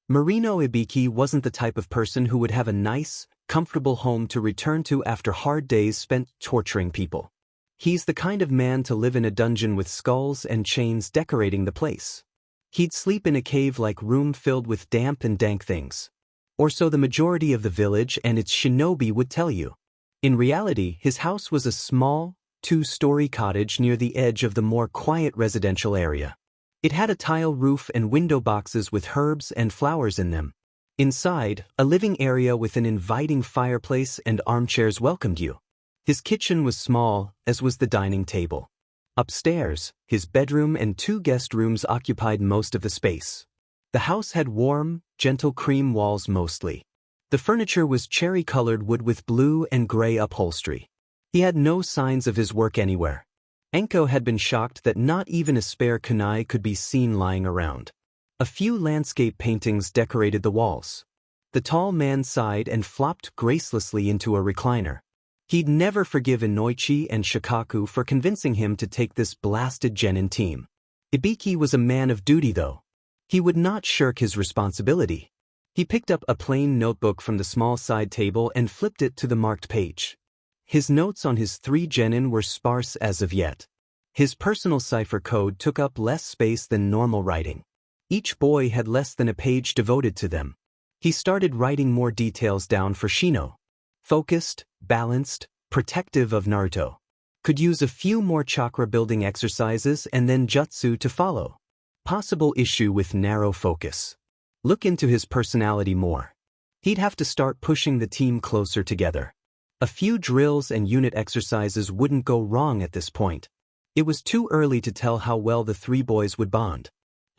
Marino Ibiki wasn't the type of person who would have a nice, comfortable home to return to after hard days spent torturing people. He's the kind of man to live in a dungeon with skulls and chains decorating the place. He'd sleep in a cave-like room filled with damp and dank things. Or so the majority of the village and its shinobi would tell you. In reality, his house was a small, 2-story cottage near the edge of the more quiet residential area. It had a tile roof and window boxes with herbs and flowers in them. Inside, a living area with an inviting fireplace and armchairs welcomed you. His kitchen was small, as was the dining table. Upstairs, his bedroom and 2 guest rooms occupied most of the space. The house had warm, gentle cream walls mostly. The furniture was cherry-colored wood with blue and gray upholstery. He had no signs of his work anywhere. Enko had been shocked that not even a spare kunai could be seen lying around. A few landscape paintings decorated the walls. The tall man sighed and flopped gracelessly into a recliner. He'd never forgive Inoichi and Shikaku for convincing him to take this blasted genin team. Ibiki was a man of duty though. He would not shirk his responsibility. He picked up a plain notebook from the small side table and flipped it to the marked page. His notes on his 3 genin were sparse as of yet. His personal cipher code took up less space than normal writing. Each boy had less than a page devoted to them. He started writing more details down for Shino. Focused, balanced, protective of Naruto. Could use a few more chakra building exercises and then jutsu to follow. Possible issue with narrow focus. Look into his personality more. He'd have to start pushing the team closer together. A few drills and unit exercises wouldn't go wrong at this point. It was too early to tell how well the 3 boys would bond.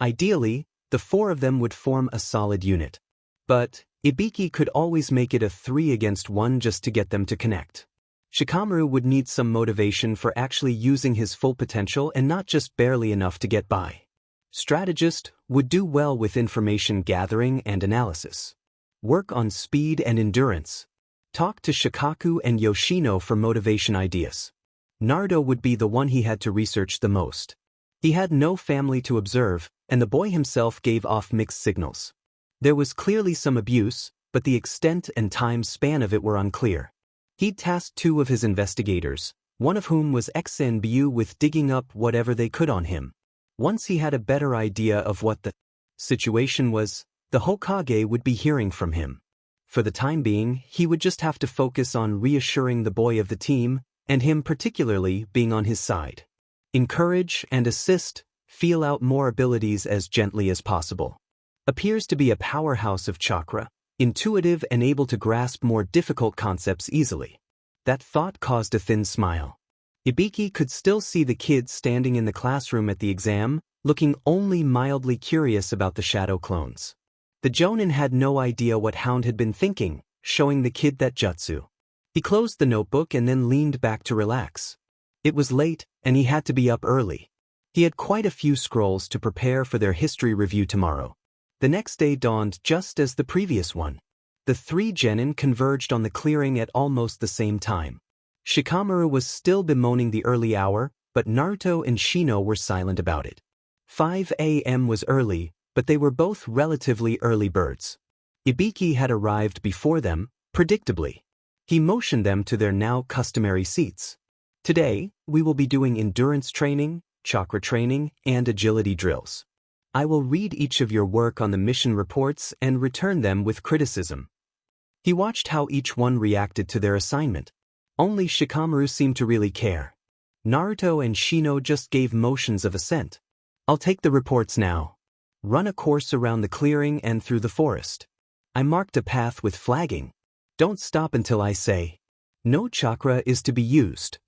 Ideally, the 4 of them would form a solid unit. But Ibiki could always make it a 3 against 1 just to get them to connect. Shikamaru would need some motivation for actually using his full potential and not just barely enough to get by. Strategist would do well with information gathering and analysis. Work on speed and endurance. Talk to Shikaku and Yoshino for motivation ideas. Naruto would be the one he had to research the most. He had no family to observe, and the boy himself gave off mixed signals. There was clearly some abuse, but the extent and time span of it were unclear. He'd tasked 2 of his investigators, one of whom was Xenbu with digging up whatever they could on him. Once he had a better idea of what the situation was, the Hokage would be hearing from him. For the time being, he would just have to focus on reassuring the boy of the team, and him particularly being on his side. Encourage and assist, feel out more abilities as gently as possible. Appears to be a powerhouse of chakra, intuitive and able to grasp more difficult concepts easily. That thought caused a thin smile. Ibiki could still see the kids standing in the classroom at the exam, looking only mildly curious about the shadow clones. The Jonin had no idea what Hound had been thinking, showing the kid that jutsu. He closed the notebook and then leaned back to relax. It was late, and he had to be up early. He had quite a few scrolls to prepare for their history review tomorrow. The next day dawned just as the previous one. The 3 genin converged on the clearing at almost the same time. Shikamaru was still bemoaning the early hour, but Naruto and Shino were silent about it. 5 a.m. was early, but they were both relatively early birds. Ibiki had arrived before them, predictably. He motioned them to their now customary seats. Today, we will be doing endurance training, chakra training, and agility drills. I will read each of your work on the mission reports and return them with criticism. He watched how each one reacted to their assignment. Only Shikamaru seemed to really care. Naruto and Shino just gave motions of assent. I'll take the reports now. Run a course around the clearing and through the forest. I marked a path with flagging. Don't stop until I say. No chakra is to be used.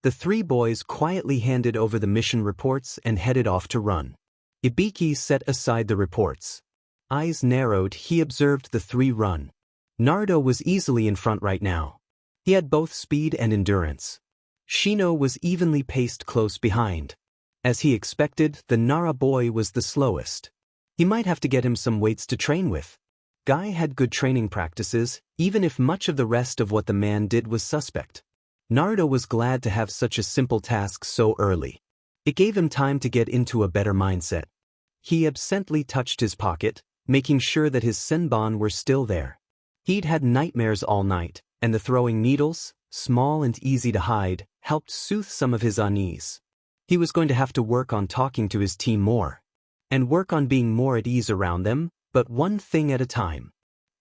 The 3 boys quietly handed over the mission reports and headed off to run. Ibiki set aside the reports. Eyes narrowed, he observed the 3 run. Naruto was easily in front right now. He had both speed and endurance. Shino was evenly paced close behind. As he expected, the Nara boy was the slowest. He might have to get him some weights to train with. Guy had good training practices, even if much of the rest of what the man did was suspect. Naruto was glad to have such a simple task so early. It gave him time to get into a better mindset. He absently touched his pocket, making sure that his senbon were still there. He'd had nightmares all night, and the throwing needles, small and easy to hide, helped soothe some of his unease. He was going to have to work on talking to his team more. And work on being more at ease around them, but one thing at a time.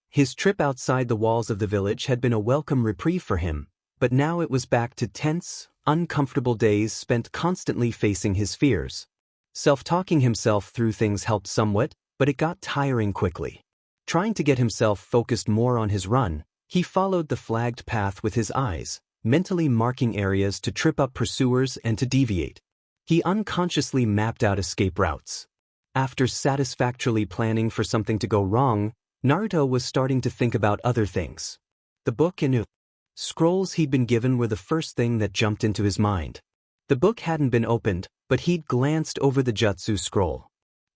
His trip outside the walls of the village had been a welcome reprieve for him, but now it was back to tense, uncomfortable days spent constantly facing his fears. Self-talking himself through things helped somewhat, but it got tiring quickly. Trying to get himself focused more on his run, he followed the flagged path with his eyes, mentally marking areas to trip up pursuers and to deviate. He unconsciously mapped out escape routes. After satisfactorily planning for something to go wrong, Naruto was starting to think about other things. The book and scrolls he'd been given were the first thing that jumped into his mind. The book hadn't been opened, but he'd glanced over the jutsu scroll.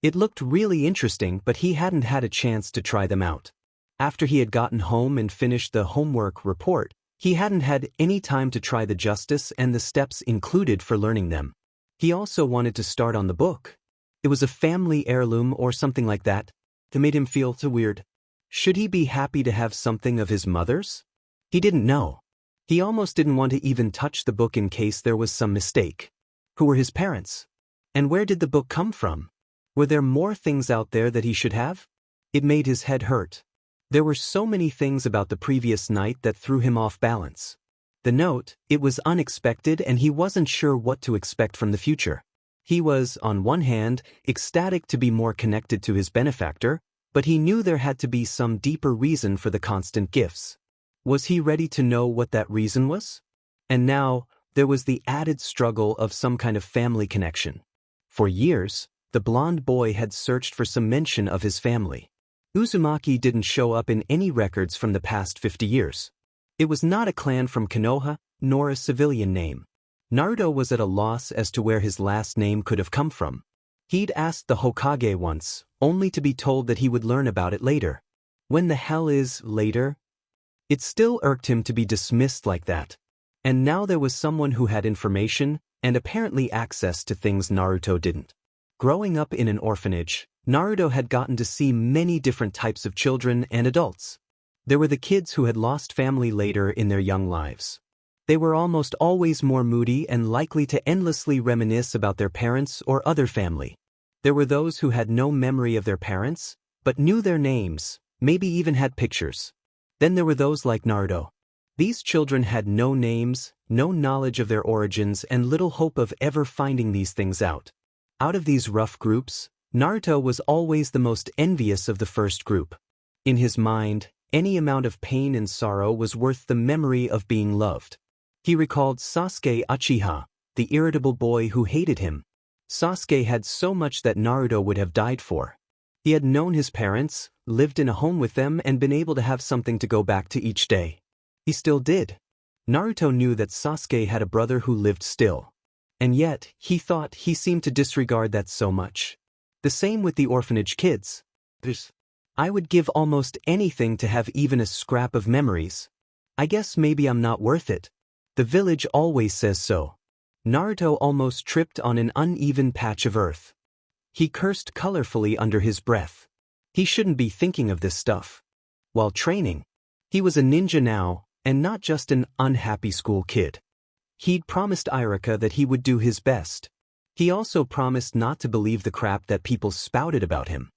It looked really interesting, but he hadn't had a chance to try them out. After he had gotten home and finished the homework report, he hadn't had any time to try the justice and the steps included for learning them. He also wanted to start on the book. It was a family heirloom or something like that. That made him feel so weird. Should he be happy to have something of his mother's? He didn't know. He almost didn't want to even touch the book in case there was some mistake. Who were his parents? And where did the book come from? Were there more things out there that he should have? It made his head hurt. There were so many things about the previous night that threw him off balance. The note, it was unexpected and he wasn't sure what to expect from the future. He was, on one hand, ecstatic to be more connected to his benefactor, but he knew there had to be some deeper reason for the constant gifts. Was he ready to know what that reason was? And now, there was the added struggle of some kind of family connection. For years, the blonde boy had searched for some mention of his family. Uzumaki didn't show up in any records from the past 50 years. It was not a clan from Konoha, nor a civilian name. Naruto was at a loss as to where his last name could have come from. He'd asked the Hokage once, only to be told that he would learn about it later. When the hell is later? It still irked him to be dismissed like that. And now there was someone who had information, and apparently access to things Naruto didn't. Growing up in an orphanage, Naruto had gotten to see many different types of children and adults. There were the kids who had lost family later in their young lives. They were almost always more moody and likely to endlessly reminisce about their parents or other family. There were those who had no memory of their parents, but knew their names, maybe even had pictures. Then there were those like Naruto. These children had no names, no knowledge of their origins, and little hope of ever finding these things out. Out of these rough groups, Naruto was always the most envious of the first group. In his mind, any amount of pain and sorrow was worth the memory of being loved. He recalled Sasuke Uchiha, the irritable boy who hated him. Sasuke had so much that Naruto would have died for. He had known his parents, lived in a home with them, and been able to have something to go back to each day. He still did. Naruto knew that Sasuke had a brother who lived still. And yet, he thought he seemed to disregard that so much. The same with the orphanage kids. I would give almost anything to have even a scrap of memories. I guess maybe I'm not worth it. The village always says so. Naruto almost tripped on an uneven patch of earth. He cursed colorfully under his breath. He shouldn't be thinking of this stuff. While training, he was a ninja now, and not just an unhappy school kid. He'd promised Irika that he would do his best. He also promised not to believe the crap that people spouted about him.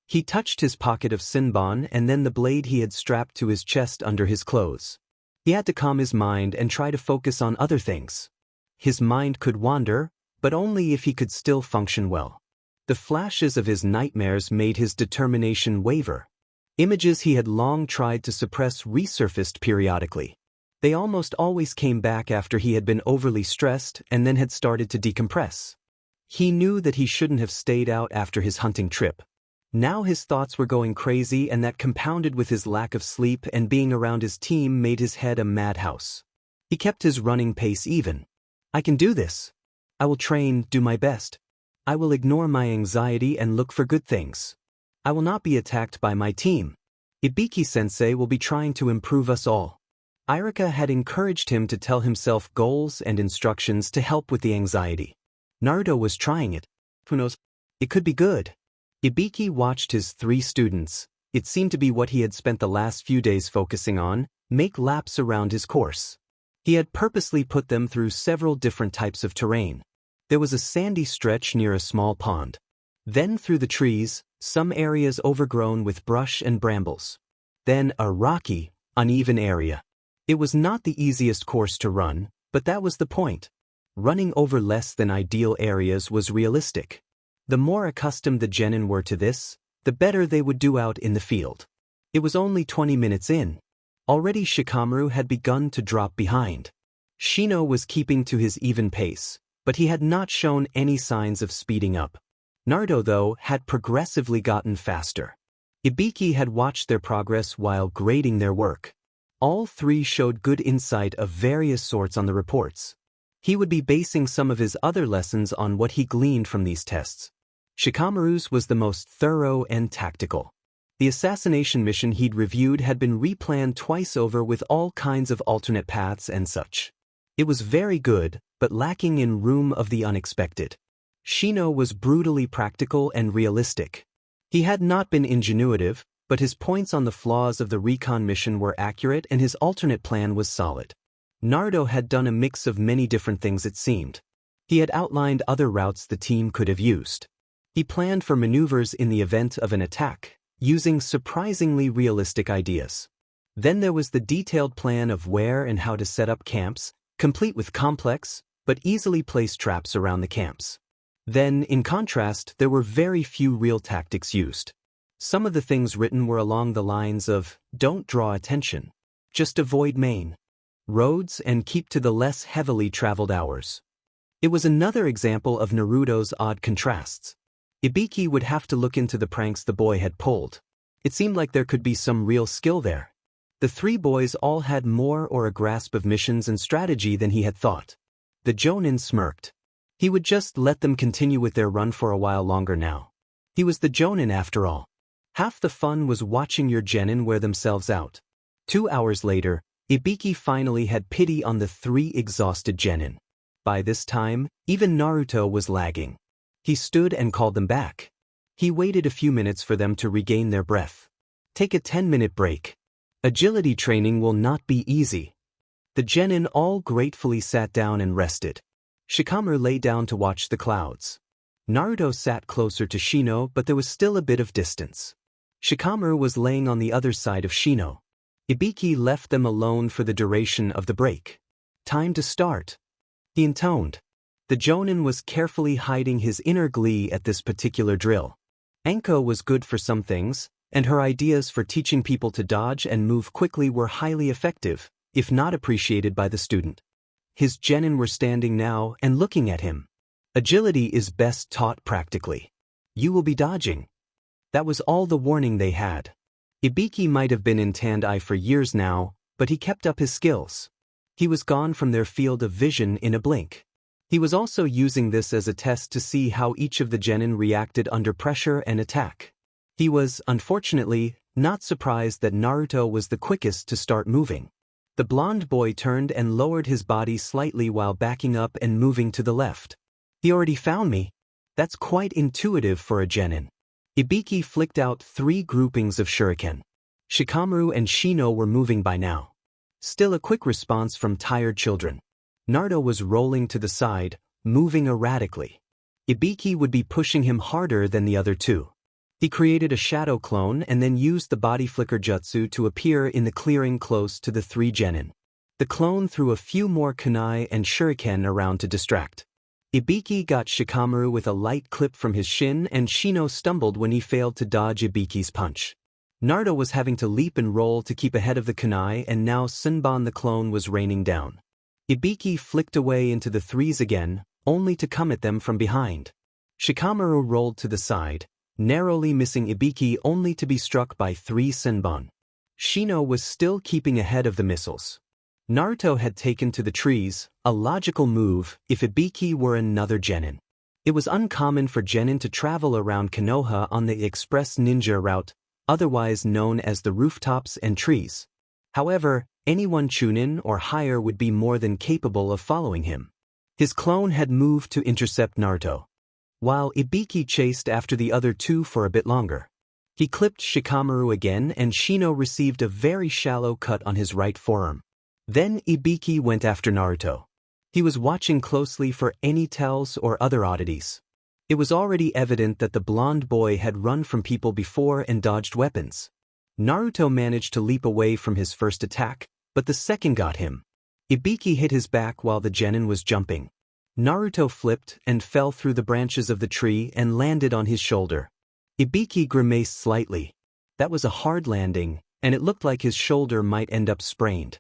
He touched his pocket of Sinbon and then the blade he had strapped to his chest under his clothes. He had to calm his mind and try to focus on other things. His mind could wander, but only if he could still function well. The flashes of his nightmares made his determination waver. Images he had long tried to suppress resurfaced periodically. They almost always came back after he had been overly stressed and then had started to decompress. He knew that he shouldn't have stayed out after his hunting trip. Now his thoughts were going crazy, and that compounded with his lack of sleep and being around his team made his head a madhouse. He kept his running pace even. I can do this. I will train, do my best. I will ignore my anxiety and look for good things. I will not be attacked by my team. Ibiki-sensei will be trying to improve us all. Irika had encouraged him to tell himself goals and instructions to help with the anxiety. Naruto was trying it. Who knows? It could be good. Ibiki watched his 3 students, it seemed to be what he had spent the last few days focusing on, make laps around his course. He had purposely put them through several different types of terrain. There was a sandy stretch near a small pond. Then through the trees, some areas overgrown with brush and brambles. Then a rocky, uneven area. It was not the easiest course to run, but that was the point. Running over less than ideal areas was realistic. The more accustomed the genin were to this, the better they would do out in the field. It was only 20 minutes in. Already Shikamaru had begun to drop behind. Shino was keeping to his even pace, but he had not shown any signs of speeding up. Naruto, though, had progressively gotten faster. Ibiki had watched their progress while grading their work. All three showed good insight of various sorts on the reports. He would be basing some of his other lessons on what he gleaned from these tests. Shikamaru's was the most thorough and tactical. The assassination mission he'd reviewed had been replanned twice over with all kinds of alternate paths and such. It was very good, but lacking in room of the unexpected. Shino was brutally practical and realistic. He had not been ingenuitive, but his points on the flaws of the recon mission were accurate and his alternate plan was solid. Naruto had done a mix of many different things, it seemed. He had outlined other routes the team could have used. He planned for maneuvers in the event of an attack, using surprisingly realistic ideas. Then there was the detailed plan of where and how to set up camps, complete with complex, but easily placed traps around the camps. Then, in contrast, there were very few real tactics used. Some of the things written were along the lines of, don't draw attention, just avoid main roads and keep to the less heavily traveled hours. It was another example of Naruto's odd contrasts. Ibiki would have to look into the pranks the boy had pulled. It seemed like there could be some real skill there. The three boys all had more or a grasp of missions and strategy than he had thought. The Jonin smirked. He would just let them continue with their run for a while longer now. He was the Jonin after all. Half the fun was watching your genin wear themselves out. 2 hours later, Ibiki finally had pity on the three exhausted genin. By this time, even Naruto was lagging. He stood and called them back. He waited a few minutes for them to regain their breath. Take a 10-minute break. Agility training will not be easy. The genin all gratefully sat down and rested. Shikamaru lay down to watch the clouds. Naruto sat closer to Shino, but there was still a bit of distance. Shikamaru was laying on the other side of Shino. Ibiki left them alone for the duration of the break. Time to start, he intoned. The Jonin was carefully hiding his inner glee at this particular drill. Anko was good for some things, and her ideas for teaching people to dodge and move quickly were highly effective, if not appreciated by the student. His genin were standing now and looking at him. Agility is best taught practically. You will be dodging. That was all the warning they had. Ibiki might have been in Tandai for years now, but he kept up his skills. He was gone from their field of vision in a blink. He was also using this as a test to see how each of the genin reacted under pressure and attack. He was, unfortunately, not surprised that Naruto was the quickest to start moving. The blonde boy turned and lowered his body slightly while backing up and moving to the left. He already found me. That's quite intuitive for a genin. Ibiki flicked out 3 groupings of shuriken. Shikamaru and Shino were moving by now. Still a quick response from tired children. Naruto was rolling to the side, moving erratically. Ibiki would be pushing him harder than the other two. He created a shadow clone and then used the body flicker jutsu to appear in the clearing close to the 3 genin. The clone threw a few more kunai and shuriken around to distract. Ibiki got Shikamaru with a light clip from his shin and Shino stumbled when he failed to dodge Ibiki's punch. Naruto was having to leap and roll to keep ahead of the kunai and now Senbon the clone was raining down. Ibiki flicked away into the 3s again, only to come at them from behind. Shikamaru rolled to the side, narrowly missing Ibiki only to be struck by 3 Senbon. Shino was still keeping ahead of the missiles. Naruto had taken to the trees, a logical move if Ibiki were another genin. It was uncommon for genin to travel around Konoha on the express ninja route, otherwise known as the rooftops and trees. However, anyone Chunin or higher would be more than capable of following him. His clone had moved to intercept Naruto, while Ibiki chased after the other 2 for a bit longer. He clipped Shikamaru again and Shino received a very shallow cut on his right forearm. Then Ibiki went after Naruto. He was watching closely for any tells or other oddities. It was already evident that the blonde boy had run from people before and dodged weapons. Naruto managed to leap away from his first attack, but the second got him. Ibiki hit his back while the genin was jumping. Naruto flipped and fell through the branches of the tree and landed on his shoulder. Ibiki grimaced slightly. That was a hard landing, and it looked like his shoulder might end up sprained.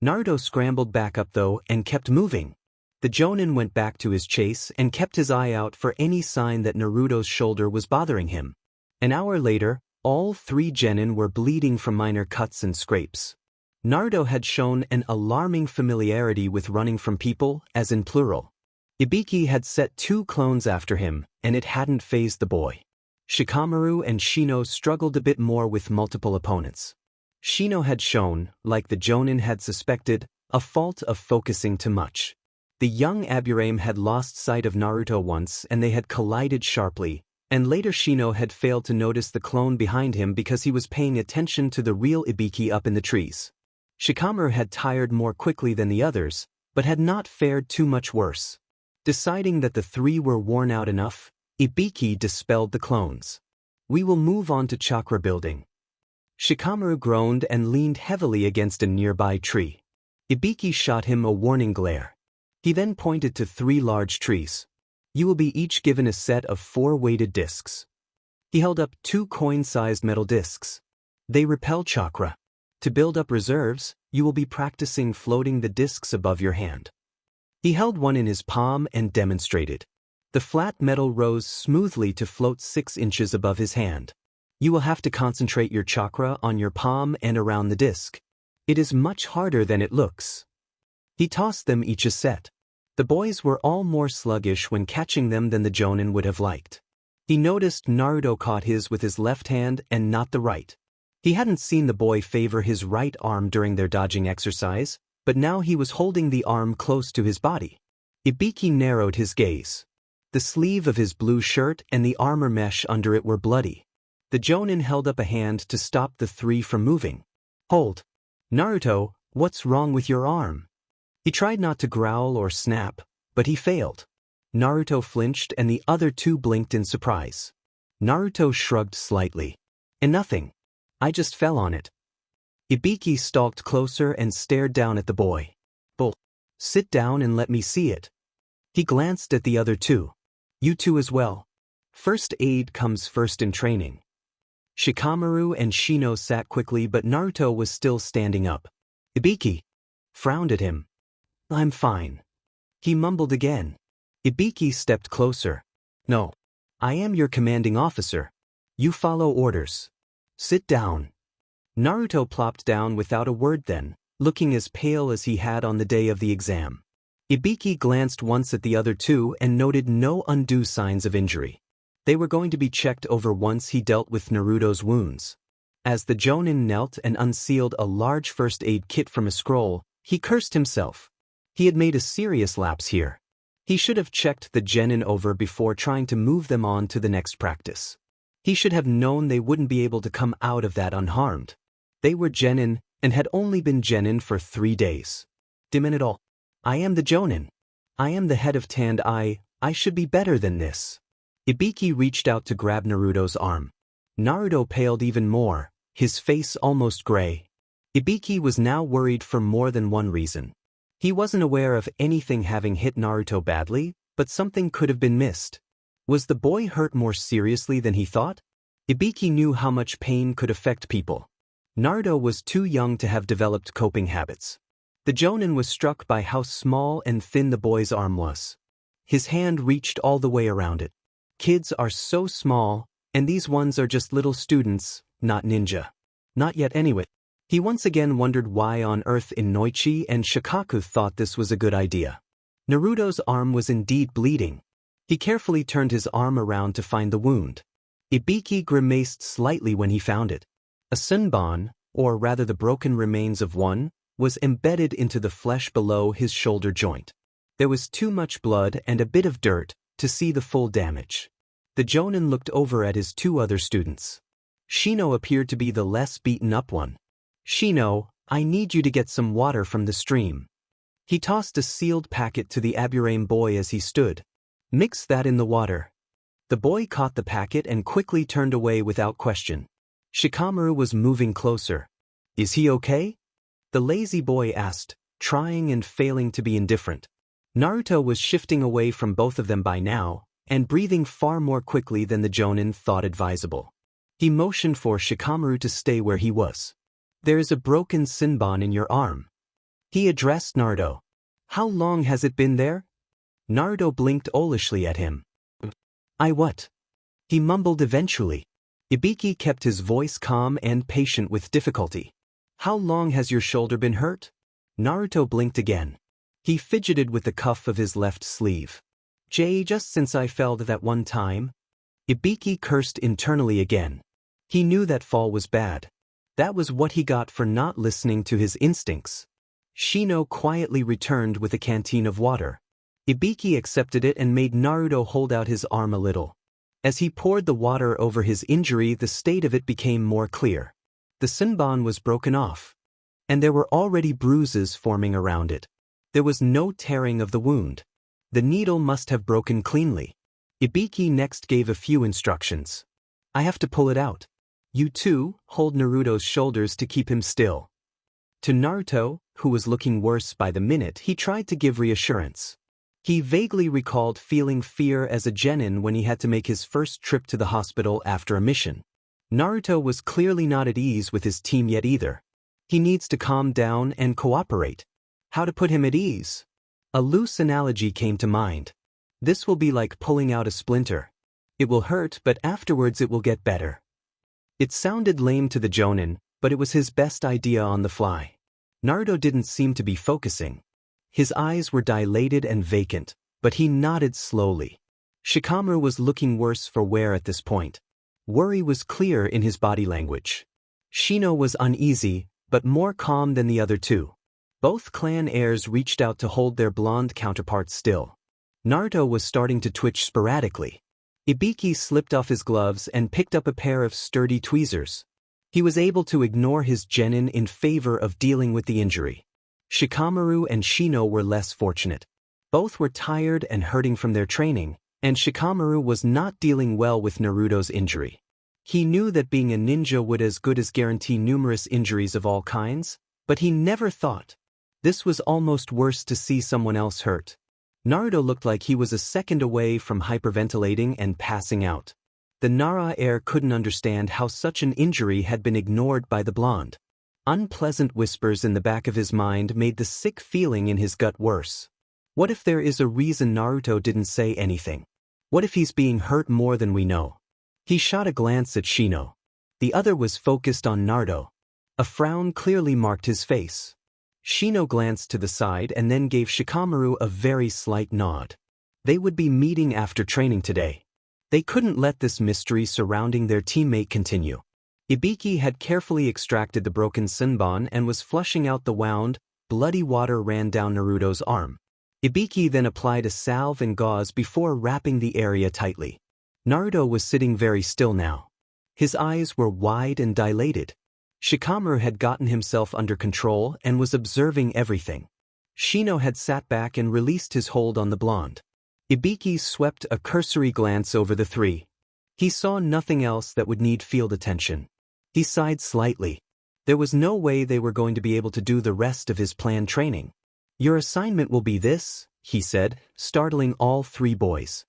Naruto scrambled back up though and kept moving. The Jonin went back to his chase and kept his eye out for any sign that Naruto's shoulder was bothering him. An hour later, all 3 genin were bleeding from minor cuts and scrapes. Naruto had shown an alarming familiarity with running from people, as in plural. Ibiki had set 2 clones after him, and it hadn't fazed the boy. Shikamaru and Shino struggled a bit more with multiple opponents. Shino had shown, like the Jonin had suspected, a fault of focusing too much. The young Aburame had lost sight of Naruto once and they had collided sharply, and later Shino had failed to notice the clone behind him because he was paying attention to the real Ibiki up in the trees. Shikamaru had tired more quickly than the others, but had not fared too much worse. Deciding that the 3 were worn out enough, Ibiki dispelled the clones. "We will move on to chakra building." Shikamaru groaned and leaned heavily against a nearby tree. Ibiki shot him a warning glare. He then pointed to 3 large trees. "You will be each given a set of 4 weighted discs." He held up 2 coin-sized metal discs. "They repel chakra. To build up reserves, you will be practicing floating the discs above your hand." He held one in his palm and demonstrated. The flat metal rose smoothly to float 6 inches above his hand. "You will have to concentrate your chakra on your palm and around the disc. It is much harder than it looks." He tossed them each a set. The boys were all more sluggish when catching them than the Jonin would have liked. He noticed Naruto caught his with his left hand and not the right. He hadn't seen the boy favor his right arm during their dodging exercise, but now he was holding the arm close to his body. Ibiki narrowed his gaze. The sleeve of his blue shirt and the armor mesh under it were bloody. The Jonin held up a hand to stop the 3 from moving. "Hold. Naruto, what's wrong with your arm?" He tried not to growl or snap, but he failed. Naruto flinched and the other 2 blinked in surprise. Naruto shrugged slightly. "Nothing. I just fell on it." Ibiki stalked closer and stared down at the boy. "Bull. Sit down and let me see it." He glanced at the other 2. "You 2 as well. First aid comes first in training." Shikamaru and Shino sat quickly but Naruto was still standing up. Ibiki frowned at him. "I'm fine." He mumbled again. Ibiki stepped closer. "No. I am your commanding officer. You follow orders. Sit down." Naruto plopped down without a word then, looking as pale as he had on the day of the exam. Ibiki glanced once at the other 2 and noted no undue signs of injury. They were going to be checked over once he dealt with Naruto's wounds. As the Jonin knelt and unsealed a large first aid kit from a scroll, he cursed himself. He had made a serious lapse here. He should have checked the genin over before trying to move them on to the next practice. He should have known they wouldn't be able to come out of that unharmed. They were genin and had only been genin for 3 days. Dimmin it all. "I am the Jonin. I am the head of Tand I should be better than this." Ibiki reached out to grab Naruto's arm. Naruto paled even more, his face almost gray. Ibiki was now worried for more than one reason. He wasn't aware of anything having hit Naruto badly, but something could have been missed. Was the boy hurt more seriously than he thought? Ibiki knew how much pain could affect people. Naruto was too young to have developed coping habits. The Jonin was struck by how small and thin the boy's arm was. His hand reached all the way around it. Kids are so small, and these ones are just little students, not ninja. Not yet anyway. He once again wondered why on earth Inoichi and Shikaku thought this was a good idea. Naruto's arm was indeed bleeding. He carefully turned his arm around to find the wound. Ibiki grimaced slightly when he found it. A sunbon, or rather the broken remains of one, was embedded into the flesh below his shoulder joint. There was too much blood and a bit of dirt to see the full damage. The Jonin looked over at his 2 other students. Shino appeared to be the less beaten up one. "Shino, I need you to get some water from the stream." He tossed a sealed packet to the Aburame boy as he stood. "Mix that in the water." The boy caught the packet and quickly turned away without question. Shikamaru was moving closer. "Is he okay?" the lazy boy asked, trying and failing to be indifferent. Naruto was shifting away from both of them by now, and breathing far more quickly than the Jonin thought advisable. He motioned for Shikamaru to stay where he was. "There is a broken sinbon in your arm." He addressed Naruto. How long has it been there? Naruto blinked owlishly at him. What? He mumbled eventually. Ibiki kept his voice calm and patient with difficulty. How long has your shoulder been hurt? Naruto blinked again. He fidgeted with the cuff of his left sleeve. Just since I fell that one time. Ibiki cursed internally again. He knew that fall was bad. That was what he got for not listening to his instincts. Shino quietly returned with a canteen of water. Ibiki accepted it and made Naruto hold out his arm a little. As he poured the water over his injury, the state of it became more clear. The senbon was broken off, and there were already bruises forming around it. There was no tearing of the wound. The needle must have broken cleanly. Ibiki next gave a few instructions. I have to pull it out. You two, hold Naruto's shoulders to keep him still. To Naruto, who was looking worse by the minute, he tried to give reassurance. He vaguely recalled feeling fear as a genin when he had to make his first trip to the hospital after a mission. Naruto was clearly not at ease with his team yet either. He needs to calm down and cooperate. How to put him at ease? A loose analogy came to mind. This will be like pulling out a splinter. It will hurt, but afterwards it will get better. It sounded lame to the jonin, but it was his best idea on the fly. Naruto didn't seem to be focusing. His eyes were dilated and vacant, but he nodded slowly. Shikamaru was looking worse for wear at this point. Worry was clear in his body language. Shino was uneasy, but more calm than the other two. Both clan heirs reached out to hold their blonde counterparts still. Naruto was starting to twitch sporadically. Ibiki slipped off his gloves and picked up a pair of sturdy tweezers. He was able to ignore his genin in favor of dealing with the injury. Shikamaru and Shino were less fortunate. Both were tired and hurting from their training, and Shikamaru was not dealing well with Naruto's injury. He knew that being a ninja would as good as guarantee numerous injuries of all kinds, but he never thought. This was almost worse to see someone else hurt. Naruto looked like he was a second away from hyperventilating and passing out. The Nara heir couldn't understand how such an injury had been ignored by the blonde. Unpleasant whispers in the back of his mind made the sick feeling in his gut worse. What if there is a reason Naruto didn't say anything? What if he's being hurt more than we know? He shot a glance at Shino. The other was focused on Naruto. A frown clearly marked his face. Shino glanced to the side and then gave Shikamaru a very slight nod. They would be meeting after training today. They couldn't let this mystery surrounding their teammate continue. Ibiki had carefully extracted the broken senbon and was flushing out the wound. Bloody water ran down Naruto's arm. Ibiki then applied a salve and gauze before wrapping the area tightly. Naruto was sitting very still now. His eyes were wide and dilated. Shikamaru had gotten himself under control and was observing everything. Shino had sat back and released his hold on the blonde. Ibiki swept a cursory glance over the three. He saw nothing else that would need field attention. He sighed slightly. There was no way they were going to be able to do the rest of his planned training. Your assignment will be this, he said, startling all three boys.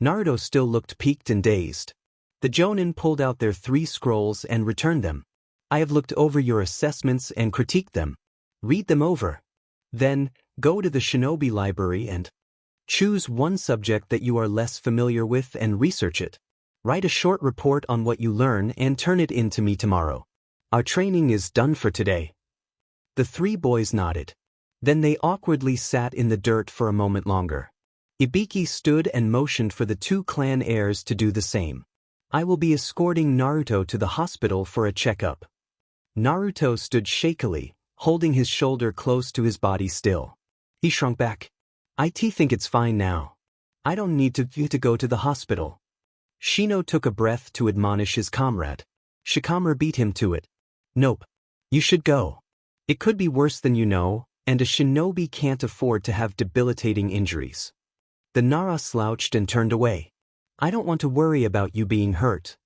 Naruto still looked peaked and dazed. The jonin pulled out their 3 scrolls and returned them. I have looked over your assessments and critiqued them. Read them over. Then, go to the shinobi library and choose one subject that you are less familiar with and research it. Write a short report on what you learn and turn it in to me tomorrow. Our training is done for today. The 3 boys nodded. Then they awkwardly sat in the dirt for a moment longer. Ibiki stood and motioned for the 2 clan heirs to do the same. I will be escorting Naruto to the hospital for a checkup. Naruto stood shakily, holding his shoulder close to his body still. He shrunk back. I think it's fine now. I don't need to go to the hospital. Shino took a breath to admonish his comrade. Shikamaru beat him to it. Nope. You should go. It could be worse than you know, and a shinobi can't afford to have debilitating injuries. The Nara slouched and turned away. I don't want to worry about you being hurt.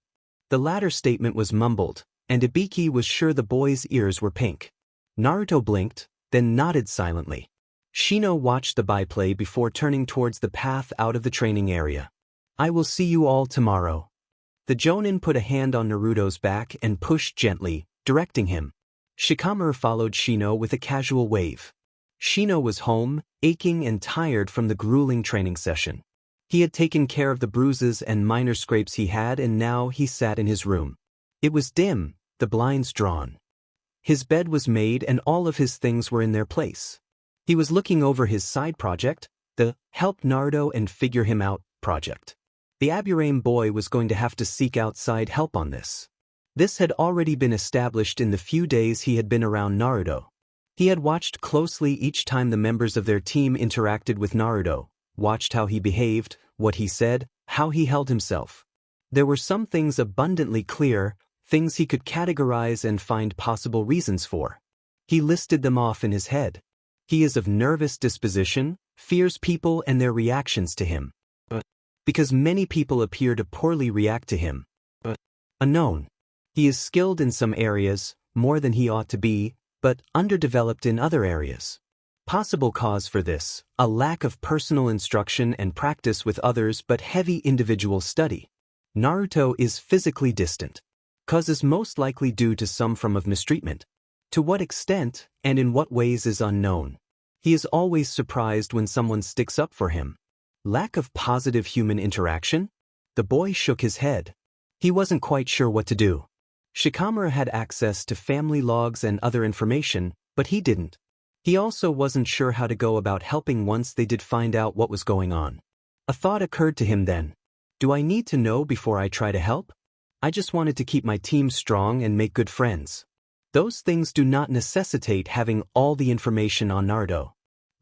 The latter statement was mumbled, and Ibiki was sure the boy's ears were pink. Naruto blinked, then nodded silently. Shino watched the byplay before turning towards the path out of the training area. I will see you all tomorrow. The jonin put a hand on Naruto's back and pushed gently, directing him. Shikamaru followed Shino with a casual wave. Shino was home, aching and tired from the grueling training session. He had taken care of the bruises and minor scrapes he had, and now he sat in his room. It was dim, the blinds drawn. His bed was made and all of his things were in their place. He was looking over his side project, the Help Naruto and Figure Him Out project. The Aburame boy was going to have to seek outside help on this. This had already been established in the few days he had been around Naruto. He had watched closely each time the members of their team interacted with Naruto, watched how he behaved, what he said, how he held himself. There were some things abundantly clear, things he could categorize and find possible reasons for. He listed them off in his head. He is of nervous disposition, fears people and their reactions to him. Because many people appear to poorly react to him. Unknown. He is skilled in some areas, more than he ought to be, but underdeveloped in other areas. Possible cause for this, a lack of personal instruction and practice with others but heavy individual study. Naruto is physically distant. Cause is most likely due to some form of mistreatment. To what extent, and in what ways is unknown. He is always surprised when someone sticks up for him. Lack of positive human interaction? The boy shook his head. He wasn't quite sure what to do. Shikamaru had access to family logs and other information, but he didn't. He also wasn't sure how to go about helping once they did find out what was going on. A thought occurred to him then. Do I need to know before I try to help? I just wanted to keep my team strong and make good friends. Those things do not necessitate having all the information on Naruto.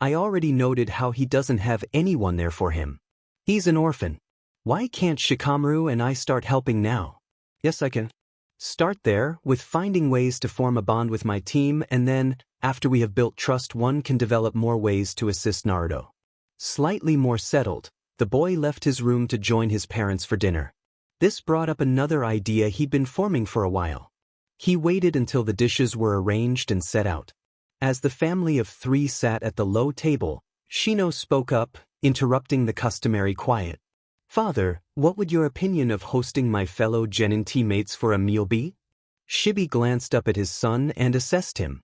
I already noted how he doesn't have anyone there for him. He's an orphan. Why can't Shikamaru and I start helping now? Yes, I can. Start there, with finding ways to form a bond with my team, and then, after we have built trust, one can develop more ways to assist Naruto. Slightly more settled, the boy left his room to join his parents for dinner. This brought up another idea he'd been forming for a while. He waited until the dishes were arranged and set out. As the family of three sat at the low table, Shino spoke up, interrupting the customary quiet. Father, what would your opinion of hosting my fellow genin teammates for a meal be? Shibi glanced up at his son and assessed him.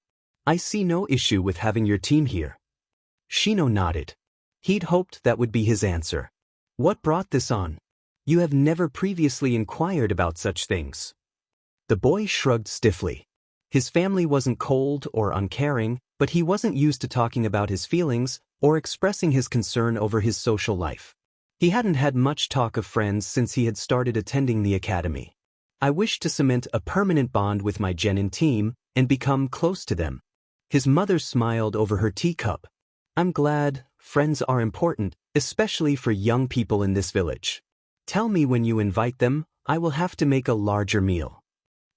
I see no issue with having your team here. Shino nodded. He'd hoped that would be his answer. What brought this on? You have never previously inquired about such things. The boy shrugged stiffly. His family wasn't cold or uncaring, but he wasn't used to talking about his feelings or expressing his concern over his social life. He hadn't had much talk of friends since he had started attending the academy. I wish to cement a permanent bond with my genin team and become close to them. His mother smiled over her teacup. I'm glad. Friends are important, especially for young people in this village. Tell me when you invite them, I will have to make a larger meal.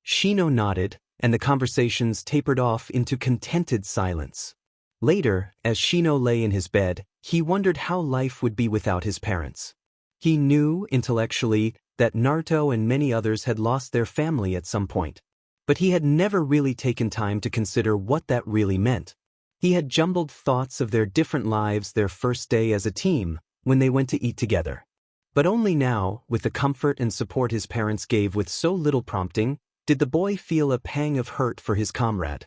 Shino nodded, and the conversations tapered off into contented silence. Later, as Shino lay in his bed, he wondered how life would be without his parents. He knew, intellectually, that Naruto and many others had lost their family at some point. But he had never really taken time to consider what that really meant. He had jumbled thoughts of their different lives, their first day as a team, when they went to eat together. But only now, with the comfort and support his parents gave with so little prompting, did the boy feel a pang of hurt for his comrade.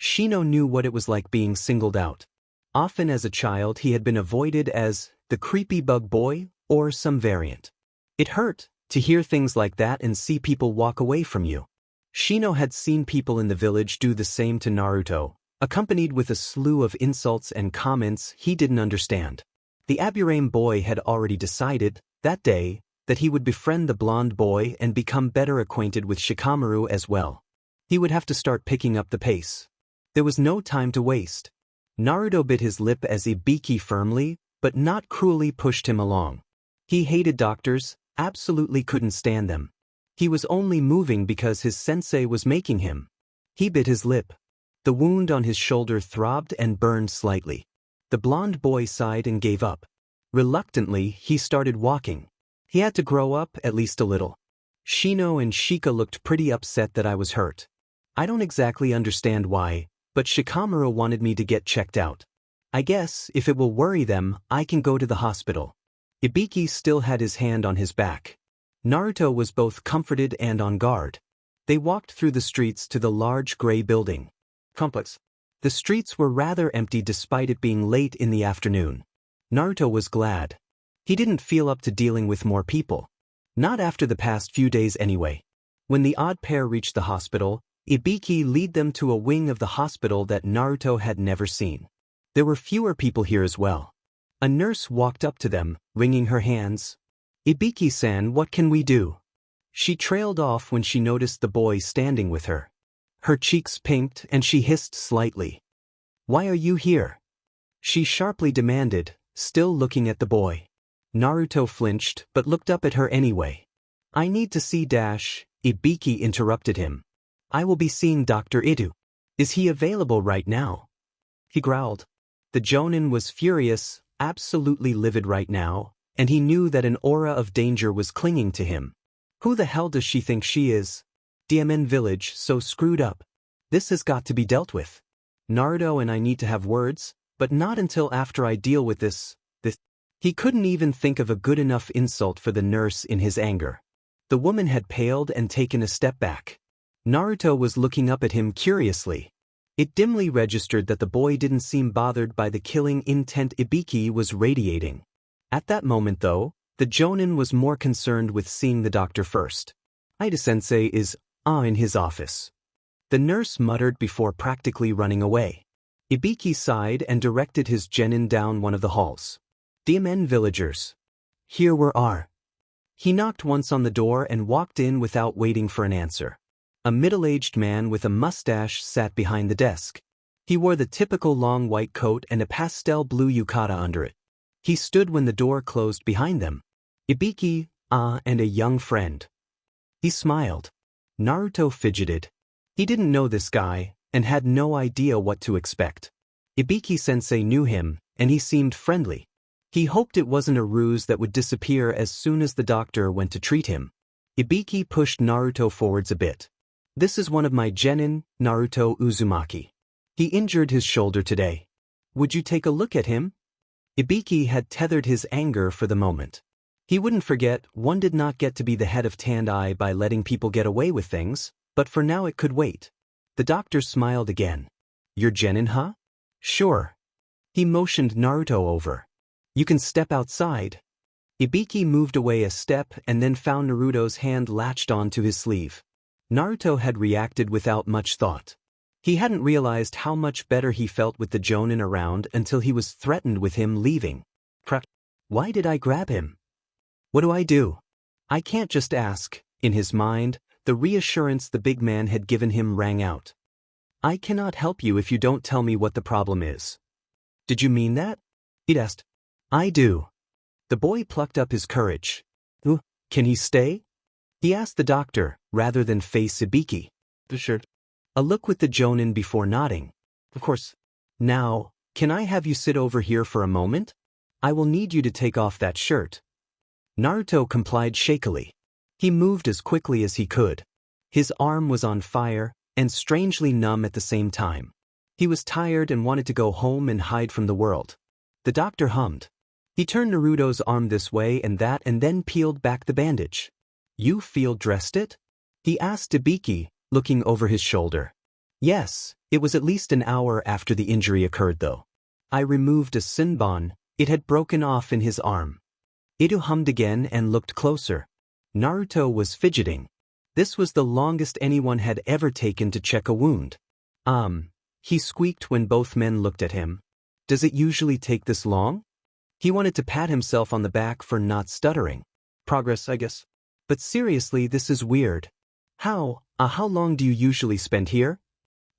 Shino knew what it was like being singled out. Often as a child he had been avoided as the creepy bug boy or some variant. It hurt to hear things like that and see people walk away from you. Shino had seen people in the village do the same to Naruto, accompanied with a slew of insults and comments he didn't understand. The Aburame boy had already decided, that day, that he would befriend the blonde boy and become better acquainted with Shikamaru as well. He would have to start picking up the pace. There was no time to waste. Naruto bit his lip as Ibiki firmly, but not cruelly, pushed him along. He hated doctors, absolutely couldn't stand them. He was only moving because his sensei was making him. He bit his lip. The wound on his shoulder throbbed and burned slightly. The blonde boy sighed and gave up. Reluctantly, he started walking. He had to grow up at least a little. Shino and Shika looked pretty upset that I was hurt. I don't exactly understand why, but Shikamaru wanted me to get checked out. I guess, if it will worry them, I can go to the hospital. Ibiki still had his hand on his back. Naruto was both comforted and on guard. They walked through the streets to the large gray building complex. The streets were rather empty despite it being late in the afternoon. Naruto was glad. He didn't feel up to dealing with more people. Not after the past few days anyway. When the odd pair reached the hospital, Ibiki led them to a wing of the hospital that Naruto had never seen. There were fewer people here as well. A nurse walked up to them, wringing her hands. "Ibiki-san, what can we do?" She trailed off when she noticed the boy standing with her. Her cheeks pinked and she hissed slightly. "Why are you here?" she sharply demanded, still looking at the boy. Naruto flinched but looked up at her anyway. "I need to see Dash," Ibiki interrupted him. "I will be seeing Dr. Itu. Is he available right now?" He growled. The Jonin was furious, absolutely livid right now, and he knew that an aura of danger was clinging to him. Who the hell does she think she is? DMN village so screwed up. This has got to be dealt with. Naruto and I need to have words, but not until after I deal with this. He couldn't even think of a good enough insult for the nurse in his anger. The woman had paled and taken a step back. Naruto was looking up at him curiously. It dimly registered that the boy didn't seem bothered by the killing intent Ibiki was radiating. At that moment though, the Jonin was more concerned with seeing the doctor first. "Ida-sensei is, in his office." The nurse muttered before practically running away. Ibiki sighed and directed his genin down one of the halls. "DMN villagers. Here we are." He knocked once on the door and walked in without waiting for an answer. A middle-aged man with a mustache sat behind the desk. He wore the typical long white coat and a pastel blue yukata under it. He stood when the door closed behind them. "Ibiki, and a young friend." He smiled. Naruto fidgeted. He didn't know this guy, and had no idea what to expect. Ibiki-sensei knew him, and he seemed friendly. He hoped it wasn't a ruse that would disappear as soon as the doctor went to treat him. Ibiki pushed Naruto forwards a bit. "This is one of my genin, Naruto Uzumaki. He injured his shoulder today. Would you take a look at him?" Ibiki had tethered his anger for the moment. He wouldn't forget one did not get to be the head of Tandai by letting people get away with things, but for now it could wait. The doctor smiled again. "Your genin, huh?" "Sure." He motioned Naruto over. "You can step outside." Ibiki moved away a step and then found Naruto's hand latched onto his sleeve. Naruto had reacted without much thought. He hadn't realized how much better he felt with the Jonin around until he was threatened with him leaving. Why did I grab him? What do I do? I can't just ask. In his mind, the reassurance the big man had given him rang out. "I cannot help you if you don't tell me what the problem is." "Did you mean that?" He'd asked. "I do." The boy plucked up his courage. "Can he stay?" He asked the doctor, rather than face Ibiki. "Sure." A look with the Jonin before nodding. "Of course. Now, can I have you sit over here for a moment? I will need you to take off that shirt." Naruto complied shakily. He moved as quickly as he could. His arm was on fire, and strangely numb at the same time. He was tired and wanted to go home and hide from the world. The doctor hummed. He turned Naruto's arm this way and that and then peeled back the bandage. "You feel dressed it?" he asked Ibiki, looking over his shoulder. "Yes, it was at least an hour after the injury occurred though. I removed a sinbon, it had broken off in his arm." Itu hummed again and looked closer. Naruto was fidgeting. This was the longest anyone had ever taken to check a wound. He squeaked when both men looked at him. "Does it usually take this long?" He wanted to pat himself on the back for not stuttering. "Progress, I guess. But seriously, this is weird. How long do you usually spend here?"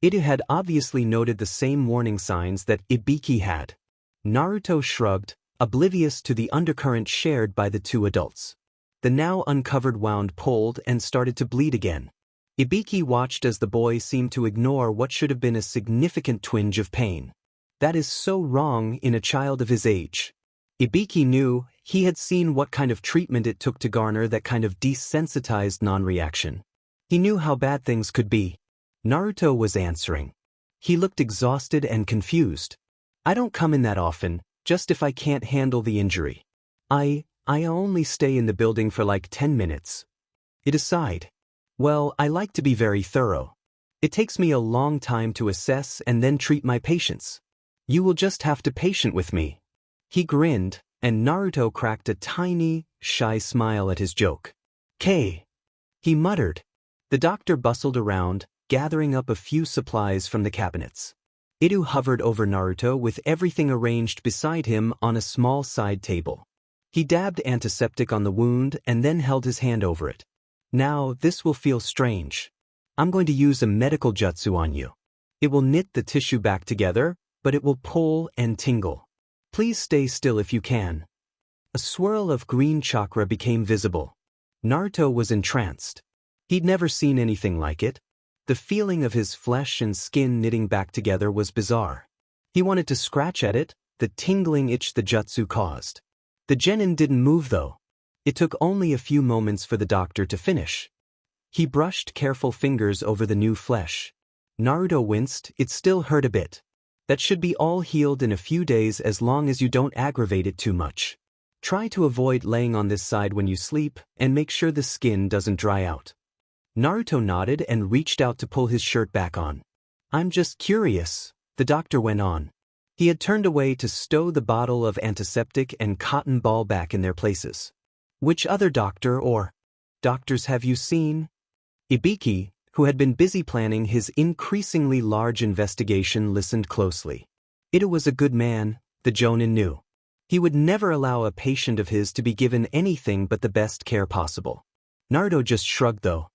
Itu had obviously noted the same warning signs that Ibiki had. Naruto shrugged, oblivious to the undercurrent shared by the two adults. The now uncovered wound pulled and started to bleed again. Ibiki watched as the boy seemed to ignore what should have been a significant twinge of pain. That is so wrong in a child of his age. Ibiki knew he had seen what kind of treatment it took to garner that kind of desensitized non-reaction. He knew how bad things could be. Naruto was answering. He looked exhausted and confused. "I don't come in that often, just if I can't handle the injury. I only stay in the building for like 10 minutes. It aside. Well, I like to be very thorough. It takes me a long time to assess and then treat my patients. You will just have to patient with me. He grinned, and Naruto cracked a tiny, shy smile at his joke. "K," he muttered. The doctor bustled around, gathering up a few supplies from the cabinets. Idu hovered over Naruto with everything arranged beside him on a small side table. He dabbed antiseptic on the wound and then held his hand over it. "Now, this will feel strange. I'm going to use a medical jutsu on you. It will knit the tissue back together, but it will pull and tingle. Please stay still if you can." A swirl of green chakra became visible. Naruto was entranced. He'd never seen anything like it. The feeling of his flesh and skin knitting back together was bizarre. He wanted to scratch at it, the tingling itch the jutsu caused. The genin didn't move though. It took only a few moments for the doctor to finish. He brushed careful fingers over the new flesh. Naruto winced. It still hurt a bit. "That should be all healed in a few days as long as you don't aggravate it too much. Try to avoid laying on this side when you sleep and make sure the skin doesn't dry out." Naruto nodded and reached out to pull his shirt back on. "I'm just curious," the doctor went on. He had turned away to stow the bottle of antiseptic and cotton ball back in their places. "Which other doctor or doctors have you seen?" Ibiki, who had been busy planning his increasingly large investigation, listened closely. Ida was a good man, the Jonin knew. He would never allow a patient of his to be given anything but the best care possible. Naruto just shrugged though.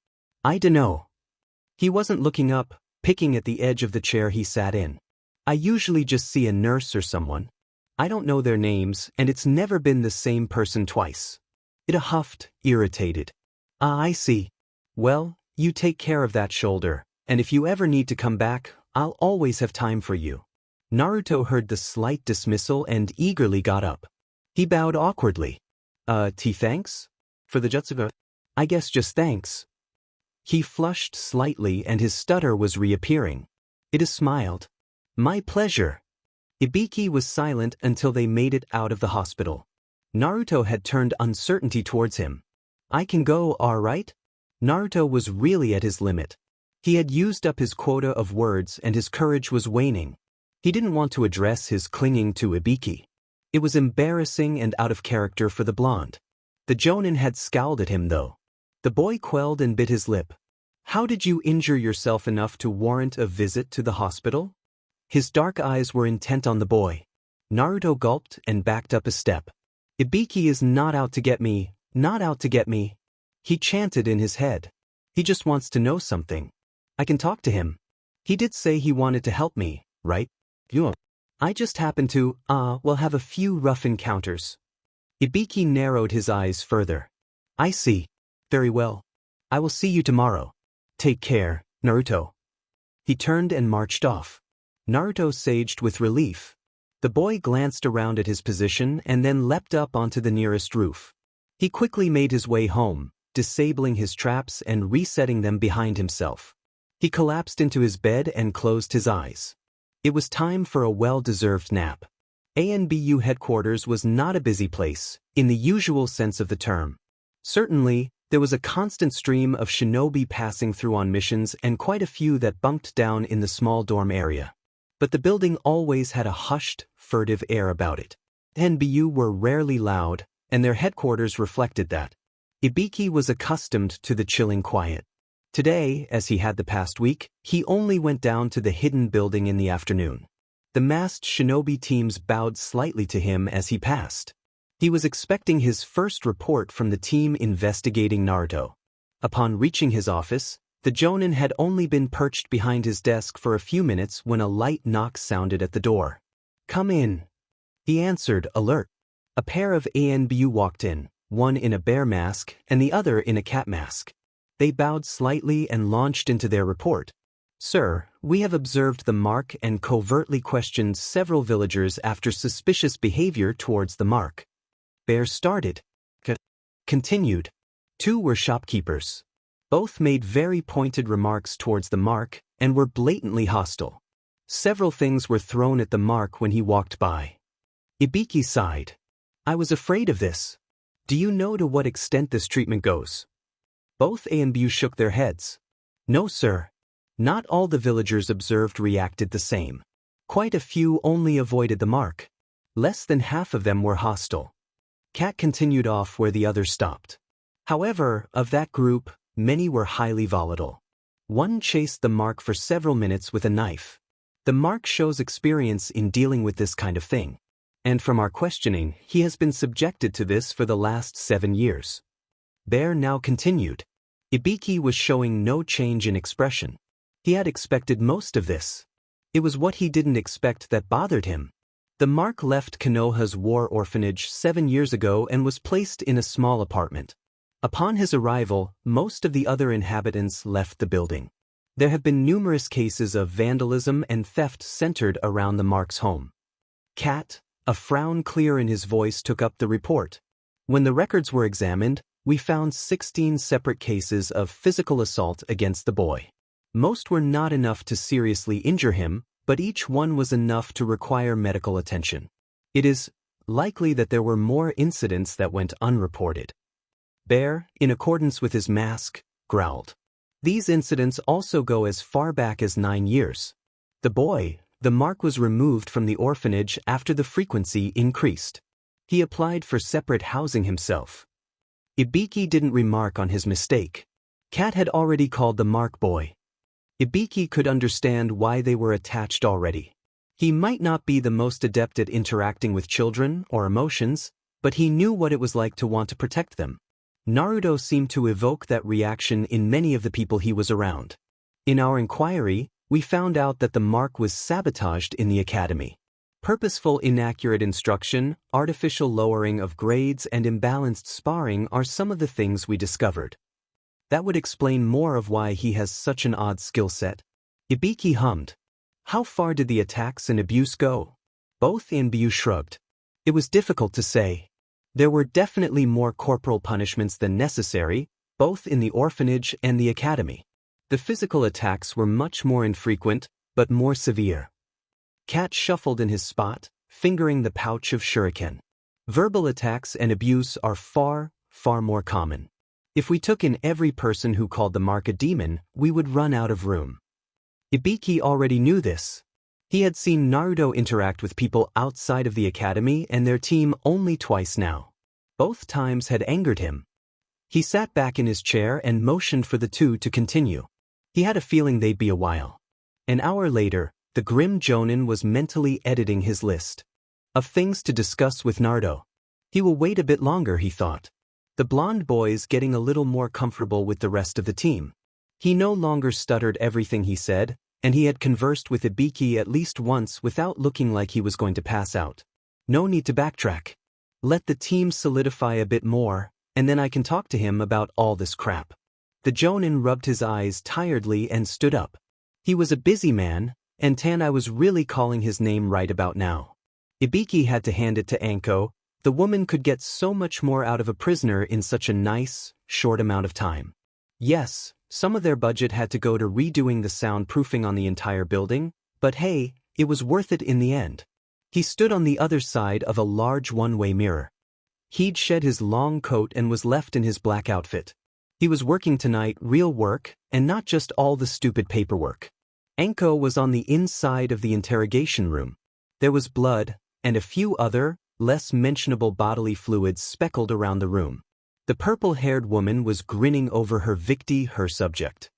"I dunno." He wasn't looking up, picking at the edge of the chair he sat in. "I usually just see a nurse or someone. I don't know their names, and it's never been the same person twice." Ida huffed, irritated. "Ah, I see. Well, you take care of that shoulder, and if you ever need to come back, I'll always have time for you." Naruto heard the slight dismissal and eagerly got up. He bowed awkwardly. Thanks? For the jutsu? I guess just thanks." He flushed slightly and his stutter was reappearing. Ida smiled. "My pleasure." Ibiki was silent until they made it out of the hospital. Naruto had turned uncertainty towards him. "I can go, all right?" Naruto was really at his limit. He had used up his quota of words and his courage was waning. He didn't want to address his clinging to Ibiki. It was embarrassing and out of character for the blonde. The Jonin had scowled at him though. The boy quelled and bit his lip. "How did you injure yourself enough to warrant a visit to the hospital?" His dark eyes were intent on the boy. Naruto gulped and backed up a step. "Ibiki is not out to get me, not out to get me," he chanted in his head. "He just wants to know something. I can talk to him. He did say he wanted to help me, right? Yeah. I just happened to, well, have a few rough encounters." Ibiki narrowed his eyes further. "I see. Very well. I will see you tomorrow. Take care, Naruto." He turned and marched off. Naruto saged with relief. The boy glanced around at his position and then leapt up onto the nearest roof. He quickly made his way home, disabling his traps and resetting them behind himself. He collapsed into his bed and closed his eyes. It was time for a well-deserved nap. ANBU headquarters was not a busy place, in the usual sense of the term. Certainly, there was a constant stream of shinobi passing through on missions and quite a few that bunked down in the small dorm area. But the building always had a hushed, furtive air about it. ANBU were rarely loud, and their headquarters reflected that. Ibiki was accustomed to the chilling quiet. Today, as he had the past week, he only went down to the hidden building in the afternoon. The masked shinobi teams bowed slightly to him as he passed. He was expecting his first report from the team investigating Naruto. Upon reaching his office, the Jonin had only been perched behind his desk for a few minutes when a light knock sounded at the door. "Come in." He answered, alert. A pair of ANBU walked in, one in a bear mask and the other in a cat mask. They bowed slightly and launched into their report. "Sir, we have observed the mark and covertly questioned several villagers after suspicious behavior towards the mark." Bear started. Continued. Two were shopkeepers. Both made very pointed remarks towards the mark and were blatantly hostile. Several things were thrown at the mark when he walked by. Ibiki sighed. "I was afraid of this. Do you know to what extent this treatment goes?" Both ANBU shook their heads. "No, sir. Not all the villagers observed reacted the same. Quite a few only avoided the mark. Less than half of them were hostile. Cat continued off where the others stopped. However, of that group, many were highly volatile. One chased the mark for several minutes with a knife. The mark shows experience in dealing with this kind of thing. And from our questioning, he has been subjected to this for the last 7 years. Bear now continued. Ibiki was showing no change in expression. He had expected most of this. It was what he didn't expect that bothered him. The mark left Konoha's war orphanage 7 years ago and was placed in a small apartment. Upon his arrival, most of the other inhabitants left the building. There have been numerous cases of vandalism and theft centered around the mark's home. Cat, a frown clear in his voice, took up the report. When the records were examined, we found 16 separate cases of physical assault against the boy. Most were not enough to seriously injure him, but each one was enough to require medical attention. It is likely that there were more incidents that went unreported. Bear, in accordance with his mask, growled. These incidents also go as far back as 9 years. The mark was removed from the orphanage after the frequency increased. He applied for separate housing himself. Ibiki didn't remark on his mistake. Cat had already called the mark boy. Ibiki could understand why they were attached already. He might not be the most adept at interacting with children or emotions, but he knew what it was like to want to protect them. Naruto seemed to evoke that reaction in many of the people he was around. In our inquiry, we found out that the mark was sabotaged in the academy. Purposeful inaccurate instruction, artificial lowering of grades, and imbalanced sparring are some of the things we discovered. That would explain more of why he has such an odd skill set. Ibiki hummed. How far did the attacks and abuse go? Both and Bu shrugged. It was difficult to say. There were definitely more corporal punishments than necessary, both in the orphanage and the academy. The physical attacks were much more infrequent, but more severe. Cat shuffled in his spot, fingering the pouch of shuriken. Verbal attacks and abuse are far, far more common. If we took in every person who called the mark a demon, we would run out of room. Ibiki already knew this. He had seen Naruto interact with people outside of the academy and their team only twice now. Both times had angered him. He sat back in his chair and motioned for the two to continue. He had a feeling they'd be a while. An hour later, the grim Jonin was mentally editing his list of things to discuss with Naruto. He will wait a bit longer, he thought. The blonde boy's getting a little more comfortable with the rest of the team. He no longer stuttered everything he said, and he had conversed with Ibiki at least once without looking like he was going to pass out. No need to backtrack. Let the team solidify a bit more, and then I can talk to him about all this crap. The Jonin rubbed his eyes tiredly and stood up. He was a busy man, and I was really calling his name right about now. Ibiki had to hand it to Anko. The woman could get so much more out of a prisoner in such a nice, short amount of time. Yes, some of their budget had to go to redoing the soundproofing on the entire building, but hey, it was worth it in the end. He stood on the other side of a large one-way mirror. He'd shed his long coat and was left in his black outfit. He was working tonight, real work, and not just all the stupid paperwork. Anko was on the inside of the interrogation room. There was blood, and a few other, less mentionable bodily fluids speckled around the room. The purple-haired woman was grinning over her Ibiki, her subject.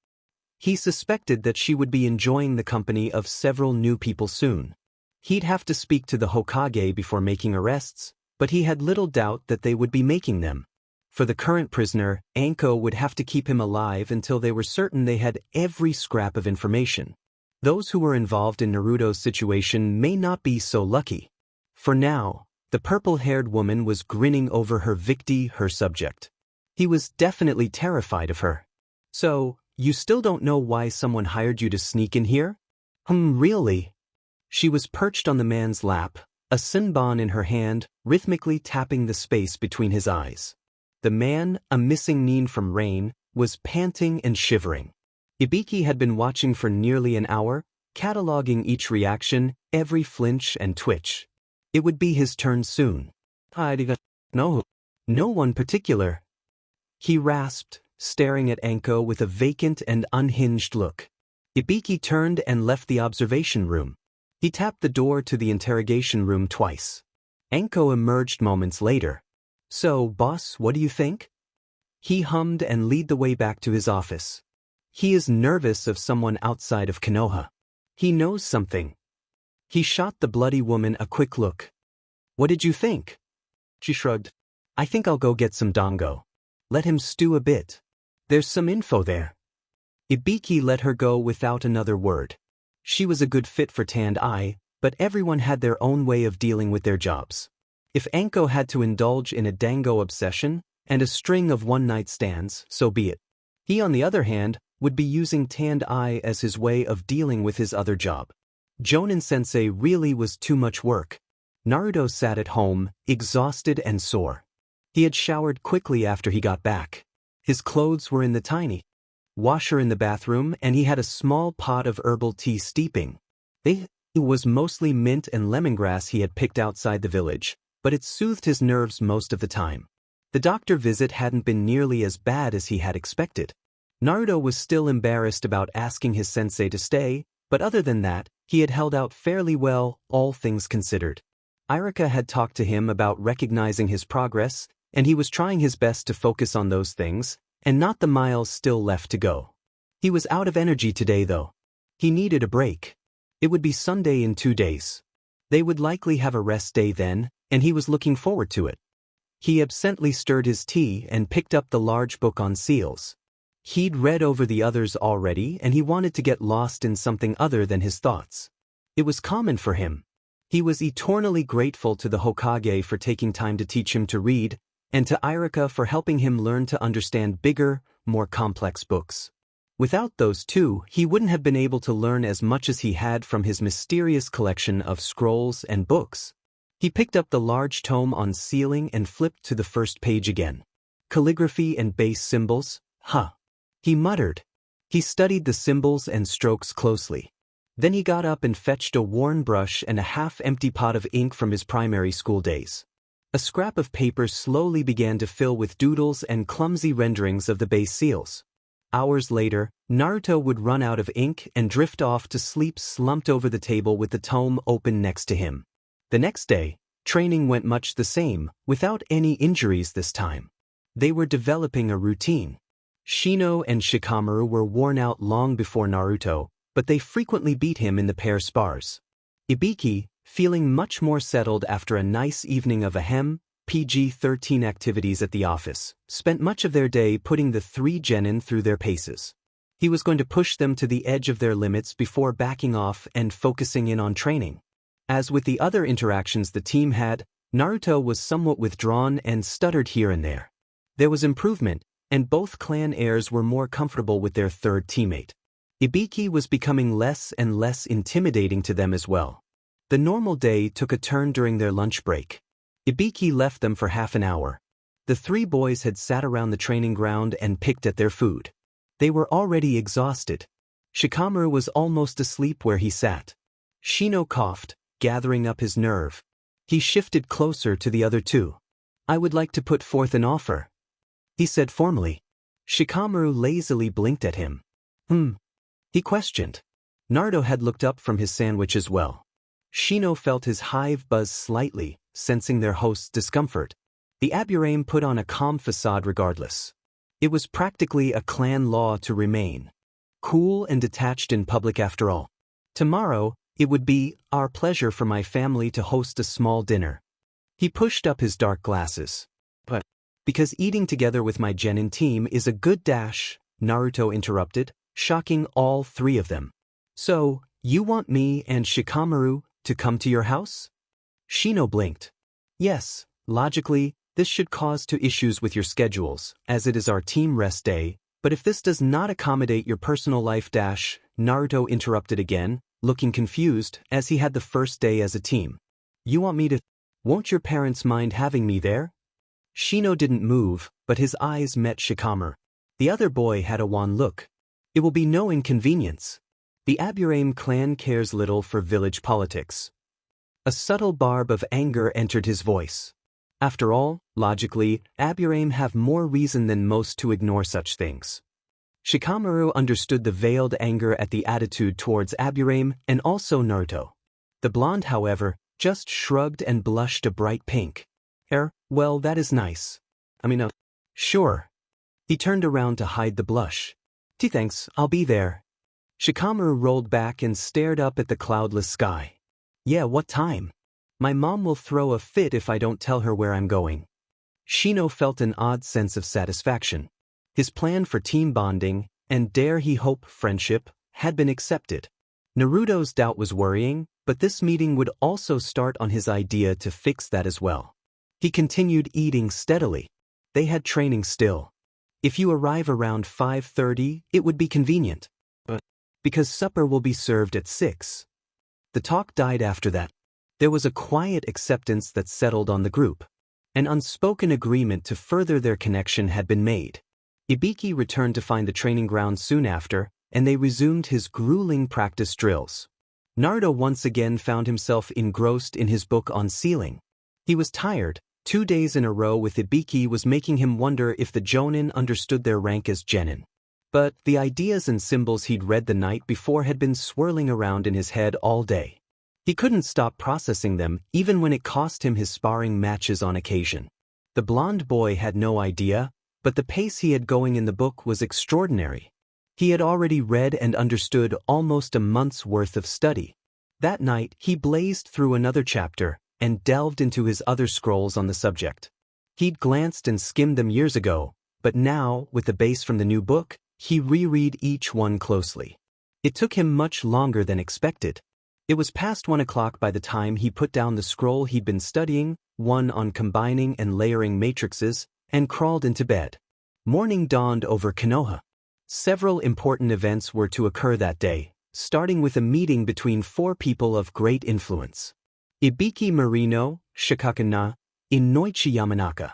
He suspected that she would be enjoying the company of several new people soon. He'd have to speak to the Hokage before making arrests, but he had little doubt that they would be making them. For the current prisoner, Anko would have to keep him alive until they were certain they had every scrap of information. Those who were involved in Naruto's situation may not be so lucky. For now, the purple-haired woman was grinning over her Ibiki, her subject. He was definitely terrified of her. So, you still don't know why someone hired you to sneak in here? Really? She was perched on the man's lap, a senbon in her hand, rhythmically tapping the space between his eyes. The man, a missing nin from Rain, was panting and shivering. Ibiki had been watching for nearly an hour, cataloging each reaction, every flinch and twitch. It would be his turn soon. No one particular. He rasped, staring at Anko with a vacant and unhinged look. Ibiki turned and left the observation room. He tapped the door to the interrogation room twice. Anko emerged moments later. "So, boss, what do you think?" He hummed and led the way back to his office. He is nervous of someone outside of Konoha. He knows something. He shot the bloody woman a quick look. "What did you think?" She shrugged. "I think I'll go get some dango. Let him stew a bit. There's some info there." Ibiki let her go without another word. She was a good fit for Tanned Eye, but everyone had their own way of dealing with their jobs. If Anko had to indulge in a dango obsession and a string of one-night stands, so be it. He, on the other hand, would be using Tanned Eye as his way of dealing with his other job. Jonin-sensei really was too much work. Naruto sat at home, exhausted and sore. He had showered quickly after he got back. His clothes were in the tiny washer in the bathroom, and he had a small pot of herbal tea steeping. It was mostly mint and lemongrass he had picked outside the village, but it soothed his nerves most of the time. The doctor visit hadn't been nearly as bad as he had expected. Naruto was still embarrassed about asking his sensei to stay, but other than that, he had held out fairly well, all things considered. Irika had talked to him about recognizing his progress, and he was trying his best to focus on those things, and not the miles still left to go. He was out of energy today though. He needed a break. It would be Sunday in 2 days. They would likely have a rest day then, and he was looking forward to it. He absently stirred his tea and picked up the large book on seals. He'd read over the others already, and he wanted to get lost in something other than his thoughts. It was common for him. He was eternally grateful to the Hokage for taking time to teach him to read, and to Irika for helping him learn to understand bigger, more complex books. Without those two, he wouldn't have been able to learn as much as he had from his mysterious collection of scrolls and books. He picked up the large tome on sealing and flipped to the first page again. Calligraphy and base symbols, huh? He muttered. He studied the symbols and strokes closely. Then he got up and fetched a worn brush and a half-empty pot of ink from his primary school days. A scrap of paper slowly began to fill with doodles and clumsy renderings of the base seals. Hours later, Naruto would run out of ink and drift off to sleep slumped over the table with the tome open next to him. The next day, training went much the same, without any injuries this time. They were developing a routine. Shino and Shikamaru were worn out long before Naruto, but they frequently beat him in the pair spars. Ibiki, feeling much more settled after a nice evening of PG-13 activities at the office, spent much of their day putting the 3 genin through their paces. He was going to push them to the edge of their limits before backing off and focusing in on training. As with the other interactions the team had, Naruto was somewhat withdrawn and stuttered here and there. There was improvement, and both clan heirs were more comfortable with their third teammate. Ibiki was becoming less and less intimidating to them as well. The normal day took a turn during their lunch break. Ibiki left them for half an hour. The 3 boys had sat around the training ground and picked at their food. They were already exhausted. Shikamaru was almost asleep where he sat. Shino coughed, gathering up his nerve. He shifted closer to the other 2. "I would like to put forth an offer," he said formally. Shikamaru lazily blinked at him. He questioned. Naruto had looked up from his sandwich as well. Shino felt his hive buzz slightly, sensing their host's discomfort. The Aburame put on a calm facade regardless. It was practically a clan law to remain cool and detached in public after all. "Tomorrow, it would be our pleasure for my family to host a small dinner." He pushed up his dark glasses. "But because eating together with my genin team is a good dash," Naruto interrupted, shocking all 3 of them. "So, you want me and Shikamaru to come to your house?" Shino blinked. "Yes, logically, this should cause 2 issues with your schedules, as it is our team rest day, but if this does not accommodate your personal life Naruto interrupted again, looking confused, as he had the first day as a team. "You want me to? Won't your parents mind having me there?" Shino didn't move, but his eyes met Shikamaru. The other boy had a wan look. "It will be no inconvenience. The Aburame clan cares little for village politics." A subtle barb of anger entered his voice. After all, logically, Aburame have more reason than most to ignore such things. Shikamaru understood the veiled anger at the attitude towards Aburame and also Naruto. The blonde, however, just shrugged and blushed a bright pink. Well, that is nice. Sure. He turned around to hide the blush. Thanks, I'll be there. Shikamaru rolled back and stared up at the cloudless sky. Yeah, what time? My mom will throw a fit if I don't tell her where I'm going. Shino felt an odd sense of satisfaction. His plan for team bonding, and dare he hope friendship, had been accepted. Naruto's doubt was worrying, but this meeting would also start on his idea to fix that as well. He continued eating steadily. They had training still. If you arrive around 5:30, it would be convenient. But because supper will be served at 6. The talk died after that. There was a quiet acceptance that settled on the group. An unspoken agreement to further their connection had been made. Ibiki returned to find the training ground soon after, and they resumed his grueling practice drills. Naruto once again found himself engrossed in his book on sealing. He was tired. 2 days in a row with Ibiki was making him wonder if the Jonin understood their rank as genin. But the ideas and symbols he'd read the night before had been swirling around in his head all day. He couldn't stop processing them, even when it cost him his sparring matches on occasion. The blonde boy had no idea, but the pace he had going in the book was extraordinary. He had already read and understood almost a month's worth of study. That night, he blazed through another chapter and delved into his other scrolls on the subject. He'd glanced and skimmed them years ago, but now, with the base from the new book, he reread each one closely. It took him much longer than expected. It was past 1 o'clock by the time he put down the scroll he'd been studying, one on combining and layering matrices, and crawled into bed. Morning dawned over Konoha. Several important events were to occur that day, starting with a meeting between 4 people of great influence. Ibiki Marino, Shikakana, Inoichi Yamanaka,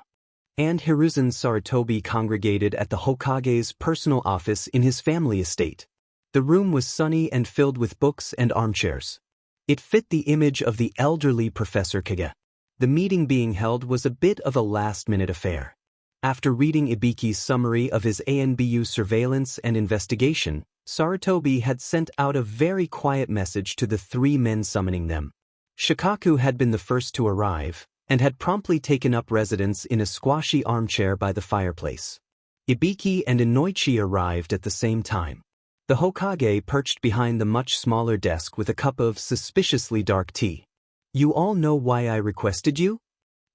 and Hiruzen Sarutobi congregated at the Hokage's personal office in his family estate. The room was sunny and filled with books and armchairs. It fit the image of the elderly Professor Kage. The meeting being held was a bit of a last-minute affair. After reading Ibiki's summary of his ANBU surveillance and investigation, Sarutobi had sent out a very quiet message to the 3 men summoning them. Shikaku had been the first to arrive, and had promptly taken up residence in a squashy armchair by the fireplace. Ibiki and Inoichi arrived at the same time. The Hokage perched behind the much smaller desk with a cup of suspiciously dark tea. "You all know why I requested you?"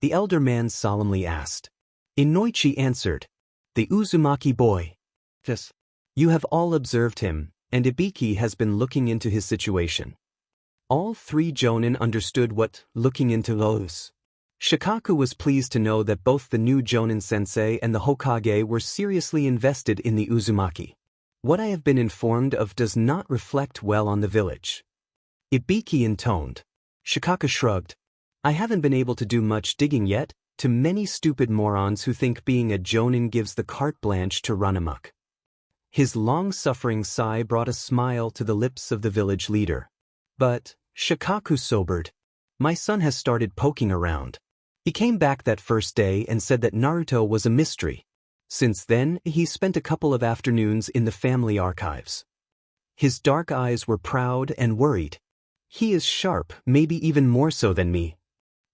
the elder man solemnly asked. Inoichi answered, "The Uzumaki boy. Yes. You have all observed him, and Ibiki has been looking into his situation." All 3 Jonin understood what looking into was. Shikaku was pleased to know that both the new Jonin sensei and the Hokage were seriously invested in the Uzumaki. "What I have been informed of does not reflect well on the village." Ibiki intoned. Shikaku shrugged. "I haven't been able to do much digging yet, to many stupid morons who think being a Jonin gives the carte blanche to run amok." His long-suffering sigh brought a smile to the lips of the village leader. But Shikaku sobered. "My son has started poking around. He came back that first day and said that Naruto was a mystery. Since then, he spent a couple of afternoons in the family archives." His dark eyes were proud and worried. "He is sharp, maybe even more so than me."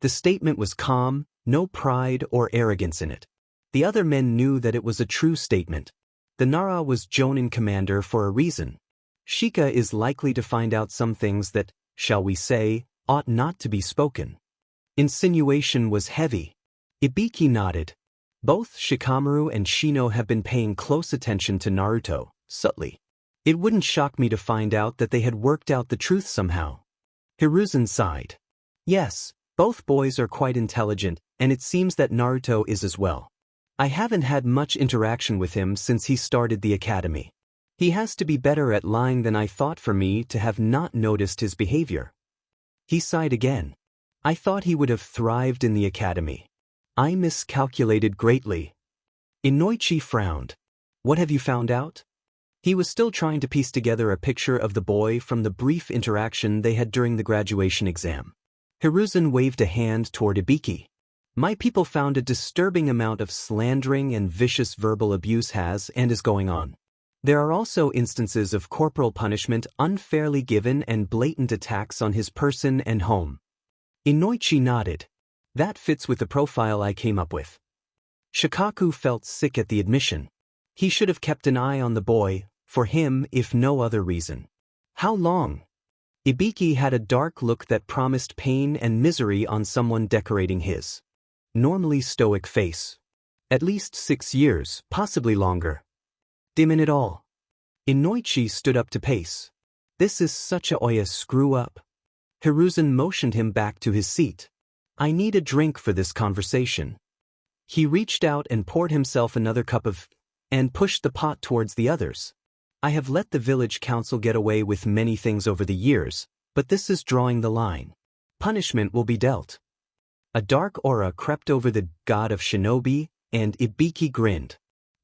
The statement was calm, no pride or arrogance in it. The other men knew that it was a true statement. The Nara was Jonin commander for a reason. Shika is likely to find out some things that, shall we say, ought not to be spoken. Insinuation was heavy. Ibiki nodded. "Both Shikamaru and Shino have been paying close attention to Naruto, subtly. It wouldn't shock me to find out that they had worked out the truth somehow." Hiruzen sighed. "Yes, both boys are quite intelligent, and it seems that Naruto is as well. I haven't had much interaction with him since he started the academy. He has to be better at lying than I thought for me to have not noticed his behavior." He sighed again. "I thought he would have thrived in the academy. I miscalculated greatly." Inoichi frowned. "What have you found out?" He was still trying to piece together a picture of the boy from the brief interaction they had during the graduation exam. Hiruzen waved a hand toward Ibiki. "My people found a disturbing amount of slandering and vicious verbal abuse has and is going on. There are also instances of corporal punishment unfairly given and blatant attacks on his person and home. Inoichi nodded. That fits with the profile I came up with. Shikaku felt sick at the admission. He should have kept an eye on the boy, for him if no other reason. How long? Ibiki had a dark look that promised pain and misery on someone decorating his normally stoic face. At least 6 years, possibly longer. Dimmin it all. Inoichi stood up to pace. This is such a oya screw-up. Hiruzen motioned him back to his seat. I need a drink for this conversation. He reached out and poured himself another cup of and pushed the pot towards the others. I have let the village council get away with many things over the years, but this is drawing the line. Punishment will be dealt. A dark aura crept over the god of shinobi, and Ibiki grinned.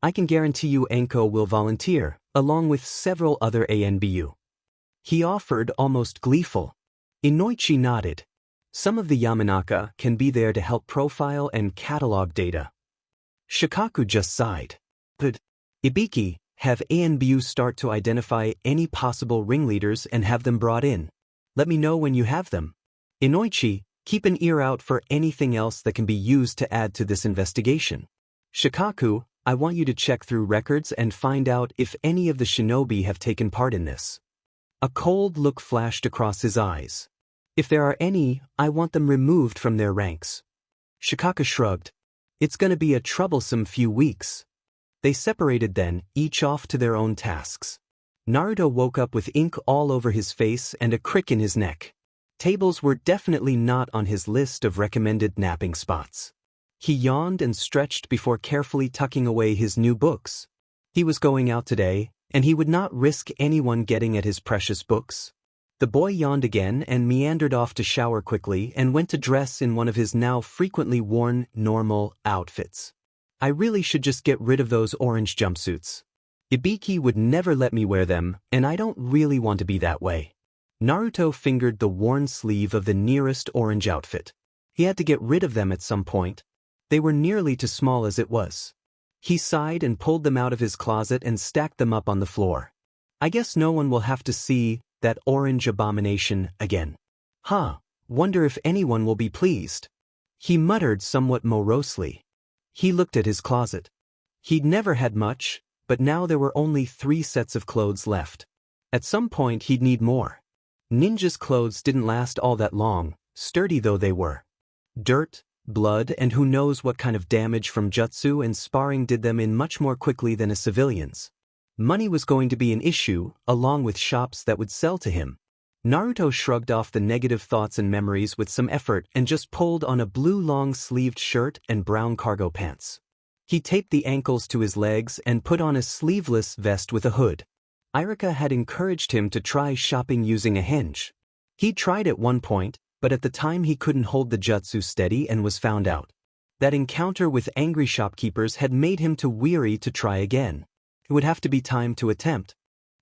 I can guarantee you Enko will volunteer, along with several other ANBU. He offered, almost gleeful. Inoichi nodded. Some of the Yamanaka can be there to help profile and catalog data. Shikaku just sighed. But Ibiki, have ANBU start to identify any possible ringleaders and have them brought in. Let me know when you have them. Inoichi, keep an ear out for anything else that can be used to add to this investigation. Shikaku, I want you to check through records and find out if any of the shinobi have taken part in this. A cold look flashed across his eyes. If there are any, I want them removed from their ranks. Shikaku shrugged. It's gonna be a troublesome few weeks. They separated then, each off to their own tasks. Naruto woke up with ink all over his face and a crick in his neck. Tables were definitely not on his list of recommended napping spots. He yawned and stretched before carefully tucking away his new books. He was going out today, and he would not risk anyone getting at his precious books. The boy yawned again and meandered off to shower quickly and went to dress in one of his now frequently worn, normal outfits. I really should just get rid of those orange jumpsuits. Ibiki would never let me wear them, and I don't really want to be that way. Naruto fingered the worn sleeve of the nearest orange outfit. He had to get rid of them at some point. They were nearly too small as it was. He sighed and pulled them out of his closet and stacked them up on the floor. I guess no one will have to see that orange abomination again. Wonder if anyone will be pleased. He muttered somewhat morosely. He looked at his closet. He'd never had much, but now there were only 3 sets of clothes left. At some point he'd need more. Ninja's clothes didn't last all that long, sturdy though they were. Dirt, blood, and who knows what kind of damage from jutsu and sparring did them in much more quickly than a civilian's. Money was going to be an issue, along with shops that would sell to him. Naruto shrugged off the negative thoughts and memories with some effort and just pulled on a blue long-sleeved shirt and brown cargo pants. He taped the ankles to his legs and put on a sleeveless vest with a hood. Irika had encouraged him to try shopping using a hinge. He tried at one point, but at the time he couldn't hold the jutsu steady and was found out. That encounter with angry shopkeepers had made him too weary to try again. It would have to be time to attempt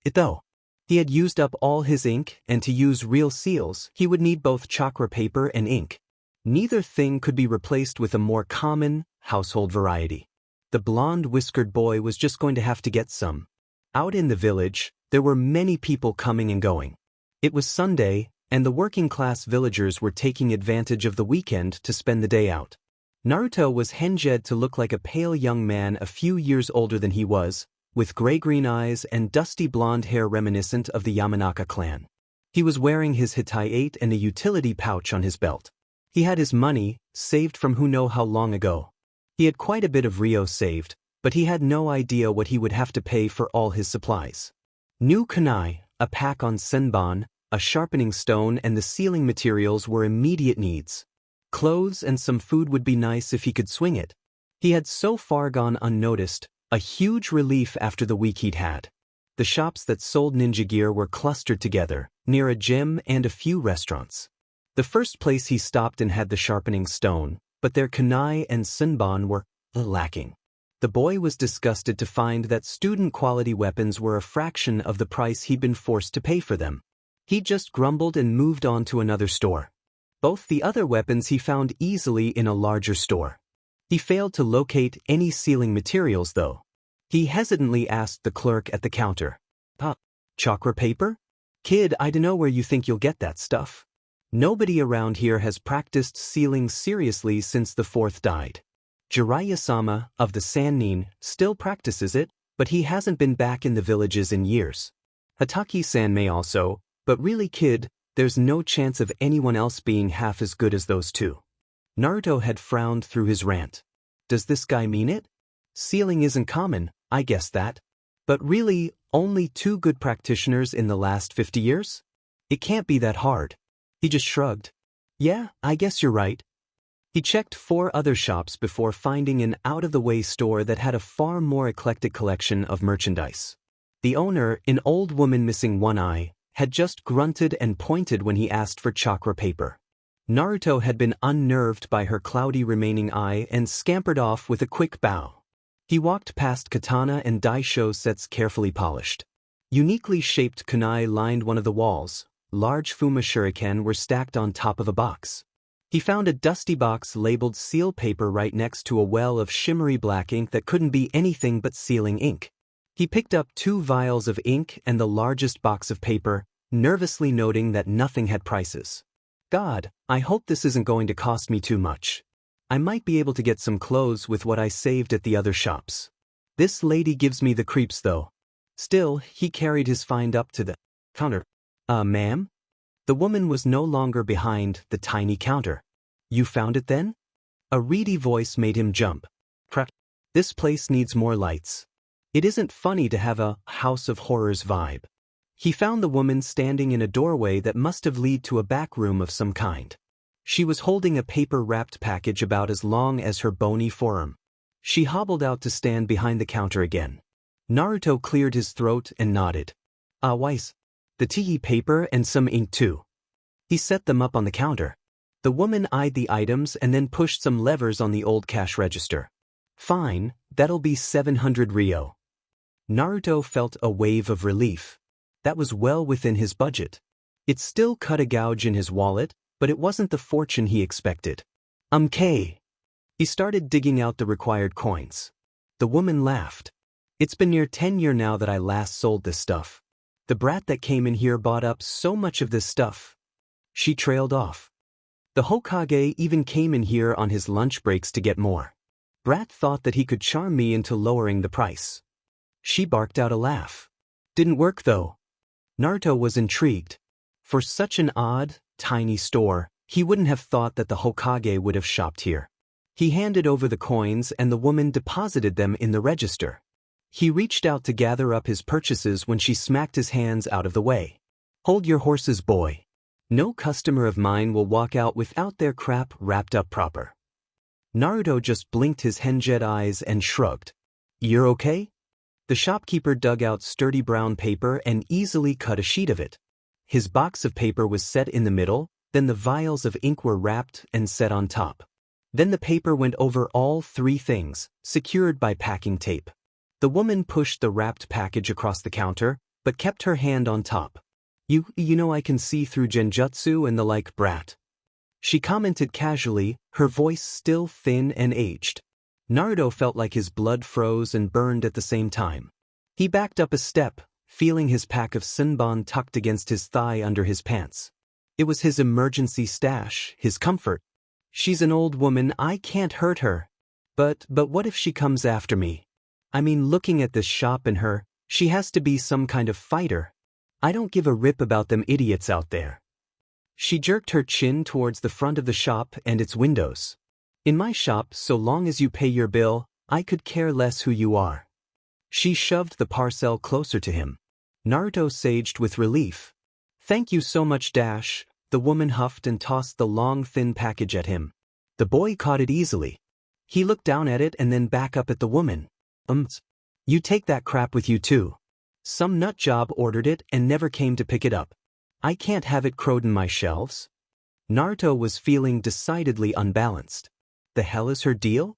it though. He had used up all his ink, and to use real seals, he would need both chakra paper and ink. Neither thing could be replaced with a more common, household variety. The blonde whiskered boy was just going to have to get some. Out in the village, there were many people coming and going. It was Sunday, and the working-class villagers were taking advantage of the weekend to spend the day out. Naruto was henjed to look like a pale young man a few years older than he was, with gray-green eyes and dusty blonde hair reminiscent of the Yamanaka clan. He was wearing his hitayate and a utility pouch on his belt. He had his money, saved from who know how long ago. He had quite a bit of Ryo saved, but he had no idea what he would have to pay for all his supplies. New kunai, a pack on senbon, a sharpening stone and the sealing materials were immediate needs. Clothes and some food would be nice if he could swing it. He had so far gone unnoticed, a huge relief after the week he'd had. The shops that sold ninja gear were clustered together, near a gym and a few restaurants. The first place he stopped and had the sharpening stone, but their kunai and senbon were lacking. The boy was disgusted to find that student-quality weapons were a fraction of the price he'd been forced to pay for them. He just grumbled and moved on to another store. Both the other weapons he found easily in a larger store. He failed to locate any sealing materials though. He hesitantly asked the clerk at the counter. Chakra paper? Kid, I dunno where you think you'll get that stuff. Nobody around here has practiced sealing seriously since the fourth died. Jiraiya-sama, of the Sannin, still practices it, but he hasn't been back in the villages in years. Hataki-san may also, but really kid, there's no chance of anyone else being half as good as those two. Naruto had frowned through his rant. Does this guy mean it? Sealing isn't common, I guess that. But really, only 2 good practitioners in the last 50 years? It can't be that hard. He just shrugged. Yeah, I guess you're right. He checked 4 other shops before finding an out-of-the-way store that had a far more eclectic collection of merchandise. The owner, an old woman missing one eye, had just grunted and pointed when he asked for chakra paper. Naruto had been unnerved by her cloudy remaining eye and scampered off with a quick bow. He walked past katana and daisho sets carefully polished. Uniquely shaped kunai lined one of the walls. Large fuma shuriken were stacked on top of a box. He found a dusty box labeled seal paper right next to a well of shimmery black ink that couldn't be anything but sealing ink. He picked up 2 vials of ink and the largest box of paper, nervously noting that nothing had prices. God, I hope this isn't going to cost me too much. I might be able to get some clothes with what I saved at the other shops. This lady gives me the creeps though. Still, he carried his find up to the counter. Ma'am? The woman was no longer behind the tiny counter. You found it then? A reedy voice made him jump. Crap. This place needs more lights. It isn't funny to have a House of Horrors vibe. He found the woman standing in a doorway that must have led to a back room of some kind. She was holding a paper-wrapped package about as long as her bony forearm. She hobbled out to stand behind the counter again. Naruto cleared his throat and nodded. Weiss. The tea paper and some ink too. He set them up on the counter. The woman eyed the items and then pushed some levers on the old cash register. Fine, that'll be 700 ryo. Naruto felt a wave of relief. That was well within his budget. It still cut a gouge in his wallet, but it wasn't the fortune he expected. He started digging out the required coins. The woman laughed. It's been near 10 years now that I last sold this stuff. The brat that came in here bought up so much of this stuff. She trailed off. The Hokage even came in here on his lunch breaks to get more. Brat thought that he could charm me into lowering the price. She barked out a laugh. Didn't work though. Naruto was intrigued. For such an odd, tiny store, he wouldn't have thought that the Hokage would have shopped here. He handed over the coins and the woman deposited them in the register. He reached out to gather up his purchases when she smacked his hands out of the way. Hold your horses, boy. No customer of mine will walk out without their crap wrapped up proper. Naruto just blinked his henjed eyes and shrugged. You're okay? The shopkeeper dug out sturdy brown paper and easily cut a sheet of it. His box of paper was set in the middle, then the vials of ink were wrapped and set on top. Then the paper went over all 3 things, secured by packing tape. The woman pushed the wrapped package across the counter, but kept her hand on top. You know I can see through genjutsu and the like, brat. She commented casually, her voice still thin and aged. Naruto felt like his blood froze and burned at the same time. He backed up a step, feeling his pack of senbon tucked against his thigh under his pants. It was his emergency stash, his comfort. She's an old woman, I can't hurt her. But what if she comes after me? I mean, looking at this shop and her, she has to be some kind of fighter. I don't give a rip about them idiots out there. She jerked her chin towards the front of the shop and its windows. In my shop, so long as you pay your bill, I could care less who you are. She shoved the parcel closer to him. Naruto saged with relief. Thank you so much, Dash. The woman huffed and tossed the long, thin package at him. The boy caught it easily. He looked down at it and then back up at the woman. You take that crap with you too. Some nut job ordered it and never came to pick it up. I can't have it crowed in my shelves. Naruto was feeling decidedly unbalanced. The hell is her deal?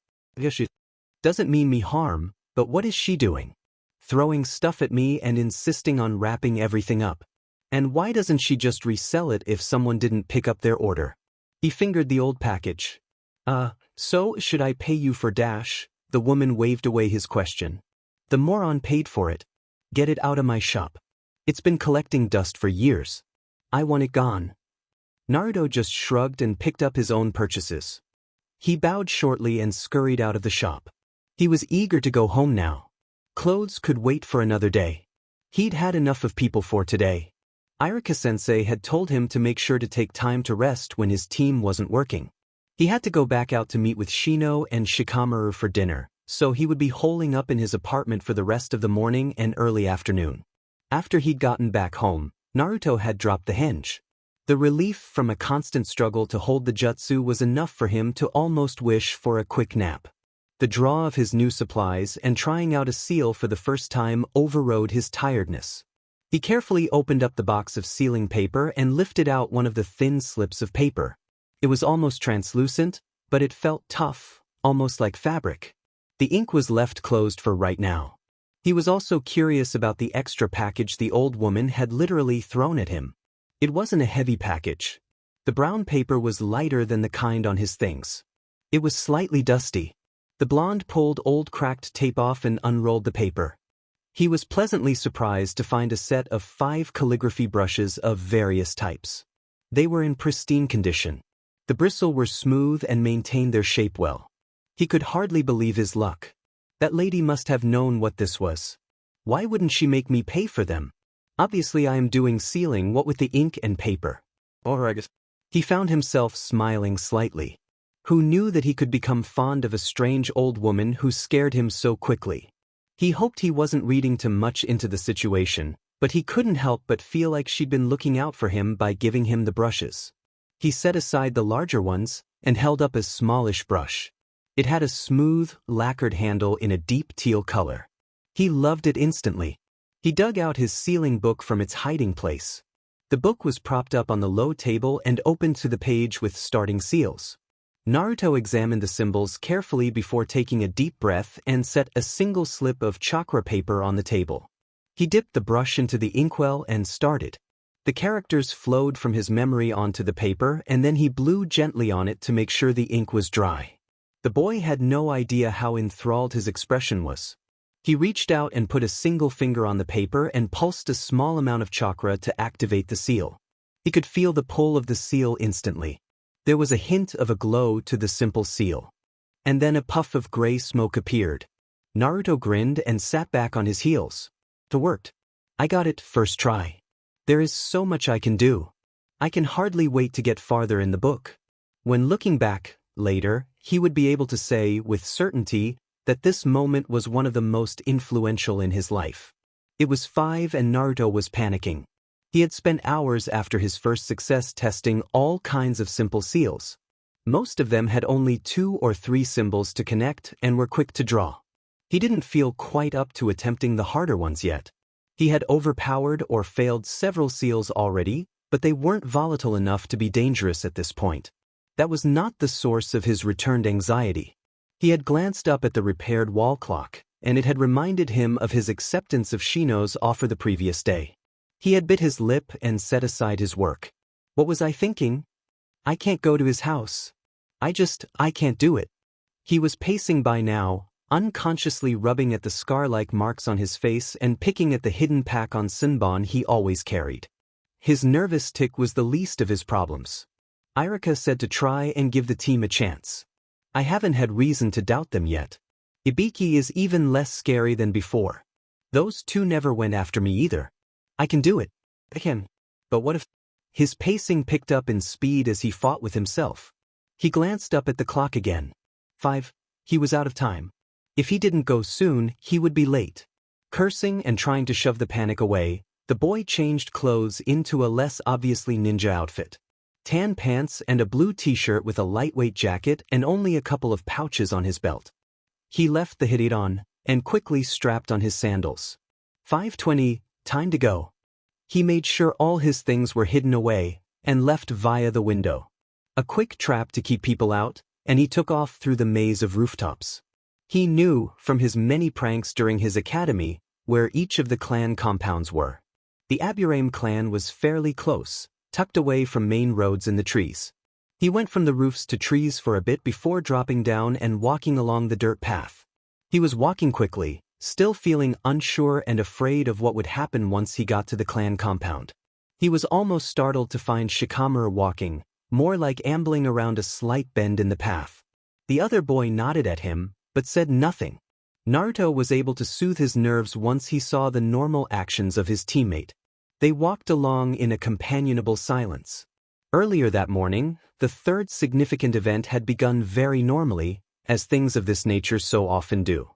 Doesn't mean me harm, but what is she doing? Throwing stuff at me and insisting on wrapping everything up. And why doesn't she just resell it if someone didn't pick up their order? He fingered the old package. So should I pay you for Dash? The woman waved away his question. The moron paid for it. Get it out of my shop. It's been collecting dust for years. I want it gone. Naruto just shrugged and picked up his own purchases. He bowed shortly and scurried out of the shop. He was eager to go home now. Clothes could wait for another day. He'd had enough of people for today. Irika-sensei had told him to make sure to take time to rest when his team wasn't working. He had to go back out to meet with Shino and Shikamaru for dinner, so he would be holing up in his apartment for the rest of the morning and early afternoon. After he'd gotten back home, Naruto had dropped the henge. The relief from a constant struggle to hold the jutsu was enough for him to almost wish for a quick nap. The draw of his new supplies and trying out a seal for the first time overrode his tiredness. He carefully opened up the box of sealing paper and lifted out one of the thin slips of paper. It was almost translucent, but it felt tough, almost like fabric. The ink was left closed for right now. He was also curious about the extra package the old woman had literally thrown at him. It wasn't a heavy package. The brown paper was lighter than the kind on his things. It was slightly dusty. The blonde pulled old cracked tape off and unrolled the paper. He was pleasantly surprised to find a set of 5 calligraphy brushes of various types. They were in pristine condition. The bristles were smooth and maintained their shape well. He could hardly believe his luck. That lady must have known what this was. Why wouldn't she make me pay for them? Obviously I am doing sealing, what with the ink and paper. Or I guess. He found himself smiling slightly. Who knew that he could become fond of a strange old woman who scared him so quickly? He hoped he wasn't reading too much into the situation, but he couldn't help but feel like she'd been looking out for him by giving him the brushes. He set aside the larger ones and held up a smallish brush. It had a smooth, lacquered handle in a deep teal color. He loved it instantly. He dug out his sealing book from its hiding place. The book was propped up on the low table and opened to the page with starting seals. Naruto examined the symbols carefully before taking a deep breath and set a single slip of chakra paper on the table. He dipped the brush into the inkwell and started. The characters flowed from his memory onto the paper, and then he blew gently on it to make sure the ink was dry. The boy had no idea how enthralled his expression was. He reached out and put a single finger on the paper and pulsed a small amount of chakra to activate the seal. He could feel the pull of the seal instantly. There was a hint of a glow to the simple seal. And then a puff of gray smoke appeared. Naruto grinned and sat back on his heels. It worked. I got it first try. There is so much I can do. I can hardly wait to get farther in the book. When looking back, later, he would be able to say with certainty that this moment was one of the most influential in his life. It was 5 and Naruto was panicking. He had spent hours after his first success testing all kinds of simple seals. Most of them had only 2 or 3 symbols to connect and were quick to draw. He didn't feel quite up to attempting the harder ones yet. He had overpowered or failed several seals already, but they weren't volatile enough to be dangerous at this point. That was not the source of his returned anxiety. He had glanced up at the repaired wall clock, and it had reminded him of his acceptance of Shino's offer the previous day. He had bit his lip and set aside his work. What was I thinking? I can't go to his house. I can't do it. He was pacing by now, unconsciously rubbing at the scar-like marks on his face and picking at the hidden pack on Senbon he always carried. His nervous tic was the least of his problems. Irika said to try and give the team a chance. I haven't had reason to doubt them yet. Ibiki is even less scary than before. Those 2 never went after me either. I can do it. I can. But what if... His pacing picked up in speed as he fought with himself. He glanced up at the clock again. 5. He was out of time. If he didn't go soon, he would be late. Cursing and trying to shove the panic away, the boy changed clothes into a less obviously ninja outfit. Tan pants and a blue t-shirt with a lightweight jacket and only a couple of pouches on his belt. He left the hit on and quickly strapped on his sandals. 5:20, time to go. He made sure all his things were hidden away and left via the window. A quick trap to keep people out, and he took off through the maze of rooftops. He knew, from his many pranks during his academy, where each of the clan compounds were. The Aburame clan was fairly close, tucked away from main roads in the trees. He went from the roofs to trees for a bit before dropping down and walking along the dirt path. He was walking quickly, still feeling unsure and afraid of what would happen once he got to the clan compound. He was almost startled to find Shikamaru walking, more like ambling around a slight bend in the path. The other boy nodded at him, but said nothing. Naruto was able to soothe his nerves once he saw the normal actions of his teammate. They walked along in a companionable silence. Earlier that morning, the third significant event had begun very normally, as things of this nature so often do.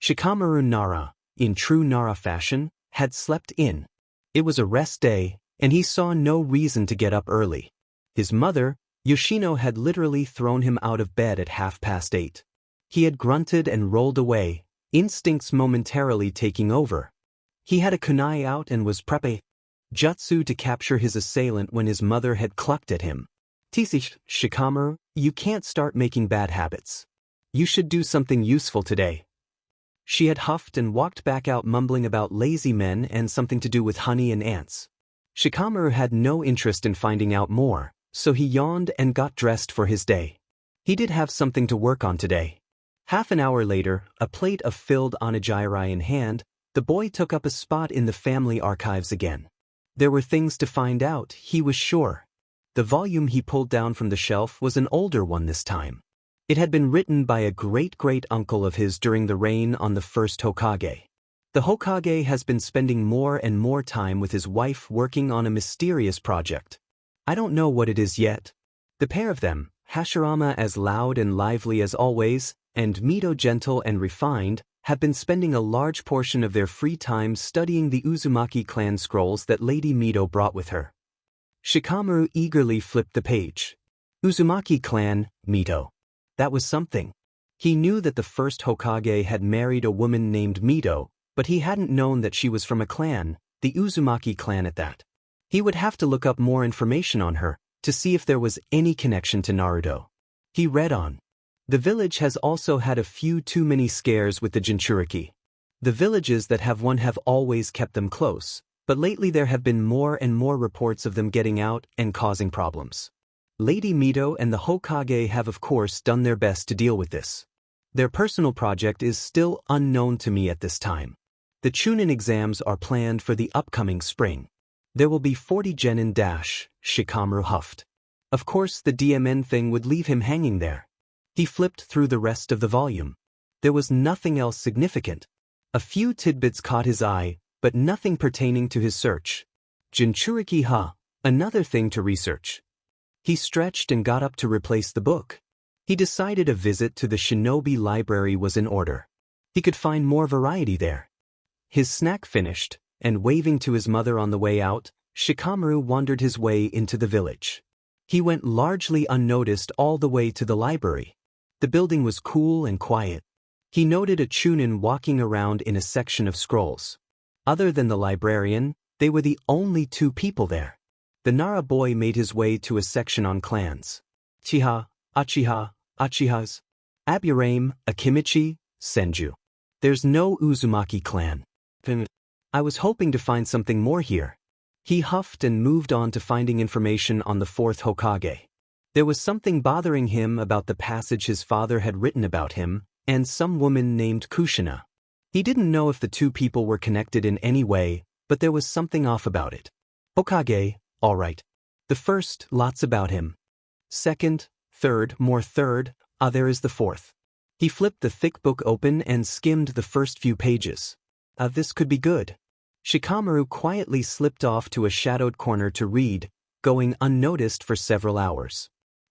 Shikamaru Nara, in true Nara fashion, had slept in. It was a rest day, and he saw no reason to get up early. His mother, Yoshino, had literally thrown him out of bed at 8:30. He had grunted and rolled away, instincts momentarily taking over. He had a kunai out and was prepping jutsu to capture his assailant when his mother had clucked at him. "Tisish, Shikamaru, you can't start making bad habits. You should do something useful today." She had huffed and walked back out mumbling about lazy men and something to do with honey and ants. Shikamaru had no interest in finding out more, so he yawned and got dressed for his day. He did have something to work on today. Half an hour later, a plate of filled onigiri in hand, the boy took up a spot in the family archives again. There were things to find out, he was sure. The volume he pulled down from the shelf was an older one this time. It had been written by a great-great-uncle of his during the reign on the first Hokage. The Hokage has been spending more and more time with his wife working on a mysterious project. I don't know what it is yet. The pair of them, Hashirama as loud and lively as always, and Mito gentle and refined, have been spending a large portion of their free time studying the Uzumaki clan scrolls that Lady Mito brought with her. Shikamaru eagerly flipped the page. Uzumaki clan, Mito. That was something. He knew that the first Hokage had married a woman named Mito, but he hadn't known that she was from a clan, the Uzumaki clan at that. He would have to look up more information on her, to see if there was any connection to Naruto. He read on. The village has also had a few too many scares with the Jinchuriki. The villages that have one have always kept them close, but lately there have been more and more reports of them getting out and causing problems. Lady Mito and the Hokage have of course done their best to deal with this. Their personal project is still unknown to me at this time. The Chunin exams are planned for the upcoming spring. There will be 40 genin dash, Shikamaru huffed. Of course the DMN thing would leave him hanging there. He flipped through the rest of the volume. There was nothing else significant. A few tidbits caught his eye, but nothing pertaining to his search. Jinchuriki ha, another thing to research. He stretched and got up to replace the book. He decided a visit to the Shinobi Library was in order. He could find more variety there. His snack finished, and waving to his mother on the way out, Shikamaru wandered his way into the village. He went largely unnoticed all the way to the library. The building was cool and quiet. He noted a Chunin walking around in a section of scrolls. Other than the librarian, they were the only two people there. The Nara boy made his way to a section on clans. Chiha, Achihas, Aburame, Akimichi, Senju. There's no Uzumaki clan. I was hoping to find something more here. He huffed and moved on to finding information on the fourth Hokage. There was something bothering him about the passage his father had written about him, and some woman named Kushina. He didn't know if the two people were connected in any way, but there was something off about it. Hokage, all right. The first, lots about him. Second, third, more third, there is the fourth. He flipped the thick book open and skimmed the first few pages. This could be good. Shikamaru quietly slipped off to a shadowed corner to read, going unnoticed for several hours.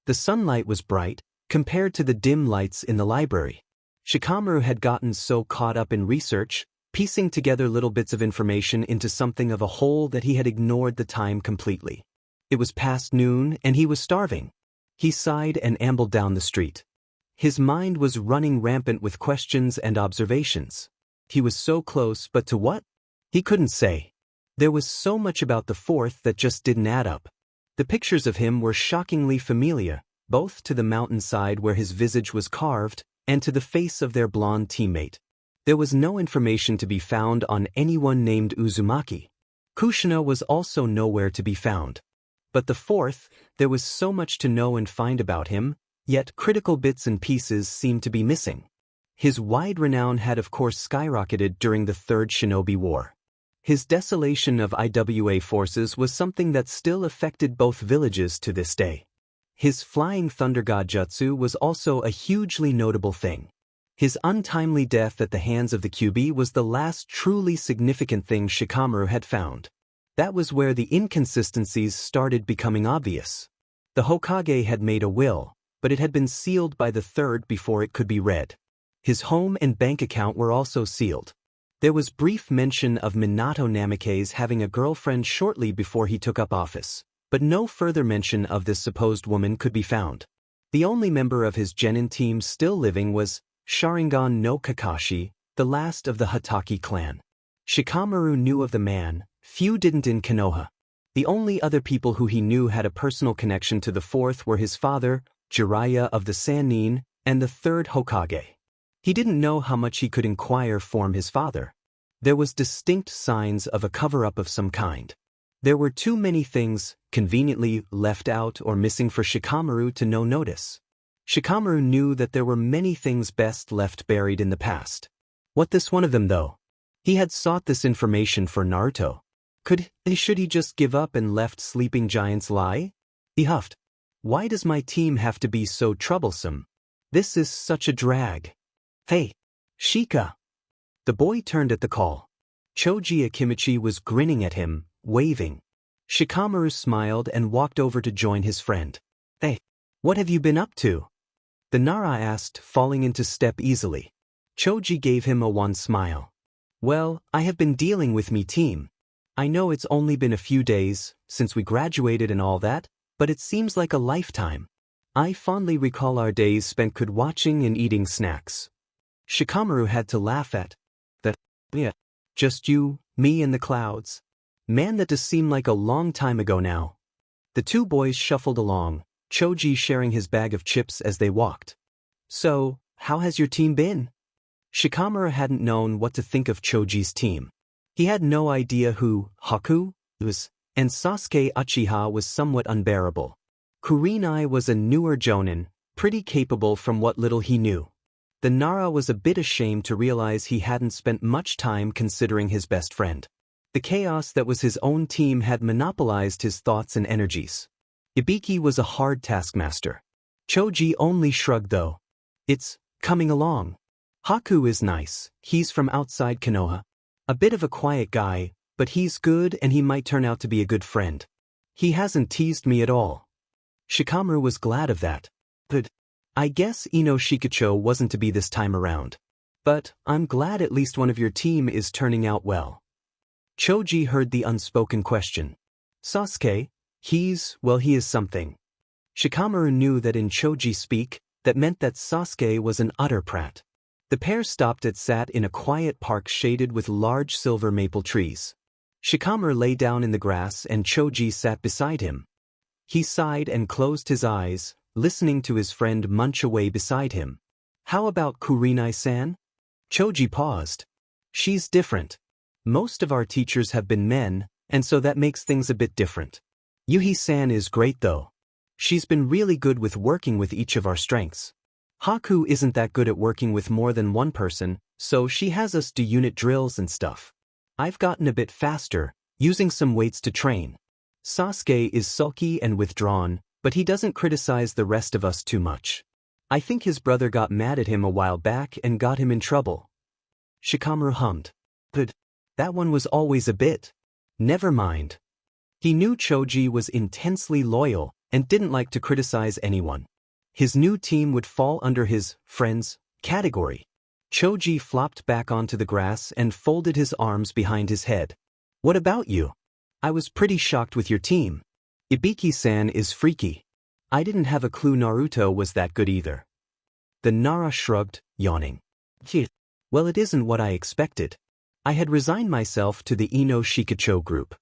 The sunlight was bright, compared to the dim lights in the library. Shikamaru had gotten so caught up in research, piecing together little bits of information into something of a whole that he had ignored the time completely. It was past noon and he was starving. He sighed and ambled down the street. His mind was running rampant with questions and observations. He was so close, but to what? He couldn't say. There was so much about the fourth that just didn't add up. The pictures of him were shockingly familiar, both to the mountainside where his visage was carved, and to the face of their blonde teammate. There was no information to be found on anyone named Uzumaki. Kushina was also nowhere to be found. But the fourth, there was so much to know and find about him, yet critical bits and pieces seemed to be missing. His wide renown had of course skyrocketed during the Third Shinobi War. His desolation of IWA forces was something that still affected both villages to this day. His flying thunder god jutsu was also a hugely notable thing. His untimely death at the hands of the QB was the last truly significant thing Shikamaru had found. That was where the inconsistencies started becoming obvious. The Hokage had made a will, but it had been sealed by the third before it could be read. His home and bank account were also sealed. There was brief mention of Minato Namikaze having a girlfriend shortly before he took up office, but no further mention of this supposed woman could be found. The only member of his genin team still living was Sharingan no Kakashi, the last of the Hatake clan. Shikamaru knew of the man, few didn't in Konoha. The only other people who he knew had a personal connection to the fourth were his father, Jiraiya of the Sannin, and the third Hokage. He didn't know how much he could inquire from his father. There was distinct signs of a cover-up of some kind. There were too many things, conveniently left out or missing for Shikamaru to no notice. Shikamaru knew that there were many things best left buried in the past. What this one of them though? He had sought this information for Naruto. Should he just give up and let sleeping giants lie? He huffed. Why does my team have to be so troublesome? This is such a drag. Hey, Shika. The boy turned at the call. Choji Akimichi was grinning at him, waving. Shikamaru smiled and walked over to join his friend. Hey, what have you been up to? The Nara asked, falling into step easily. Choji gave him a wan smile. Well, I have been dealing with me team. I know it's only been a few days since we graduated and all that, but it seems like a lifetime. I fondly recall our days spent watching and eating snacks. Shikamaru had to laugh at that. Yeah, just you, me and the clouds. Man, that does seem like a long time ago now. The two boys shuffled along, Choji sharing his bag of chips as they walked. So, how has your team been? Shikamaru hadn't known what to think of Choji's team. He had no idea who Haku was, and Sasuke Uchiha was somewhat unbearable. Kurenai was a newer jonin, pretty capable from what little he knew. The Nara was a bit ashamed to realize he hadn't spent much time considering his best friend. The chaos that was his own team had monopolized his thoughts and energies. Ibiki was a hard taskmaster. Choji only shrugged though. It's coming along. Haku is nice, he's from outside Konoha. A bit of a quiet guy, but he's good and he might turn out to be a good friend. He hasn't teased me at all. Shikamaru was glad of that. But I guess Ino Shikacho wasn't to be this time around. But I'm glad at least one of your team is turning out well. Choji heard the unspoken question. Sasuke, he is something. Shikamaru knew that in Choji speak, that meant that Sasuke was an utter prat. The pair stopped and sat in a quiet park shaded with large silver maple trees. Shikamaru lay down in the grass and Choji sat beside him. He sighed and closed his eyes, listening to his friend munch away beside him. How about Kurenai-san? Choji paused. She's different. Most of our teachers have been men, and so that makes things a bit different. Yuhi-san is great though. She's been really good with working with each of our strengths. Haku isn't that good at working with more than one person, so she has us do unit drills and stuff. I've gotten a bit faster, using some weights to train. Sasuke is sulky and withdrawn, but he doesn't criticize the rest of us too much. I think his brother got mad at him a while back and got him in trouble. Shikamaru hummed. But that one was always a bit. Never mind. He knew Choji was intensely loyal and didn't like to criticize anyone. His new team would fall under his friends category. Choji flopped back onto the grass and folded his arms behind his head. What about you? I was pretty shocked with your team. Ibiki-san is freaky. I didn't have a clue Naruto was that good either. The Nara shrugged, yawning. Well, it isn't what I expected. I had resigned myself to the Ino Shikacho group.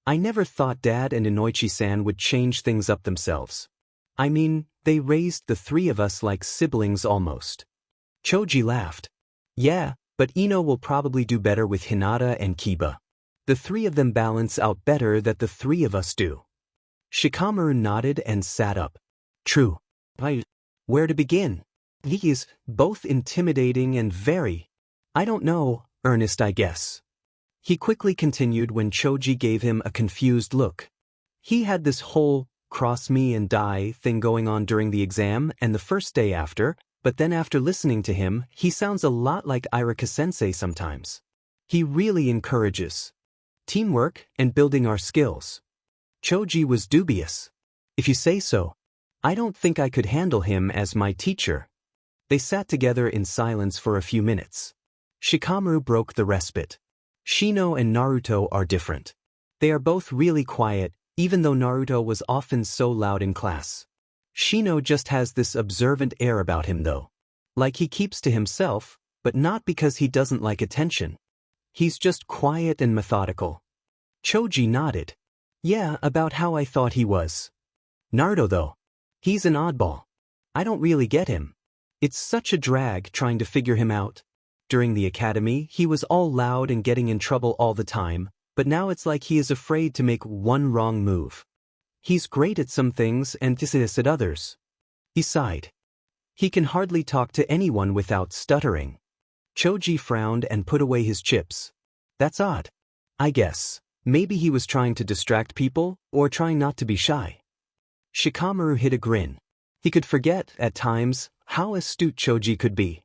I never thought Dad and Inoichi-san would change things up themselves. I mean, they raised the three of us like siblings almost. Choji laughed. Yeah, but Ino will probably do better with Hinata and Kiba. The three of them balance out better than the three of us do. Shikamaru nodded and sat up. True. Where to begin? He is both intimidating and very, I don't know, earnest I guess. He quickly continued when Choji gave him a confused look. He had this whole cross me and die thing going on during the exam and the first day after, but then after listening to him, he sounds a lot like Irika-sensei sometimes. He really encourages teamwork and building our skills. Choji was dubious. If you say so. I don't think I could handle him as my teacher. They sat together in silence for a few minutes. Shikamaru broke the respite. Shino and Naruto are different. They are both really quiet, even though Naruto was often so loud in class. Shino just has this observant air about him though. Like he keeps to himself, but not because he doesn't like attention. He's just quiet and methodical. Choji nodded. Yeah, about how I thought he was. Naruto though. He's an oddball. I don't really get him. It's such a drag trying to figure him out. During the academy, he was all loud and getting in trouble all the time, but now it's like he is afraid to make one wrong move. He's great at some things and this at others. He sighed. He can hardly talk to anyone without stuttering. Choji frowned and put away his chips. That's odd. I guess. Maybe he was trying to distract people, or trying not to be shy. Shikamaru hid a grin. He could forget, at times, how astute Choji could be.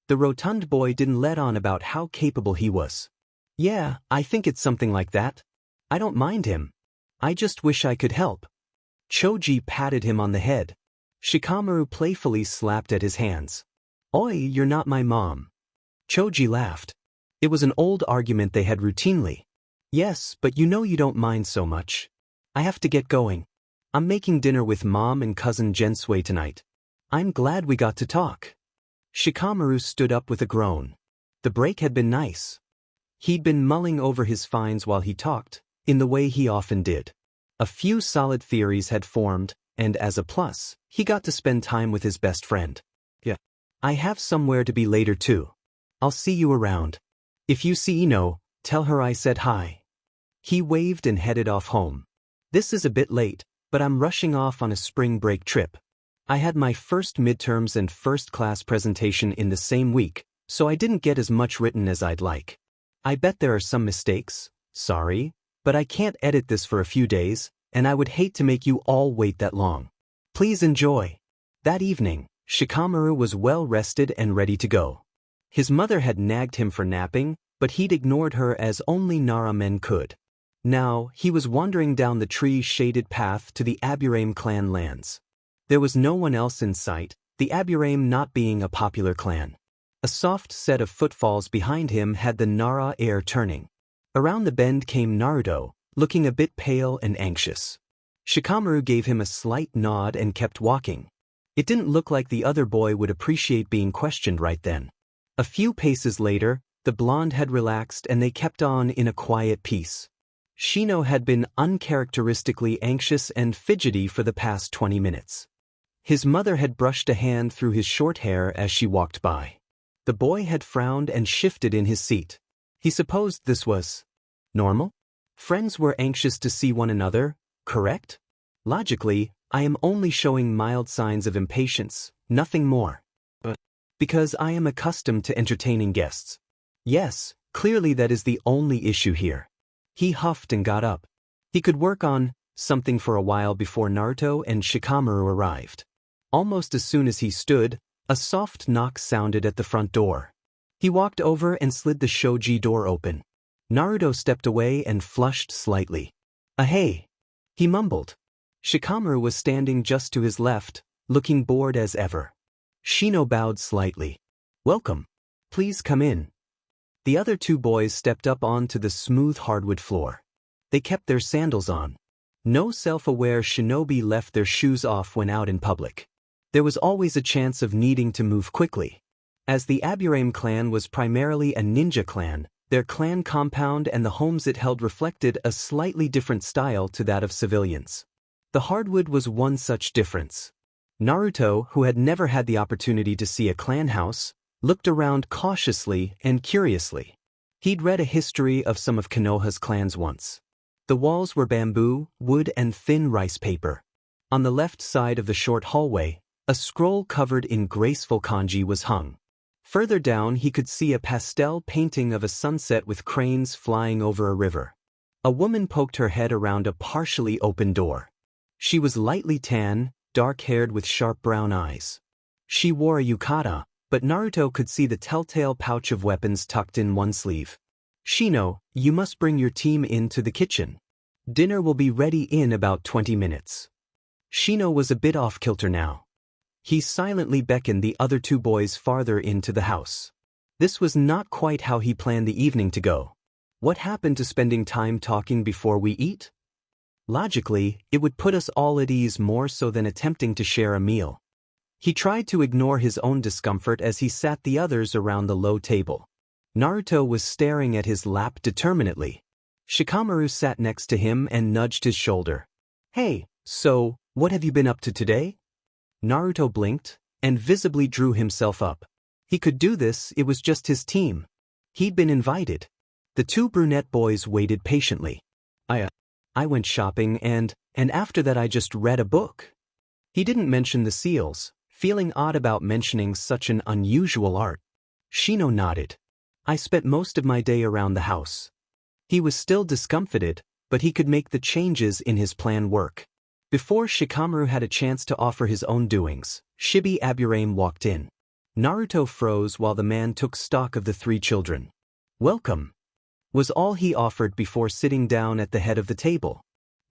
The rotund boy didn't let on about how capable he was. Yeah, I think it's something like that. I don't mind him. I just wish I could help. Choji patted him on the head. Shikamaru playfully slapped at his hands. Oi, you're not my mom. Choji laughed. It was an old argument they had routinely. Yes, but you know you don't mind so much. I have to get going. I'm making dinner with Mom and cousin Jensui tonight. I'm glad we got to talk. Shikamaru stood up with a groan. The break had been nice. He'd been mulling over his finds while he talked, in the way he often did. A few solid theories had formed, and as a plus, he got to spend time with his best friend. Yeah. I have somewhere to be later too. I'll see you around. If you see Ino, tell her I said hi. He waved and headed off home. This is a bit late, but I'm rushing off on a spring break trip. I had my first midterms and first class presentation in the same week, so I didn't get as much written as I'd like. I bet there are some mistakes, sorry, but I can't edit this for a few days, and I would hate to make you all wait that long. Please enjoy. That evening, Shikamaru was well rested and ready to go. His mother had nagged him for napping, but he'd ignored her as only Nara men could. Now, he was wandering down the tree-shaded path to the Aburame clan lands. There was no one else in sight, the Aburame not being a popular clan. A soft set of footfalls behind him had the Nara air turning. Around the bend came Naruto, looking a bit pale and anxious. Shikamaru gave him a slight nod and kept walking. It didn't look like the other boy would appreciate being questioned right then. A few paces later, the blonde had relaxed and they kept on in a quiet peace. Shino had been uncharacteristically anxious and fidgety for the past 20 minutes. His mother had brushed a hand through his short hair as she walked by. The boy had frowned and shifted in his seat. He supposed this was normal? Friends were anxious to see one another, correct? Logically, I am only showing mild signs of impatience, nothing more. But because I am accustomed to entertaining guests. Yes, clearly that is the only issue here. He huffed and got up. He could work on something for a while before Naruto and Shikamaru arrived. Almost as soon as he stood, a soft knock sounded at the front door. He walked over and slid the shoji door open. Naruto stepped away and flushed slightly. Hey, he mumbled. Shikamaru was standing just to his left, looking bored as ever. Shino bowed slightly. Welcome. Please come in. The other two boys stepped up onto the smooth hardwood floor. They kept their sandals on. No self-aware shinobi left their shoes off when out in public. There was always a chance of needing to move quickly. As the Aburame clan was primarily a ninja clan, their clan compound and the homes it held reflected a slightly different style to that of civilians. The hardwood was one such difference. Naruto, who had never had the opportunity to see a clan house, looked around cautiously and curiously. He'd read a history of some of Konoha's clans once. The walls were bamboo, wood and thin rice paper. On the left side of the short hallway, A scroll covered in graceful kanji was hung. Further down he could see a pastel painting of a sunset with cranes flying over a river. A woman poked her head around a partially open door. She was lightly tan, dark-haired with sharp brown eyes. She wore a yukata, but Naruto could see the telltale pouch of weapons tucked in one sleeve. "Shino, you must bring your team into the kitchen. Dinner will be ready in about 20 minutes. Shino was a bit off-kilter now. He silently beckoned the other two boys farther into the house. This was not quite how he planned the evening to go. What happened to spending time talking before we eat? Logically, it would put us all at ease more so than attempting to share a meal. He tried to ignore his own discomfort as he sat the others around the low table. Naruto was staring at his lap determinedly. Shikamaru sat next to him and nudged his shoulder. "Hey, so, what have you been up to today?" Naruto blinked, and visibly drew himself up. He could do this, it was just his team. He'd been invited. The two brunette boys waited patiently. I went shopping and after that I just read a book." He didn't mention the seals, feeling odd about mentioning such an unusual art. Shino nodded. "I spent most of my day around the house." He was still discomfited, but he could make the changes in his plan work. Before Shikamaru had a chance to offer his own doings, Shibi Aburame walked in. Naruto froze while the man took stock of the three children. "Welcome," was all he offered before sitting down at the head of the table.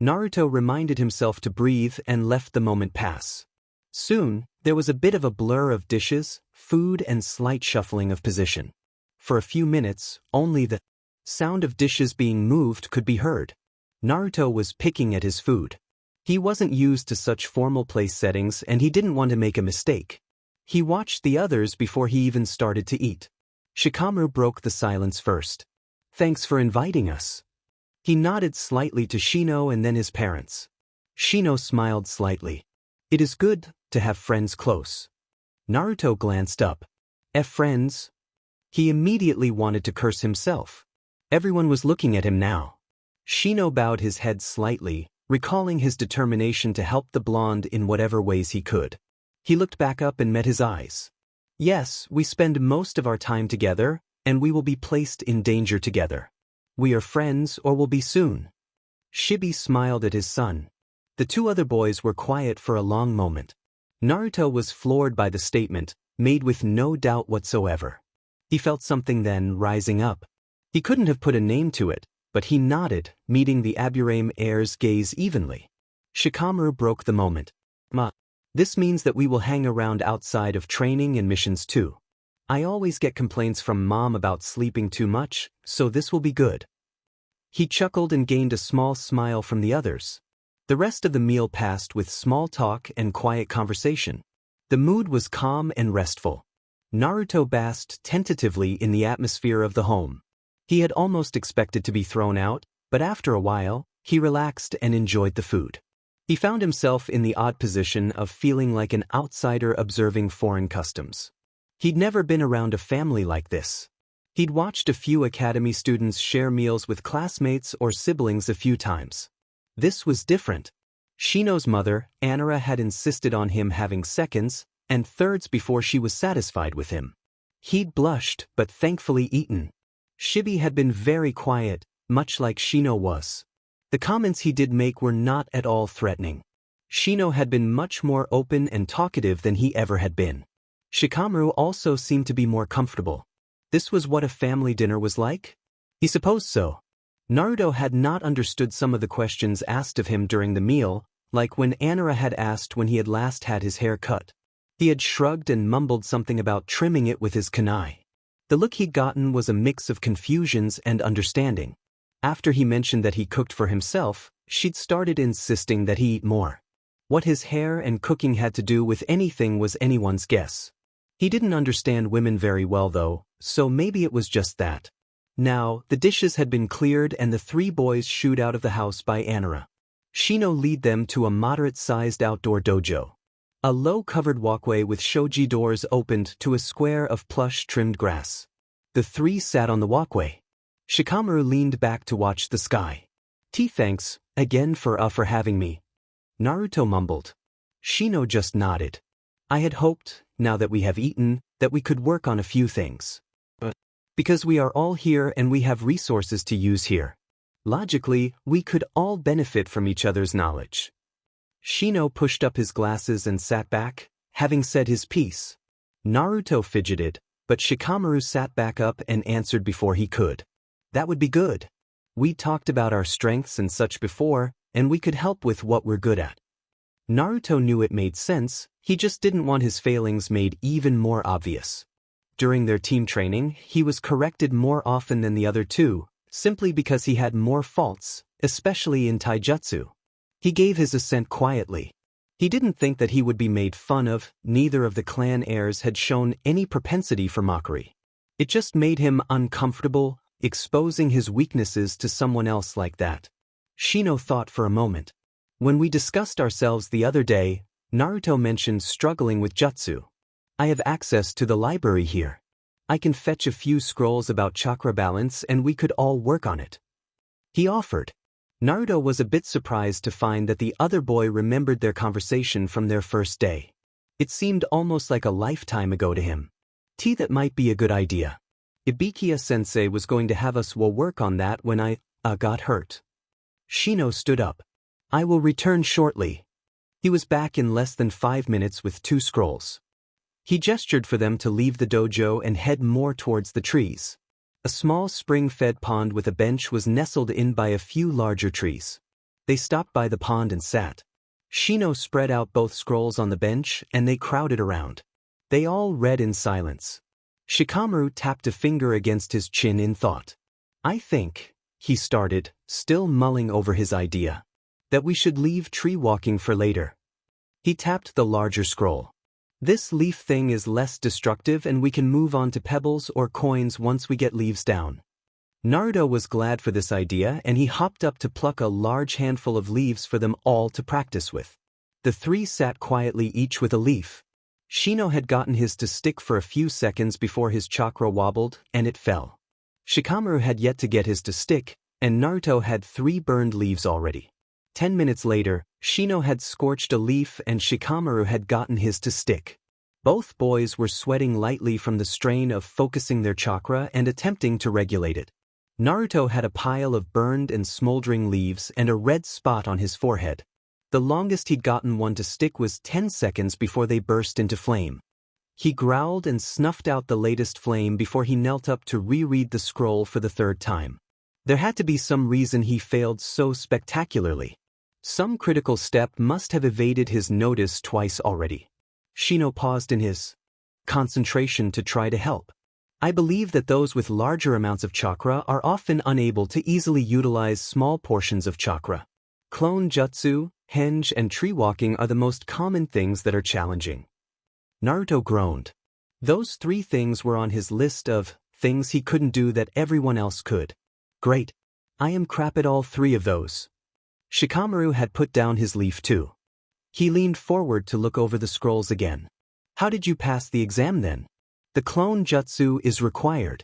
Naruto reminded himself to breathe and left the moment pass. Soon, there was a bit of a blur of dishes, food and slight shuffling of position. For a few minutes, only the sound of dishes being moved could be heard. Naruto was picking at his food. He wasn't used to such formal place settings and he didn't want to make a mistake. He watched the others before he even started to eat. Shikamaru broke the silence first. "Thanks for inviting us." He nodded slightly to Shino and then his parents. Shino smiled slightly. "It is good to have friends close." Naruto glanced up. Friends?" He immediately wanted to curse himself. Everyone was looking at him now. Shino bowed his head slightly, recalling his determination to help the blonde in whatever ways he could. He looked back up and met his eyes. "Yes, we spend most of our time together, and we will be placed in danger together. We are friends or will be soon." Shibi smiled at his son. The two other boys were quiet for a long moment. Naruto was floored by the statement, made with no doubt whatsoever. He felt something then rising up. He couldn't have put a name to it, but he nodded, meeting the Aburame heir's gaze evenly. Shikamaru broke the moment. This means that we will hang around outside of training and missions too. I always get complaints from Mom about sleeping too much, so this will be good." He chuckled and gained a small smile from the others. The rest of the meal passed with small talk and quiet conversation. The mood was calm and restful. Naruto basked tentatively in the atmosphere of the home. He had almost expected to be thrown out, but after a while, he relaxed and enjoyed the food. He found himself in the odd position of feeling like an outsider observing foreign customs. He'd never been around a family like this. He'd watched a few academy students share meals with classmates or siblings a few times. This was different. Shino's mother, Anara, had insisted on him having seconds and thirds before she was satisfied with him. He'd blushed, but thankfully eaten. Shibi had been very quiet, much like Shino was. The comments he did make were not at all threatening. Shino had been much more open and talkative than he ever had been. Shikamaru also seemed to be more comfortable. This was what a family dinner was like? He supposed so. Naruto had not understood some of the questions asked of him during the meal, like when Anara had asked when he had last had his hair cut. He had shrugged and mumbled something about trimming it with his kunai. The look he'd gotten was a mix of confusions and understanding. After he mentioned that he cooked for himself, she'd started insisting that he eat more. What his hair and cooking had to do with anything was anyone's guess. He didn't understand women very well though, so maybe it was just that. Now, the dishes had been cleared and the three boys shooed out of the house by Anara. Shino led them to a moderate-sized outdoor dojo. A low-covered walkway with shoji doors opened to a square of plush-trimmed grass. The three sat on the walkway. Shikamaru leaned back to watch the sky. Thanks, again for having me," Naruto mumbled. Shino just nodded. I had hoped, now that we have eaten, that we could work on a few things. But because we are all here and we have resources to use here. Logically, we could all benefit from each other's knowledge. Shino pushed up his glasses and sat back, having said his piece. Naruto fidgeted, but Shikamaru sat back up and answered before he could. That would be good. We talked about our strengths and such before, and we could help with what we're good at. Naruto knew it made sense, he just didn't want his failings made even more obvious. During their team training, he was corrected more often than the other two, simply because he had more faults, especially in taijutsu. He gave his assent quietly. He didn't think that he would be made fun of, neither of the clan heirs had shown any propensity for mockery. It just made him uncomfortable, exposing his weaknesses to someone else like that. Shino thought for a moment. When we discussed ourselves the other day, Naruto mentioned struggling with jutsu. I have access to the library here. I can fetch a few scrolls about chakra balance and we could all work on it. He offered. Naruto was a bit surprised to find that the other boy remembered their conversation from their first day. It seemed almost like a lifetime ago to him. That might be a good idea. Ibiki-sensei was going to have us work on that when I got hurt. Shino stood up. I will return shortly. He was back in less than 5 minutes with 2 scrolls. He gestured for them to leave the dojo and head more towards the trees. A small spring-fed pond with a bench was nestled in by a few larger trees. They stopped by the pond and sat. Shino spread out both scrolls on the bench and they crowded around. They all read in silence. Shikamaru tapped a finger against his chin in thought. I think, he started, still mulling over his idea, that we should leave tree walking for later. He tapped the larger scroll. This leaf thing is less destructive and we can move on to pebbles or coins once we get leaves down. Naruto was glad for this idea and he hopped up to pluck a large handful of leaves for them all to practice with. The 3 sat quietly each with a leaf. Shino had gotten his to stick for a few seconds before his chakra wobbled and it fell. Shikamaru had yet to get his to stick, and Naruto had 3 burned leaves already. 10 minutes later, Shino had scorched a leaf and Shikamaru had gotten his to stick. Both boys were sweating lightly from the strain of focusing their chakra and attempting to regulate it. Naruto had a pile of burned and smoldering leaves and a red spot on his forehead. The longest he'd gotten one to stick was 10 seconds before they burst into flame. He growled and snuffed out the latest flame before he knelt up to reread the scroll for the 3rd time. There had to be some reason he failed so spectacularly. Some critical step must have evaded his notice twice already. Shino paused in his concentration to try to help. I believe that those with larger amounts of chakra are often unable to easily utilize small portions of chakra. Clone jutsu, henge, and tree walking are the most common things that are challenging. Naruto groaned. Those 3 things were on his list of things he couldn't do that everyone else could. Great. I am crap at all 3 of those. Shikamaru had put down his leaf too. He leaned forward to look over the scrolls again. How did you pass the exam then? The clone jutsu is required.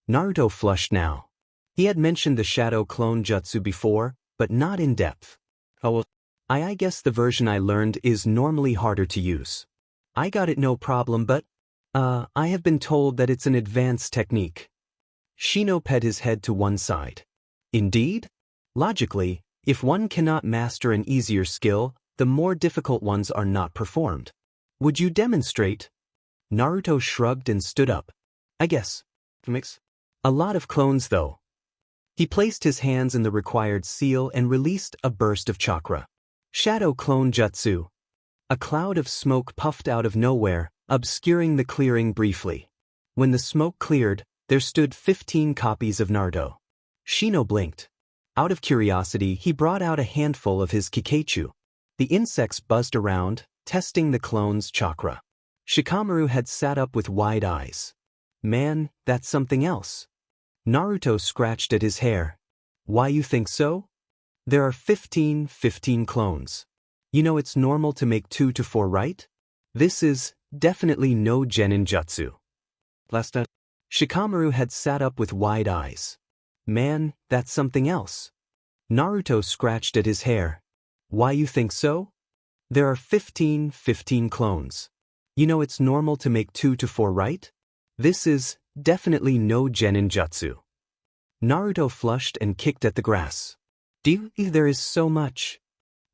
Naruto flushed now. He had mentioned the shadow clone jutsu before, but not in depth. Oh, I guess the version I learned is normally harder to use. I got it no problem, but, I have been told that it's an advanced technique. Shino pet his head to one side. Indeed? Logically, if one cannot master an easier skill, the more difficult ones are not performed. Would you demonstrate? Naruto shrugged and stood up. I guess. A lot of clones though. He placed his hands in the required seal and released a burst of chakra. Shadow clone jutsu. A cloud of smoke puffed out of nowhere, obscuring the clearing briefly. When the smoke cleared, there stood 15 copies of Naruto. Shino blinked. Out of curiosity, he brought out a handful of his Kikeichu. The insects buzzed around, testing the clone's chakra. Shikamaru had sat up with wide eyes. Man, that's something else. Naruto scratched at his hair. Why you think so? There are 15 clones. You know it's normal to make 2 to 4, right? This is definitely no genin jutsu. Shikamaru had sat up with wide eyes. Man, that's something else. Naruto scratched at his hair. Why you think so? There are 15 clones. You know it's normal to make 2 to 4, right? This is definitely no genin jutsu. Naruto flushed and kicked at the grass. There is so much.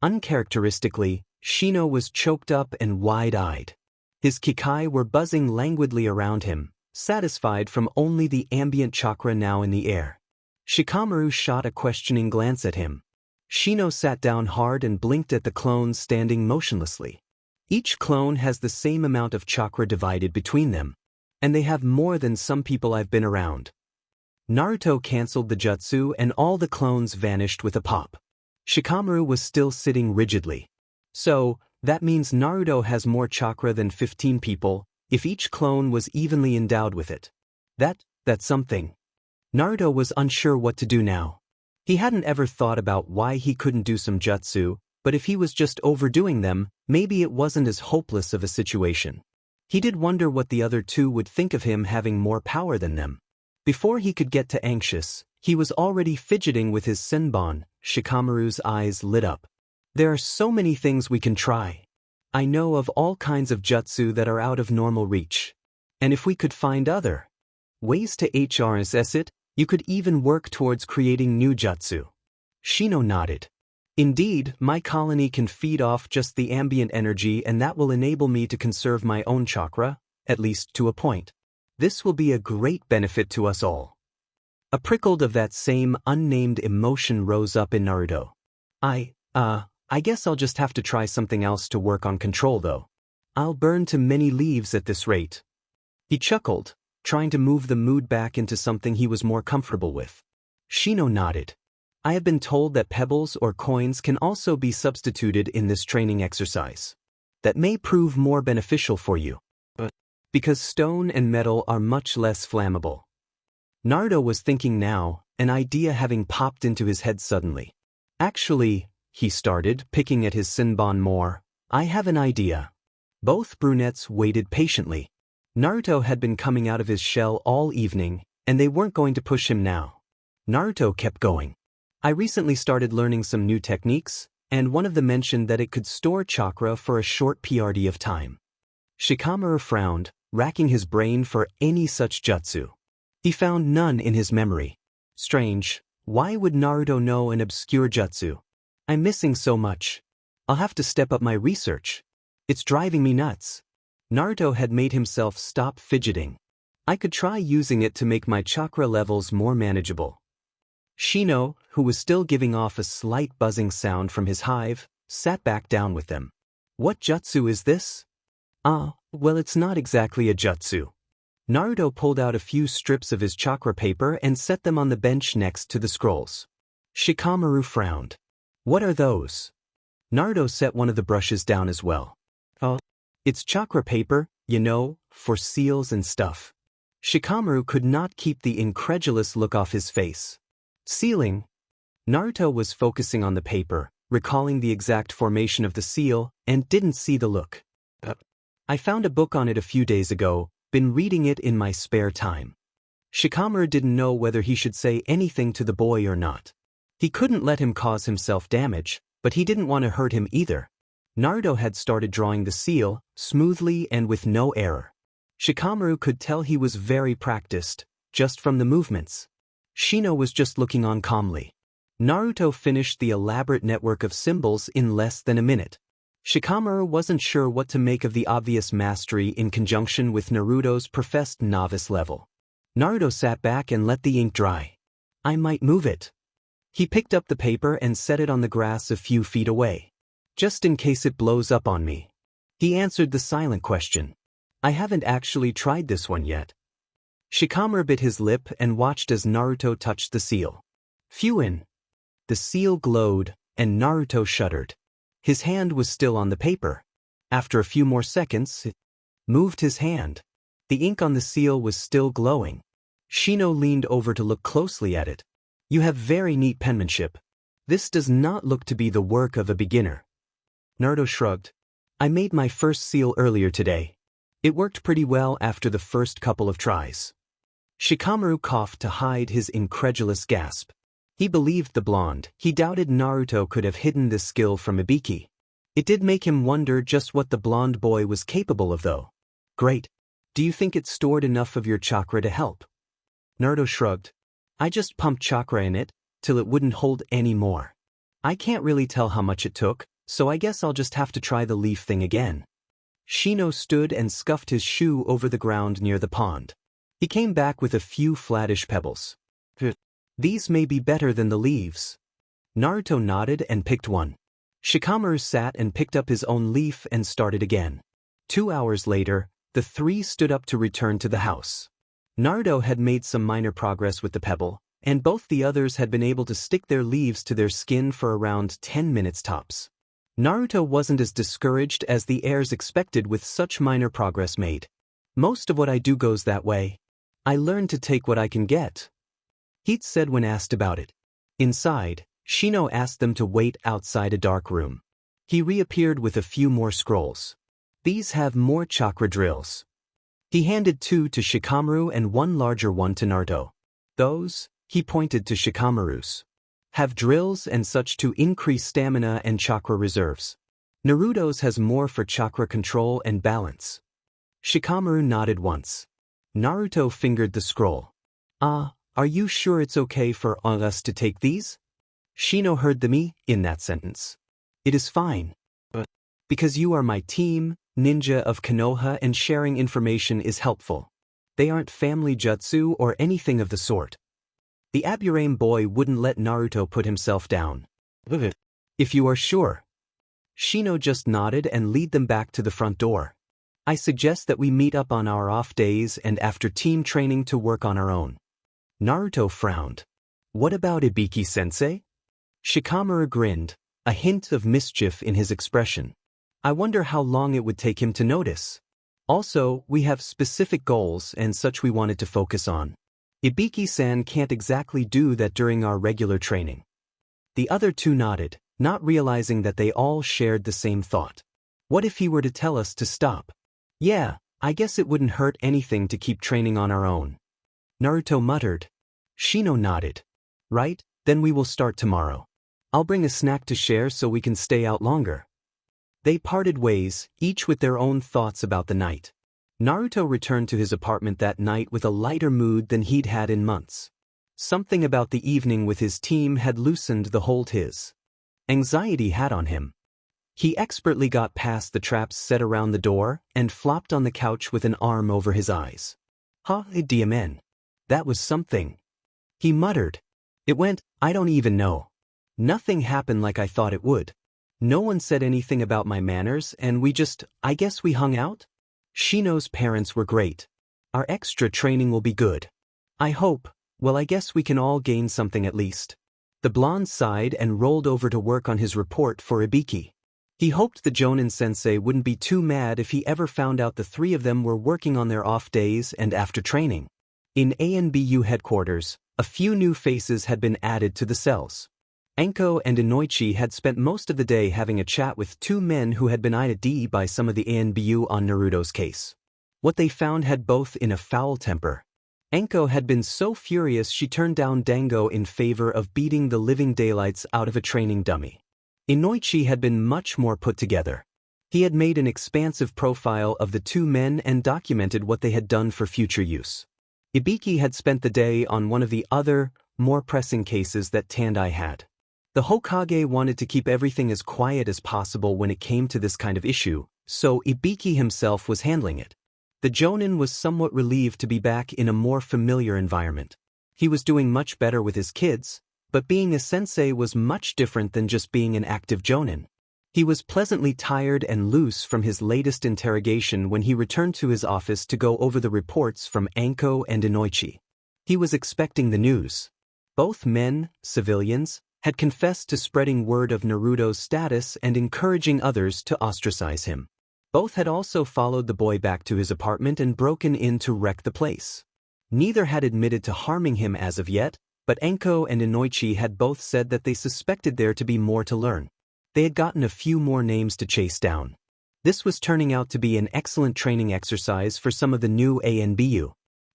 Uncharacteristically, Shino was choked up and wide-eyed. His kikai were buzzing languidly around him, satisfied from only the ambient chakra now in the air. Shikamaru shot a questioning glance at him. Shino sat down hard and blinked at the clones standing motionlessly. Each clone has the same amount of chakra divided between them, and they have more than some people I've been around. Naruto cancelled the jutsu and all the clones vanished with a pop. Shikamaru was still sitting rigidly. So, that means Naruto has more chakra than 15 people, if each clone was evenly endowed with it. That's something. Naruto was unsure what to do now. He hadn't ever thought about why he couldn't do some jutsu, but if he was just overdoing them, maybe it wasn't as hopeless of a situation. He did wonder what the other two would think of him having more power than them. Before he could get to anxious, he was already fidgeting with his senbon. Shikamaru's eyes lit up. There are so many things we can try. I know of all kinds of jutsu that are out of normal reach. And if we could find other ways to HRSS it, you could even work towards creating new jutsu. Shino nodded. Indeed, my colony can feed off just the ambient energy and that will enable me to conserve my own chakra, at least to a point. This will be a great benefit to us all. A prickle of that same unnamed emotion rose up in Naruto. I guess I'll just have to try something else to work on control though. I'll burn too many leaves at this rate. He chuckled, trying to move the mood back into something he was more comfortable with. Shino nodded. I have been told that pebbles or coins can also be substituted in this training exercise. That may prove more beneficial for you. Because stone and metal are much less flammable. Naruto was thinking now, an idea having popped into his head suddenly. Actually, he started, picking at his senbon more, I have an idea. Both brunettes waited patiently. Naruto had been coming out of his shell all evening, and they weren't going to push him now. Naruto kept going. I recently started learning some new techniques, and one of them mentioned that it could store chakra for a short period of time. Shikamaru frowned, racking his brain for any such jutsu. He found none in his memory. Strange, why would Naruto know an obscure jutsu? I'm missing so much. I'll have to step up my research. It's driving me nuts. Naruto had made himself stop fidgeting. I could try using it to make my chakra levels more manageable. Shino, who was still giving off a slight buzzing sound from his hive, sat back down with them. What jutsu is this? Well, it's not exactly a jutsu. Naruto pulled out a few strips of his chakra paper and set them on the bench next to the scrolls. Shikamaru frowned. What are those? Naruto set one of the brushes down as well. It's chakra paper, you know, for seals and stuff. Shikamaru could not keep the incredulous look off his face. Sealing? Naruto was focusing on the paper, recalling the exact formation of the seal, and didn't see the look. I found a book on it a few days ago, been reading it in my spare time. Shikamaru didn't know whether he should say anything to the boy or not. He couldn't let him cause himself damage, but he didn't want to hurt him either. Naruto had started drawing the seal, smoothly and with no error. Shikamaru could tell he was very practiced, just from the movements. Shino was just looking on calmly. Naruto finished the elaborate network of symbols in less than a minute. Shikamaru wasn't sure what to make of the obvious mastery in conjunction with Naruto's professed novice level. Naruto sat back and let the ink dry. I might move it. He picked up the paper and set it on the grass a few feet away. Just in case it blows up on me. He answered the silent question. I haven't actually tried this one yet. Shikamaru bit his lip and watched as Naruto touched the seal. Phew! The seal glowed, and Naruto shuddered. His hand was still on the paper. After a few more seconds, it moved his hand. The ink on the seal was still glowing. Shino leaned over to look closely at it. You have very neat penmanship. This does not look to be the work of a beginner. Naruto shrugged. I made my first seal earlier today. It worked pretty well after the first couple of tries. Shikamaru coughed to hide his incredulous gasp. He believed the blonde. He doubted Naruto could have hidden this skill from Ibiki. It did make him wonder just what the blonde boy was capable of though. Great. Do you think it stored enough of your chakra to help? Naruto shrugged. I just pumped chakra in it, till it wouldn't hold any more. I can't really tell how much it took, so I guess I'll just have to try the leaf thing again. Shino stood and scuffed his shoe over the ground near the pond. He came back with a few flattish pebbles. These may be better than the leaves. Naruto nodded and picked one. Shikamaru sat and picked up his own leaf and started again. 2 hours later, the three stood up to return to the house. Naruto had made some minor progress with the pebble, and both the others had been able to stick their leaves to their skin for around 10 minutes tops. Naruto wasn't as discouraged as the heirs expected with such minor progress made. Most of what I do goes that way. I learned to take what I can get, Heat said when asked about it. Inside, Shino asked them to wait outside a dark room. He reappeared with a few more scrolls. These have more chakra drills. He handed 2 to Shikamaru and 1 larger one to Naruto. Those, he pointed to Shikamaru's, have drills and such to increase stamina and chakra reserves. Naruto's has more for chakra control and balance. Shikamaru nodded once. Naruto fingered the scroll. Are you sure it's okay for us to take these? Shino heard the me in that sentence. It is fine. But because you are my team, ninja of Konoha, and sharing information is helpful. They aren't family jutsu or anything of the sort. The Aburame boy wouldn't let Naruto put himself down. If you are sure. Shino just nodded and led them back to the front door. I suggest that we meet up on our off days and after team training to work on our own. Naruto frowned. What about Ibiki-sensei? Shikamaru grinned, a hint of mischief in his expression. I wonder how long it would take him to notice. Also, we have specific goals and such we wanted to focus on. Ibiki-san can't exactly do that during our regular training. The other 2 nodded, not realizing that they all shared the same thought. What if he were to tell us to stop? Yeah, I guess it wouldn't hurt anything to keep training on our own. Naruto muttered. Shino nodded. Right, then we will start tomorrow. I'll bring a snack to share so we can stay out longer. They parted ways, each with their own thoughts about the night. Naruto returned to his apartment that night with a lighter mood than he'd had in months. Something about the evening with his team had loosened the hold his anxiety had on him. He expertly got past the traps set around the door and flopped on the couch with an arm over his eyes. Diamen. That was something. He muttered. It went, I don't even know. Nothing happened like I thought it would. No one said anything about my manners and I guess we hung out? Shino's parents were great. Our extra training will be good. I hope, well I guess we can all gain something at least. The blonde sighed and rolled over to work on his report for Ibiki. He hoped the Jonin-sensei wouldn't be too mad if he ever found out the 3 of them were working on their off days and after training. In ANBU headquarters, a few new faces had been added to the cells. Enko and Inoichi had spent most of the day having a chat with 2 men who had been ID'd by some of the ANBU on Naruto's case. What they found had both in a foul temper. Enko had been so furious she turned down Dango in favor of beating the living daylights out of a training dummy. Inoichi had been much more put together. He had made an expansive profile of the 2 men and documented what they had done for future use. Ibiki had spent the day on one of the other, more pressing cases that Tandai had. The Hokage wanted to keep everything as quiet as possible when it came to this kind of issue, so Ibiki himself was handling it. The Jonin was somewhat relieved to be back in a more familiar environment. He was doing much better with his kids, but being a sensei was much different than just being an active Jonin. He was pleasantly tired and loose from his latest interrogation when he returned to his office to go over the reports from Anko and Inoichi. He was expecting the news. Both men, civilians, had confessed to spreading word of Naruto's status and encouraging others to ostracize him. Both had also followed the boy back to his apartment and broken in to wreck the place. Neither had admitted to harming him as of yet, but Enko and Inoichi had both said that they suspected there to be more to learn. They had gotten a few more names to chase down. This was turning out to be an excellent training exercise for some of the new ANBU.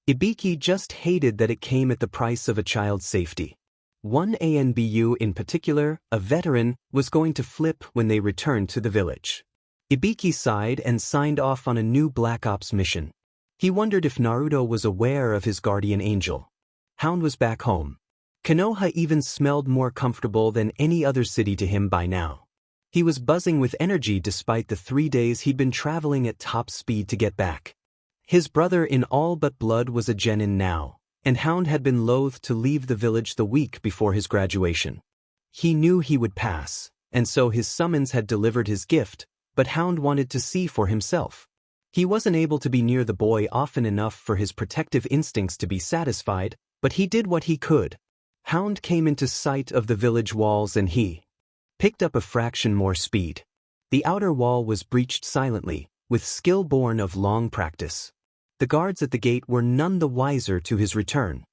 Ibiki just hated that it came at the price of a child's safety. One ANBU in particular, a veteran, was going to flip when they returned to the village. Ibiki sighed and signed off on a new Black Ops mission. He wondered if Naruto was aware of his guardian angel. Hound was back home. Konoha even smelled more comfortable than any other city to him by now. He was buzzing with energy despite the 3 days he'd been traveling at top speed to get back. His brother in all but blood was a genin now, and Hound had been loath to leave the village the week before his graduation. He knew he would pass, and so his summons had delivered his gift, but Hound wanted to see for himself. He wasn't able to be near the boy often enough for his protective instincts to be satisfied, but he did what he could. Hound came into sight of the village walls and he picked up a fraction more speed. The outer wall was breached silently, with skill born of long practice. The guards at the gate were none the wiser to his return.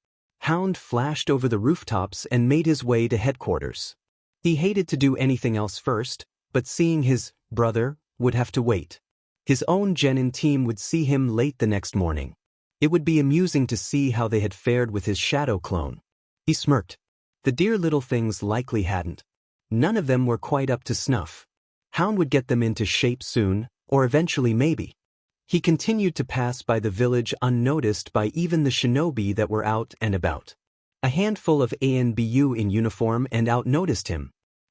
Hound flashed over the rooftops and made his way to headquarters. He hated to do anything else first, but seeing his brother would have to wait. His own genin team would see him late the next morning. It would be amusing to see how they had fared with his shadow clone. He smirked. The dear little things likely hadn't. None of them were quite up to snuff. Hound would get them into shape soon, or eventually maybe. He continued to pass by the village unnoticed by even the shinobi that were out and about. A handful of ANBU in uniform and out noticed him.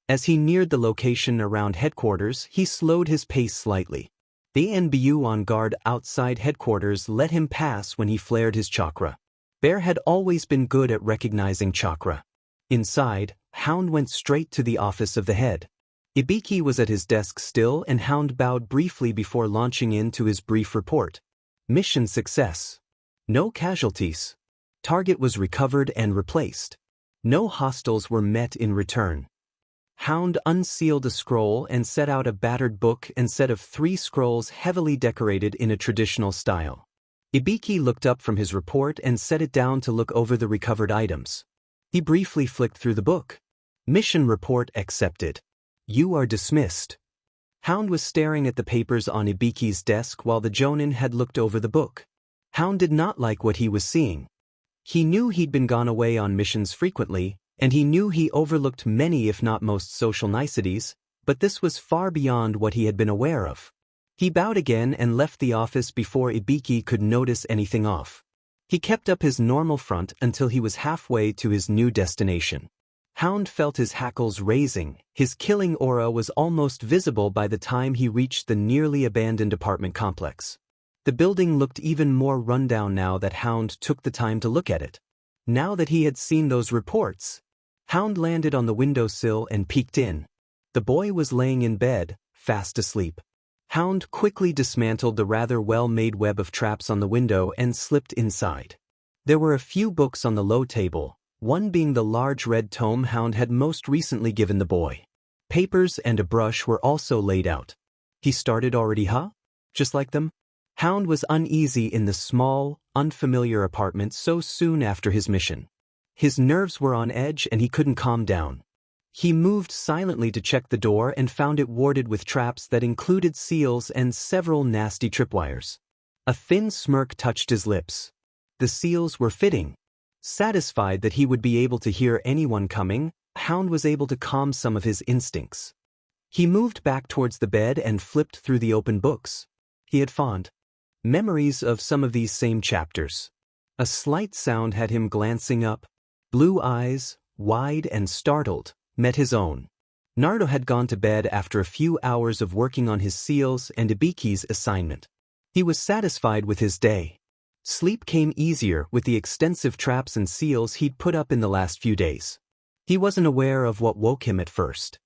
As he neared the location around headquarters, he slowed his pace slightly. The ANBU on guard outside headquarters let him pass when he flared his chakra. Bear had always been good at recognizing chakra. Inside, Hound went straight to the office of the head. Ibiki was at his desk still and Hound bowed briefly before launching into his brief report. Mission success. No casualties. Target was recovered and replaced. No hostiles were met in return. Hound unsealed a scroll and set out a battered book and set of 3 scrolls heavily decorated in a traditional style. Ibiki looked up from his report and set it down to look over the recovered items. He briefly flicked through the book. Mission report accepted. You are dismissed. Hound was staring at the papers on Ibiki's desk while the jonin had looked over the book. Hound did not like what he was seeing. He knew he'd been gone away on missions frequently, and he knew he overlooked many if not most social niceties, but this was far beyond what he had been aware of. He bowed again and left the office before Ibiki could notice anything off. He kept up his normal front until he was halfway to his new destination. Hound felt his hackles raising. His killing aura was almost visible by the time he reached the nearly abandoned apartment complex. The building looked even more rundown now that Hound took the time to look at it. Now that he had seen those reports, Hound landed on the windowsill and peeked in. The boy was laying in bed, fast asleep. Hound quickly dismantled the rather well-made web of traps on the window and slipped inside. There were a few books on the low table, one being the large red tome Hound had most recently given the boy. Papers and a brush were also laid out. He started already, huh? Just like them? Hound was uneasy in the small, unfamiliar apartment so soon after his mission. His nerves were on edge and he couldn't calm down. He moved silently to check the door and found it warded with traps that included seals and several nasty tripwires. A thin smirk touched his lips. The seals were fitting. Satisfied that he would be able to hear anyone coming, Hound was able to calm some of his instincts. He moved back towards the bed and flipped through the open books. He had fond memories of some of these same chapters. A slight sound had him glancing up. Blue eyes, wide and startled, met his own. Naruto had gone to bed after a few hours of working on his seals and Ibiki's assignment. He was satisfied with his day. Sleep came easier with the extensive traps and seals he'd put up in the last few days. He wasn't aware of what woke him at first.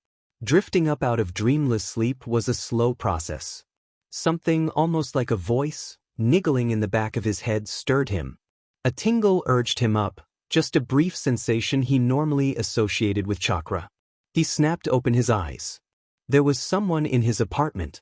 Drifting up out of dreamless sleep was a slow process. Something almost like a voice, niggling in the back of his head, stirred him. A tingle urged him up, just a brief sensation he normally associated with chakra. He snapped open his eyes. There was someone in his apartment.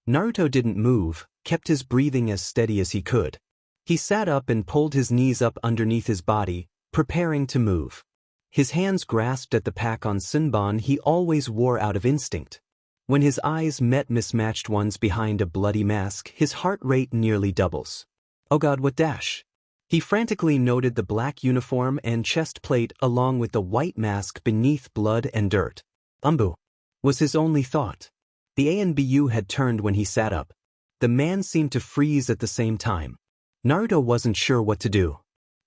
Naruto didn't move, kept his breathing as steady as he could. He sat up and pulled his knees up underneath his body, preparing to move. His hands grasped at the pack on Senbon he always wore out of instinct. When his eyes met mismatched ones behind a bloody mask, his heart rate nearly doubles. Oh God, what dash? He frantically noted the black uniform and chest plate along with the white mask beneath blood and dirt. Umbu was his only thought. The ANBU had turned when he sat up. The man seemed to freeze at the same time. Naruto wasn't sure what to do.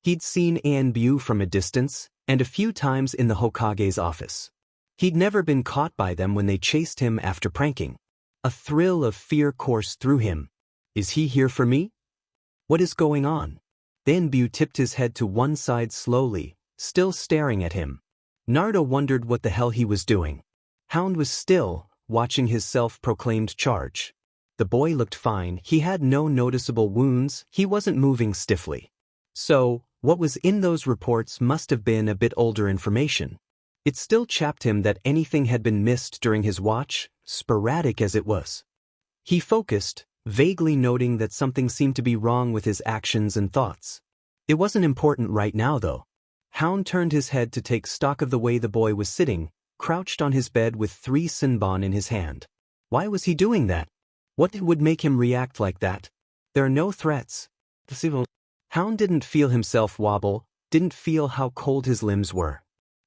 He'd seen ANBU from a distance, and a few times in the Hokage's office. He'd never been caught by them when they chased him after pranking. A thrill of fear coursed through him. Is he here for me? What is going on? ANBU tipped his head to one side slowly, still staring at him. Naruto wondered what the hell he was doing. Hound was still, watching his self-proclaimed charge. The boy looked fine, he had no noticeable wounds, he wasn't moving stiffly. So, what was in those reports must have been a bit older information. It still chapped him that anything had been missed during his watch, sporadic as it was. He focused, vaguely noting that something seemed to be wrong with his actions and thoughts. It wasn't important right now though. Hound turned his head to take stock of the way the boy was sitting, crouched on his bed with 3 senbon in his hand. Why was he doing that? What would make him react like that? There are no threats. Hound didn't feel himself wobble, didn't feel how cold his limbs were.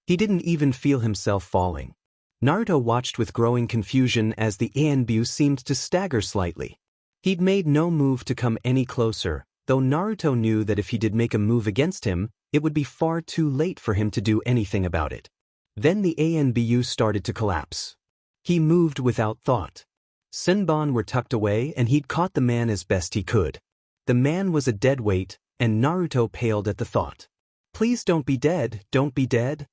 He didn't even feel himself falling. Naruto watched with growing confusion as the ANBU seemed to stagger slightly. He'd made no move to come any closer, though Naruto knew that if he did make a move against him, it would be far too late for him to do anything about it. Then the ANBU started to collapse. He moved without thought. Senbon were tucked away and he'd caught the man as best he could. The man was a dead weight, and Naruto paled at the thought. Please don't be dead, don't be dead.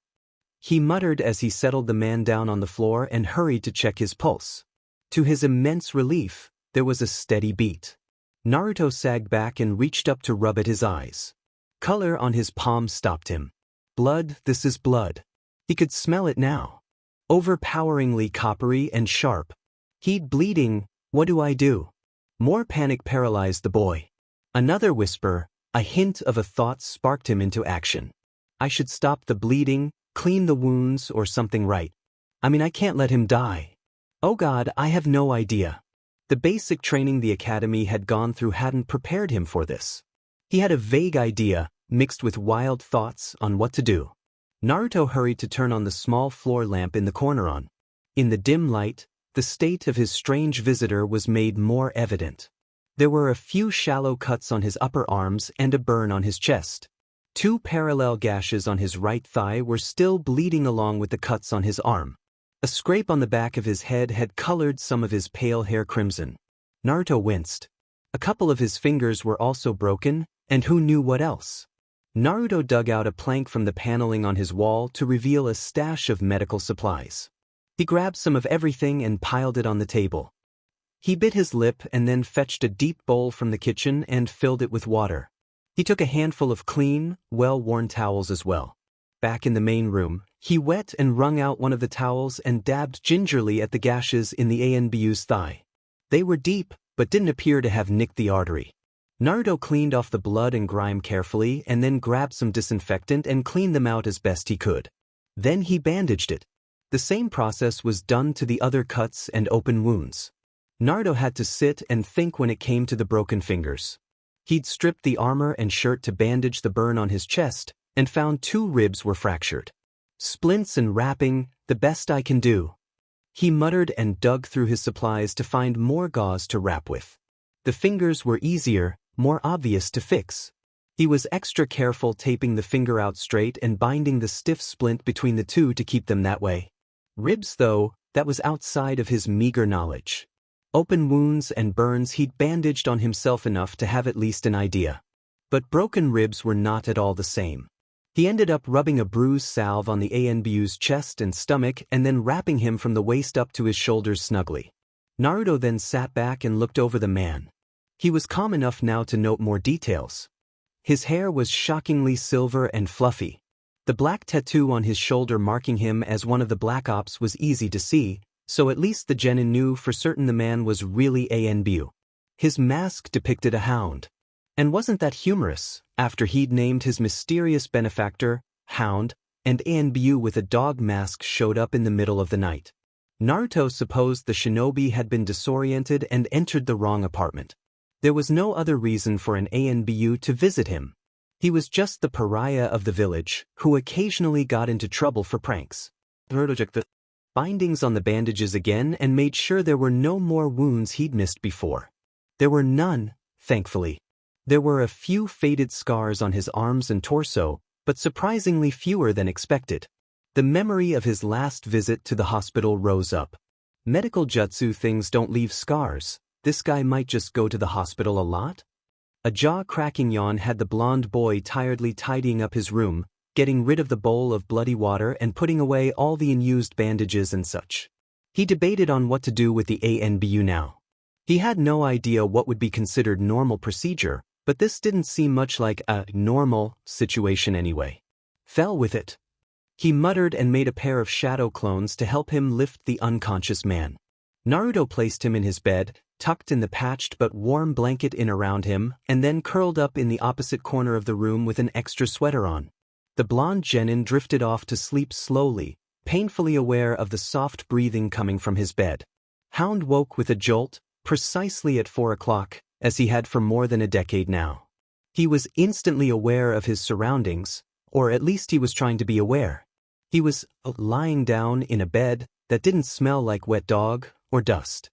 He muttered as he settled the man down on the floor and hurried to check his pulse. To his immense relief, there was a steady beat. Naruto sagged back and reached up to rub at his eyes. Color on his palm stopped him. Blood, this is blood. He could smell it now. Overpoweringly coppery and sharp. He'd bleeding, what do I do? More panic paralyzed the boy. Another whisper, a hint of a thought sparked him into action. I should stop the bleeding, clean the wounds or something, right? I can't let him die. Oh God, I have no idea. The basic training the academy had gone through hadn't prepared him for this. He had a vague idea, mixed with wild thoughts, on what to do. Naruto hurried to turn on the small floor lamp in the corner on. In the dim light, the state of his strange visitor was made more evident. There were a few shallow cuts on his upper arms and a burn on his chest. 2 parallel gashes on his right thigh were still bleeding along with the cuts on his arm. A scrape on the back of his head had colored some of his pale hair crimson. Naruto winced. A couple of his fingers were also broken, and who knew what else? Naruto dug out a plank from the paneling on his wall to reveal a stash of medical supplies. He grabbed some of everything and piled it on the table. He bit his lip and then fetched a deep bowl from the kitchen and filled it with water. He took a handful of clean, well-worn towels as well. Back in the main room, he wet and wrung out one of the towels and dabbed gingerly at the gashes in the ANBU's thigh. They were deep, but didn't appear to have nicked the artery. Naruto cleaned off the blood and grime carefully and then grabbed some disinfectant and cleaned them out as best he could. Then he bandaged it. The same process was done to the other cuts and open wounds. Naruto had to sit and think when it came to the broken fingers. He'd stripped the armor and shirt to bandage the burn on his chest, and found 2 ribs were fractured. Splints and wrapping, the best I can do. He muttered and dug through his supplies to find more gauze to wrap with. The fingers were easier, more obvious to fix. He was extra careful taping the finger out straight and binding the stiff splint between the 2 to keep them that way. Ribs though, that was outside of his meager knowledge. Open wounds and burns he'd bandaged on himself enough to have at least an idea. But broken ribs were not at all the same. He ended up rubbing a bruise salve on the ANBU's chest and stomach and then wrapping him from the waist up to his shoulders snugly. Naruto then sat back and looked over the man. He was calm enough now to note more details. His hair was shockingly silver and fluffy. The black tattoo on his shoulder marking him as one of the Black Ops was easy to see, so at least the genin knew for certain the man was really ANBU. His mask depicted a hound. And wasn't that humorous, after he'd named his mysterious benefactor, Hound, and ANBU with a dog mask showed up in the middle of the night. Naruto supposed the shinobi had been disoriented and entered the wrong apartment. There was no other reason for an ANBU to visit him. He was just the pariah of the village, who occasionally got into trouble for pranks. Checked the bindings on the bandages again and made sure there were no more wounds he'd missed before. There were none, thankfully. There were a few faded scars on his arms and torso, but surprisingly fewer than expected. The memory of his last visit to the hospital rose up. Medical jutsu things don't leave scars. This guy might just go to the hospital a lot? A jaw-cracking yawn had the blonde boy tiredly tidying up his room, getting rid of the bowl of bloody water and putting away all the unused bandages and such. He debated on what to do with the ANBU now. He had no idea what would be considered normal procedure, but this didn't seem much like a normal situation anyway. Fell with it. He muttered and made a pair of shadow clones to help him lift the unconscious man. Naruto placed him in his bed, tucked in the patched but warm blanket in around him, and then curled up in the opposite corner of the room with an extra sweater on. The blonde genin drifted off to sleep slowly, painfully aware of the soft breathing coming from his bed. Hound woke with a jolt, precisely at 4 o'clock, as he had for more than a decade now. He was instantly aware of his surroundings, or at least he was trying to be aware. He was lying down in a bed that didn't smell like wet dog or dust.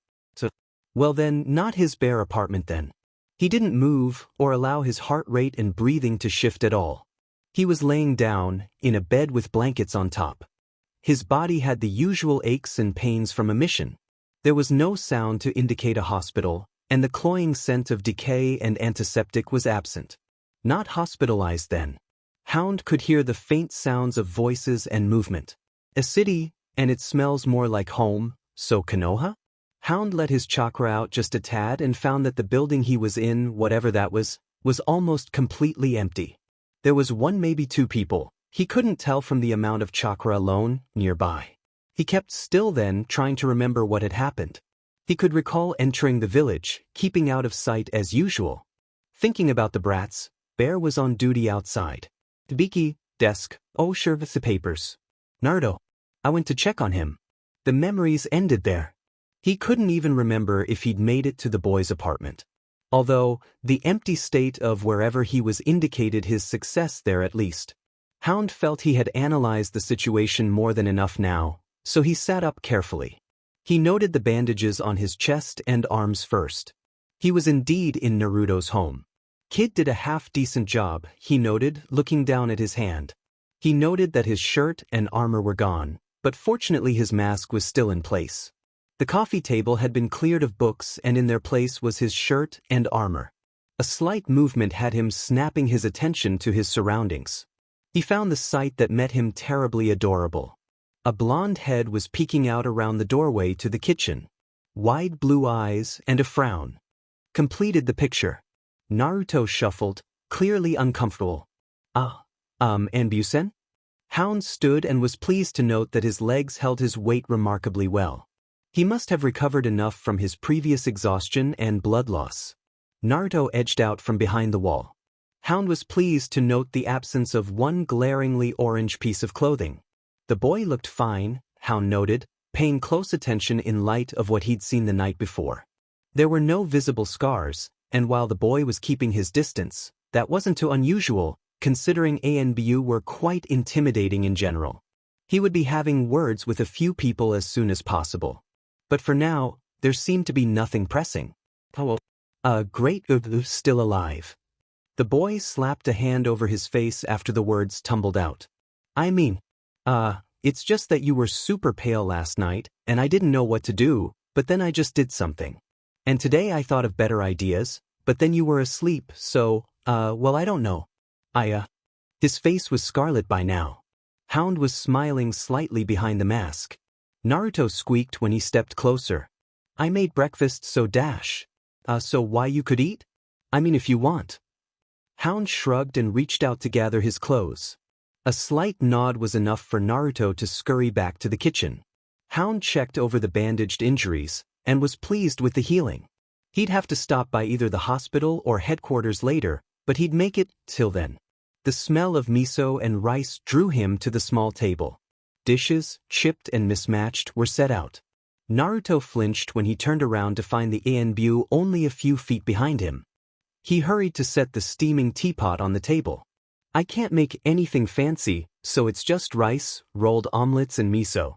Well then, not his bare apartment then. He didn't move or allow his heart rate and breathing to shift at all. He was laying down, in a bed with blankets on top. His body had the usual aches and pains from a mission. There was no sound to indicate a hospital, and the cloying scent of decay and antiseptic was absent. Not hospitalized then. Hound could hear the faint sounds of voices and movement. A city, and it smells more like home, so Konoha? Hound let his chakra out just a tad and found that the building he was in, whatever that was almost completely empty. There was one, maybe two people, he couldn't tell from the amount of chakra alone, nearby. He kept still then, trying to remember what had happened. He could recall entering the village, keeping out of sight as usual. Thinking about the brats, Bear was on duty outside. Ibiki, desk, sure, the papers. Naruto. I went to check on him. The memories ended there. He couldn't even remember if he'd made it to the boy's apartment. Although, the empty state of wherever he was indicated his success there at least. Hound felt he had analyzed the situation more than enough now, so he sat up carefully. He noted the bandages on his chest and arms first. He was indeed in Naruto's home. Kid did a half-decent job, he noted, looking down at his hand. He noted that his shirt and armor were gone, but fortunately his mask was still in place. The coffee table had been cleared of books and in their place was his shirt and armor. A slight movement had him snapping his attention to his surroundings. He found the sight that met him terribly adorable. A blonde head was peeking out around the doorway to the kitchen. Wide blue eyes and a frown completed the picture. Naruto shuffled, clearly uncomfortable. Anbu-sen? Hound stood and was pleased to note that his legs held his weight remarkably well. He must have recovered enough from his previous exhaustion and blood loss. Naruto edged out from behind the wall. Hound was pleased to note the absence of one glaringly orange piece of clothing. The boy looked fine, Hound noted, paying close attention in light of what he'd seen the night before. There were no visible scars, and while the boy was keeping his distance, that wasn't too unusual, considering ANBU were quite intimidating in general. He would be having words with a few people as soon as possible. But for now, there seemed to be nothing pressing. Great, still alive. The boy slapped a hand over his face after the words tumbled out. It's just that you were super pale last night, and I didn't know what to do, but then I just did something. And today I thought of better ideas, but then you were asleep, so, I don't know. His face was scarlet by now. Hound was smiling slightly behind the mask. Naruto squeaked when he stepped closer. I made breakfast, so dash. So why you could eat? If you want. Hound shrugged and reached out to gather his clothes. A slight nod was enough for Naruto to scurry back to the kitchen. Hound checked over the bandaged injuries, and was pleased with the healing. He'd have to stop by either the hospital or headquarters later, but he'd make it till then. The smell of miso and rice drew him to the small table. Dishes, chipped and mismatched, were set out. Naruto flinched when he turned around to find the ANBU only a few feet behind him. He hurried to set the steaming teapot on the table. I can't make anything fancy, so it's just rice, rolled omelets and miso.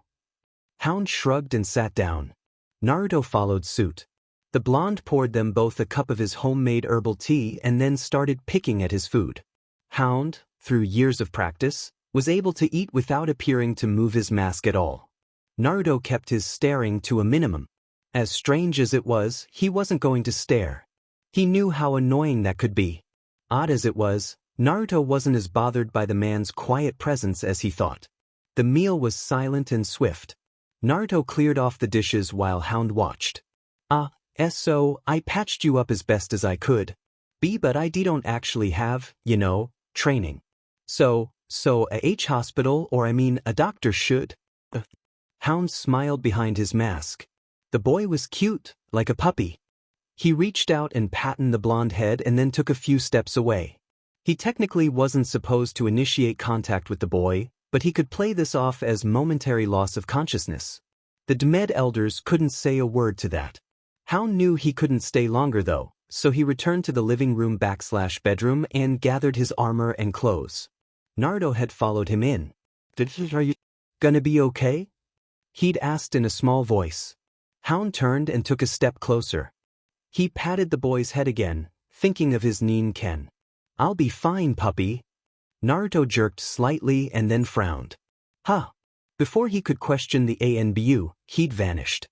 Hound shrugged and sat down. Naruto followed suit. The blonde poured them both a cup of his homemade herbal tea and then started picking at his food. Hound, through years of practice, was able to eat without appearing to move his mask at all. Naruto kept his staring to a minimum. As strange as it was, he wasn't going to stare. He knew how annoying that could be. Odd as it was, Naruto wasn't as bothered by the man's quiet presence as he thought. The meal was silent and swift. Naruto cleared off the dishes while Hound watched. So I patched you up as best as I could. But I don't actually have, training. So a hospital or a doctor should. Hound smiled behind his mask. The boy was cute, like a puppy. He reached out and patted the blonde head and then took a few steps away. He technically wasn't supposed to initiate contact with the boy, but he could play this off as momentary loss of consciousness. The Dmed elders couldn't say a word to that. Hound knew he couldn't stay longer though, so he returned to the living room/bedroom and gathered his armor and clothes. Naruto had followed him in. Are you gonna be okay? He'd asked in a small voice. Hound turned and took a step closer. He patted the boy's head again, thinking of his Nin Ken. I'll be fine, puppy. Naruto jerked slightly and then frowned. Before he could question the ANBU, he'd vanished.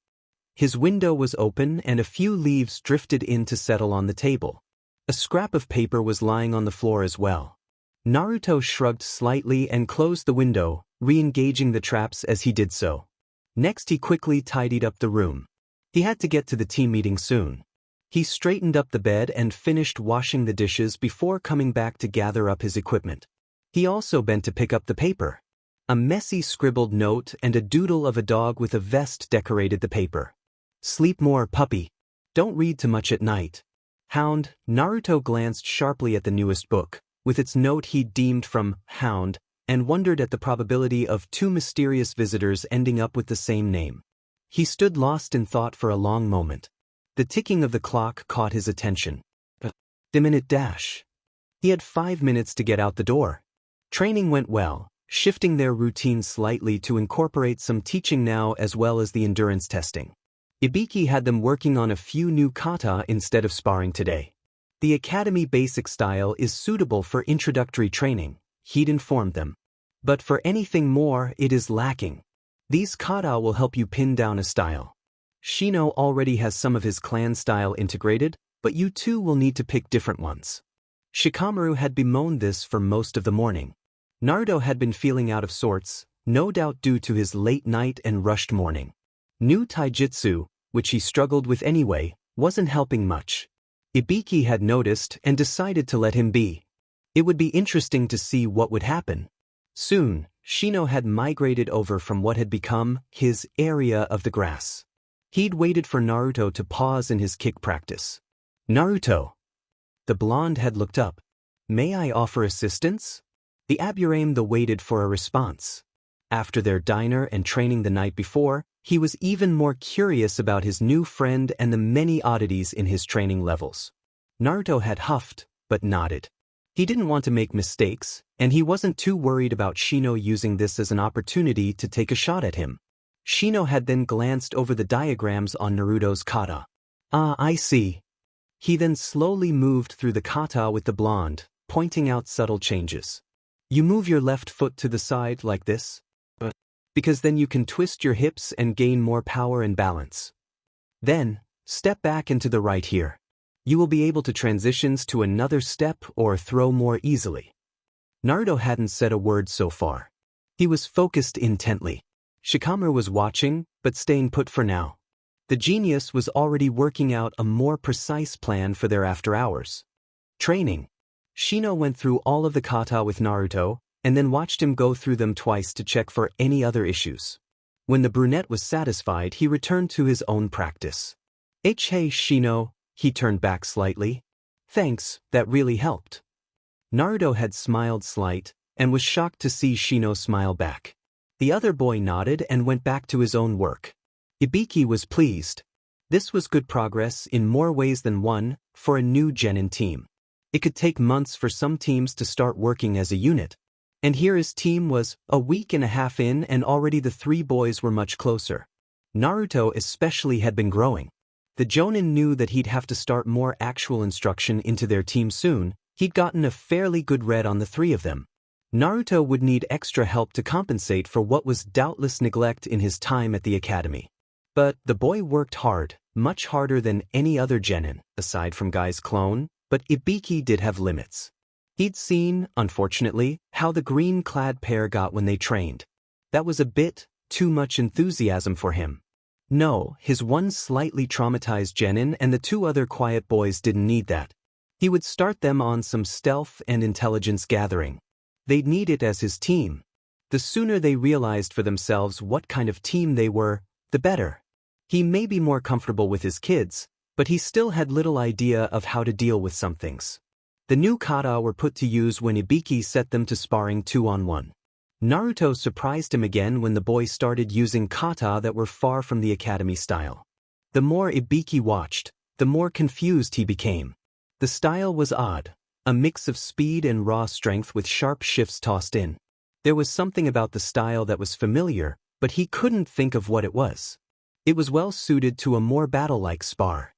His window was open and a few leaves drifted in to settle on the table. A scrap of paper was lying on the floor as well. Naruto shrugged slightly and closed the window, re-engaging the traps as he did so. Next he quickly tidied up the room. He had to get to the team meeting soon. He straightened up the bed and finished washing the dishes before coming back to gather up his equipment. He also bent to pick up the paper. A messy scribbled note and a doodle of a dog with a vest decorated the paper. Sleep more, puppy. Don't read too much at night. Hound. Naruto glanced sharply at the newest book, with its note he deemed from Hound, and wondered at the probability of two mysterious visitors ending up with the same name. He stood lost in thought for a long moment. The ticking of the clock caught his attention. The minute dash. He had 5 minutes to get out the door. Training went well, shifting their routine slightly to incorporate some teaching now as well as the endurance testing. Ibiki had them working on a few new kata instead of sparring today. The academy basic style is suitable for introductory training, he'd informed them. But for anything more, it is lacking. These kata will help you pin down a style. Shino already has some of his clan style integrated, but you too will need to pick different ones. Shikamaru had bemoaned this for most of the morning. Naruto had been feeling out of sorts, no doubt due to his late night and rushed morning. New taijutsu, which he struggled with anyway, wasn't helping much. Ibiki had noticed and decided to let him be. It would be interesting to see what would happen. Soon, Shino had migrated over from what had become his area of the grass. He'd waited for Naruto to pause in his kick practice. Naruto. The blonde had looked up. May I offer assistance? The Aburame waited for a response. After their diner and training the night before, he was even more curious about his new friend and the many oddities in his training levels. Naruto had huffed, but nodded. He didn't want to make mistakes, and he wasn't too worried about Shino using this as an opportunity to take a shot at him. Shino had then glanced over the diagrams on Naruto's kata. I see. He then slowly moved through the kata with the blonde, pointing out subtle changes. You move your left foot to the side like this, because then you can twist your hips and gain more power and balance. Then, step back into the right here. You will be able to transitions to another step or throw more easily. Naruto hadn't said a word so far. He was focused intently. Shikamaru was watching, but staying put for now. The genius was already working out a more precise plan for their after hours. Training. Shino went through all of the kata with Naruto, and then watched him go through them twice to check for any other issues. When the brunette was satisfied, he returned to his own practice. Hey Shino, he turned back slightly. Thanks, that really helped. Naruto had smiled slight, and was shocked to see Shino smile back. The other boy nodded and went back to his own work. Ibiki was pleased. This was good progress in more ways than one, for a new genin team. It could take months for some teams to start working as a unit. And here his team was a week and a half in, and already the three boys were much closer. Naruto especially had been growing. The Jonin knew that he'd have to start more actual instruction into their team soon. He'd gotten a fairly good read on the three of them. Naruto would need extra help to compensate for what was doubtless neglect in his time at the academy. But the boy worked hard, much harder than any other genin, aside from Guy's clone, but Ibiki did have limits. He'd seen, unfortunately, how the green-clad pair got when they trained. That was a bit too much enthusiasm for him. No, his one slightly traumatized genin and the two other quiet boys didn't need that. He would start them on some stealth and intelligence gathering. They'd need it as his team. The sooner they realized for themselves what kind of team they were, the better. He may be more comfortable with his kids, but he still had little idea of how to deal with some things. The new kata were put to use when Ibiki set them to sparring 2-on-1. Naruto surprised him again when the boy started using kata that were far from the academy style. The more Ibiki watched, the more confused he became. The style was odd, a mix of speed and raw strength with sharp shifts tossed in. There was something about the style that was familiar, but he couldn't think of what it was. It was well suited to a more battle-like spar.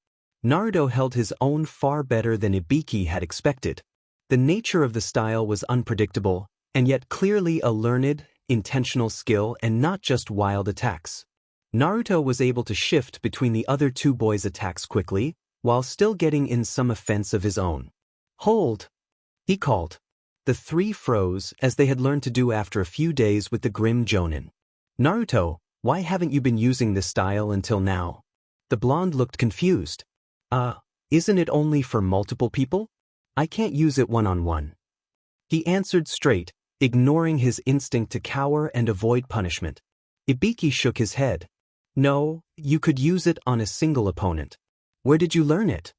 Naruto held his own far better than Ibiki had expected. The nature of the style was unpredictable, and yet clearly a learned, intentional skill and not just wild attacks. Naruto was able to shift between the other two boys' attacks quickly, while still getting in some offense of his own. "Hold!" he called. The three froze, as they had learned to do after a few days with the grim Jonin. "Naruto, why haven't you been using this style until now?" The blonde looked confused. Isn't it only for multiple people? I can't use it one-on-one." He answered straight, ignoring his instinct to cower and avoid punishment. Ibiki shook his head. "No, you could use it on a single opponent. Where did you learn it?"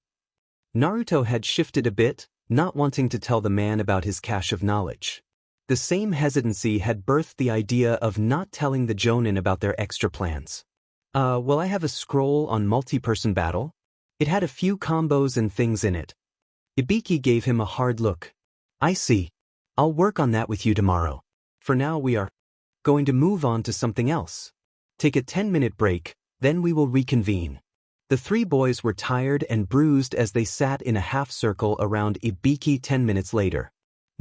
Naruto had shifted a bit, not wanting to tell the man about his cache of knowledge. The same hesitancy had birthed the idea of not telling the Jonin about their extra plans. Well, I have a scroll on multi-person battle. It had a few combos and things in it." Ibiki gave him a hard look. "I see. I'll work on that with you tomorrow. For now we are going to move on to something else. Take a 10-minute break, then we will reconvene." The three boys were tired and bruised as they sat in a half-circle around Ibiki 10 minutes later.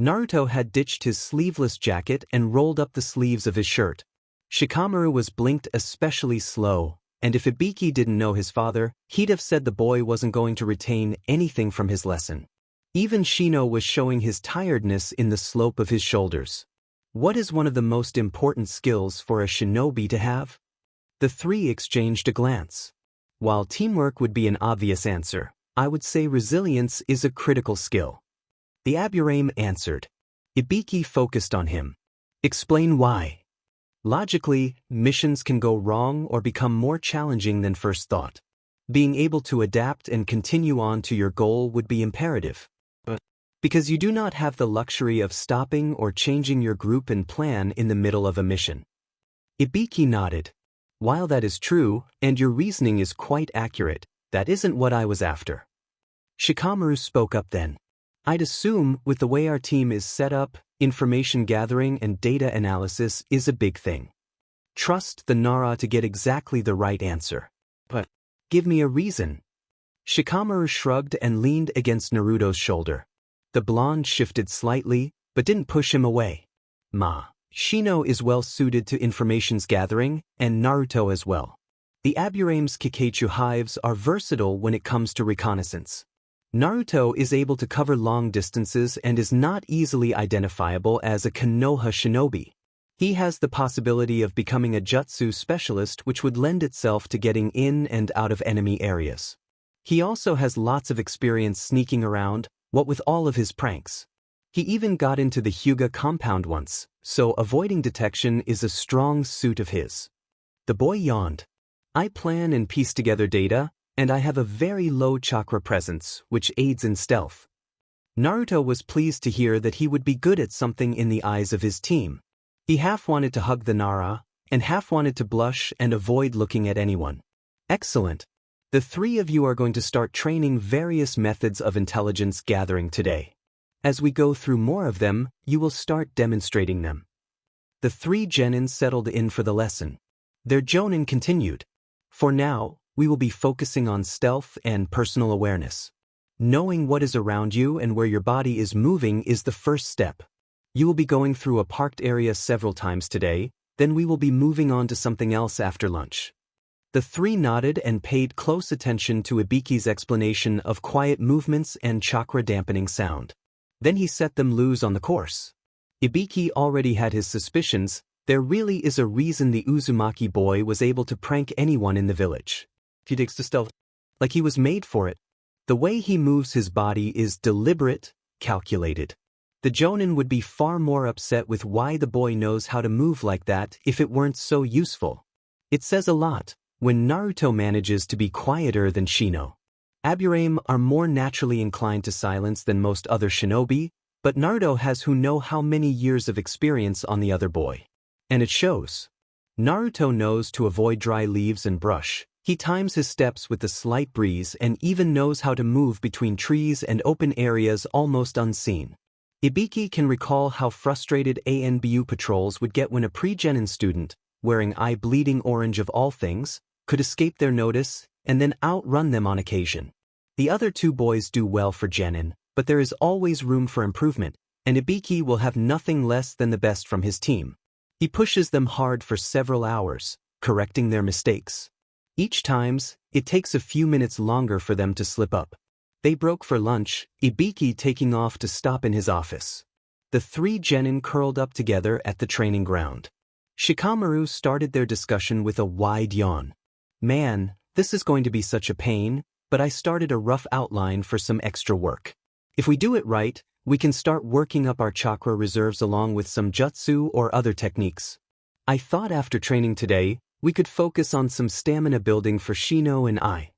Naruto had ditched his sleeveless jacket and rolled up the sleeves of his shirt. Shikamaru was blinked especially slow, and if Ibiki didn't know his father, he'd have said the boy wasn't going to retain anything from his lesson. Even Shino was showing his tiredness in the slope of his shoulders. What is one of the most important skills for a shinobi to have? The three exchanged a glance. While teamwork would be an obvious answer, I would say resilience is a critical skill. The Aburame answered. Ibiki focused on him. "Explain why." Logically, missions can go wrong or become more challenging than first thought. Being able to adapt and continue on to your goal would be imperative. But because you do not have the luxury of stopping or changing your group and plan in the middle of a mission. Ibiki nodded. "While that is true, and your reasoning is quite accurate, that isn't what I was after." Shikamaru spoke up then. "I'd assume, with the way our team is set up, information gathering and data analysis is a big thing. Trust the Nara to get exactly the right answer. But give me a reason." Shikamaru shrugged and leaned against Naruto's shoulder. The blonde shifted slightly, but didn't push him away. Shino is well suited to information's gathering, and Naruto as well. The Aburame's Kikeichu hives are versatile when it comes to reconnaissance. Naruto is able to cover long distances and is not easily identifiable as a Konoha shinobi. He has the possibility of becoming a jutsu specialist, which would lend itself to getting in and out of enemy areas. He also has lots of experience sneaking around, what with all of his pranks. He even got into the Hyuga compound once, so avoiding detection is a strong suit of his. The boy yawned. "I plan and piece together data, and I have a very low chakra presence, which aids in stealth." Naruto was pleased to hear that he would be good at something in the eyes of his team. He half wanted to hug the Nara, and half wanted to blush and avoid looking at anyone. "Excellent. The three of you are going to start training various methods of intelligence gathering today. As we go through more of them, you will start demonstrating them. The three genin settled in for the lesson. Their jonin continued. For now, we will be focusing on stealth and personal awareness. Knowing what is around you and where your body is moving is the first step. You will be going through a parked area several times today, then we will be moving on to something else after lunch. The three nodded and paid close attention to Ibiki's explanation of quiet movements and chakra dampening sound. Then he set them loose on the course. Ibiki already had his suspicions. There really is a reason the Uzumaki boy was able to prank anyone in the village. He digs to stealth. Like he was made for it. The way he moves his body is deliberate, calculated. The jonin would be far more upset with why the boy knows how to move like that if it weren't so useful. It says a lot when Naruto manages to be quieter than Shino. Aburame are more naturally inclined to silence than most other shinobi, but Naruto has who know how many years of experience on the other boy. And it shows. Naruto knows to avoid dry leaves and brush. He times his steps with a slight breeze and even knows how to move between trees and open areas almost unseen. Ibiki can recall how frustrated ANBU patrols would get when a pre-genin student, wearing eye-bleeding orange of all things, could escape their notice and then outrun them on occasion. The other two boys do well for genin, but there is always room for improvement, and Ibiki will have nothing less than the best from his team. He pushes them hard for several hours, correcting their mistakes. Each times, it takes a few minutes longer for them to slip up. They broke for lunch, Ibiki taking off to stop in his office. The three genin curled up together at the training ground. Shikamaru started their discussion with a wide yawn. Man, this is going to be such a pain, but I started a rough outline for some extra work. If we do it right, we can start working up our chakra reserves along with some jutsu or other techniques. I thought after training today, we could focus on some stamina building for Shino and I.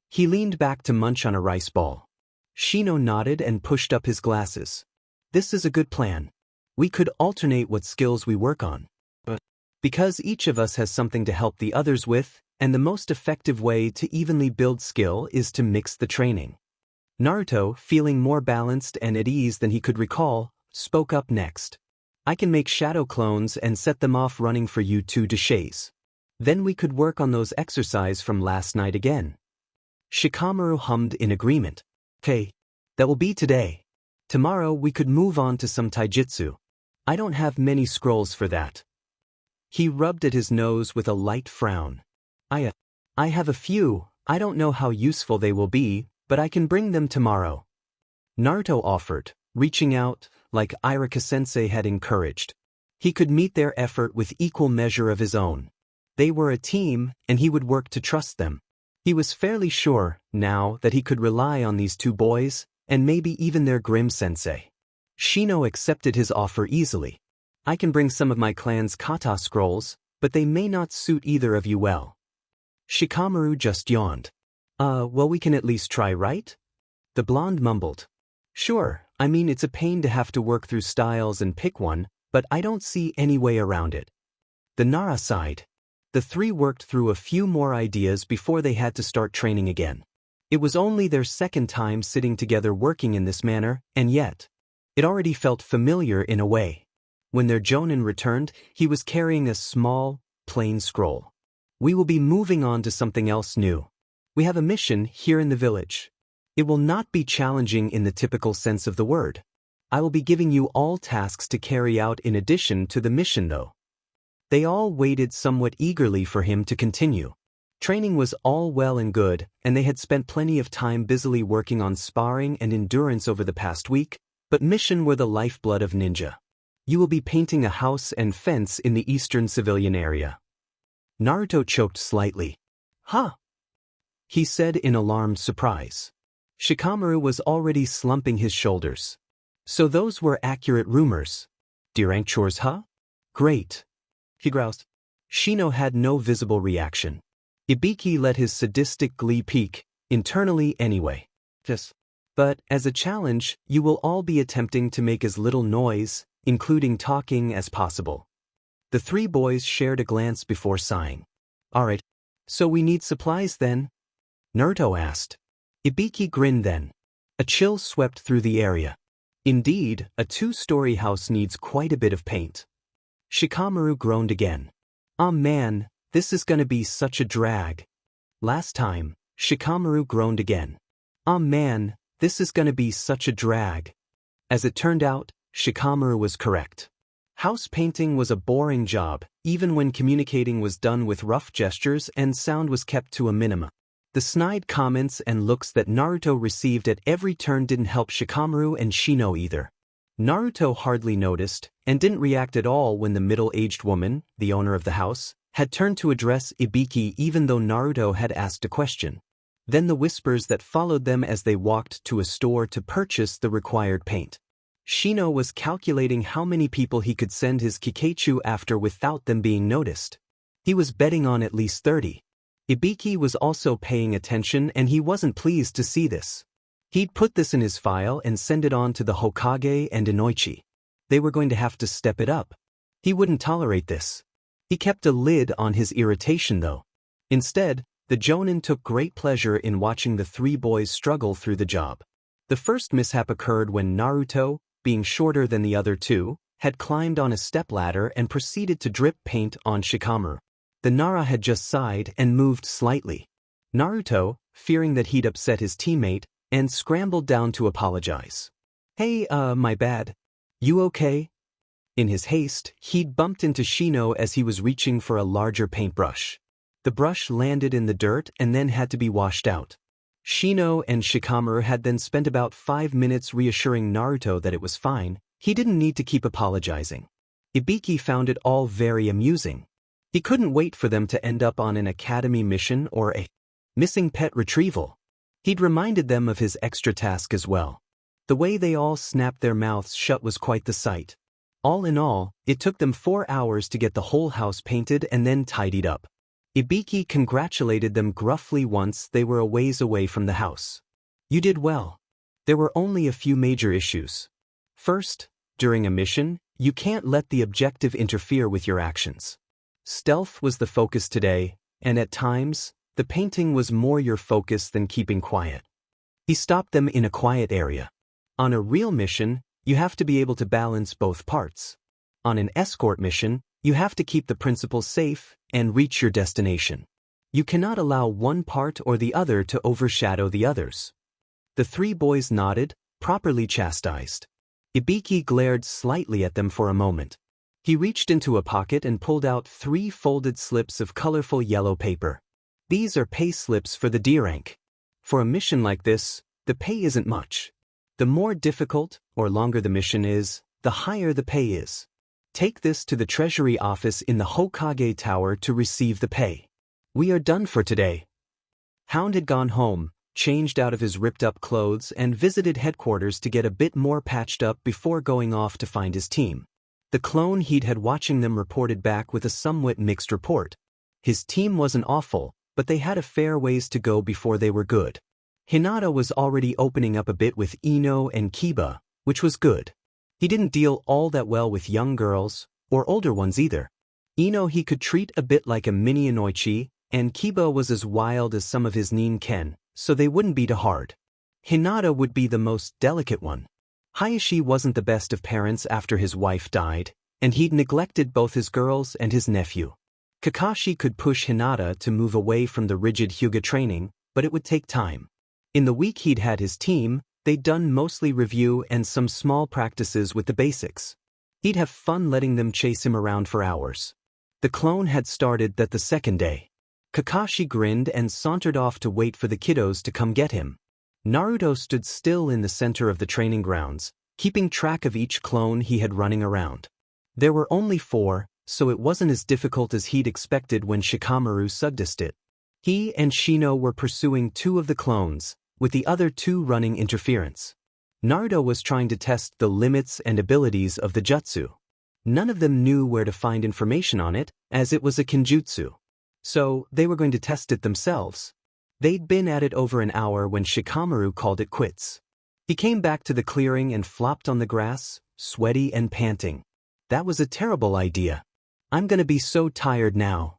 He leaned back to munch on a rice ball. Shino nodded and pushed up his glasses. This is a good plan. We could alternate what skills we work on. But because each of us has something to help the others with, and the most effective way to evenly build skill is to mix the training. Naruto, feeling more balanced and at ease than he could recall, spoke up next. I can make shadow clones and set them off running for you two Deshays. Then we could work on those exercise from last night again. Shikamaru hummed in agreement. Okay, that will be today. Tomorrow we could move on to some taijutsu. I don't have many scrolls for that. He rubbed at his nose with a light frown. I have a few. I don't know how useful they will be, but I can bring them tomorrow. Naruto offered, reaching out, like Irika-sensei had encouraged. He could meet their effort with equal measure of his own. They were a team, and he would work to trust them. He was fairly sure, now, that he could rely on these two boys, and maybe even their Grim-sensei. Shino accepted his offer easily. I can bring some of my clan's kata scrolls, but they may not suit either of you well. Shikamaru just yawned. Well, we can at least try, right? The blonde mumbled. Sure, I mean it's a pain to have to work through styles and pick one, but I don't see any way around it. The Nara sighed. The three worked through a few more ideas before they had to start training again. It was only their second time sitting together working in this manner, and yet, it already felt familiar in a way. When their jonin returned, he was carrying a small, plain scroll. We will be moving on to something else new. We have a mission here in the village. It will not be challenging in the typical sense of the word. I will be giving you all tasks to carry out in addition to the mission though. They all waited somewhat eagerly for him to continue. Training was all well and good, and they had spent plenty of time busily working on sparring and endurance over the past week, but mission were the lifeblood of ninja. You will be painting a house and fence in the eastern civilian area. Naruto choked slightly. Huh? He said in alarmed surprise. Shikamaru was already slumping his shoulders. So those were accurate rumors. Dirang chores, huh? Great. He groused. Shino had no visible reaction. Ibiki let his sadistic glee peak, internally anyway. Yes. But, as a challenge, you will all be attempting to make as little noise, including talking, as possible. The three boys shared a glance before sighing. Alright. So we need supplies then? Naruto asked. Ibiki grinned then. A chill swept through the area. Indeed, a two-story house needs quite a bit of paint. Shikamaru groaned again. "Aw man, this is gonna be such a drag." Last time, Shikamaru groaned again. "Aw man, this is gonna be such a drag." As it turned out, Shikamaru was correct. House painting was a boring job, even when communicating was done with rough gestures and sound was kept to a minimum. The snide comments and looks that Naruto received at every turn didn't help Shikamaru and Shino either. Naruto hardly noticed, and didn't react at all when the middle-aged woman, the owner of the house, had turned to address Ibiki even though Naruto had asked a question. Then the whispers that followed them as they walked to a store to purchase the required paint. Shino was calculating how many people he could send his Kikaichu after without them being noticed. He was betting on at least 30. Ibiki was also paying attention and he wasn't pleased to see this. He'd put this in his file and send it on to the Hokage and Inoichi. They were going to have to step it up. He wouldn't tolerate this. He kept a lid on his irritation though. Instead, the Jonin took great pleasure in watching the three boys struggle through the job. The first mishap occurred when Naruto, being shorter than the other two, had climbed on a stepladder and proceeded to drip paint on Shikamaru. The Nara had just sighed and moved slightly. Naruto, fearing that he'd upset his teammate, and scrambled down to apologize. "Hey, my bad. You okay?" In his haste, he'd bumped into Shino as he was reaching for a larger paintbrush. The brush landed in the dirt and then had to be washed out. Shino and Shikamaru had then spent about 5 minutes reassuring Naruto that it was fine, he didn't need to keep apologizing. Ibiki found it all very amusing. He couldn't wait for them to end up on an academy mission or a missing pet retrieval. He'd reminded them of his extra task as well. The way they all snapped their mouths shut was quite the sight. All in all, it took them 4 hours to get the whole house painted and then tidied up. Ibiki congratulated them gruffly once they were a ways away from the house. "You did well. There were only a few major issues. First, during a mission, you can't let the objective interfere with your actions. Stealth was the focus today, and at times, the painting was more your focus than keeping quiet." He stopped them in a quiet area. On a real mission, you have to be able to balance both parts. On an escort mission, you have to keep the principal safe and reach your destination. You cannot allow one part or the other to overshadow the others. The three boys nodded, properly chastised. Ibiki glared slightly at them for a moment. He reached into a pocket and pulled out 3 folded slips of colorful yellow paper. "These are pay slips for the D rank. For a mission like this, the pay isn't much. The more difficult or longer the mission is, the higher the pay is. Take this to the treasury office in the Hokage Tower to receive the pay. We are done for today." Hound had gone home, changed out of his ripped-up clothes and visited headquarters to get a bit more patched up before going off to find his team. The clone he'd had watching them reported back with a somewhat mixed report. His team wasn't awful, but they had a fair ways to go before they were good. Hinata was already opening up a bit with Ino and Kiba, which was good. He didn't deal all that well with young girls, or older ones either. Ino he could treat a bit like a mini Inoichi, and Kiba was as wild as some of his Nin Ken, so they wouldn't be too hard. Hinata would be the most delicate one. Hayashi wasn't the best of parents after his wife died, and he'd neglected both his girls and his nephew. Kakashi could push Hinata to move away from the rigid Hyuga training, but it would take time. In the week he'd had his team, they'd done mostly review and some small practices with the basics. He'd have fun letting them chase him around for hours. The clone had started that the second day. Kakashi grinned and sauntered off to wait for the kiddos to come get him. Naruto stood still in the center of the training grounds, keeping track of each clone he had running around. There were only 4, so it wasn't as difficult as he'd expected when Shikamaru suggested it. He and Shino were pursuing 2 of the clones, with the other 2 running interference. Naruto was trying to test the limits and abilities of the jutsu. None of them knew where to find information on it, as it was a kenjutsu. So, they were going to test it themselves. They'd been at it over an hour when Shikamaru called it quits. He came back to the clearing and flopped on the grass, sweaty and panting. "That was a terrible idea. I'm gonna be so tired now."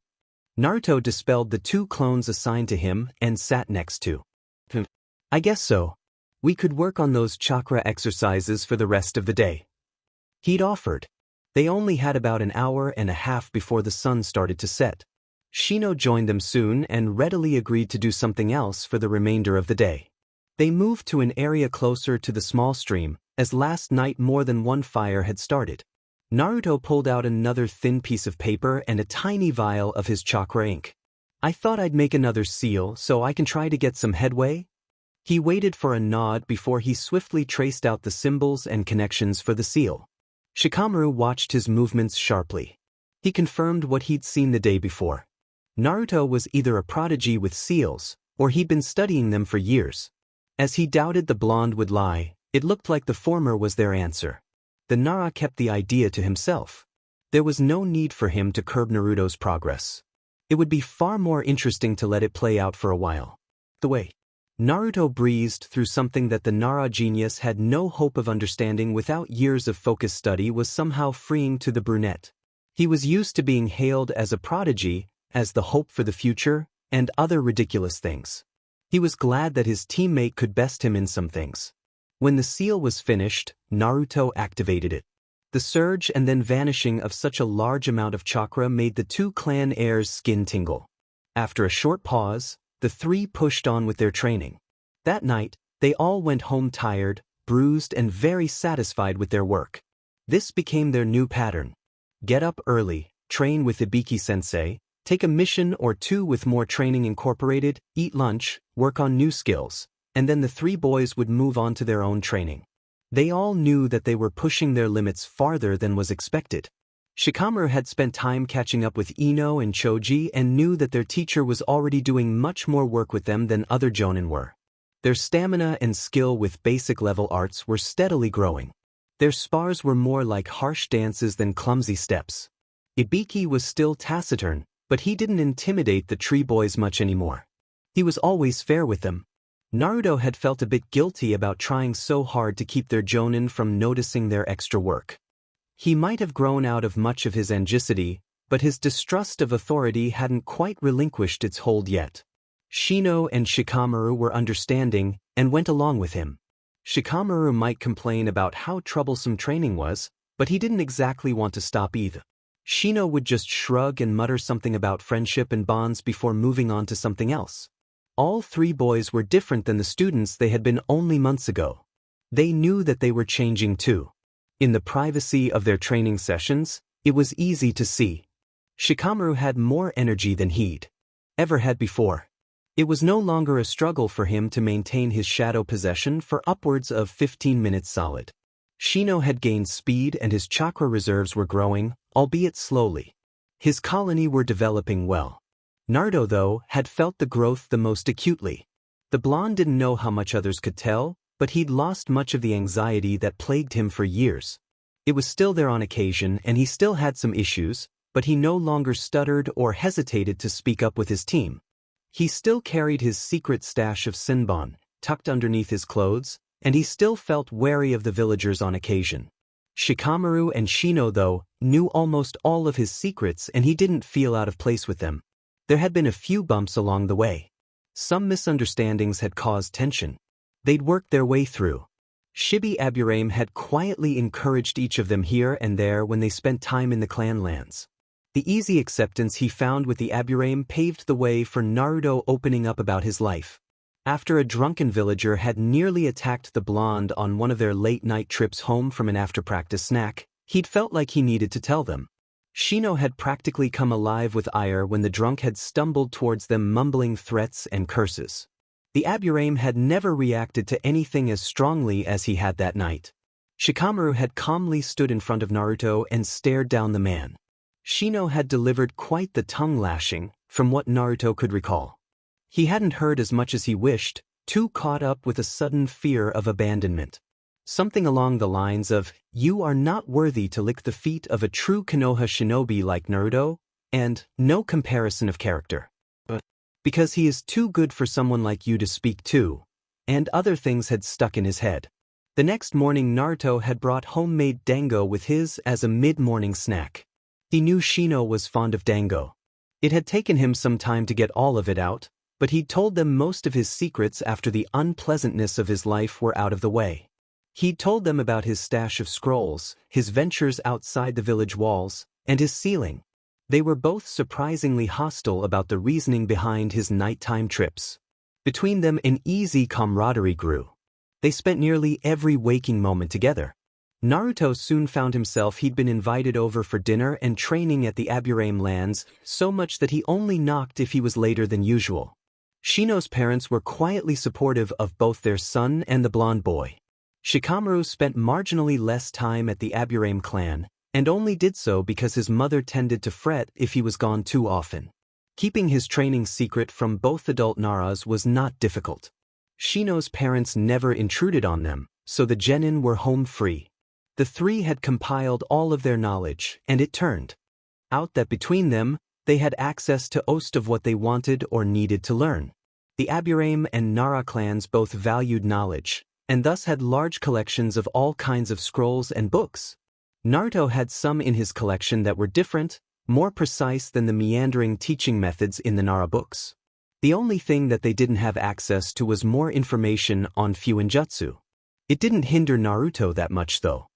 Naruto dispelled the two clones assigned to him and sat next to him. I guess so. We could work on those chakra exercises for the rest of the day. He'd offered. They only had about an hour and a half before the sun started to set. Shino joined them soon and readily agreed to do something else for the remainder of the day. They moved to an area closer to the small stream, as last night more than one fire had started. Naruto pulled out another thin piece of paper and a tiny vial of his chakra ink. I thought I'd make another seal so I can try to get some headway. He waited for a nod before he swiftly traced out the symbols and connections for the seal. Shikamaru watched his movements sharply. He confirmed what he'd seen the day before. Naruto was either a prodigy with seals, or he'd been studying them for years. As he doubted the blonde would lie, it looked like the former was their answer. The Nara kept the idea to himself. There was no need for him to curb Naruto's progress. It would be far more interesting to let it play out for a while. The way Naruto breezed through something that the Nara genius had no hope of understanding without years of focused study was somehow freeing to the brunette. He was used to being hailed as a prodigy, as the hope for the future, and other ridiculous things. He was glad that his teammate could best him in some things. When the seal was finished, Naruto activated it. The surge and then vanishing of such a large amount of chakra made the two clan heirs' skin tingle. After a short pause, the three pushed on with their training. That night, they all went home tired, bruised and very satisfied with their work. This became their new pattern. Get up early, train with Ibiki-sensei, take a mission or two with more training incorporated, eat lunch, work on new skills, and then the three boys would move on to their own training. They all knew that they were pushing their limits farther than was expected. Shikamaru had spent time catching up with Ino and Choji and knew that their teacher was already doing much more work with them than other jonin were. Their stamina and skill with basic level arts were steadily growing. Their spars were more like harsh dances than clumsy steps. Ibiki was still taciturn, but he didn't intimidate the tree boys much anymore. He was always fair with them. Naruto had felt a bit guilty about trying so hard to keep their jonin from noticing their extra work. He might have grown out of much of his angicity, but his distrust of authority hadn't quite relinquished its hold yet. Shino and Shikamaru were understanding and went along with him. Shikamaru might complain about how troublesome training was, but he didn't exactly want to stop either. Shino would just shrug and mutter something about friendship and bonds before moving on to something else. All three boys were different than the students they had been only months ago. They knew that they were changing too. In the privacy of their training sessions, it was easy to see. Shikamaru had more energy than he'd ever had before. It was no longer a struggle for him to maintain his shadow possession for upwards of 15 minutes solid. Shino had gained speed and his chakra reserves were growing, albeit slowly. His colony were developing well. Naruto, though, had felt the growth the most acutely. The blonde didn't know how much others could tell, but he'd lost much of the anxiety that plagued him for years. It was still there on occasion and he still had some issues, but he no longer stuttered or hesitated to speak up with his team. He still carried his secret stash of senbon, tucked underneath his clothes, and he still felt wary of the villagers on occasion. Shikamaru and Shino, though, knew almost all of his secrets and he didn't feel out of place with them. There had been a few bumps along the way. Some misunderstandings had caused tension. They'd worked their way through. Shibi Aburame had quietly encouraged each of them here and there when they spent time in the clan lands. The easy acceptance he found with the Aburame paved the way for Naruto opening up about his life. After a drunken villager had nearly attacked the blonde on one of their late-night trips home from an after-practice snack, he'd felt like he needed to tell them. Shino had practically come alive with ire when the drunk had stumbled towards them mumbling threats and curses. The Aburame had never reacted to anything as strongly as he had that night. Shikamaru had calmly stood in front of Naruto and stared down the man. Shino had delivered quite the tongue-lashing, from what Naruto could recall. He hadn't heard as much as he wished, too caught up with a sudden fear of abandonment. Something along the lines of, "You are not worthy to lick the feet of a true Konoha shinobi like Naruto," and "no comparison of character. Because he is too good for someone like you to speak to," and other things had stuck in his head. The next morning Naruto had brought homemade dango with his as a mid-morning snack. He knew Shino was fond of dango. It had taken him some time to get all of it out, but he'd told them most of his secrets after the unpleasantness of his life were out of the way. He'd told them about his stash of scrolls, his ventures outside the village walls, and his ceiling. They were both surprisingly hostile about the reasoning behind his nighttime trips. Between them an easy camaraderie grew. They spent nearly every waking moment together. Naruto soon found himself he'd been invited over for dinner and training at the Aburame lands, so much that he only knocked if he was later than usual. Shino's parents were quietly supportive of both their son and the blonde boy. Shikamaru spent marginally less time at the Aburame clan, and only did so because his mother tended to fret if he was gone too often. Keeping his training secret from both adult Naras was not difficult. Shino's parents never intruded on them, so the genin were home free. The three had compiled all of their knowledge, and it turned out that between them, they had access to most of what they wanted or needed to learn. The Aburame and Nara clans both valued knowledge, and thus had large collections of all kinds of scrolls and books. Naruto had some in his collection that were different, more precise than the meandering teaching methods in the Nara books. The only thing that they didn't have access to was more information on Fuinjutsu. It didn't hinder Naruto that much though.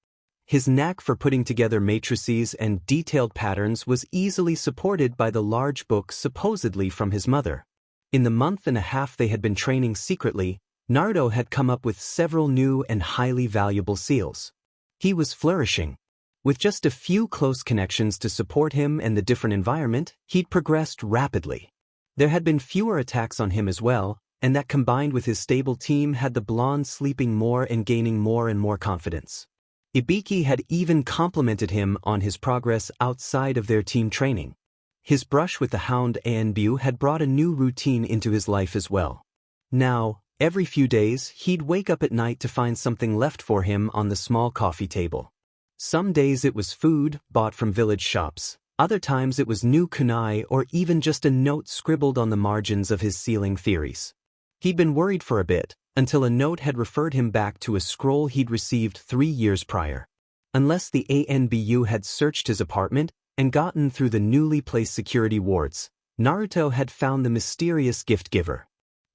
His knack for putting together matrices and detailed patterns was easily supported by the large books supposedly from his mother. In the month and a half they had been training secretly, Naruto had come up with several new and highly valuable seals. He was flourishing. With just a few close connections to support him and the different environment, he'd progressed rapidly. There had been fewer attacks on him as well, and that combined with his stable team had the blonde sleeping more and gaining more and more confidence. Ibiki had even complimented him on his progress outside of their team training. His brush with the hound Anbu had brought a new routine into his life as well. Now, every few days, he'd wake up at night to find something left for him on the small coffee table. Some days it was food, bought from village shops. Other times it was new kunai or even just a note scribbled on the margins of his ceiling theories. He'd been worried for a bit, until a note had referred him back to a scroll he'd received 3 years prior. Unless the ANBU had searched his apartment and gotten through the newly placed security wards, Naruto had found the mysterious gift giver.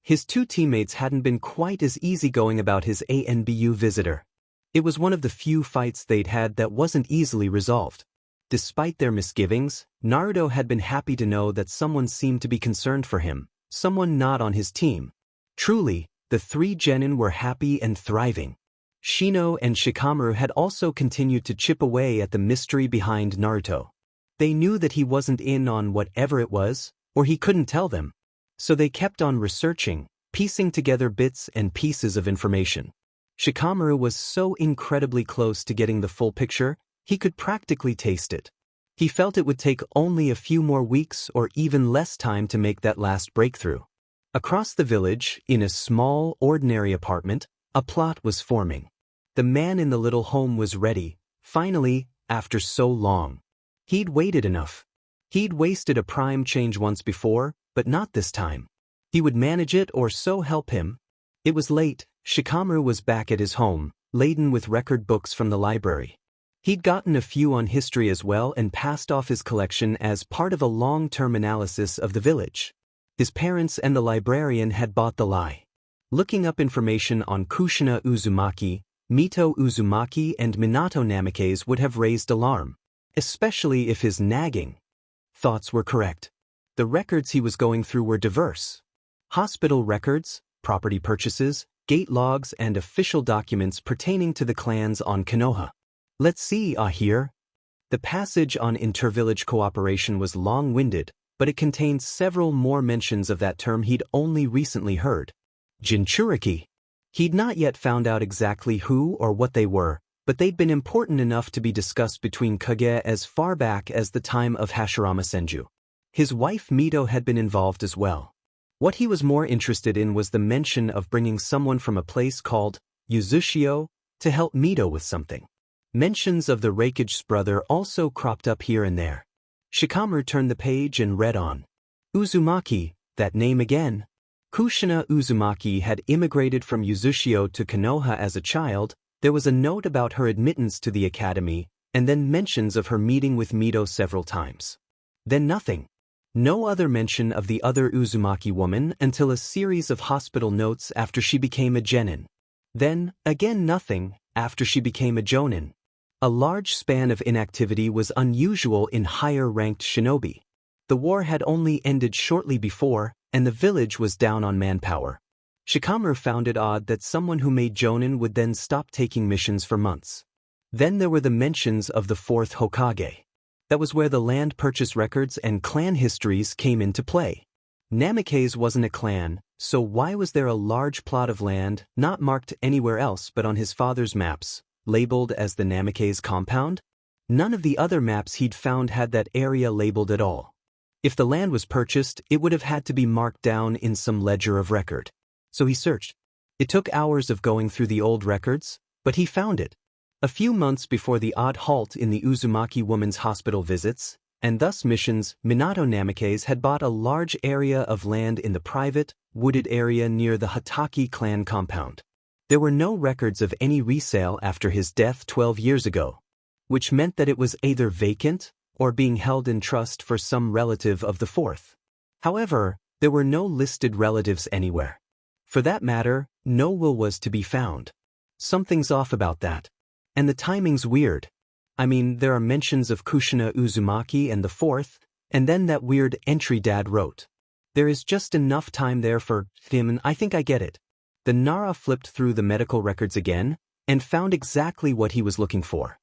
His two teammates hadn't been quite as easygoing about his ANBU visitor. It was one of the few fights they'd had that wasn't easily resolved. Despite their misgivings, Naruto had been happy to know that someone seemed to be concerned for him, someone not on his team. Truly, the three genin were happy and thriving. Shino and Shikamaru had also continued to chip away at the mystery behind Naruto. They knew that he wasn't in on whatever it was, or he couldn't tell them. So they kept on researching, piecing together bits and pieces of information. Shikamaru was so incredibly close to getting the full picture, he could practically taste it. He felt it would take only a few more weeks or even less time to make that last breakthrough. Across the village, in a small, ordinary apartment, a plot was forming. The man in the little home was ready, finally, after so long. He'd waited enough. He'd wasted a prime change once before, but not this time. He would manage it or so help him. It was late. Shikamaru was back at his home, laden with record books from the library. He'd gotten a few on history as well and passed off his collection as part of a long-term analysis of the village. His parents and the librarian had bought the lie. Looking up information on Kushina Uzumaki, Mito Uzumaki and Minato Namikaze would have raised alarm, especially if his nagging thoughts were correct. The records he was going through were diverse. Hospital records, property purchases, gate logs and official documents pertaining to the clans on Konoha. Let's see, here. The passage on intervillage cooperation was long-winded, but it contained several more mentions of that term he'd only recently heard. Jinchuriki. He'd not yet found out exactly who or what they were, but they'd been important enough to be discussed between Kage as far back as the time of Hashirama Senju. His wife Mito had been involved as well. What he was more interested in was the mention of bringing someone from a place called Yuzushio to help Mito with something. Mentions of the Raikage's brother also cropped up here and there. Shikamaru turned the page and read on. Uzumaki, that name again. Kushina Uzumaki had immigrated from Yuzushio to Konoha as a child. There was a note about her admittance to the academy, and then mentions of her meeting with Mito several times. Then nothing. No other mention of the other Uzumaki woman until a series of hospital notes after she became a genin. Then, again nothing, after she became a jonin. A large span of inactivity was unusual in higher-ranked shinobi. The war had only ended shortly before, and the village was down on manpower. Shikamaru found it odd that someone who made jonin would then stop taking missions for months. Then there were the mentions of the fourth Hokage. That was where the land purchase records and clan histories came into play. Namikaze wasn't a clan, so why was there a large plot of land, not marked anywhere else but on his father's maps, labeled as the Namikaze compound? None of the other maps he'd found had that area labeled at all. If the land was purchased, it would have had to be marked down in some ledger of record. So he searched. It took hours of going through the old records, but he found it. A few months before the odd halt in the Uzumaki woman's hospital visits, and thus missions, Minato Namikaze had bought a large area of land in the private, wooded area near the Hataki clan compound. There were no records of any resale after his death 12 years ago, which meant that it was either vacant or being held in trust for some relative of the fourth. However, there were no listed relatives anywhere. For that matter, no will was to be found. Something's off about that. And the timing's weird. I mean, there are mentions of Kushina Uzumaki and the fourth, and then that weird entry Dad wrote. There is just enough time there for him, and I think I get it. The Nara flipped through the medical records again, and found exactly what he was looking for.